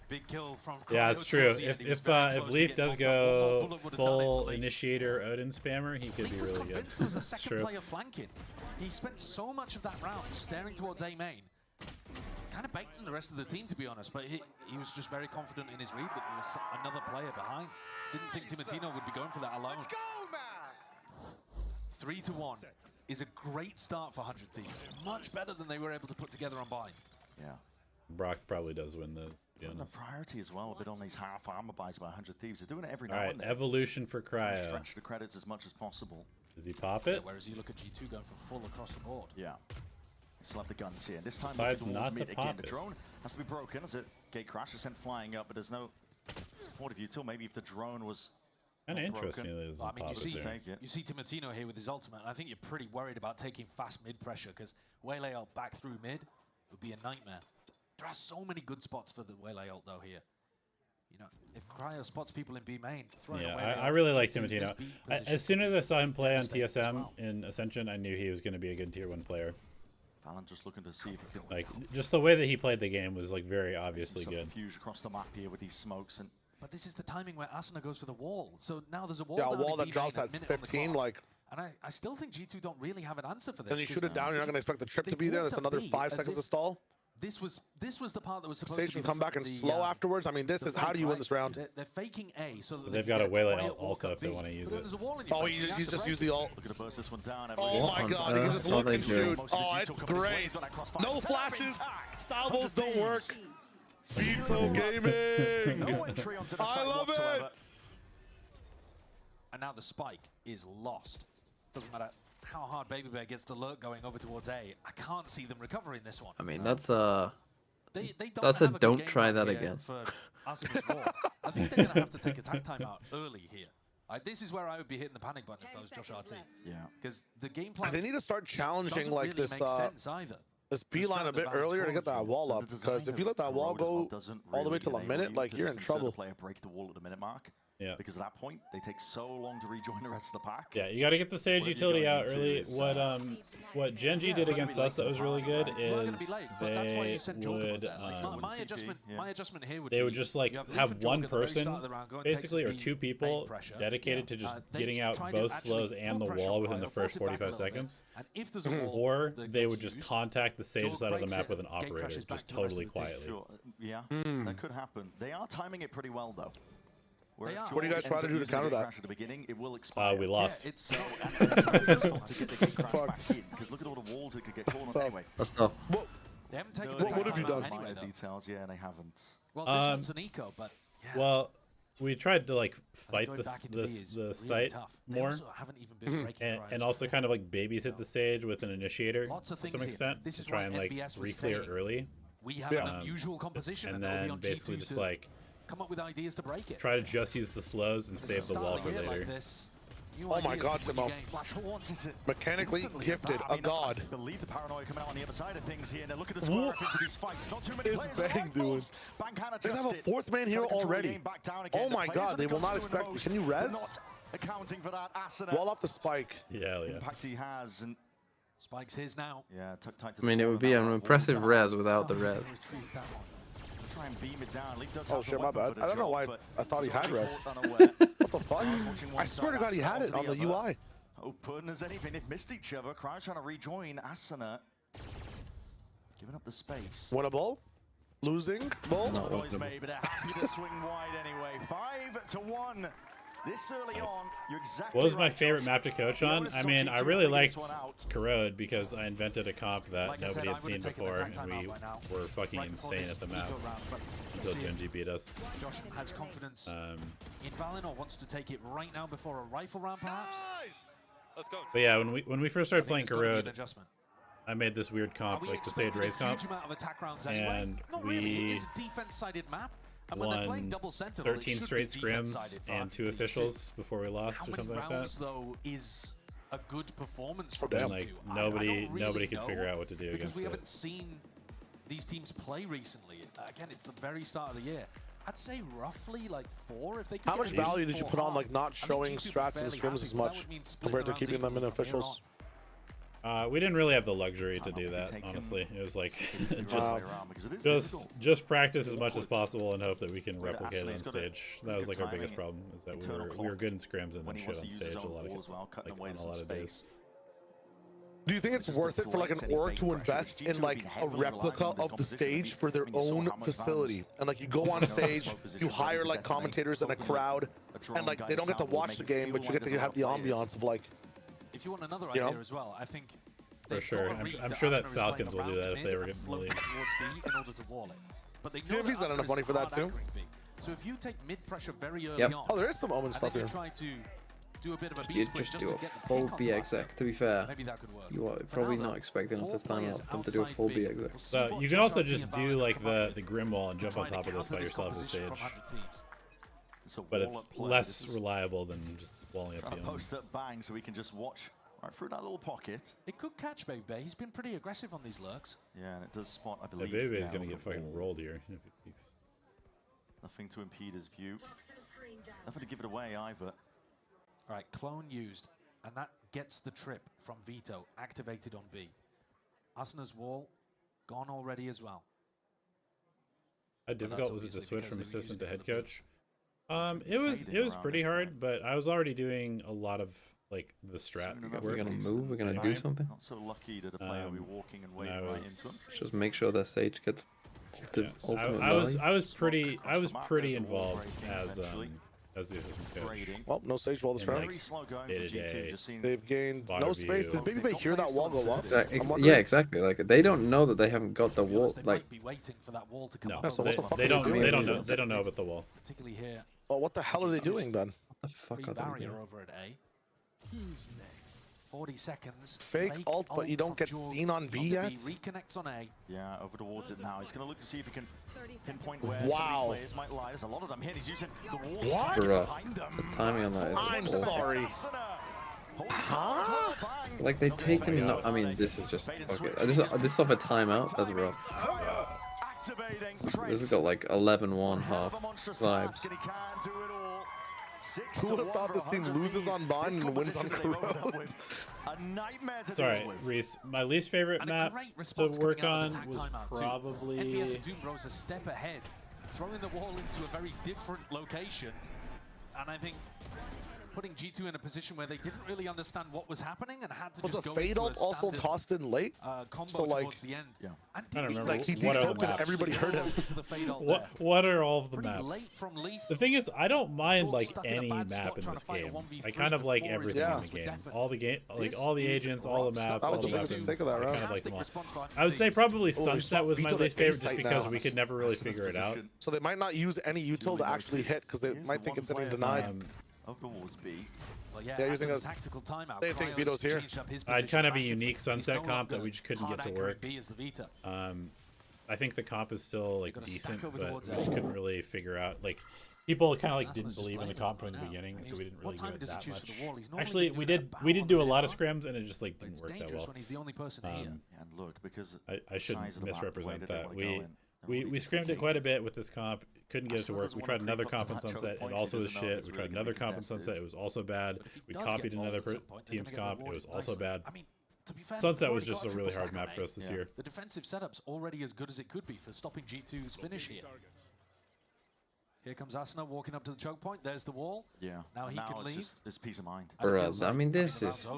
Big kill from Yeah, Cryo it's true. towards the end. He was If very close to Leaf getting does knocked up. One more go bullet would have done it for full Leaf. initiator Odin spammer, he could be Leaf was really good. convinced there was a That's second true. player flanking. He spent so much of that round staring towards A main, kind of baiting the rest of the team, to be honest, but he was just very confident in his read that there was another player behind. Didn't think Timotino would be going for that alone. Let's go, man! 3-1 is a great start for 100 Thieves. Much better than they were able to put together on buy. Yeah. Brock probably does win the. And the priority as well, a bit on these half armor buys by 100 Thieves. They're doing it every All now right, and then. evolution for Cryo. Stretch the credits as much as possible. Does he pop it? Whereas you look at G2 going for full across the board. Yeah. Still have the guns here. This time Decides looking not towards to mid pop again. The it. drone has to be broken as a gate crash is sent flying up, but there's no support of util. Maybe if the drone was Kind of not interesting broken. that he doesn't Well, I mean, pop you it there. Take it. see Timotino here with his ultimate, and I think you're pretty worried about taking fast mid pressure because Waylay ult back through mid would be a nightmare. There are so many good spots for the Waylay ult though here. You know, if Cryo spots people in B main, throwing Yeah, a Waylay I ult really like into this Timotino. B As position soon as I saw him play on devastating as TSM well. in Ascension, I knew he was going to be a good tier 1 player. Valen just looking to see if he can Like, just the way that he played the game was like very obviously some good. confusion across the map here with these smokes. And But this is the timing where Asuna goes for the wall. So now there's a wall. Yeah, a down wall in that B drops main, at a minute on the 15, clock. like. And I still think G2 don't really have an answer for this. And you shoot it down, you're not going to expect the trip to they've be there. walked That's up another B 5 as seconds if to stall. This was the part that was supposed Sage to be can come back and the, slow afterwards. I mean, this the is how do you fake, win this round? They're faking A, so that They've they can got a get waylay quiet walk also up if they B. want to use But then it. there's a wall in your Oh, face, you have just to break use it. the ult. looking to burst this one down. Oh my god, you can just look and shoot. Most of his Oh, G2 it's coming his way. great. He's got that crossfire. No Setup flashes. intact. Salvos don't Thieves. work. Veto Gaming. No entry onto the I site love whatsoever. it. And now the spike is lost. Doesn't matter how hard Baby Bear gets the lurk going over towards A. I can't see them recovering this one. I mean, that's a They don't that's a have good don't game try plan that here again. For Asuna's wall. I think they're going to have to take a tag time out early here. This is where I would be hitting the panic button if I was Josh RT. Yeah. Because the game plan They need to start challenging doesn't like really this make sense either. this beeline a bit earlier to get that wall up, because if you let that wall go all the way till a minute, like you're in trouble. Player break the wall at the minute mark. Yeah. Because at that point, they take so long to rejoin the rest of the pack. Yeah, you got to get the Sage Whatever utility you're out going early. into is, What Genji did against us that was really good is my adjustment here would they be would just like you have have Leaf and one Jog at the very person start of the round, go and take basically some or B two main people pressure. dedicated to just They getting out try to both actually slows and the put pressure wall on within the player, first force it back a 45 little bit, seconds. and if there's a wall Or that they gets would just used, contact the Sage Jog side of the breaks map it, with an game operator, crashes back just to the rest totally of the team. quietly. Sure. Yeah, that could happen. They are timing it pretty well, though. They are. What do you guys try to do to counter that? At the beginning, it will expire. We lost. Yeah, it's so and it's really difficult to get the game crash back in, because look at all the walls that could get caught on anyway. That's tough. They haven't taken What have you done? Anyway, though. Details, yeah, they haven't. Well, this one's an eco, but yeah. Well, we tried to like fight going this back into B is the really site tough. They more, also haven't even been breaking and also kind of like babysit the Sage with an initiator Lots of to some things here. extent This to is try why and like NBS was re-clear saying, early. We have an unusual composition, and and it'll be then on basically G2 just to like come up with ideas to break it. try to just use the slows and save the wall for later. Like this, Oh my god, Timo. Mechanically gifted, a god. I believe the paranoia coming out on the other side of things here, and then look at the square up into these fights. Not too many Is players. Bang doing? They have a fourth man here already. Oh my god, they will not expect. Can you res? Not accounting for that. Asuna. Wall off the spike. Yeah. Impact he has, and Spike's his now. yeah, I mean, it would be an impressive res without the res. try and beam it down. Leaf does Oh have the shit, my weapon bad. for the I don't know job, why but I thought he had res. caught unaware. What the fuck? I swear to god he had it on the UI. Open as anything. They've missed each other. Crowd trying to rejoin. Asuna giving up the space. Winnable. Losing. Bull. No noise made, but they're happy to swing wide anyway. 5-1. This early on, you're exactly What was my right, favorite Josh. map to coach You on? noticed I some mean, G2 I really figure liked this one out. Corrode because I invented a comp that Like I said, nobody I had would seen have taken the before, tag time and we out by now. were fucking Right before insane this at the map eco round, but until see, Genji beat us. Josh has confidence in Valen, or wants to take it right now before a rifle round, perhaps. Let's go. But yeah, when we first started playing There's gotta be an Corrode, adjustment. I made this weird comp, like the Sage expecting Race a comp, huge amount of attack rounds anyway. and Not really. It we is a defense-sided map. And when they're playing won double Sentinel, 13 it should straight be scrims defense-sided for and 2 RTT. officials before we lost How or many something like rounds, that. though, is a good performance from And G2? like I nobody don't really nobody could know, figure out what to do because against we it. haven't seen these teams play recently. Again, it's the very start of the year. I'd say roughly like 4 if they could How get much at least value did you 4 put on hard. like not I think showing G2 were strats and fairly scrims happy, as but that much would mean splitting compared to the keeping rounds them in equally from here officials? We didn't really have the luxury to do that, honestly. It was like just practice as much as possible and hope that we can replicate it on stage. That was like our biggest problem, is that we were good in scrims and then shit on stage a lot of like, on a lot of days. Do you think it's worth it for like an org to invest in like a replica of the stage for their own facility? And like you go on stage, you hire like commentators and a crowd, and like they don't get to watch the game, but you get to have the ambiance of like. If you want another idea as well, I think for sure. I'm sure that Falcons will do that if they were getting the lead. In order to wall it. But they know TMP's got enough money for that too. So if you take mid pressure very early on, oh, there is some Omen stuff here. Try to do a bit of a Just do a full B exec. To be fair, you are probably not expecting us this time out them to do a full B exec. So you can also just do like the Grim Wall and jump on top of this by yourself on stage. But it's less reliable than just walling up the post up bang so we can just watch right through that little pocket. It could catch Baby Bear. He's been pretty aggressive on these lurks. Yeah, and it does spot, I believe. Baby Bear's gonna get fucking rolled here if it peeks. Nothing to impede his view. Nothing to give it away either. Right, clone used, and that gets the trip from Vito activated on B. Asna's wall gone already as well. How difficult was it to switch from assistant to head coach? It was pretty hard, but I was already doing a lot of like the strat. We're gonna move. We're gonna do something. Not so lucky that a player will be walking and waving right into him. Just make sure that Sage gets. I was pretty involved as the assistant coach. Well, no Sage wall this round. Day-to-day, they've gained no space. Did Big Bay hear that wall go up? Yeah, exactly. Like they don't know that they haven't got the wall. Like no, they don't know about the wall. Particularly here. Oh, what the hell are they doing then? What the fuck are they doing? Over at A. Who's next? 40 seconds. Fake ult, but you don't get seen on B yet? Reconnects on A. Yeah, over towards it now. He's going to look to see if he can pinpoint where wow. some of these players might lie. There's a lot of them here. He's using the wall what? The timing on that is I'm sorry. Huh? Like they taken. No, I mean, this is just okay. This is off a timeout. That's rough. This has got like 11-1 half vibes. Who would have thought this team loses on Bond and wins on Corrode? Sorry, Reese. My least favorite map to work on was probably. NPS and Doom Bros a step ahead, throwing the wall into a very different location, and I think putting G2 in a position where they didn't really understand what was happening and had to just go fade ult also tossed in late? So like, the end. Yeah. I don't remember like, he what other maps. Everybody heard him. What are all of the maps? Leaf, the thing is, I don't mind like any map in this game. I kind of like everything in the game. All the game, like all the agents, all the maps, all the weapons. I kind of like them all. I would say probably Sunset was my least favorite just because we could never really figure it out. So they might not use any util to actually hit because they might think it's getting denied. Of towards B. Well, yeah, using a tactical timeout. They think Vito's here. I had kind of a unique Sunset comp that we just couldn't get to work. I think the comp is still like decent, but we just couldn't really figure out like people kind of like didn't believe in the comp from the beginning, so we didn't really do it that much. Actually, we did do a lot of scrims and it just like didn't work that well. And look, because I shouldn't misrepresent that. We scrimmed it quite a bit with this comp. Couldn't get it to work. We tried another comp in Sunset. It also was shit. We tried another comp in Sunset. It was also bad. We copied another team's comp. It was also bad. Sunset was just a really hard map for us this year. The defensive setup's already as good as it could be for stopping G2's finish here. Here comes Asna walking up to the choke point. There's the wall. Yeah. Now he can leave. It's peace of mind. Bro, I mean, this is.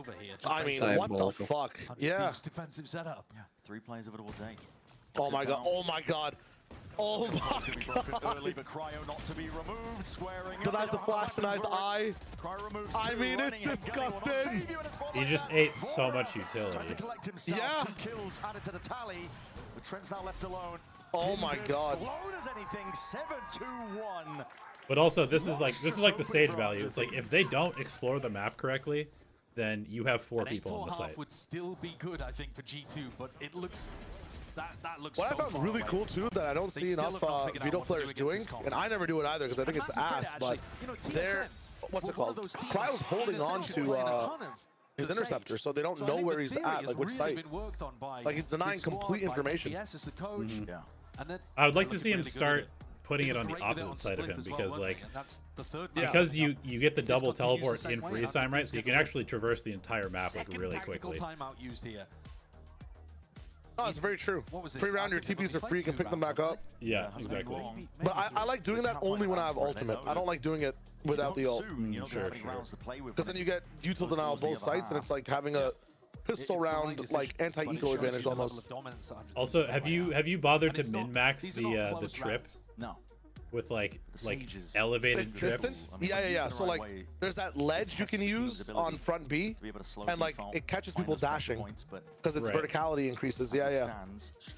I mean, what the fuck? Yeah. Defensive setup. Yeah. 3 players over towards A. Oh my god. Oh my god. Oh my god. Early, but Cryo not to be removed, squaring denies the flash, denies the eye. I mean, it's disgusting. He just ate so much utility. Yeah. 2 kills added to the tally. But Trent's now left alone. Oh my god. Slow as anything, 7-2-1. But also, this is like the Sage value. It's like if they don't explore the map correctly, then you have 4 people on the site. Would still be good, I think, for G2, but it looks. That looks what so I found really cool too that I don't see enough Vito players doing, and I never do it either because I think it's ass, but they're, what's it called? Cryo's holding on to his interceptor, so they don't know where he's at, like which site. Like he's denying complete information. I would like to see him start putting it on the opposite side of him because like because you get the double teleport in freeze time, right? So you can actually traverse the entire map like really quickly. Oh, it's very true. Pre-round, your TPs are free. You can pick them back up. Yeah, exactly. But I like doing that only when I have ultimate. I don't like doing it without the ult. Sure. Because then you get util denial on both sides, and it's like having a pistol round, like anti-eco advantage almost. Also, have you bothered to min-max the trip? No. With like elevated trips. Distance? Yeah. So like, there's that ledge you can use on front B, and like it catches people dashing because its verticality increases. Yeah.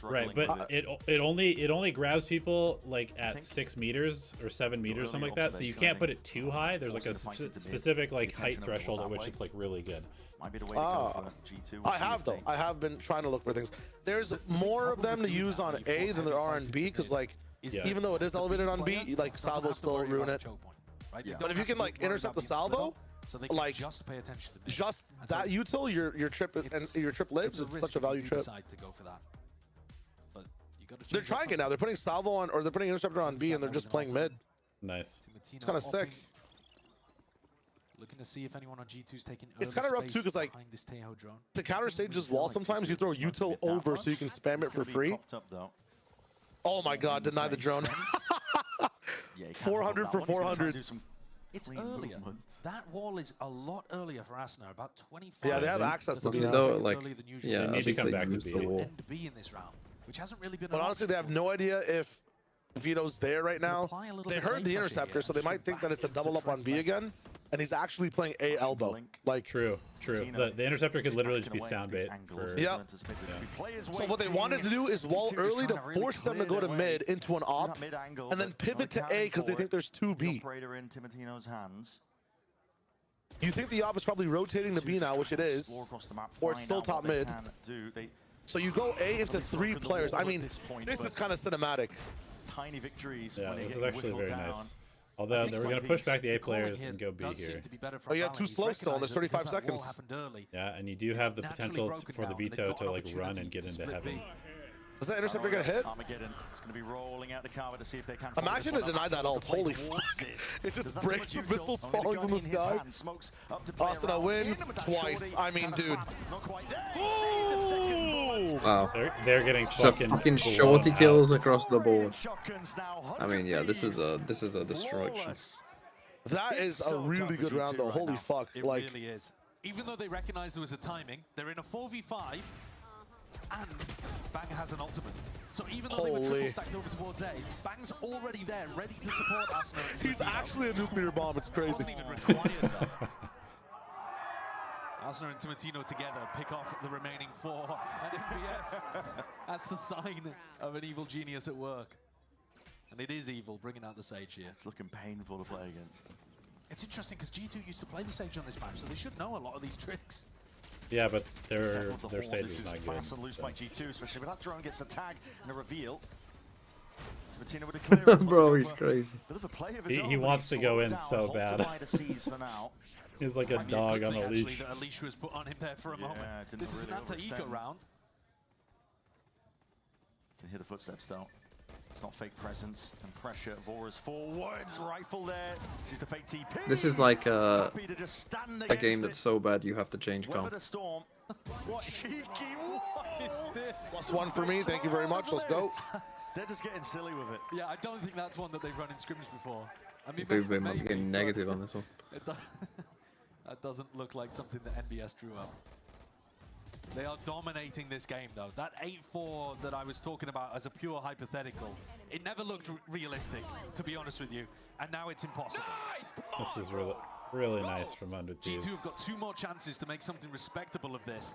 Right, but it only grabs people like at 6 meters or 7 meters, something like that. So you can't put it too high. There's like a specific like height threshold at which it's like really good. I have though. I have been trying to look for things. There's more of them to use on A than there are on B because like. Yeah. Even though it is elevated on B, like salvo still ruin it. But if you can like intercept the salvo, like just that util, your trip and your trip lives. It's such a value trip. They're trying it now. They're putting salvo on, or they're putting interceptor on B, and they're just playing mid. Nice. It's kind of sick. Looking to see if anyone on G2's taking It's kind of rough too, because like this Tejo drone. to counter Sage's wall, sometimes you throw util over so you can spam it for free. Oh my God! Deny the drone. 400 for 400. It's earlier. That wall is a lot earlier for Asuna, about 25. Yeah, they have access to You the know, like, yeah, they need to come back to the wall. B in this round, which hasn't really been. But honestly, they have no idea if Vito's there right now. They heard the interceptor, so they might think that it's a double up on B again, and he's actually playing A elbow. Like true. The interceptor could literally just be sound bait. Yeah. So what they wanted to do is wall early to force them to go to mid into an op, and then pivot to A because they think there's 2B. You think the op is probably rotating to B now, which it is, or it's still top mid. So you go A into 3 players. I mean, this is kind of cinematic. Tiny victories. Yeah, this is actually very nice. Although they were going to push back the A players and go B here. Oh, you have 2 slow still, and there's 35 seconds. Yeah, and you do have the potential for the Vito to like run and get into heaven. Does that interceptor get hit? Armageddon. It's going to be rolling out the cover to see if they can. Imagine to deny that ult. Holy fuck. It just breaks the missiles falling from the sky. Asuna wins twice. I mean, dude. Wow. They're getting fucking shorty kills across the board. I mean, yeah, this is a destruction. That is a really good round, though. Holy fuck. It really is. Even though they recognize there was a timing, they're in a 4v5. And Bang has an ultimate. So even though they were triple stacked over towards A, Bang's already there, ready to support Asuna. He's actually a nuclear bomb. It's crazy. Wasn't even required, though. Asuna and Timatino together pick off the remaining 4 at NBS. That's the sign of an evil genius at work. And it is evil, bringing out the Sage here. It's looking painful to play against. It's interesting because G2 used to play the Sage on this map, so they should know a lot of these tricks. Yeah, but their Sage is not good. Fast and loose by G2, especially when that drone gets a tag and a reveal. Bro, he's crazy. He wants to go in so bad. He's like a dog on a leash. A leash was put on him there for a moment. This is an anti-eco round. Can hear the footsteps though. It's not fake presence and pressure. Vora's forwards, rifle there. Sees the fake TP. This is like a game that's so bad you have to change comp. What cheeky, what is this? +1 for me, thank you very much, let's go. They're just getting silly with it. Yeah, I don't think that's one that they've run in scrims before. I mean, Maybe might be getting negative on this one. That doesn't look like something that NBS drew up. They are dominating this game, though. That 8-4 that I was talking about as a pure hypothetical, it never looked realistic, to be honest with you. And now it's impossible. This is really nice from under Thieves. G2 have got 2 more chances to make something respectable of this.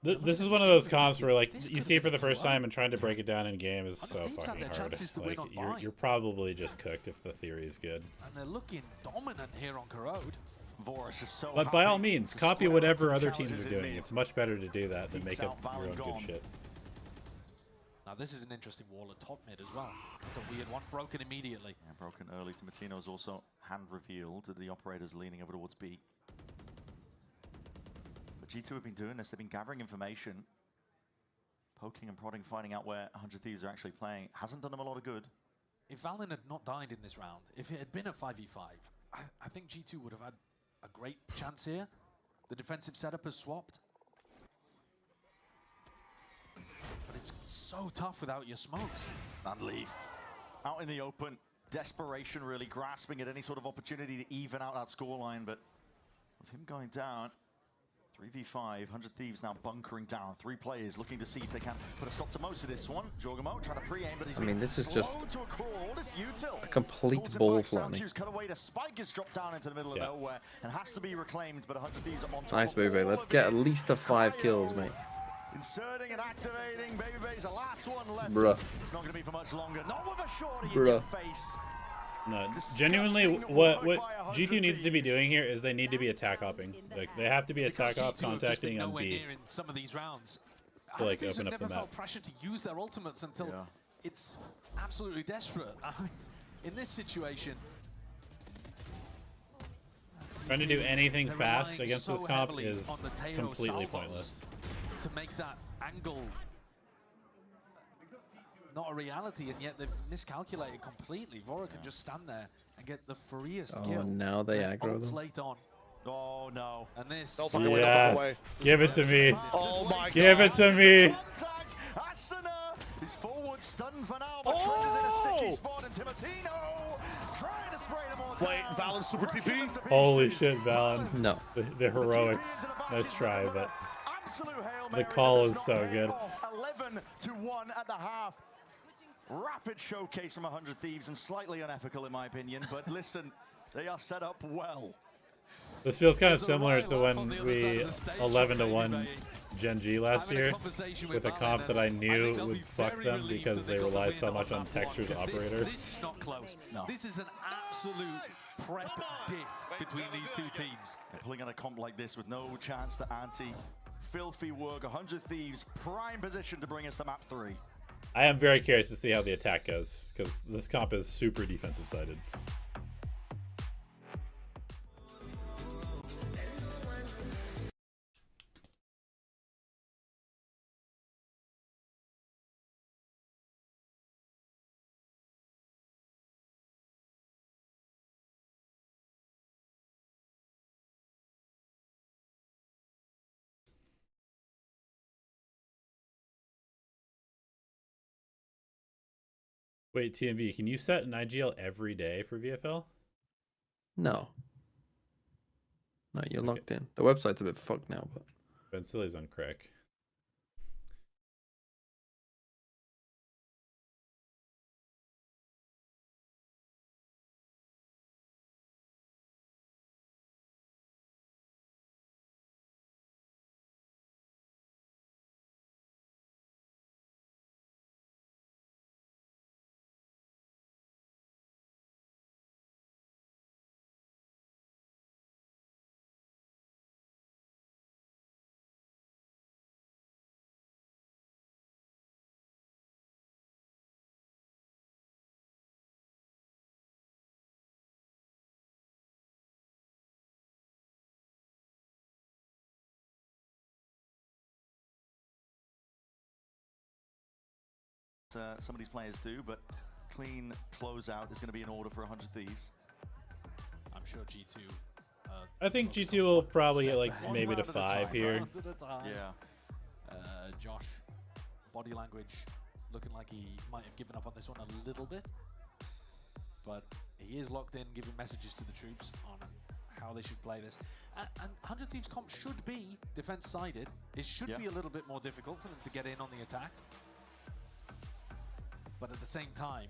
This is one of those comps where, like, you see it for the first time and trying to break it down in game is so fucking hard. Like, you're probably just cooked if the theory is good. And they're looking dominant here on Corrode. But by all means, copy whatever other teams are doing. It's much better to do that than make up your own good shit. Now this is an interesting wall at top mid as well. It's a weird one, broken immediately. Yeah, broken early. Timatino's also hand revealed. The operator's leaning over towards B. But G2 have been doing this. They've been gathering information, poking and prodding, finding out where 100 Thieves are actually playing. Hasn't done them a lot of good. If Valen had not died in this round, if it had been a 5v5, I think G2 would have had a great chance here. The defensive setup has swapped. But it's so tough without your smokes. And Leaf out in the open. Desperation really grasping at any sort of opportunity to even out that scoreline. But with him going down, 3v5, 100 Thieves now bunkering down. 3 players looking to see if they can put a stop to most of this one. Jorgamo trying to pre-aim, but he's this is just to a crawl. This util. A complete ball flattening. Cut away. The spike is dropped down into the middle of nowhere and has to be reclaimed, but 100 Thieves are on top. Nice, Baby. Let's get at least a 5 kills, mate. Inserting and activating. Baby Bay's the last one left. Bruh. It's not going to be for much longer. Not with a shorty in your face. No, genuinely, what G2 needs to be doing here is they need to be attack hopping. Like, they have to be attack hop contacting on B. In some of these rounds, to, like, open up the never map. felt pressure to use their ultimates until it's absolutely desperate. I mean, in this situation, trying to do anything fast against this comp is completely pointless. To make that angle not a reality, and yet they've miscalculated completely. Vora can just stand there and get the freest Oh, kill. and now they aggro them. Late on. Oh no! And this. Yes. Give it to me. Oh my Give it to me. Asuna is forward, stunned for now, but Trent is in a sticky spot, and Timotino trying to spray them all down. Wait, Valen super TP? Holy shit, Valen. No. The heroics. Nice try, but Absolute Hail the Mary call does is not so pay good. off. 11-1 at the half. Rapid showcase from 100 Thieves, and slightly unethical in my opinion, but listen, they are set up well. This feels kind of similar to when we 11-1 Gen G last year with a comp that I knew would fuck them because they rely so much on Texture's operator. This is not close. No. This is an absolute prep diff between these two teams. And pulling on a comp like this with no chance to anti. Filthy work, 100 Thieves, prime position to bring us to map 3. I am very curious to see how the attack goes because this comp is super defensive sided. Wait, TMV, can you set an IGL every day for VFL? No. No, you're locked in. The website's a bit fucked now, but Ben Silly's on crack. Some of these players do, but clean closeout is going to be in order for 100 Thieves. I'm sure G2. I think G2 will probably get like maybe to 5 here. Yeah. Josh, body language looking like he might have given up on this one a little bit, but he is locked in, giving messages to the troops on how they should play this. And 100 Thieves comp should be defense-sided. It should be a little bit more difficult for them to get in on the attack. But at the same time,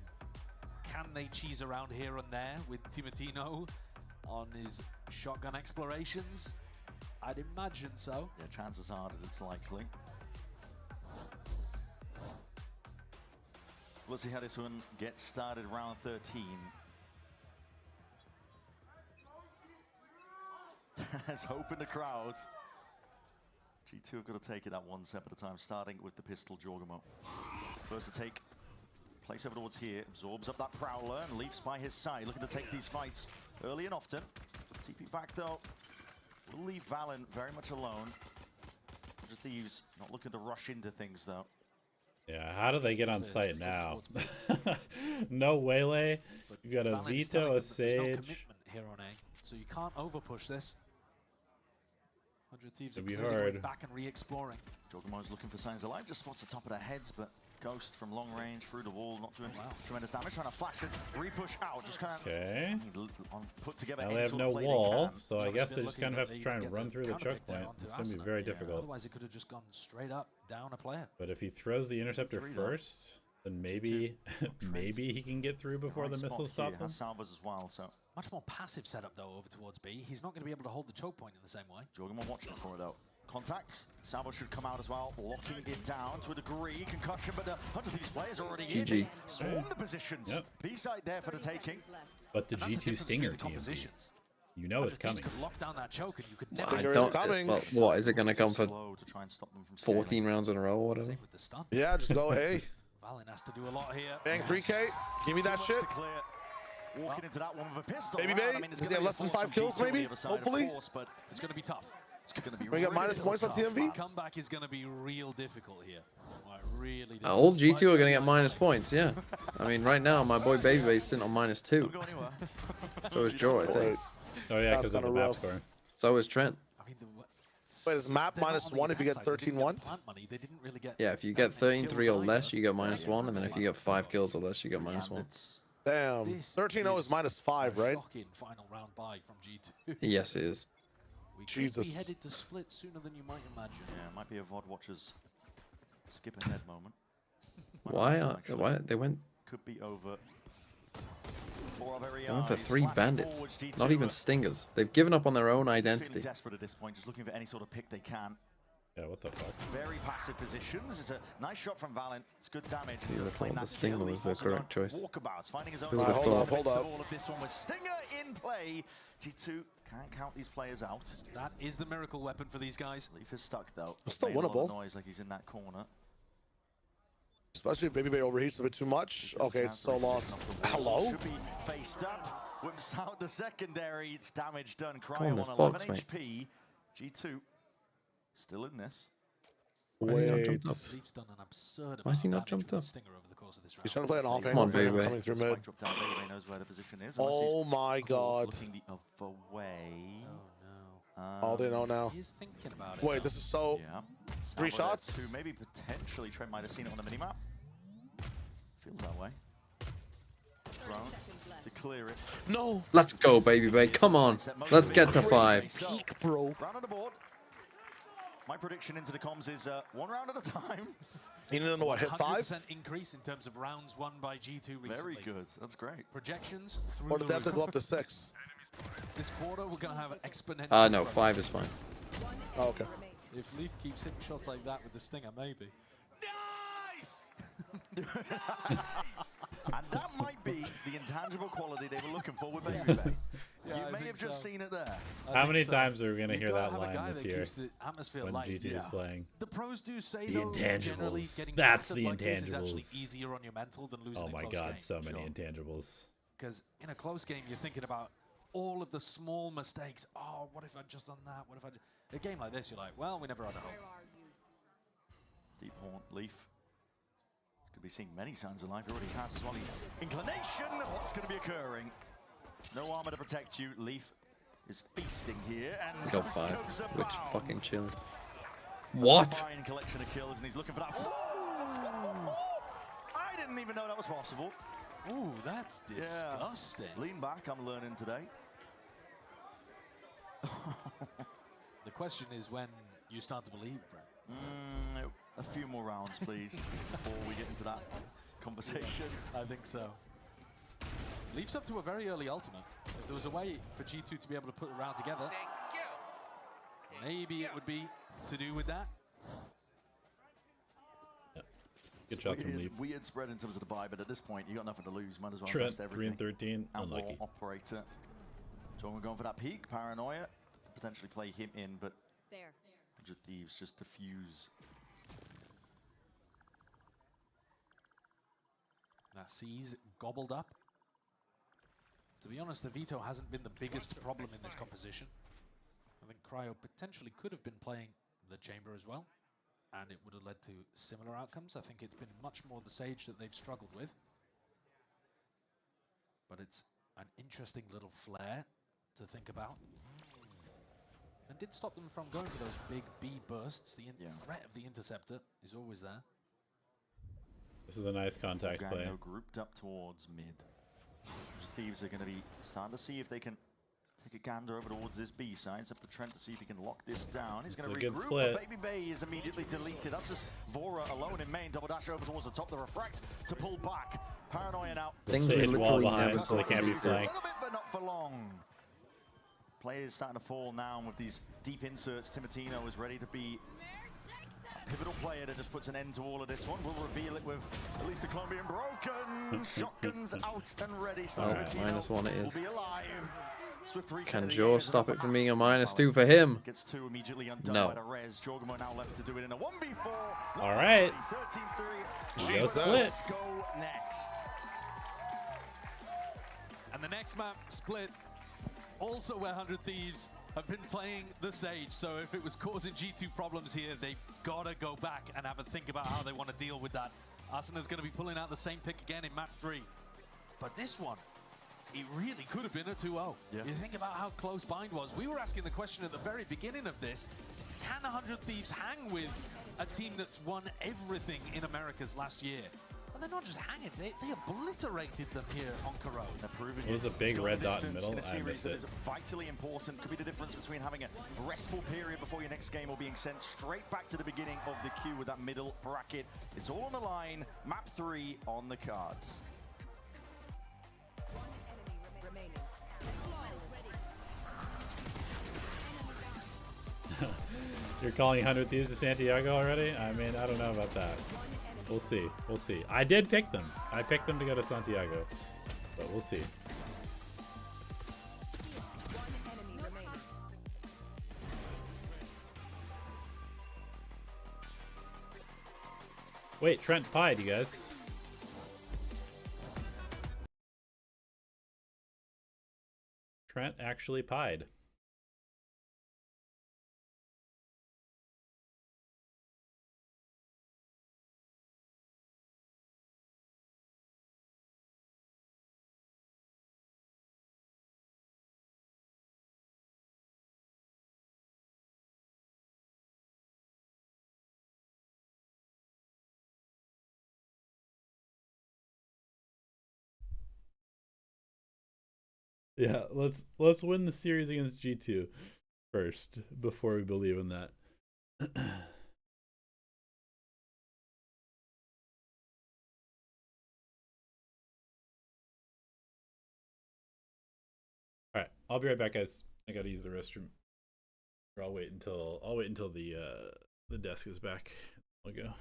can they cheese around here and there with Timotino on his shotgun explorations? I'd imagine so. Yeah, chances are that it's likely. We'll see how this one gets started. Round 13. There's hope in the crowd. G2 have got to take it at one step at a time, starting with the pistol Jorgamo. First to take place over towards here, absorbs up that Prowler and leaves by his side, looking to take these fights early and often. TP back though, will leave Valen very much alone. The Thieves not looking to rush into things though. Yeah, how do they get on site now? No Waylay, you got a Veto, a Sage. There's no commitment here on A, so you can't overpush this. 100 Thieves are clearly going back and re-exploring. Jorgamo's looking for signs of life, just spots the top of their heads, but Ghost from long range through the wall, not doing tremendous damage. Trying to flash it, re-push out, just kind of put together. Now they have no wall, so I guess they just kind of have to try and run through the choke point. It's going to be very difficult. Otherwise, it could have just gone straight up, down a player. But if he throws the interceptor first, then maybe maybe he can get through before the missiles stop them. Salvas as well, so much more passive setup though over towards B. He's not going to be able to hold the choke point in the same way. Jorgamo watching for it though. Contacts. Salvo should come out as well, locking it down to a degree. Concussion, but the 100 Thieves players already in. Swarm the positions. B-side there for the taking. But the G2 Stinger team, you know it's coming. Could lock down that choke and you could I don't. Well, what is it going to come for 14 rounds in a row or whatever? Yeah, just go. Hey. Valen has to do a lot here. Bang 3K. Give me that shit. Walking into that one with a pistol. Baby Bay. I mean, does he have less than 5 kills, maybe? Hopefully. But it's going to be tough. It's going to be We got minus points on TMV? Comeback is going to be real difficult here. Like, really difficult. All G2 are going to get minus points, yeah. I mean, right now, my boy Babyface sitting on -2. So is Joe, I think. Oh, yeah, because of the map score. So is Trent. Wait, is map -1 if you get 13-1? Yeah, if you get 13-3 or less, you get -1, and then if you get 5 kills or less, you get -1. Damn. 13-0 is -5, right? Final round buy from G2. Yes, it is. We could Jesus. be headed to split sooner than you might imagine. Yeah, it might be a VOD watcher's skip ahead moment. Why they went? Could be over. They went for 3 bandits, not even stingers. They've given up on their own identity. Feeling desperate at this point, just looking for any sort of pick they can. Yeah, what the fuck? Very passive positions. It's a nice shot from Valent. It's good damage. You would have thought the stinger was the correct choice. Walkabouts, finding his own. Hold up. All of this one with Stinger in play. G2 can't count these players out. That is the miracle weapon for these guys. Leaf is stuck though. It's still Making a lot winnable. of noise like he's in that corner. Especially if Baby Bay overheats a bit too much. Okay, it's so lost. Hello? Should be faced up. Whips out the secondary. It's damage done. Come on, Cryo this on box, 11 mate. HP. G2 still in this. Why has he not Wait. jumped up? Leaf's done an absurd Why has he amount not of damage jumped up? with Stinger over the course of this round. He's trying to play an off Come on, angle Baby. coming through mid. Spike drop down. Baby knows where the position is. Oh my god. Looking the other way. Oh, they know now. He's thinking about it. Wait, this is so... Yeah. 3 Salvo shots? there too. Maybe potentially Trent might have seen it on the minimap. Feels that way. Thrown to clear it. No. Let's go, Baby Bay. Come on. Let's get to 5. Peak, bro. Round on the board. My prediction into the comms is 1 round at a time. You need to know what, hit 5? 100% increase in terms of rounds won by G2 recently. Very good. That's great. Projections through Or did the they have to roof. go up to 6? This quarter, we're going to have an exponential. No, 5 is fine. Oh, okay. If Leaf keeps hitting shots like that with the Stinger, maybe. And that might be the intangible quality they were looking for with Baby Bay. Yeah, You I may think have just so. seen it there. How many times are we going to You've hear gotta that have a guy line this that year keeps the atmosphere when light. GT is playing? The pros do say The though, generally intangibles. getting That's battered the like this is actually intangibles. easier on your mental than losing Oh a my close god, game. so many intangibles. Because in a close game, you're thinking about all of the small mistakes. Oh, what if I'd just done that? What if I... A game like this, you're like, well, we never had a hope. Deep Haunt, Leaf. Could be seeing many signs of life. He already has as well. Inclination of what's going to be occurring. No armor to protect you. Leaf is feasting here. And Go 5. goes Which abound. fucking chilling. What? Fine collection of kills, and he's looking for that. I didn't even know that was possible. Ooh, that's disgusting. Yeah. Lean back, I'm learning today. The question is when you start to believe, Brent. A few more rounds, please, before we get into that conversation. I think so. Leaf's up to a very early ultimate. If there was a way for G2 to be able to put the round together, maybe it would be to do with that. Good shot from Leaf. Weird spread in terms of the vibe, but at this point, you got nothing to lose. Might as well Trent, invest everything. 3-13, Outlaw unlucky. operator. So we're going for that peak. Paranoia to potentially play him in, but There. 100 Thieves just diffuse. That C's gobbled up. To be honest, the veto hasn't been the biggest problem in this composition. I think Cryo potentially could have been playing the chamber as well, and it would have led to similar outcomes. I think it's been much more the Sage that they've struggled with. But it's an interesting little flare to think about. And did stop them from going for those big B bursts. The threat of the Interceptor is always there. This is a nice contact play. Gango grouped up towards mid. Thieves are going to be starting to see if they can take a gander over towards this B side. It's up to Trent to see if he can lock this down. He's going to regroup, but Baby Bay is immediately deleted. That's just Vora alone in main. Double dash over towards the top. The refract to pull back. Paranoia now. Things we wall literally behind, never so they saw. can't be A flanked. little bit, but not for long. Players starting to fall now with these deep inserts. Timotino is ready to be a pivotal player that just puts an end to all of this one. We'll reveal it with at least the Colombian broken. Shotguns out and ready. -1 it is. Will be alive. Swift reset Can of the Joe years, stop and it from being a -2 for him? Gets 2 immediately undone No. by the res. Jorgamo now left to do it in a 1v4. All right. 13-3. Go split. Let's go next. And the next map, Split, also where 100 Thieves have been playing the Sage, so if it was causing G2 problems here, they've got to go back and have a think about how they want to deal with that. Asuna's going to be pulling out the same pick again in map 3. But this one, it really could have been a 2-0. Yeah. You think about how close Bind was. We were asking the question at the very beginning of this, can 100 Thieves hang with a team that's won everything in Americas last year? And they're not just hanging, they obliterated them here on Corona. They're proving it was a big red dot in the middle. In a I series missed that it. is vitally important. Could be the difference between having a restful period before your next game or being sent straight back to the beginning of the queue with that middle bracket. It's all on the line. Map 3 on the cards. You're calling 100 Thieves to Santiago already? I mean, I don't know about that. We'll see. We'll see. I did pick them. I picked them to go to Santiago, but we'll see. Wait, Trent pied, you guys. Trent actually pied. Yeah, let's win the series against G2 first before we believe in that. All right, I'll be right back, guys. I gotta use the restroom. Or I'll wait until the desk is back. I'll go.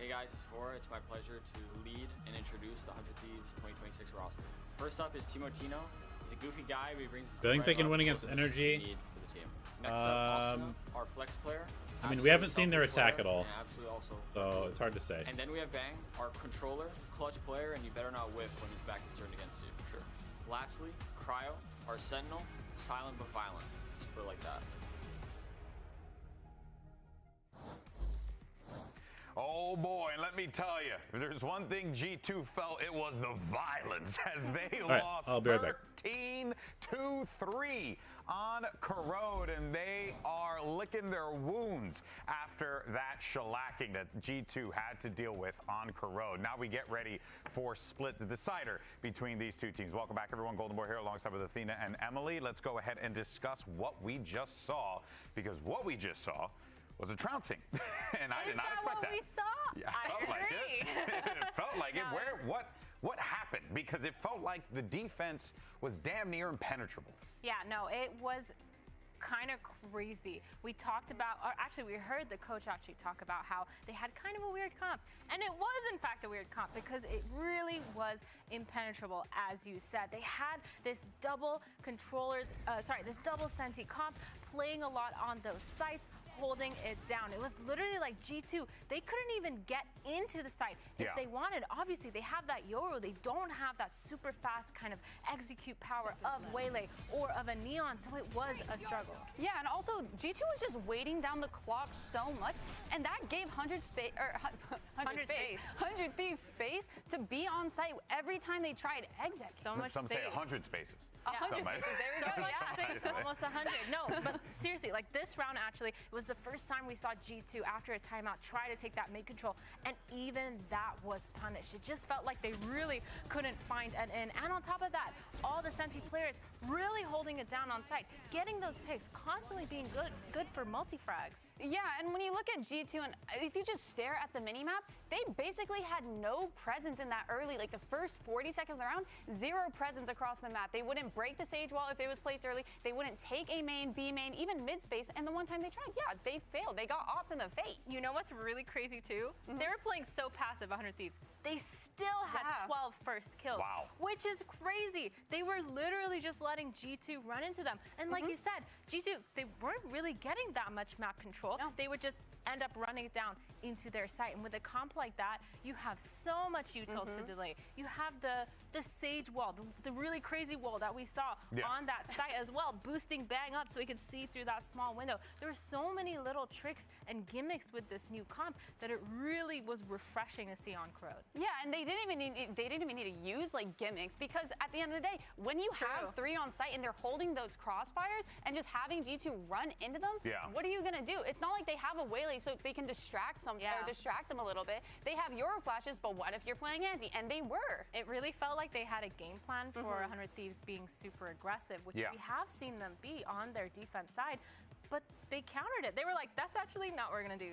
Hey guys, it's FURIA. It's my pleasure to lead and introduce the 100 Thieves 2026 roster. First up is Timotino. He's a goofy guy, but he brings his I think they can win against Energy. For the team. Next up, Asuna, our flex player. I mean, we haven't seen their attack player, at all, absolutely also so it's hard to say. And then we have Bang, our controller, clutch player, and you better not whiff when his back is turned against you, for sure. Lastly, Cryo, our Sentinel, silent but violent. Just put it like that. Oh boy, and let me tell you, if there's one thing G2 felt, it was the violence as they lost 13-3 on Corrode, and they are licking their wounds after that shellacking that G2 had to deal with on Corrode. Now we get ready for Split, the decider between these two teams. Welcome back, everyone. Golden Boy here alongside with Athena and Emily. Let's go ahead and discuss what we just saw, because what we just saw was a trouncing, and I did not expect that. We saw? Yeah, I felt like it. It felt like it. What happened? Because it felt like the defense was damn near impenetrable. Yeah, no, it was kind of crazy. We talked about, or actually we heard the coach actually talk about how they had kind of a weird comp. And it was in fact a weird comp because it really was impenetrable, as you said. They had this double controller, this double Senti comp playing a lot on those sites, holding it down. It was literally like G2, they couldn't even get into the site if they wanted. Obviously, they have that Yoru. They don't have that super fast kind of execute power of Waylay or of a Neon, so it was a struggle. Yeah, and also G2 was just waiting down the clock so much, and that gave 100 Thieves space to be on site every time they tried exit. So much Some space. say 100 spaces. 100 spaces, there we go. Almost 100. No, but seriously, like this round actually was the first time we saw G2 after a timeout try to take that mid control, and even that was punished. It just felt like they really couldn't find an in. And on top of that, all the Senti players really holding it down on site, getting those picks, constantly being good for multi-frags. Yeah, and when you look at G2, and if you just stare at the minimap, they basically had no presence in that early, like the first 40 seconds of the round, zero presence across the map. They wouldn't break the Sage wall if it was placed early. They wouldn't take A main, B main, even mid space. And the one time they tried, yeah, they failed. They got off in the face. You know what's really crazy too? They were playing so passive, 100 Thieves. They still had 12 first kills, which is crazy. They were literally just letting G2 run into them. And like you said, G2, they weren't really getting that much map control. They would just end up running it down into their site. And with a comp like that, you have so much util to delay. You have the Sage wall, the really crazy wall that we saw on that site as well, boosting Bang up so we could see through that small window. There were so many little tricks and gimmicks with this new comp that it really was refreshing to see on Crowd. Yeah, and they didn't even need to use like gimmicks, because at the end of the day, when you have 3 on site and they're holding those crossfires and just having G2 run into them, what are you gonna do? It's not like they have a waylay so they can distract them a little bit. They have Euro flashes, but what if you're playing anti? And they were. It really felt like they had a game plan for 100 Thieves being super aggressive, which we have seen them be on their defense side. But they countered it. They were like, that's actually not what we're going to do.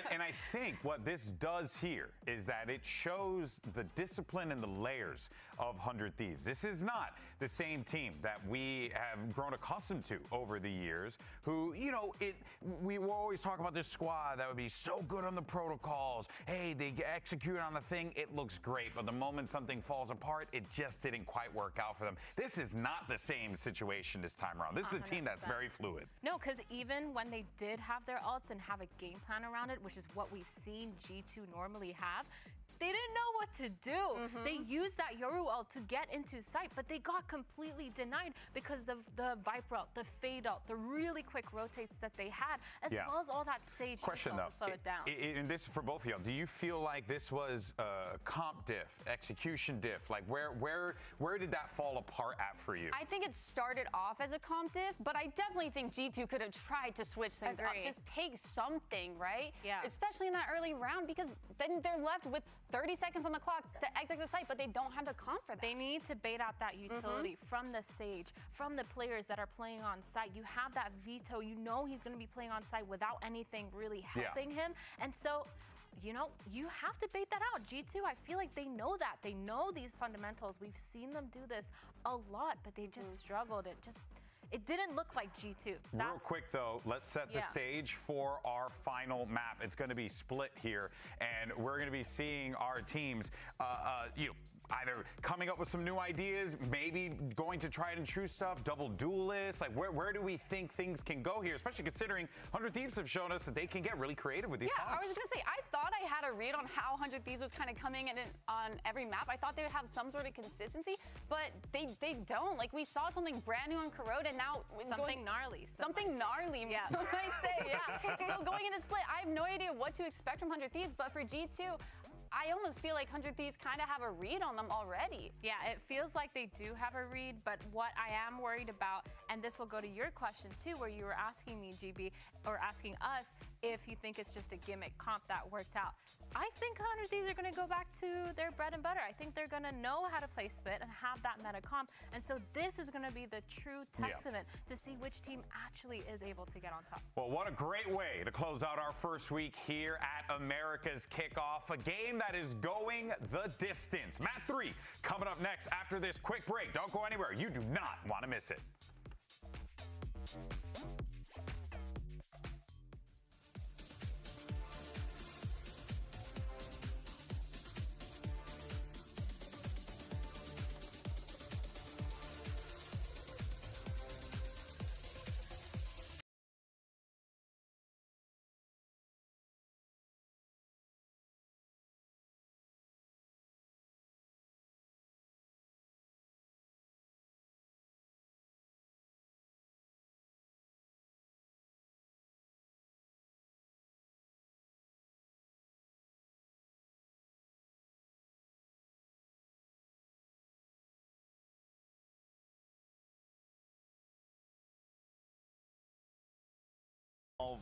and I think what this does here is that it shows the discipline and the layers of 100 Thieves. This is not the same team that we have grown accustomed to over the years, who, you know, we will always talk about this squad that would be so good on the protocols. Hey, they execute on a thing, it looks great. But the moment something falls apart, it just didn't quite work out for them. This is not the same situation this time around. This is a team that's very fluid. No, because even when they did have their ults and have a game plan around it, which is what we've seen G2 normally have, they didn't know what to do. They used that Yoru ult to get into sight, but they got completely denied because the Viper ult, the Fade ult, the really quick rotates that they had, as well as all that Sage Question though, to slow it down. And this is for both of y'all. Do you feel like this was comp diff, execution diff? Like where did that fall apart at for you? I think it started off as a comp diff, but I definitely think G2 could have tried to switch things up. Just take something, right? Yeah. Especially in that early round, because then they're left with 30 seconds on the clock to exit the site, but they don't have the comp for that. They need to bait out that utility from the Sage, from the players that are playing on site. You have that veto. You know he's going to be playing on site without anything really helping him. And so, you know, you have to bait that out. G2, I feel like they know that. They know these fundamentals. We've seen them do this a lot, but they just struggled. It didn't look like G2. Real quick, though, let's set the stage for our final map. It's going to be split here, and we're going to be seeing our teams, either coming up with some new ideas, maybe going to tried and true stuff, double duelists. Like, where do we think things can go here, especially considering 100 Thieves have shown us that they can get really creative with these comps. I was going to say, I thought I had a read on how 100 Thieves was kind of coming in on every map. I thought they would have some sort of consistency, but they don't. Like, we saw something brand new on Corrode, and now something gnarly. Something gnarly, yeah. I might say, So going into split, I have no idea what to expect from 100 Thieves, but for G2, I almost feel like 100 Thieves kind of have a read on them already. Yeah, it feels like they do have a read, but what I am worried about, and this will go to your question too, where you were asking me, GB, or asking us, if you think it's just a gimmick comp that worked out. I think 100 Thieves are going to go back to their bread and butter. I think they're going to know how to play split and have that meta comp. And so this is going to be the true testament to see which team actually is able to get on top. Well, what a great way to close out our first week here at America's Kickoff, a game that is going the distance. Map 3 coming up next after this quick break. Don't go anywhere. You do not want to miss it.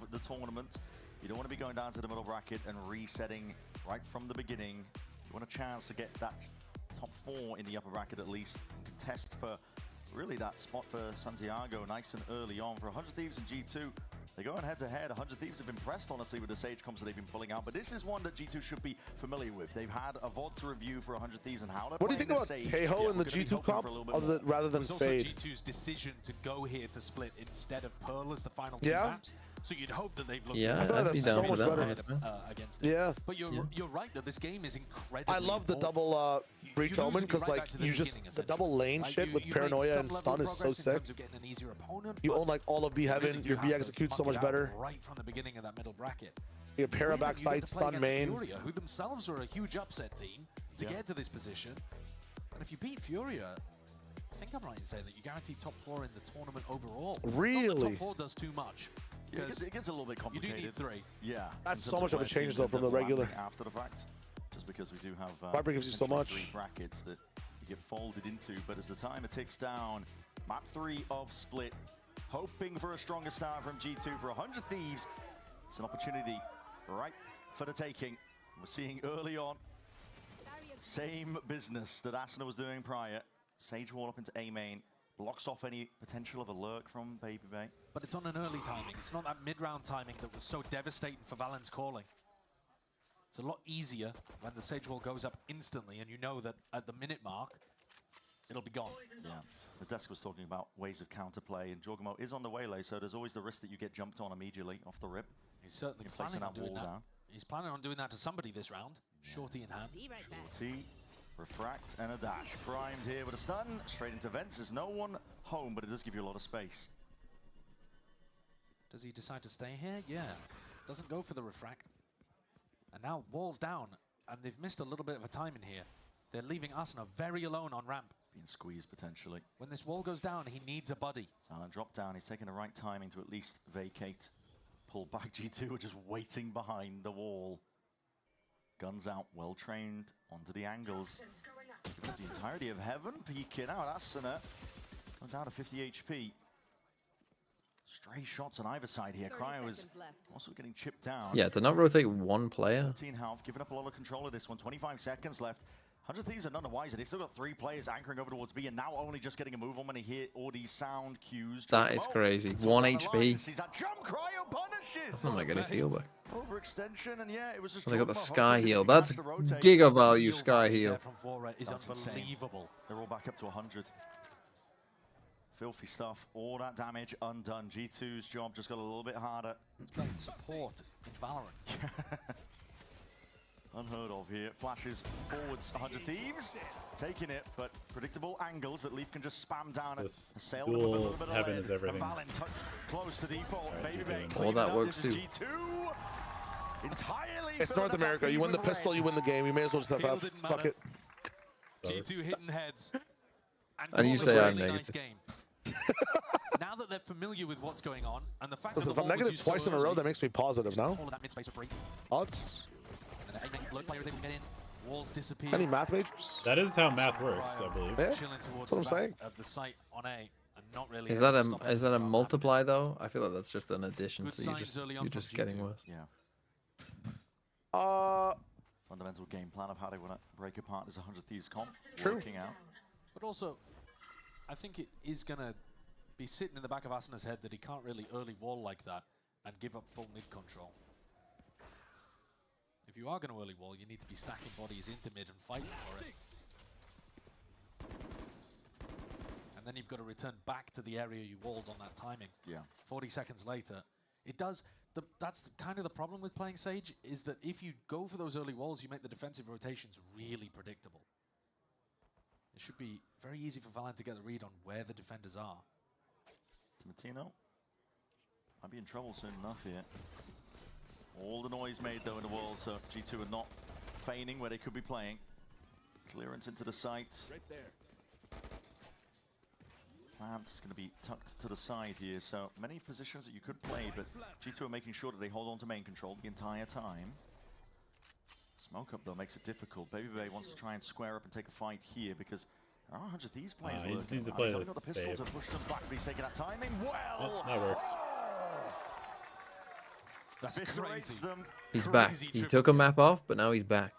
of the tournament. You don't want to be going down to the middle bracket and resetting right from the beginning. You want a chance to get that top 4 in the upper bracket at least. Test for really that spot for Santiago nice and early on. For 100 Thieves and G2, they're going head-to-head. 100 Thieves have impressed, honestly, with the Sage comps that they've been pulling out. But this is one that G2 should be familiar with. They've had a VOD to review for 100 Thieves and how they're What do you think about Sage. Tejo in the G2 comp rather than It was also Fade? G2's decision to go here to split instead of Pearl as the final 2 Yeah. maps. So you'd hope that they've looked Yeah, at I'd be down for that, against it. Yeah. But you're right that this game is incredibly I love the important. double breach omen because like you just the double lane shit with paranoia and stun is so sick. You own like all of B heaven, your B executes so much better. Right from the beginning of that middle bracket. You get para backside stun main. Furia, who themselves are a huge upset team to get to this position. And if you beat Furia, I think I'm right in saying that you guarantee top 4 in the tournament overall. Really? Not that top 4 does too much. Yeah, it gets a little bit complicated. You do need 3. Yeah. That's so much of a change though from the regular. After the fact, just because we do have Viper gives you so much. 3 brackets that you get folded into, but as the timer ticks down, map 3 of Split, hoping for a stronger start from G2 for 100 Thieves. It's an opportunity right for the taking. We're seeing early on, same business that Asuna was doing prior. Sage wall up into A main, blocks off any potential of a lurk from Baby Bay. But it's on an early timing. It's not that mid-round timing that was so devastating for Valen's calling. It's a lot easier when the Sage wall goes up instantly and you know that at the minute mark, it'll be gone. Yeah, the desk was talking about ways of counterplay, and Jorgamo is on the waylay, so there's always the risk that you get jumped on immediately off the rip. He's certainly planning on doing that. He's planning on doing that to somebody this round. Yeah. Shorty in hand. Shorty, refract, and a dash. Primed here with a stun. Straight into vents. There's no one home, but it does give you a lot of space. Does he decide to stay here? Yeah. Doesn't go for the refract. And now walls down, and they've missed a little bit of a time in here. They're leaving Asuna very alone on ramp. Being squeezed potentially. When this wall goes down, he needs a buddy. Silent drop down. He's taking the right timing to at least vacate. Pull back. G2 are just waiting behind the wall. Guns out, well trained onto the angles. The entirety of heaven peeking out. Asuna going down to 50 HP. Stray shots on either side here. Cryo is also getting chipped down. Yeah, to not rotate one player. 13 health, giving up a lot of control of this one. 25 seconds left. 100 Thieves are none the wiser. They've still got 3 players anchoring over towards B, and now only just getting a move on when they hear all these sound cues. That is crazy. 1 HP. Sees that jump. Cryo punishes. That's not my goodness heal back. Overextension, and yeah, it was just. They got the sky heal. That's giga value sky heal. From Fora is unbelievable. They're all back up to 100. Filthy stuff. All that damage undone. G2's job just got a little bit harder. It's playing support in Valorant. Unheard of here. Flashes forwards. 100 Thieves taking it, but predictable angles that Leaf can just spam down and sail them a little bit of heaven is everything. Valen tucked close to default. Baby Bay. All that works too. G2 entirely. It's North America. You win the pistol, you win the game. You may as well just have F. Fuck it. G2 hitting heads. And you say I'm negative. Nice game. Now that they're familiar with what's going on, and the fact Listen, that if I'm negative twice in a row, that makes me positive now. All of that mid space for free. Odds. And the 8 players able to get in. Walls disappear. Any math majors? That is how math works, I believe. Yeah, chilling towards that's what I'm saying. Of the site on A, and not really. Is that a multiply though? I feel like that's just an addition, so you're just getting worse. Yeah. Fundamental game plan of how they want to break apart this 100 Thieves comp. True. Working out. But also, I think it is going to be sitting in the back of Asuna's head that he can't really early wall like that and give up full mid control. If you are going to early wall, you need to be stacking bodies into mid and fighting for it. And then you've got to return back to the area you walled on that timing. Yeah. 40 seconds later. It does. That's kind of the problem with playing Sage, is that if you go for those early walls, you make the defensive rotations really predictable. It should be very easy for Valen to get the read on where the defenders are. Timatino might be in trouble soon enough here. All the noise made though in the world, so G2 are not feigning where they could be playing. Clearance into the site. Right there. Plant is going to be tucked to the side here, so many positions that you could play, but G2 are making sure that they hold on to main control the entire time. Smoke up though makes it difficult. Baby Bay wants to try and square up and take a fight here because there are 100 Thieves players. He just needs to play this got the pistol to push them back, but he's taking that timing. Well, that works. That's crazy. He's back. He took a map off, but now he's back.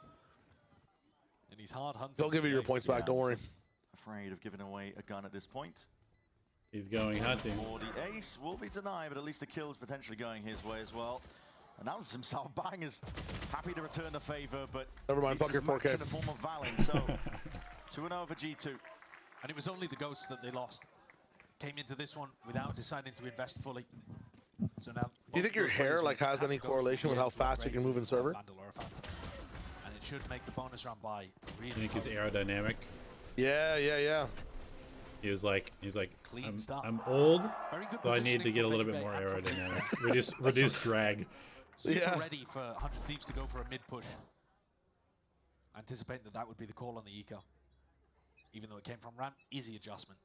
And he's hard hunting. They'll give you your points back, don't worry. Afraid of giving away a gun at this point. He's going hunting. Or the ace will be denied, but at least the kill is potentially going his way as well. Announced himself, Bang is happy to return the favor, but never mind, fuck your 4K. In the form of Valen, so 2-0 for G2. And it was only the Ghosts that they lost. Came into this one without deciding to invest fully. So now, do you think your hair like has any correlation with how fast you can move in server? And it should make the bonus round by really. You think he's aerodynamic? Yeah. He's like, I'm old, so I need to get a little bit more aerodynamic. reduce drag. Super ready for 100 Thieves to go for a mid push. Anticipating that would be the call on the eco. Even though it came from ramp, easy adjustment.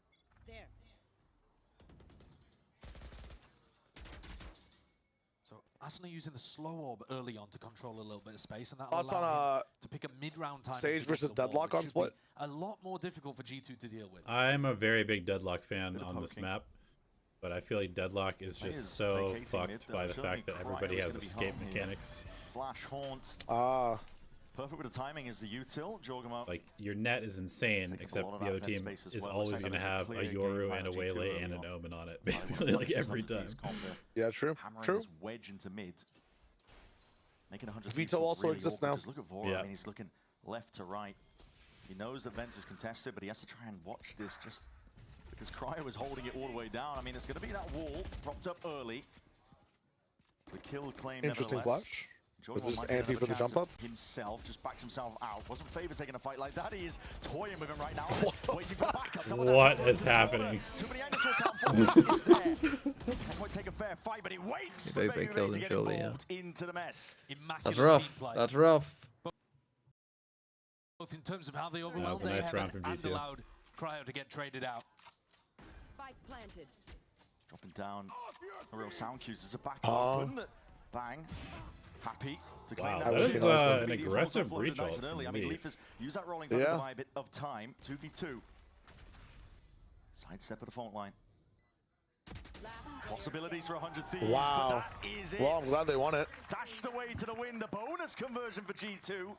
There. So Asuna using the slow orb early on to control a little bit of space, and that thoughts allow on him to pick a mid-round time. Sage versus Deadlock on split? A lot more difficult for G2 to deal with. I'm a very big Deadlock fan on this map, but I feel like Deadlock is just so fucked by the fact that everybody has escape mechanics. Flash haunt. Perfect with the timing is the util. Jorgamo. Like, your net is insane, except the other team is always going to have a Yoru and a Waylay and an Omen on it, basically, like every time. Yeah, true. Hammering his wedge into mid. Making 100 Vito also really exists now. Look at Vora. I mean, he's looking left to right. He knows that Vents is contested, but he has to try and watch this just because Cryo is holding it all the way down. I mean, it's going to be that wall propped up early. The kill claim. Interesting flash. Was this anti for the jump up? Himself just backs himself out. Wasn't favored taking a fight like that. He is toying with him right now. Waiting for the backup. What is happening? Too many angles to account for. That is there. Can't quite take a fair fight, but he waits for Baby to get involved into the mess. That's rough. That's rough. Both in terms of how they overwhelmed that was a nice round from G2. And allowed Cryo to get traded out. Spike planted. Dropping down a real sound cues. There's a back open. Bang. Happy to claim that is an aggressive breach ult. I mean, Leaf has used that rolling thunder to buy a bit of time. 2v2. Sidestep at the fault line. Possibilities for 100 Thieves, wow. But that is it. Well, I'm glad they won it. Dashed away to the win. The bonus conversion for G2.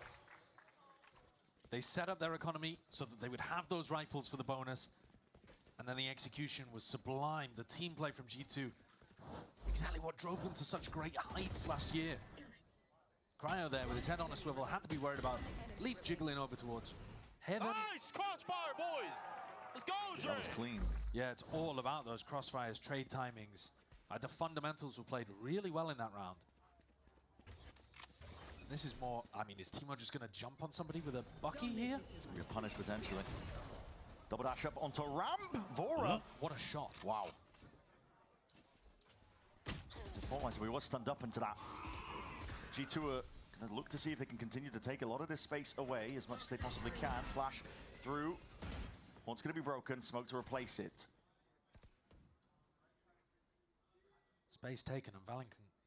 They set up their economy so that they would have those rifles for the bonus. And then the execution was sublime. The team play from G2. Exactly what drove them to such great heights last year. Cryo there with his head on a swivel, had to be worried about Leaf jiggling over towards heaven. Nice crossfire, boys! Let's go, Jay! That was clean. Yeah, it's all about those crossfires, trade timings. The fundamentals were played really well in that round. And this is more, I mean, is Timo just going to jump on somebody with a Bucky here? It's going to be a punish potentially. Double dash up onto ramp. Vora. What a shot. Wow. We were stunned up into that. G2 are going to look to see if they can continue to take a lot of this space away as much as they possibly can. Flash through. One's going to be broken. Smoke to replace it. Space taken and Valen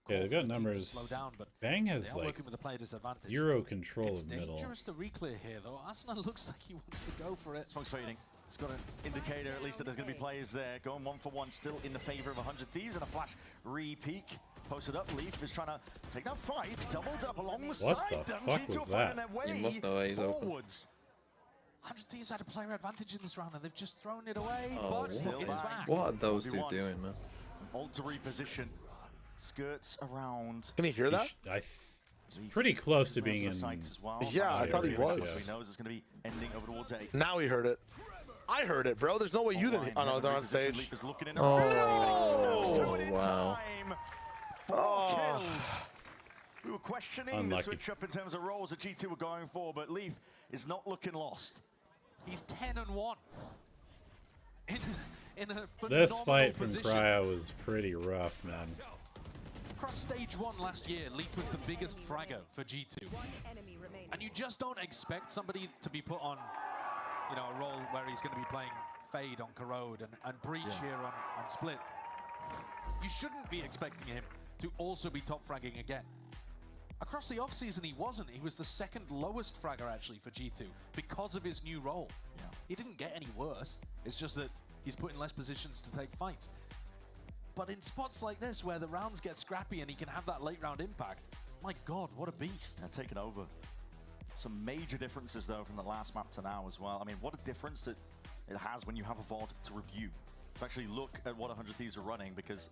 yeah, they've got numbers. Slow down, but Bang has like working with the player disadvantage. Euro control it's of middle. It's dangerous to reclear here though. Asuna looks like he wants to go for it. Smoke's fading. It's got an indicator at least that there's going to be players there. Going 1-for-1 still in the favor of 100 Thieves and a flash re-peek. Posted up, Leaf is trying to take that fight. Doubled up along the side. G2 finding their way you must know he's forwards. 100 Thieves had a player advantage in this round and they've just thrown it away. Oh, but still it's back. What are those two doing, man? Ult to reposition. Skirts around. Can you hear that? Pretty close to being in. Yeah, I thought he was. He knows it's going to be ending over towards A. Now he heard it. I heard it, bro. There's no way you didn't. Oh no, they're on stage. Oh, wow. 4 kills. We were questioning the switch up in terms of roles that G2 were going for, but Leaf is not looking lost. He's 10-1. In a this fight from Cryo was pretty rough, man. Across stage 1 last year, Leaf was the biggest fragger for G2. And you just don't expect somebody to be put on, you know, a role where he's going to be playing Fade on Corrode and Breach here on Split. You shouldn't be expecting him to also be top fragging again. Across the offseason, he wasn't. He was the second lowest fragger, actually, for G2 because of his new role. Yeah. He didn't get any worse. It's just that he's put in less positions to take fights. But in spots like this where the rounds get scrappy and he can have that late round impact, my God, what a beast. They're taking over. Some major differences though from the last map to now as well. I mean, what a difference that it has when you have a VOD to review. To actually look at what 100 Thieves are running, because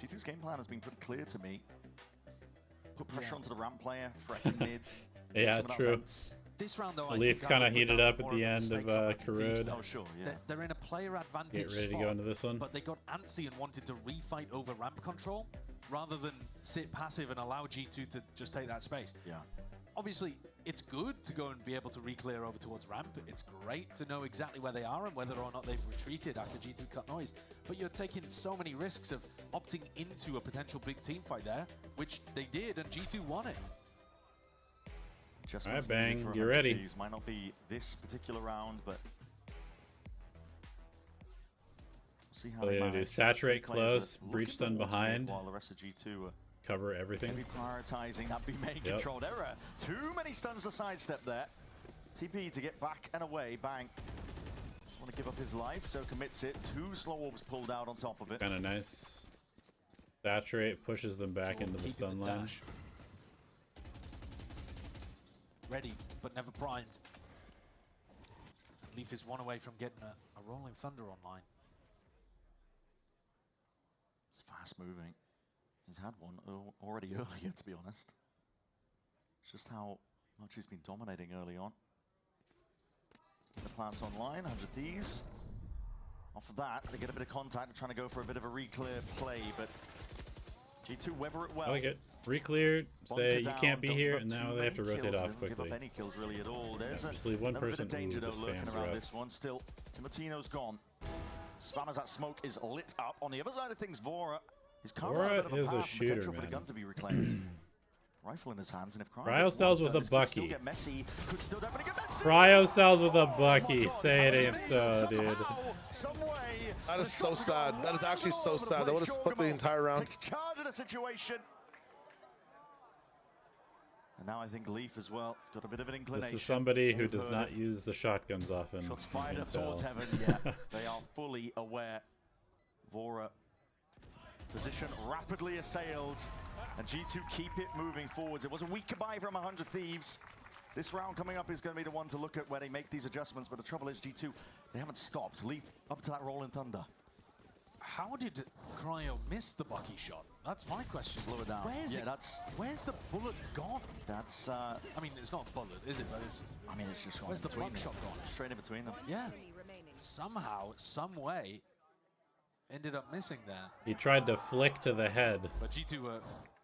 G2's game plan has been pretty clear to me. Put pressure onto the ramp player, threaten mid. Yeah, true. This round though, Leaf kind of heated up at the end of Karud. Oh sure, yeah. They're in a player advantage Get ready spot, to go into this one. but they got antsy and wanted to refight over ramp control rather than sit passive and allow G2 to just take that space. Yeah. Obviously, it's good to go and be able to re-clear over towards ramp. It's great to know exactly where they are and whether or not they've retreated after G2 cut noise. But you're taking so many risks of opting into a potential big team fight there, which they did, and G2 won it. Just all right, Bang, you're ready. Thieves. Might not be this particular round, but see how they're gonna do saturate close, breach stun behind, while the rest of G2 cover everything. Maybe prioritizing that B-main controlled error. Too many stuns to sidestep there. TP to get back and away. Bang. Just want to give up his life, so commits it. 2 slow orbs pulled out on top of it. Kind of nice. Saturate pushes them back into the stun line. Ready, but never primed. Leaf is one away from getting a Rolling Thunder online. It's fast moving. He's had one already earlier, to be honest. It's just how much he's been dominating early on. The plants online, 100 Thieves. Off of that, they get a bit of contact, trying to go for a bit of a re-clear play, but G2 weather it well. I like it. Re-cleared, say you can't be here, and now they have to rotate off quickly. Give up any kills really at all. There's just leave one person. Bit of danger though lurking around rough. this one. Still, Timotino's gone. Spam as that smoke is lit up. On the other side of things, Vora is carving out a bit of a path, potential for the gun to be reclaimed. Rifle in his hands, and if Cryo sells with a Bucky. Cryo sells with a Bucky. Say it ain't so, dude. That is so sad. That is actually so sad. That would have split the entire round. Takes charge of the situation. And now I think Leaf as well. He's got a bit of an inclination. This is somebody who does not use the shotguns often. Shots fired up towards heaven. Yeah, they are fully aware. Vora position rapidly assailed, and G2 keep it moving forwards. It was a weak goodbye from 100 Thieves. This round coming up is going to be the one to look at where they make these adjustments, but the trouble is G2, they haven't stopped. Leaf up to that Rolling Thunder. How did Cryo miss the Bucky shot? That's my question. Slow it down. Where's the bullet gone? That's I mean, it's not a bullet, is it? But it's. I mean, it's just where's the buckshot gone? Straight in between them. Yeah. Somehow, some way, ended up missing there. He tried to flick to the head. But G2 were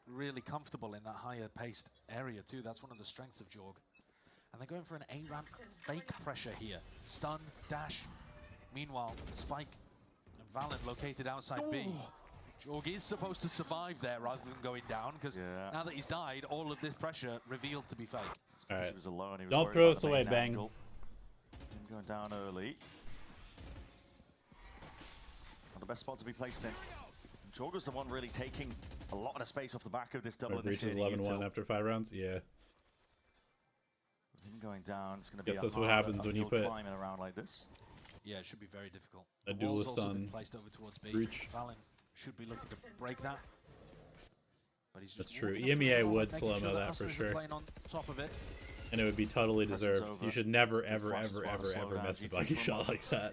really comfortable in that higher paced area too. That's one of the strengths of Jorg. And they're going for an A-ramp fake pressure here. Stun, dash. Meanwhile, Spike and Valen located outside B. Jorg is supposed to survive there rather than going down, because now that he's died, all of this pressure revealed to be fake. All right. He was alone. He was Don't throw this away, Bang. Him going down early. Not the best spot to be placed in. Jorg was the one really taking a lot of space off the back of this double initiating. Breaches 11-1 after 5 rounds? Yeah. Him going down, it's going to be that's what happens when you put climbing around like this. Yeah, it should be very difficult. A duelist on placed over towards B. breach. Valen should be looking to break that. But he's just that's true. EMEA would slow-mo that for sure. On top of it. And it would be totally deserved. You should never, ever, ever, ever, ever miss a Bucky shot like that.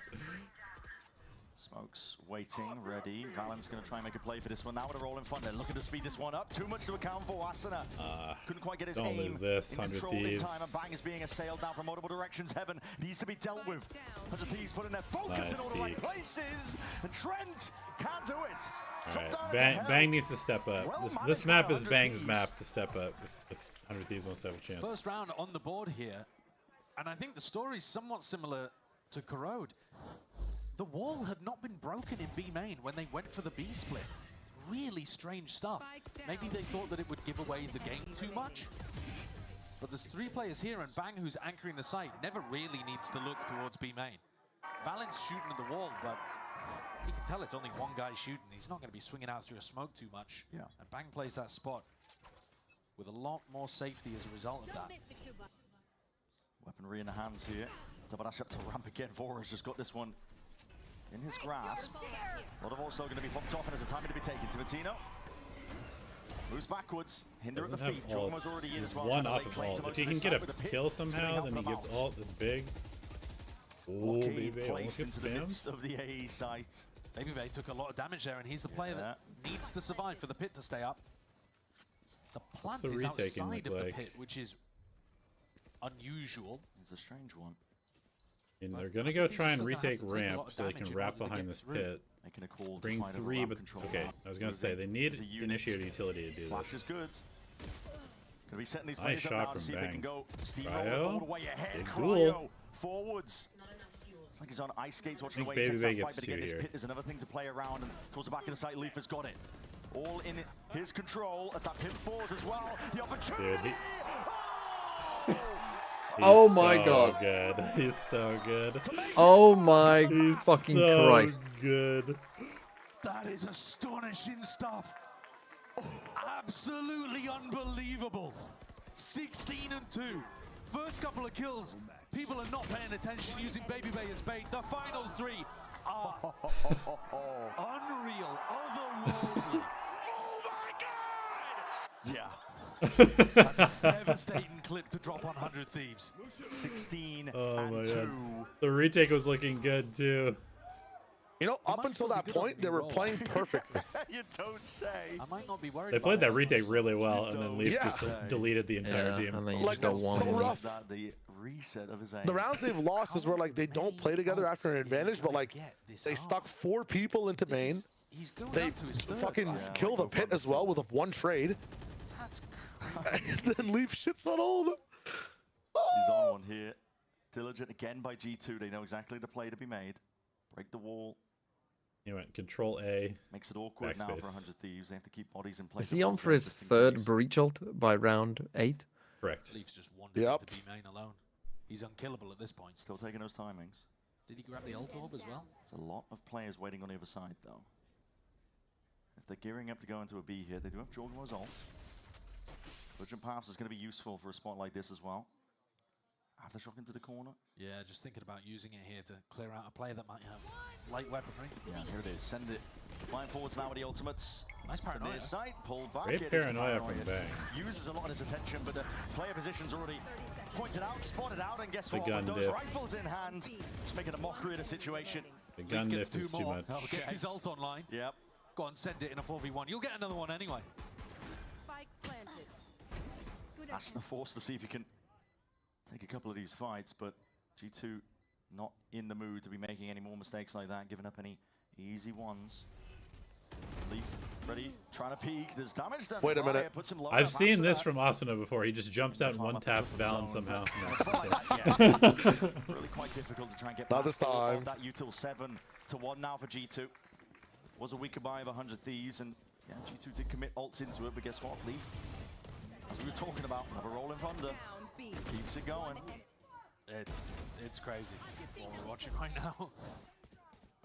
Smokes waiting, ready. Valen's going to try and make a play for this one. Now with a Rolling Thunder, looking to speed this one up. Too much to account for. Asuna couldn't quite get his aim in control in time, and Bang is being assailed now from multiple directions. Heaven needs to be dealt with. 100 Thieves putting their focus in all the right places, and Trent can't do it. All right, Bang needs to step up. This map is Bang's map to step up if 100 Thieves wants to have a chance. First round on the board here, and I think the story's somewhat similar to Corrode. The wall had not been broken in B main when they went for the B split. Really strange stuff. Maybe they thought that it would give away the game too much. But there's 3 players here, and Bang, who's anchoring the site, never really needs to look towards B main. Valen's shooting at the wall, but he can tell it's only one guy shooting. He's not going to be swinging out through a smoke too much. Yeah. And Bang plays that spot with a lot more safety as a result of that. Weaponry in the hands here. Double dash up to ramp again. Vora's just got this one in his grasp. A lot of also going to be popped off, and there's a time to be taken. Timatino moves backwards. Hinder at the feet. Jormo's already in as well. One off of ult. If he can get a kill somehow, then he gets ult that's big. Oh, BB almost gets into the midst of the AE site. Baby Bay took a lot of damage there, and he's the player that needs to survive for the pit to stay up. The plant is outside of the pit, which is unusual. It's a strange one. And they're gonna go try and retake ramp so they can wrap behind this pit. Making a call Bring 3, but okay. I was gonna say they need initiator utility to do Flash is this. good. Gonna be setting these Nice players up now shot to see from if they can Bang. go steamroller all the way ahead. Big Cryo duel. forwards. It's like he's on ice skates watching the I way think he Baby takes Bay that gets fight, but 2 again, this here. pit is another thing to play around, and towards the back of the site, Leaf has got it. All in his control as that pit falls as well. The opportunity! Oh my god. So good. He's so good. Oh my fucking so Christ. good. That is astonishing stuff. Absolutely unbelievable. 16-2. First couple of kills, people are not paying attention, using Baby Bay as bait. The final 3 are unreal, otherworldly. Oh my god! Yeah. That's a devastating clip to drop on 100 Thieves. 16 Oh my 2. god. The retake was looking good too. You know, up until that point, they were playing perfectly. You don't say. I might not be worried. They played that retake really well, and then Leaf just deleted the entire team. And then you Like, just got that's one. so rough. The reset of his aim. The rounds they've lost is where like they don't play together after an advantage, but like they stuck 4 people into main. They fucking kill the pit as well with a 1 trade. And then Leaf shits on all of them. He's on one here. Diligent again by G2. They know exactly the play to be made. Break the wall. He went Control A. Makes it awkward now backspace. for 100 Thieves. They have to keep bodies in place. Is he on for his 3rd breach ult by round 8? Correct. Leaf's just wanted to be main alone. He's unkillable at this point. Still taking those timings. Did he grab the ult orb as well? There's a lot of players waiting on the other side, though. If they're gearing up to go into a B here, they do have Jorgenmo's ult. Urgent Paths is going to be useful for a spot like this as well. Aftershock into the corner. Yeah, just thinking about using it here to clear out a player that might have light weaponry. Yeah, here it is. Send it. Flying forwards now with the ultimates. Nice paranoia. Sight, pulled back. Great paranoia from Bang. Uses a lot of his attention, but the player position's already pointed out, spotted out, and guess The what? gun With those diff. rifles in hand, just making a mockery of the situation. The gun gets diff is 2 too more. much. Oh, gets his ult online. Yep. Go on, send it in a 4v1. You'll get another one anyway. Spike planted. Good Asna forced to see if he can take a couple of these fights, but G2 not in the mood to be making any more mistakes like that, giving up any easy ones. Leaf ready, trying to peek. There's damage done. Wait a minute. Cryo puts him low I've enough. seen this Asuna from Asuna before. He just jumps out and 1-taps balance somehow. really quite difficult to try and get Not past this all of time. that util 7-1 now for G2. Was a weaker buy of 100 Thieves, and yeah, G2 did commit ults into it, but guess what, Leaf? As we were talking about, have a roll in thunder. Keeps it going. It's crazy what we're watching right now.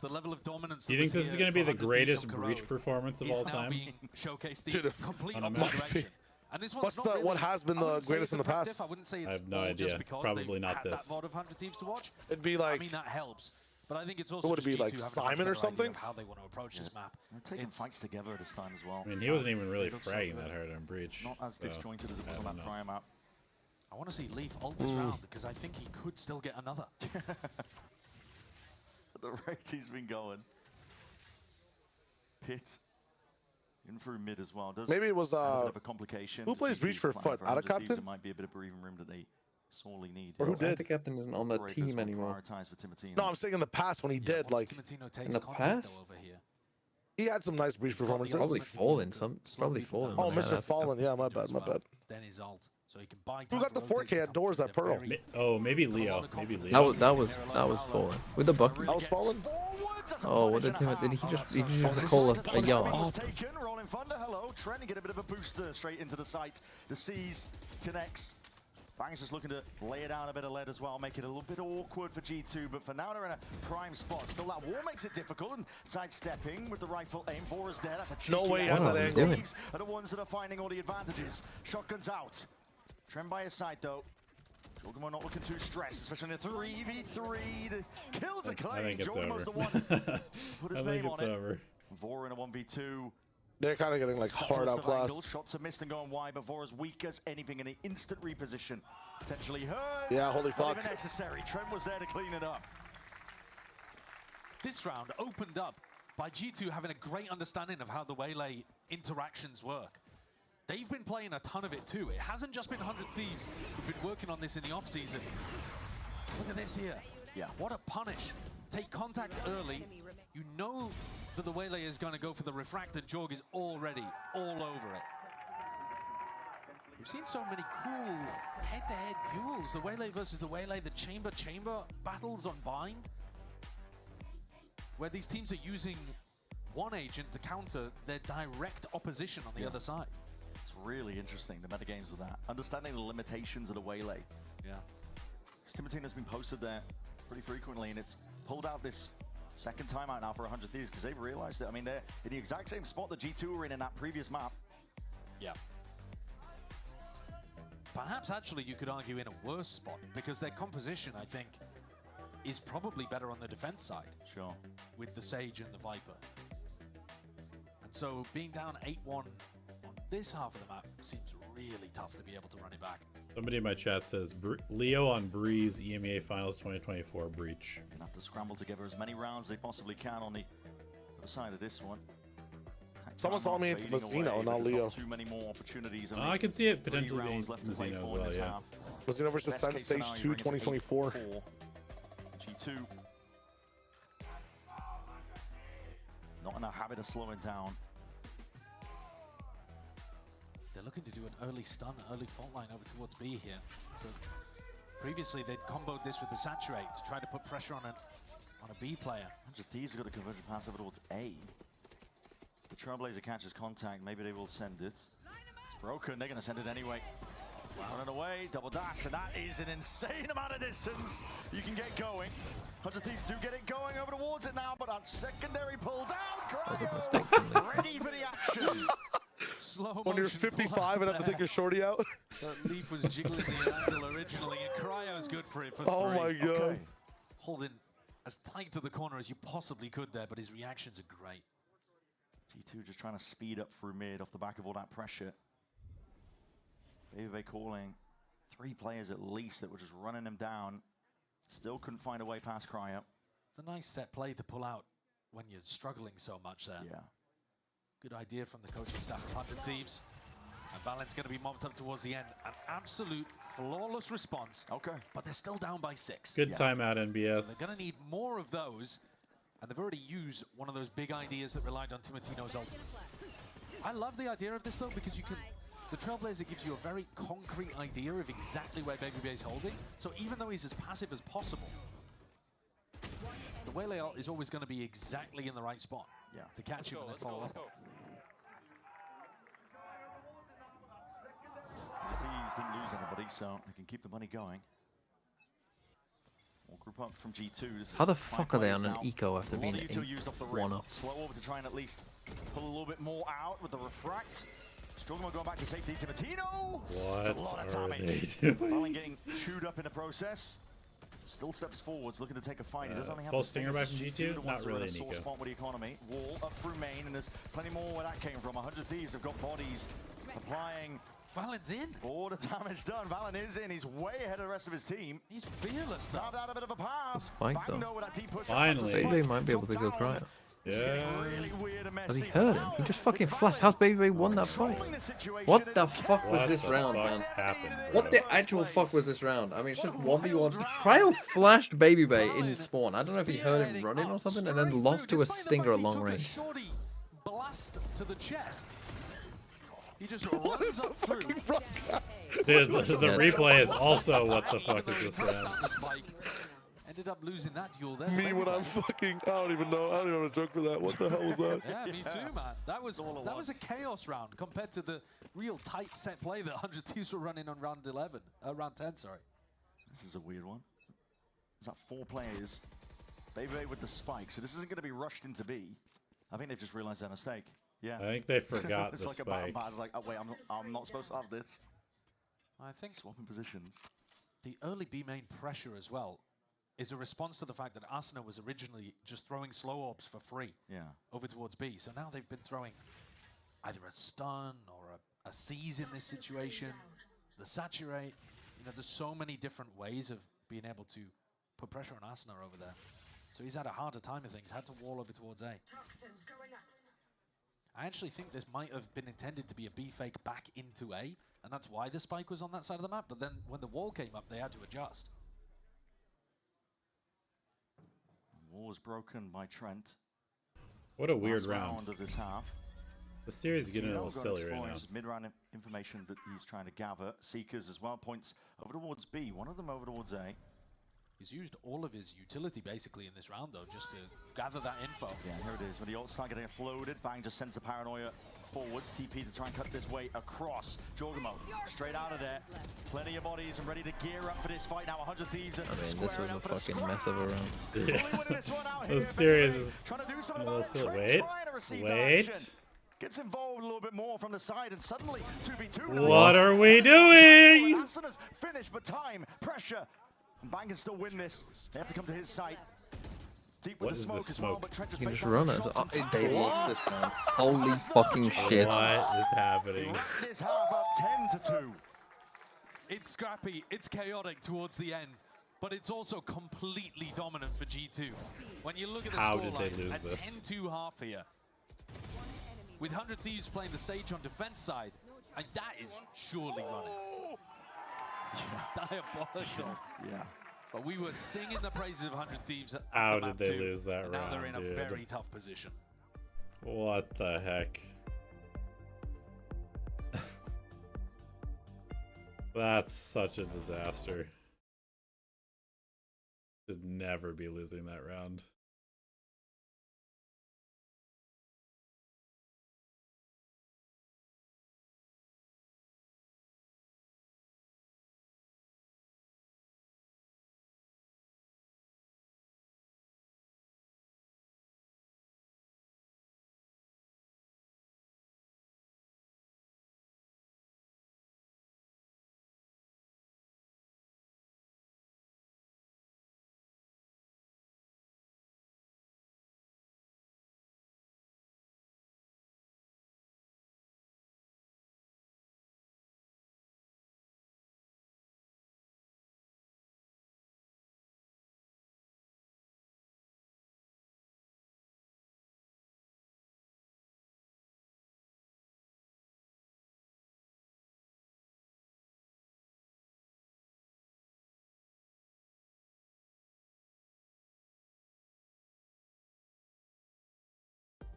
The level of dominance. Do you think this is going to be the greatest breach performance of all time? Being showcased the Dude, complete on a opposite map. direction. And this one's What's not the really, what has been the greatest in the past? I wouldn't say it's I have no all idea. just because Probably they've not had this. that mod of 100 Thieves to watch. It'd be like, I mean, that helps. But I think it's also would it just be like G2 having a Simon much or better idea something? of how they want to approach this map. They're taking fights together this time as well. I mean, he wasn't even really It looks so fragging good. that hard on breach. Not as so disjointed as it was I on don't that know. prior map. I want to see Leaf ult this round because I think he could still get another. At the rate he's been going. Pit in through mid as well. Does maybe it was have a bit of a complication. who plays breach for FUT? Out of captain? It might be a bit of breathing room that they sorely need. Or who The did? captain isn't on the Operators team will anymore. prioritize for Timatino. No, I'm saying in the past when he did, like In the past? he had some nice breach performances. Probably fallen. It's probably fallen. Oh, Yeah, Mr. that's- Fallen. Yeah, my bad, my bad. Then his ult, so he can buy. Who got the 4K at doors at Pearl? Oh, maybe Leo. Maybe Leo. That was fallen. With the bucket. That was Fallen? Oh, what did he just call a yard? Taken, rolling thunder, hello. Trying to get a bit of a booster straight into the site. The C's connects. Bang's just looking to lay down a bit of lead as well, make it a little bit awkward for G2, but for now they're in a prime spot. Still, that wall makes it difficult, and sidestepping with the rifle aim. 4 is dead. That's a cheeky No way he has that angle. Thieves are the ones that are finding all the advantages. Shotguns out. Trem by his side, though. Shogun not looking too stressed, especially in a 3v3. The kills are I think claimed. it's Jordan was over. the one. Put I his think name it's on it. over. Vora in a 1v2. They're kind of getting like hard outclassed. Shots are missed and going wide, but Vora's weak as anything in an instant reposition. Potentially hurt. Yeah, holy Not fuck. even necessary. Trent was there to clean it up. This round opened up by G2 having a great understanding of how the Waylay interactions work. They've been playing a ton of it too. It hasn't just been 100 Thieves who've been working on this in the offseason. Look at this here. Yeah. What a punish. Take contact early. You know that the Waylay is going to go for the refract, and Jorg is already all over it. We've seen so many cool head-to-head duels. The Waylay versus the Waylay, the chamber battles on Bind, where these teams are using one agent to counter their direct opposition on the other side. It's really interesting, the metagames of that. Understanding the limitations of the Waylay. Yeah. Timotino's been posted there pretty frequently, and it's pulled out this second timeout now for 100 Thieves because they've realized that, I mean, they're in the exact same spot that G2 were in that previous map. Yeah. Perhaps actually you could argue in a worse spot because their composition, I think, is probably better on the defense side. Sure. With the Sage and the Viper. And so being down 8-1 on this half of the map seems really tough to be able to run it back. Somebody in my chat says Leo on Breeze EMEA Finals 2024 breach. Gonna have to scramble together as many rounds as they possibly can on the other side of this one. Someone's telling me it's Mazzino, not Leo. Too many more opportunities. I can see it potentially being Mazzino as well, yeah. Mazzino versus Sen Stage 2 2024. G2. Not in a habit of slowing down. They're looking to do an early stun, early fault line over towards B here. So previously they'd comboed this with the Saturate to try to put pressure on a B player. 100 Thieves have got the conversion pass over towards A. The Trailblazer catches contact, maybe they will send it. It's broken, they're going to send it anyway. Running away, double dash, and that is an insane amount of distance you can get going. 100 Thieves do get it going over towards it now, but that secondary pull down, Cryo ready for the action. Slow when you're 55 and have to take your shorty out. That Leaf was jiggling the angle originally, and Cryo's good for it for oh three. my god. Okay. Holding as tight to the corner as you possibly could there, but his reactions are great. G2 just trying to speed up through mid off the back of all that pressure. Baby calling 3 players at least that were just running him down. Still couldn't find a way past Cryo. It's a nice set play to pull out when you're struggling so much there. Yeah. Good idea from the coaching staff of 100 Thieves. And Valen's going to be mopped up towards the end. An absolute flawless response. Okay. But they're still down by 6. Good timeout, NBS. So they're going to need more of those. And they've already used one of those big ideas that relied on Timotino's ultimate. I love the idea of this though, because you can, the Trailblazer gives you a very concrete idea of exactly where Baby is holding. So even though he's as passive as possible, the Waylay ult is always going to be exactly in the right spot to catch him and then follow up. Thieves didn't lose anybody, so they can keep the money going. More group up from G2. How the fuck are they on an eco after being 1 up? Slow over to try and at least pull a little bit more out with the refract. Struggle going back to safety. Timotino! What a lot of are damage. they doing? Valen getting chewed up in the process. Still steps forwards, looking to take a fight. He does only have full the stinger back from G2? The Not ones who are really, in a sore Nico. spot with the economy. Wall up through main, and there's plenty more where that came from. 100 Thieves have got bodies applying. Valen's in. All the damage done. Valen is in. He's way ahead of the rest of his team. He's fearless though. Grabbed out a bit of a pass. Spike though. With that deep push. Finally. Baby might be able to go Cryo. Yeah. Really weird and Has he messy. heard him? He just fucking flashed. How's Baby won that fight? What the fuck was What this the round, fuck man? happened, bro? What the actual fuck was this round? I mean, it's just 1v1. Cryo flashed Baby in spawn. I don't know if he heard him running or something and then lost to a stinger at long range. Shorty blast to the chest. He just runs up through. Dude, the replay is also what the fuck is this round? Ended up losing that duel there. Me when I'm fucking, I don't even know how to joke for that. What the hell was that? Yeah, me too, man. That was a chaos round compared to the real tight set play that 100 Thieves were running on round 10, sorry. This is a weird one. There's like 4 players. Baby with the spike, so this isn't going to be rushed into B. I think they've just realized their mistake. Yeah. I think they forgot it's the like spike. a battle pass. Like, oh wait, I'm not supposed to have this. I think Swapping positions. the early B main pressure as well is a response to the fact that Asuna was originally just throwing slow orbs for free over towards B. So now they've been throwing either a stun or a seize in this situation, the saturate. You know, there's so many different ways of being able to put pressure on Asuna over there. So he's had a harder time of things, had to wall over towards A. I actually think this might have been intended to be a B fake back into A, and that's why the spike was on that side of the map, but then when the wall came up, they had to adjust. Wall was broken by Trent. What a weird Last round of this half. The series is getting a little silly right now. Mid-round information that he's trying to gather. Seekers as well, points over towards B, one of them over towards A. He's used all of his utility basically in this round though, just to gather that info. Yeah, here it is. When the ult start getting floated, Bang just sends the paranoia forwards. TP to try and cut this way across. Jorgamo straight out of there. Plenty of bodies and ready to gear up for this fight now. 100 Thieves. I mean, this was a fucking mess of a round. Yeah. The series is a little silly. Wait. Gets involved a little bit more from the side, and suddenly 2v2. What are we doing? Asuna's finished, but time, pressure. And Bang can still win this. They have to come to his side. Deep with the smoke as well, but Trent You can just run it. They lost this round. Holy fucking shit. What is happening? This half up 10-2. It's scrappy, it's chaotic towards the end, but it's also completely dominant for G2. When you look at the scoreline, a 10-2 half here, with 100 Thieves playing the Sage on defense side, and that is surely running. Yeah, diabolical. Yeah. But we were singing the praises of 100 Thieves. How did they lose that round, now they're in a dude? very tough position. What the heck? That's such a disaster. Should never be losing that round.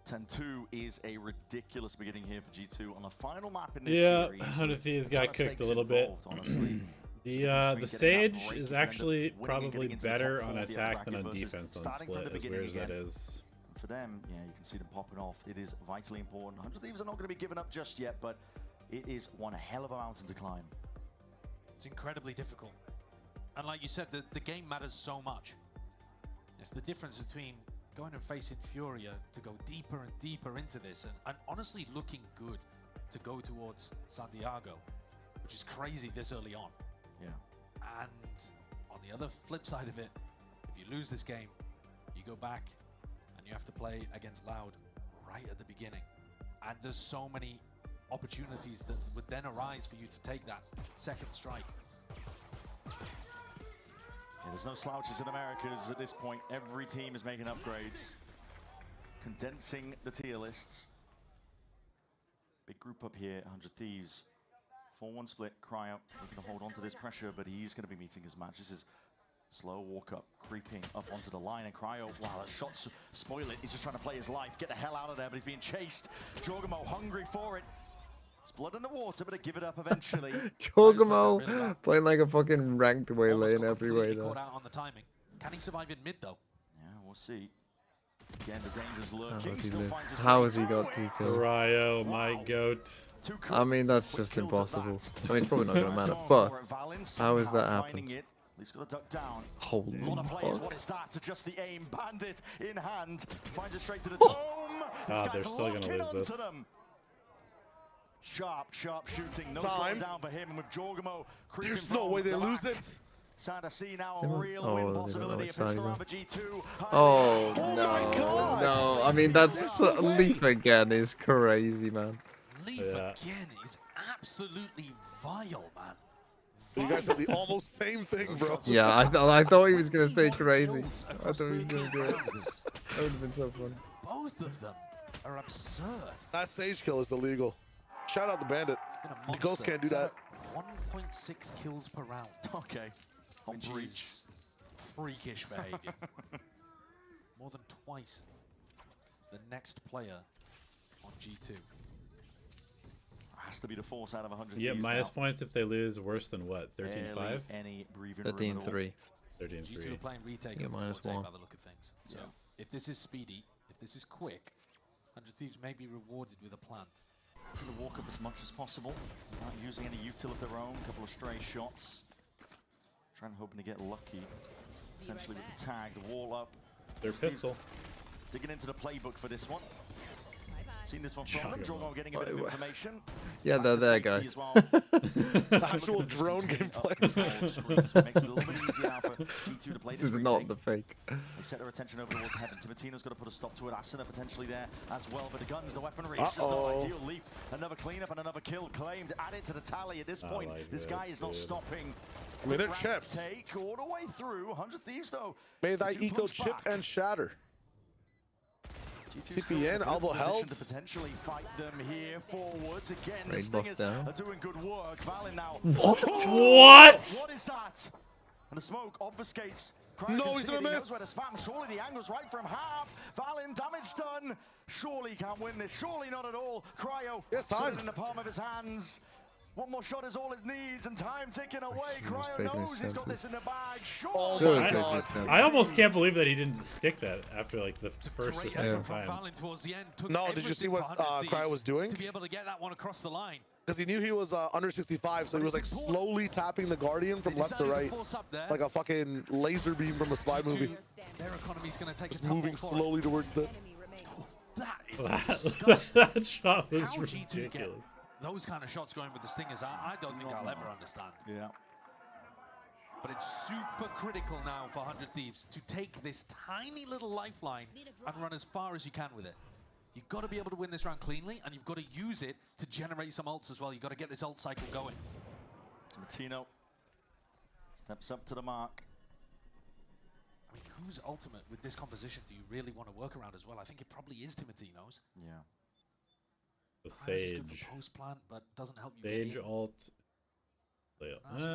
Ten-2 is a ridiculous beginning here for G2 on the final map in this series. 100 Thieves got cooked a little bit. The Sage is actually probably better on attack than on defense on split, as weird as that is. For them, yeah, you can see them popping off. It is vitally important. 100 Thieves are not going to be given up just yet, but it is one hell of a mountain to climb. It's incredibly difficult. And like you said, the game matters so much. It's the difference between going and facing FURIA to go deeper and deeper into this, and honestly looking good to go towards Santiago, which is crazy this early on. Yeah. And on the other flip side of it, if you lose this game, you go back and you have to play against Loud right at the beginning. And there's so many opportunities that would then arise for you to take that second strike. Yeah, there's no slouches in Americas at this point. Every team is making upgrades, condensing the tier lists. Big group up here, 100 Thieves. 4-1 split, Cryo looking to hold on to this pressure, but he's going to be meeting his match. This is slow walk up, creeping up onto the line, and Cryo, wow, that shot's spoil it. He's just trying to play his life, get the hell out of there, but he's being chased. Jorgamo hungry for it. It's blood in the water, but give it up eventually. Jorgamo playing like a fucking ranked way lane every way though. Caught out on the timing. Can he survive in mid though? Yeah, we'll see. Again, the danger's lurking. How has he got 2 kills? Cryo, my goat. I mean, that's just impossible. I mean, it's probably not going to matter, but how is that happening? He's got to duck down. Holy A lot of players fuck. want to start to just the aim. Bandit in hand. Finds it straight to the dome. They're still going to lose this. Sharp shooting. No slowing down for him. And with Jorgamo creeping There's no way they lose it. Starting to see now a real win possibility for G2. Oh no, no! I mean that's Leaf again is crazy, man. Leaf again is absolutely vile, man. You guys said the almost same thing, bro. Yeah, I thought he was gonna say crazy. I thought he was gonna do it. That would have been so fun. Both of them are absurd. That Sage kill is illegal. Shout out the Bandit. The Ghost can't do that. 1.6 kills per round. Okay. On breach. Freakish behavior. More than twice the next player on G2. Has to be the force out of 100. Yeah, minus points if they lose worse than what? 13-5? Any breathing 13-3. 13-3. G2 are playing retake Yeah, minus one. by the look of things. So if this is speedy, if this is quick, 100 Thieves may be rewarded with a plant. Going to walk up as much as possible, not using any util of their own. A couple of stray shots. Trying hoping to get lucky. Potentially with the tag, the wall up. Their pistol. Digging into the playbook for this one. Seen this one from them. Jorgon getting a bit of information. Yeah, they're there, guys. Actual drone gameplay. Makes it a little bit easier now for G2 to play This is not the fake. They set their attention over towards heaven. Timatino's got to put a stop to it. Asuna potentially there as well. But the guns, the weaponry, it's just not ideal. Leaf, another cleanup and another kill claimed. Add it to the tally at this point. Like this guy is not stopping. I mean, they're chipped. Take all the way through. 100 Thieves though. May that eco chip and shatter. TPN, elbow help. To potentially fight them here forwards again. Raid The Stingers down. are doing good work. Valen now. What? What is that? And the smoke obfuscates. No, he's gonna miss. Where to spam. Surely the angle's right from half. Valen, damage done. Surely can't win this. Surely not at all. Cryo in the palm of his hands. One more shot is all it needs, and time ticking away. Cryo knows he's got this in the bag. Sure. Oh my God. I almost can't believe that he didn't stick that after like the first or second time. Towards the end, No, did you see what Cryo was doing? To be able to get that one across the line. Because he knew he was under 65, so he was like slowly tapping the Guardian from left to right. Like a fucking laser beam from a spy movie. Their economy's going to take Just moving slowly towards the... That is disgusting. That shot was How G2 get ridiculous. those kind of shots going with the Stingers, I don't think I'll ever understand. Yeah. But it's super critical now for 100 Thieves to take this tiny little lifeline and run as far as you can with it. You've got to be able to win this round cleanly, and you've got to use it to generate some ults as well. You've got to get this ult cycle going. Timatino steps up to the mark. I mean, whose ultimate with this composition do you really want to work around as well? I think it probably is Timatino's. Yeah. The Sage. Post plant, but doesn't help you. Sage ult.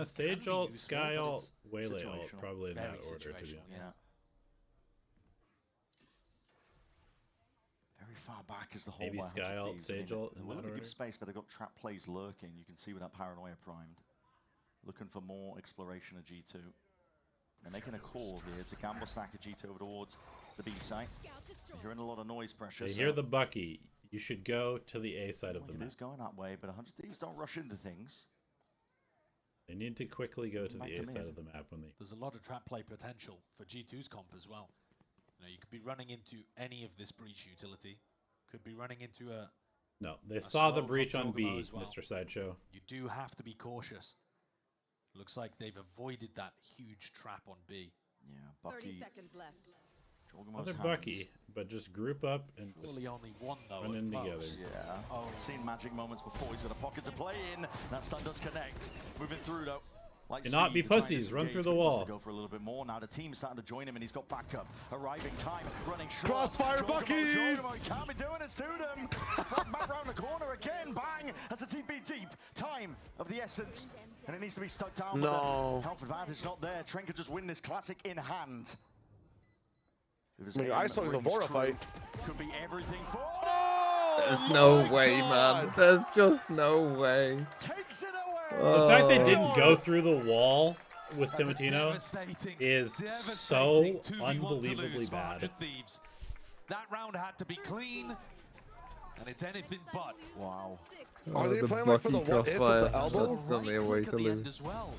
Sage ult, Sky ult, Waylay ult, probably in that order, to be honest. Yeah. Very far back is the whole Maybe Sky ult, Sage ult in that order. Give space, but they've got trap plays lurking. You can see with that paranoia primed. Looking for more exploration of G2. They're making a call here to gamble stack of G2 over towards the B site. You're hearing a lot of noise pressure. They hear the Bucky. You should go to the A side of the map. It is going that way, but 100 Thieves don't rush into things. They need to quickly go to the A side of the map when they... There's a lot of trap play potential for G2's comp as well. You know, you could be running into any of this breach utility. Could be running into a... No, they saw the breach on B, well. Mr. Sideshow. You do have to be cautious. Looks like they've avoided that huge trap on B. Yeah, Bucky. 30 seconds left. Another Bucky, but just group up and surely only one though. Run in together. Yeah. Oh, seen magic moments before. He's got a pocket to play in. That stun does connect. Moving through though. Like not be pussies. Run through the wall. Go for a little bit more. Now the team's starting to join him, and he's got backup. Arriving time. Running short. Crossfire Buckies. Can't be doing this to them. Back round the corner again. Bang. That's a TP deep. Time of the essence. And it needs to be stuck down. No. Health advantage not there. Trent could just win this classic in hand. I saw the Vora fight. Could be everything for. There's no way, man. There's just no way. Takes it away. The fact they didn't go through the wall with Timatino is so unbelievably bad. Thieves. That round had to be clean, and it's anything but. Wow. Are they playing like for the one hit with the elbow? That's not a way to lose. As well.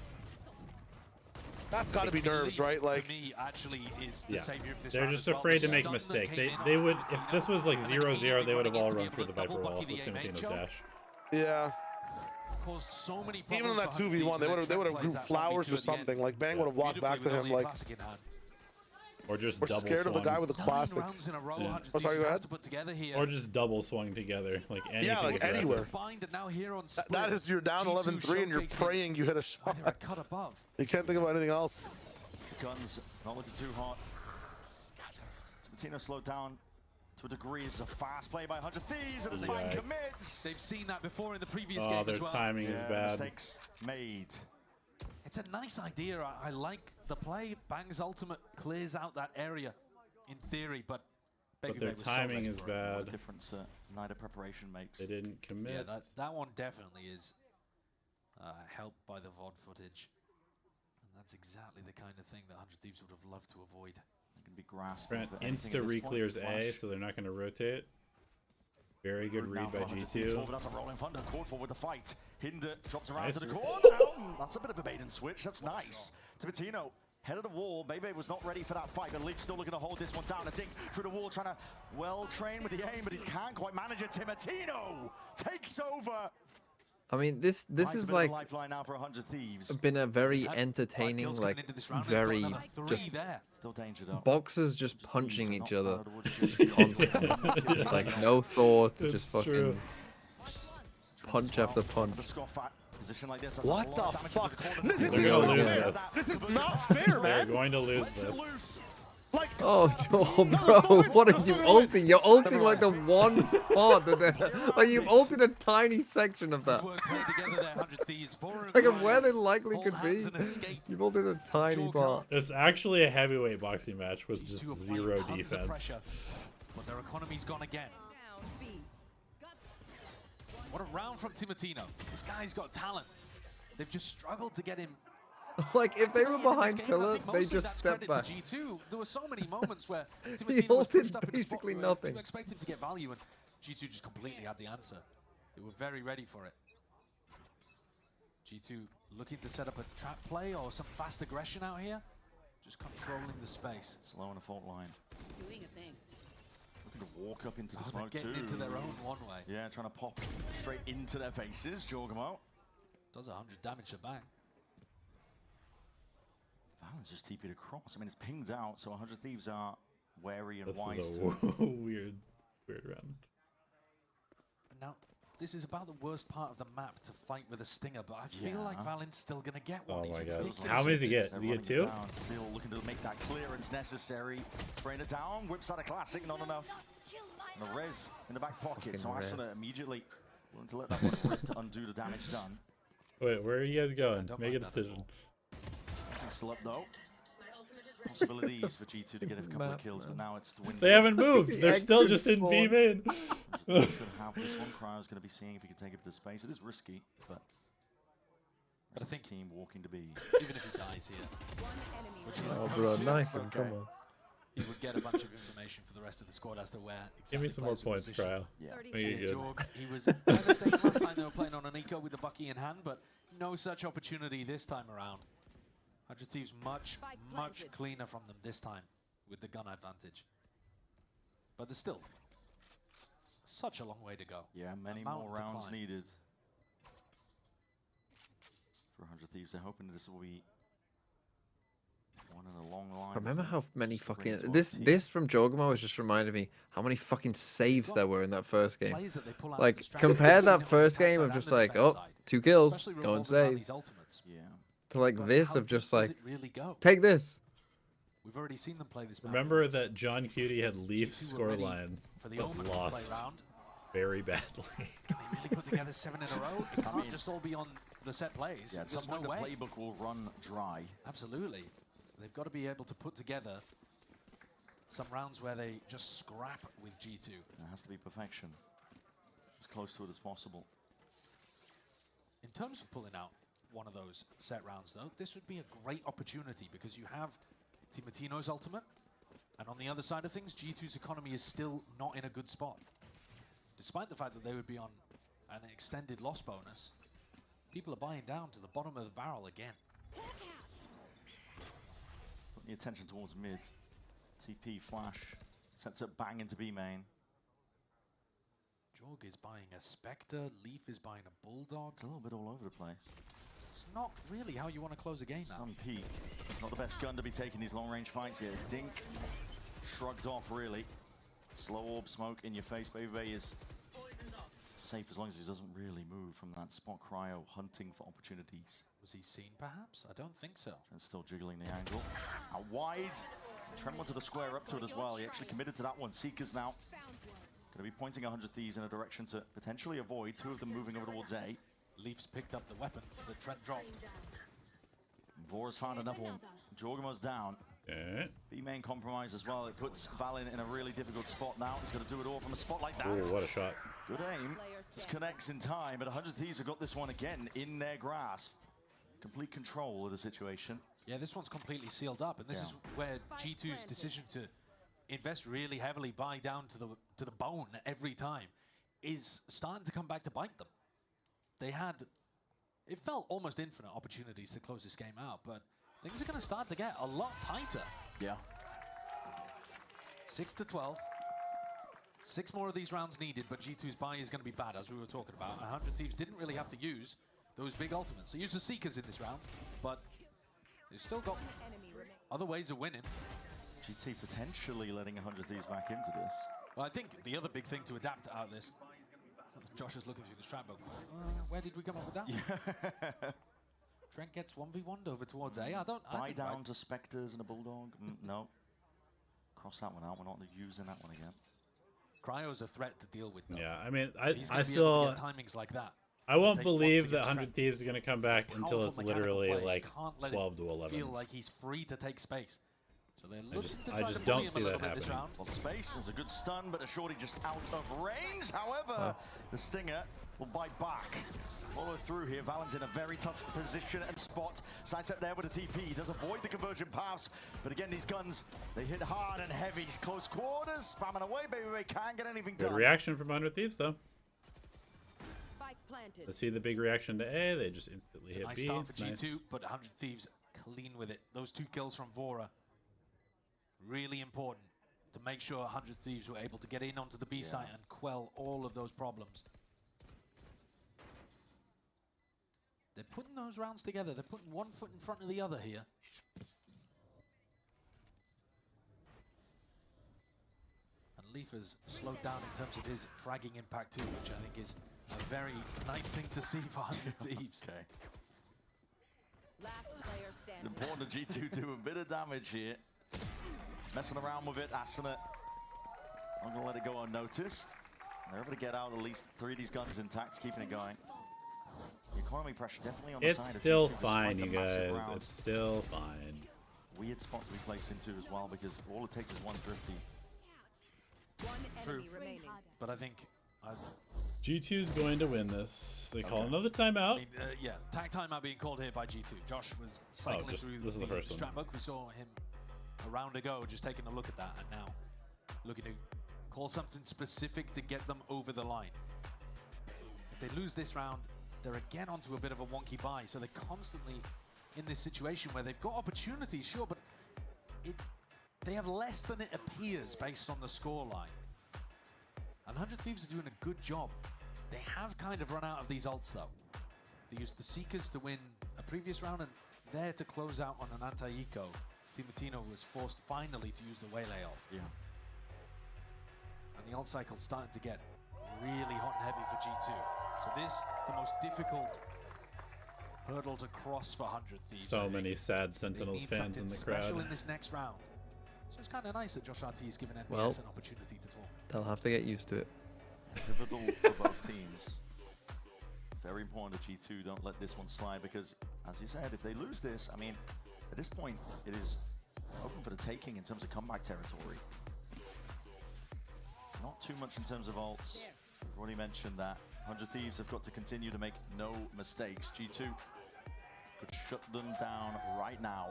That's got to be nerves, right? Like, to me, actually, is the savior of this they're just afraid to make a mistake. They would, if this was like 0-0, they would have all run through the Viper wall with Timatino's dash. Yeah. caused so many Even in problems that 2v1, they would have grouped flowers or something. Like Bang would have walked back to him like. Or just We're double scared swung. of the guy with the classic. Yeah. Oh, sorry, go ahead. Or just double swung together, like anything. Yeah, like aggressive. anywhere. That is, you're down 11-3 and you're praying you hit a shot. You can't think about anything else. Guns not looking too hot. Martino slowed down to a degree. It's a fast play by 100 Thieves, and as Bang commits. They've seen that before in the previous game as well. Their timing is bad. Mistakes made. It's a nice idea. I like the play. Bang's ultimate clears out that area, in theory, but their timing is bad. What difference night of preparation makes. They didn't commit. Yeah, that one definitely is helped by the VOD footage. And that's exactly the kind of thing that 100 Thieves would have loved to avoid. They can be grasping. Insta re-clears A, so they're not going to rotate. Very good read by G2. That's a rolling thunder. Caught for with the fight. Hinder drops around Nice to the read. corner. That's a bit of a bait and switch. That's nice. Timatino head of the wall. Bebe was not ready for that fight, but Leaf still looking to hold this one down. And Dink through the wall, trying to well train with the aim, but he can't quite manage it. Timatino takes over. I mean, this is like lifeline now for 100 Thieves. been a very entertaining, like very just still danger though. boxers just punching each other constantly. Just like no thought, just fucking punch after punch. What the fuck? They're going to lose this. This is not fair, man. They're going to lose this. Like, oh, bro, what are you ulting? You're ulting like the one part that like you've ulted a tiny section of that. Like of where they likely could be. You've ulted a tiny part. It's actually a heavyweight boxing match with just zero defense. But their economy's gone again. What a round from Timatino. This guy's got talent. They've just struggled to get him. Like if they were behind pillar, they just stepped back. G2. There were so many moments where He Timatino was pushed ulted up in a spot basically where nothing. You expect him to get value, and G2 just completely had the answer. They were very ready for it. G2 looking to set up a trap play or some fast aggression out here. Just controlling the space. Slow on the fault line. Doing a thing. Looking to walk up into the smoke getting too. into their own one way. Yeah, trying to pop straight into their faces. Jorgamo. Does 100 damage to Bang. Valen's just TP'd across. I mean, it's pinged out, so 100 Thieves are wary and This wise. is a weird round. Now, this is about the worst part of the map to fight with a stinger, but I feel like Valen's still going to get one. Oh my god. Ridiculous. How many does he get? Does he get 2? Still looking to make that clearance necessary. Spraying it down, whips out a classic, not enough. And the res in the back pocket, so Asuna immediately willing to let that one rip to undo the damage done. Wait, where are you guys going? Make a decision. Still up though. Possibilities for G2 to get a couple of kills, but now it's the win. They haven't moved. They're still just in B main. Could have this one. Cryo's going to be seeing if he can take it to space. It is risky, but I think team walking to B. Even if he dies here, which is Oh, bro, nice one. Come on. he would get a bunch of information for the rest of the squad as to where exactly Give me some more players points, were Cryo. positioned. Make it good. Jorg, he was devastating last time they were playing on an eco with the Bucky in hand, but no such opportunity this time around. 100 Thieves much cleaner from them this time with the gun advantage. But there's still such a long way to go. Yeah, many more rounds needed for 100 Thieves. They're hoping this will be one in a long line. Remember how many fucking this from Jorgamo has just reminded me how many fucking saves there were in that first game. Like compare that first game of just like, oh, 2 kills, go and save. Yeah. To like this of just like, take this. We've already seen them play this map. Remember that John Cutie had Leaf's scoreline, but lost very badly. Can they really put together 7 in a row? It can't just all be on the set plays. Yeah, at some point the playbook will run dry. Absolutely. They've got to be able to put together some rounds where they just scrap with G2. It has to be perfection. As close to it as possible. In terms of pulling out one of those set rounds, though, this would be a great opportunity because you have Timatino's ultimate, and on the other side of things, G2's economy is still not in a good spot. Despite the fact that they would be on an extended loss bonus, people are buying down to the bottom of the barrel again. Putting the attention towards mid. TP flash sets up Bang into B main. Jorg is buying a Spectre, Leaf is buying a Bulldog. It's a little bit all over the place. It's not really how you want to close a game now. Stun peak. Not the best gun to be taking these long-range fights here. Dink shrugged off, really. Slow orb smoke in your face. Baby is safe as long as he doesn't really move from that spot. Cryo hunting for opportunities. Was he seen, perhaps? I don't think so. And still jiggling the angle. Out wide. Trent wanted to square up to it as well. He actually committed to that one. Seekers now going to be pointing 100 Thieves in a direction to potentially avoid. Two of them moving over towards A. Leafs picked up the weapon that Trent dropped. Vora's found another one. Jorgamo's down. B main compromise as well. It puts Valin in a really difficult spot now. He's got to do it all from a spot like that. Ooh, what a shot. Good aim. Just connects in time, but 100 Thieves have got this one again in their grasp. Complete control of the situation. Yeah, this one's completely sealed up, and this is where G2's decision to invest really heavily, buy down to the bone every time, is starting to come back to bite them. They had, it felt almost infinite opportunities to close this game out, but things are going to start to get a lot tighter. Yeah. 6-12. 6 more of these rounds needed, but G2's buy is going to be bad, as we were talking about. 100 Thieves didn't really have to use those big ultimates. They used the Seekers in this round, but they've still got other ways of winning. GT potentially letting 100 Thieves back into this. Well, I think the other big thing to adapt out of this, Josh is looking through the strat book. Where did we come up with that? Yeah. Trent gets 1v1'd over towards A. Buy down to Spectres and a Bulldog. No. Cross that one out. We're not using that one again. Cryo's a threat to deal with, though. Yeah, I mean, He's I still get timings like that. I won't believe that 100 Thieves is going to come back until it's literally like 12 to 11. Feel like he's free to take space. So they're looking I just don't see that happening. Well, space is a good stun, but a shorty just out of range. However, the Stinger will bite back. Follow through here. Valen's in a very tough position and spot. Sidestep there with a TP. He does avoid the conversion paths. But again, these guns, they hit hard and heavy. Close quarters, spamming away. Baby Ray can't get anything done. Good reaction from 100 Thieves, though. Let's see the big reaction to A. They just instantly hit nice B. Start for It's G2, but 100 Thieves clean with it. Those 2 kills from Vora, really important to make sure 100 Thieves were able to get in onto the B site and quell all of those problems. They're putting those rounds together. They're putting one foot in front of the other here. And Leaf has slowed down in terms of his fragging impact too, which I think is a very nice thing to see for 100 Thieves. Okay. Important to G2 do a bit of damage here. Messing around with it, Asuna. I'm going to let it go unnoticed. They're able to get out at least 3 of these guns intact, keeping it going. The economy pressure definitely on the side. It's still fine, you guys. It's still fine. Weird spot to be placed into as well, because all it takes is one thrifty. True. But I think G2's going to win this. They call another timeout. I mean, yeah, tag timeout being called here by G2. Josh was cycling through this is the first strat book. We saw him a round ago, just taking a look at that, and now looking to call something specific to get them over the line. If they lose this round, they're again onto a bit of a wonky buy, so they're constantly in this situation where they've got opportunities, sure, but they have less than it appears based on the scoreline. And 100 Thieves are doing a good job. They have kind of run out of these ults, though. They used the Seekers to win a previous round, and there to close out on an anti-eco. Timatino was forced finally to use the Waylay ult. Yeah. And the ult cycle's starting to get really hot and heavy for G2. So this, the most difficult hurdle to cross for 100 Thieves. So many sad Sentinels fans in the crowd. Special in this next round. So it's kind of nice that Josh RT has given NBS an opportunity to talk. They'll have to get used to it. Pivotal for both teams. Very important that G2 don't let this one slide, because, as you said, if they lose this, I mean, at this point, it is open for the taking in terms of comeback territory. Not too much in terms of ults. We've already mentioned that. 100 Thieves have got to continue to make no mistakes. G2 could shut them down right now.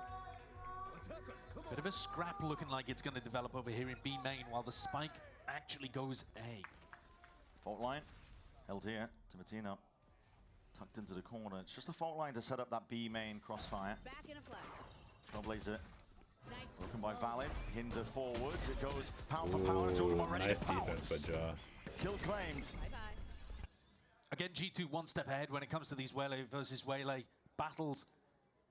Bit of a scrap looking like it's going to develop over here in B main, while the spike actually goes A. Fault line held here. Timatino tucked into the corner. It's just a fault line to set up that B main crossfire. Trailblazer broken by Valid. Hinder forwards. It goes pound for pound. Nice defense by Jaw. Kill claimed. Again, G2 one step ahead when it comes to these Waylay versus Waylay battles.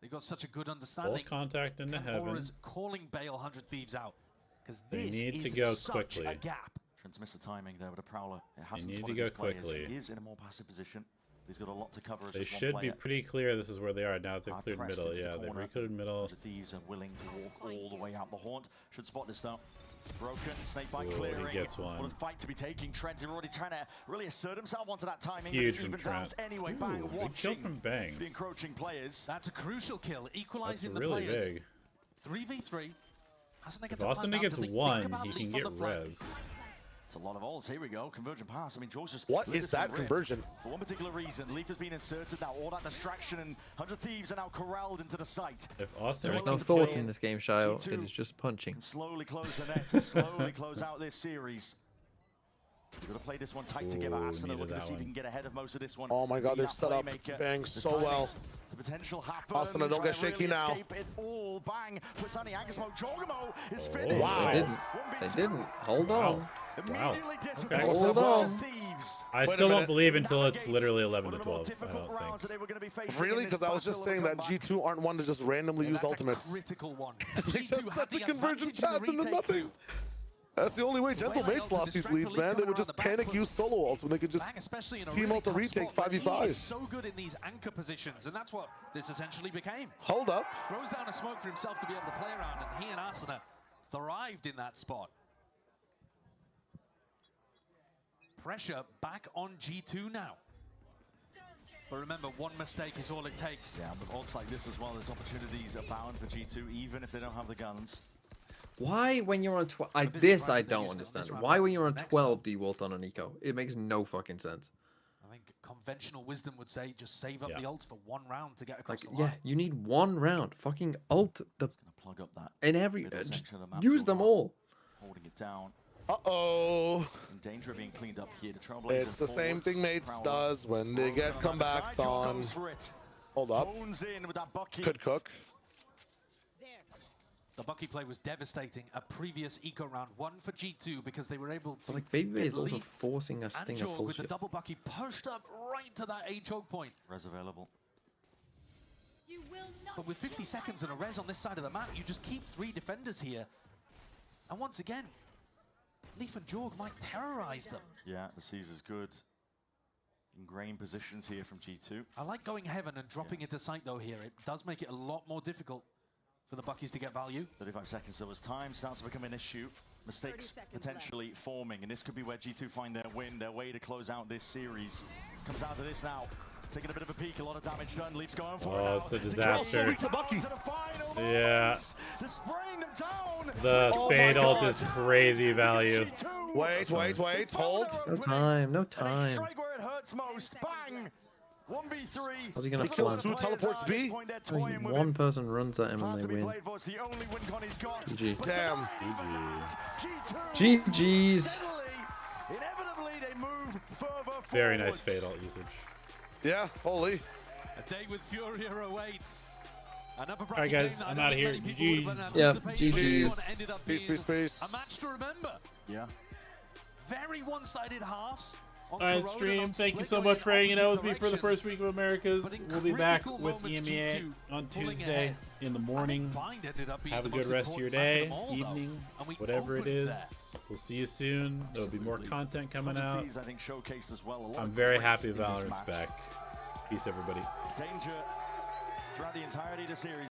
They've got such a good understanding. Full contact into heaven. Bora's calling Bale 100 Thieves out. Because They this need is to go such quickly. a gap. Trying to miss the timing there with a Prowler. It hasn't need to spotted go his players. quickly. He is in a more passive position. He's got a lot to cover as They just one should be player. pretty clear this is where they are now that they've Hard cleared pressed middle. into the Yeah, they've corner. recleared middle. The Thieves are willing to walk all the way out the haunt. Should spot this though. Broken, Snakebite Ooh, clearing. he gets one. What a fight to be taking. Trent is already trying to really assert himself onto that timing. Huge but from it's evened out Trent. anyway. Ooh, Bang, big kill watching from Bang. the encroaching players. That's a crucial kill, That's equalizing the really players. big. 3v3. If Austin gets one, he can get res. It's a lot of ults. Here we go. Convergent pass. I mean, George just What lit is this one that rip. conversion? For one particular reason, Leaf has been inserted now. All that distraction and 100 Thieves are now corralled into the site. If Austin There is no thought in this game, Shayo. It is just punching. Can slowly close the net to slowly close out this series. You've got to play this one tight together. Asuna needed looking to that see if he one. can get ahead of most of this one. Oh my God, Be they're that set up playmaker. Bang The so well. timings, the potential happen. Asuna, don't get Trying to shaky really now. escape it all. Bang. Puts on the Anchor Smoke. Jorgamo is Oh, finished. Wow. They didn't. They didn't. Hold on. Wow. Okay. Hold on. I still don't believe until it's literally 11 to 12. I don't think. Really? Because I was just saying that G2 aren't one to just randomly use ultimates. Critical one. They just set the conversion path into nothing. That's the only way Gentle Mates lost these leads, man. They would just panic use solo ults when they could just Bang, especially in a team really ult the tough retake spot. He is 5v5. so good in these anchor positions, and that's what this essentially became. Hold up. Throws down a smoke for himself to be able to play around, and he and Asuna thrived in that spot. Pressure back on G2 now. But remember, one mistake is all it takes. Yeah, with ults like this as well, there's opportunities abound for G2, even if they don't have the guns. Why, when you're on 12, this I don't understand. Why, when you're on 12, do you ult on an eco? It makes no fucking sense. I think conventional wisdom would say just save up the ults for one round to get across Like, the line. yeah, you need one round. Fucking ult the Plug up that. in every. middle Just section of the map use as them well. all. Holding it down. Uh-oh. In danger of being cleaned up here. The Trailblazers It's the same thing Mates does when they get comebacks on. Hold up. In with that Bucky. Could cook. The Bucky play was devastating. A previous eco round, one for G2 because they were able to. Like Baby get is also Leaf forcing a and Stinger Jorg full with the shift. double Bucky pushed up right to that A choke point. Res available. But with 50 seconds and a res on this side of the map, you just keep 3 defenders here. And once again, Leaf and Jorg might terrorize them. Yeah, the Caesar's good. Ingrained positions here from G2. I like going heaven and dropping into sight though here. It does make it a lot more difficult for the Buckies to get value. 35 seconds till as time starts to become an issue. Mistakes potentially forming, and this could be where G2 find their win, their way to close out this series. Comes out to this now. Taking a bit of a peek, a lot of damage done. Leaf's going for it. Oh, it's a disaster. Yeah. The The fade ult is crazy value. Wait, hold. No time, no time. Strike where it hurts most. Bang! 1v3. How's he gonna Kills fly? 2 teleports B. One person runs at him and they win. It's the only win Connie's got. GG. Damn. GG's. Inevitably, they move further Very nice fade ult usage. Yeah, holy. A day with Furia awaits. Alright guys, I'm out of here. GG's. Yeah, GG's. Peace. A match to remember. Yeah. Very one-sided halves. Alright, stream. Thank you so much for hanging out with me for the first week of Americas. We'll be back with EMEA on Tuesday in the morning. Have a good rest of your day, evening, whatever it is. We'll see you soon. There'll be more content coming out. I'm very happy Valorant's back. Peace, everybody. Danger throughout the entirety of the series.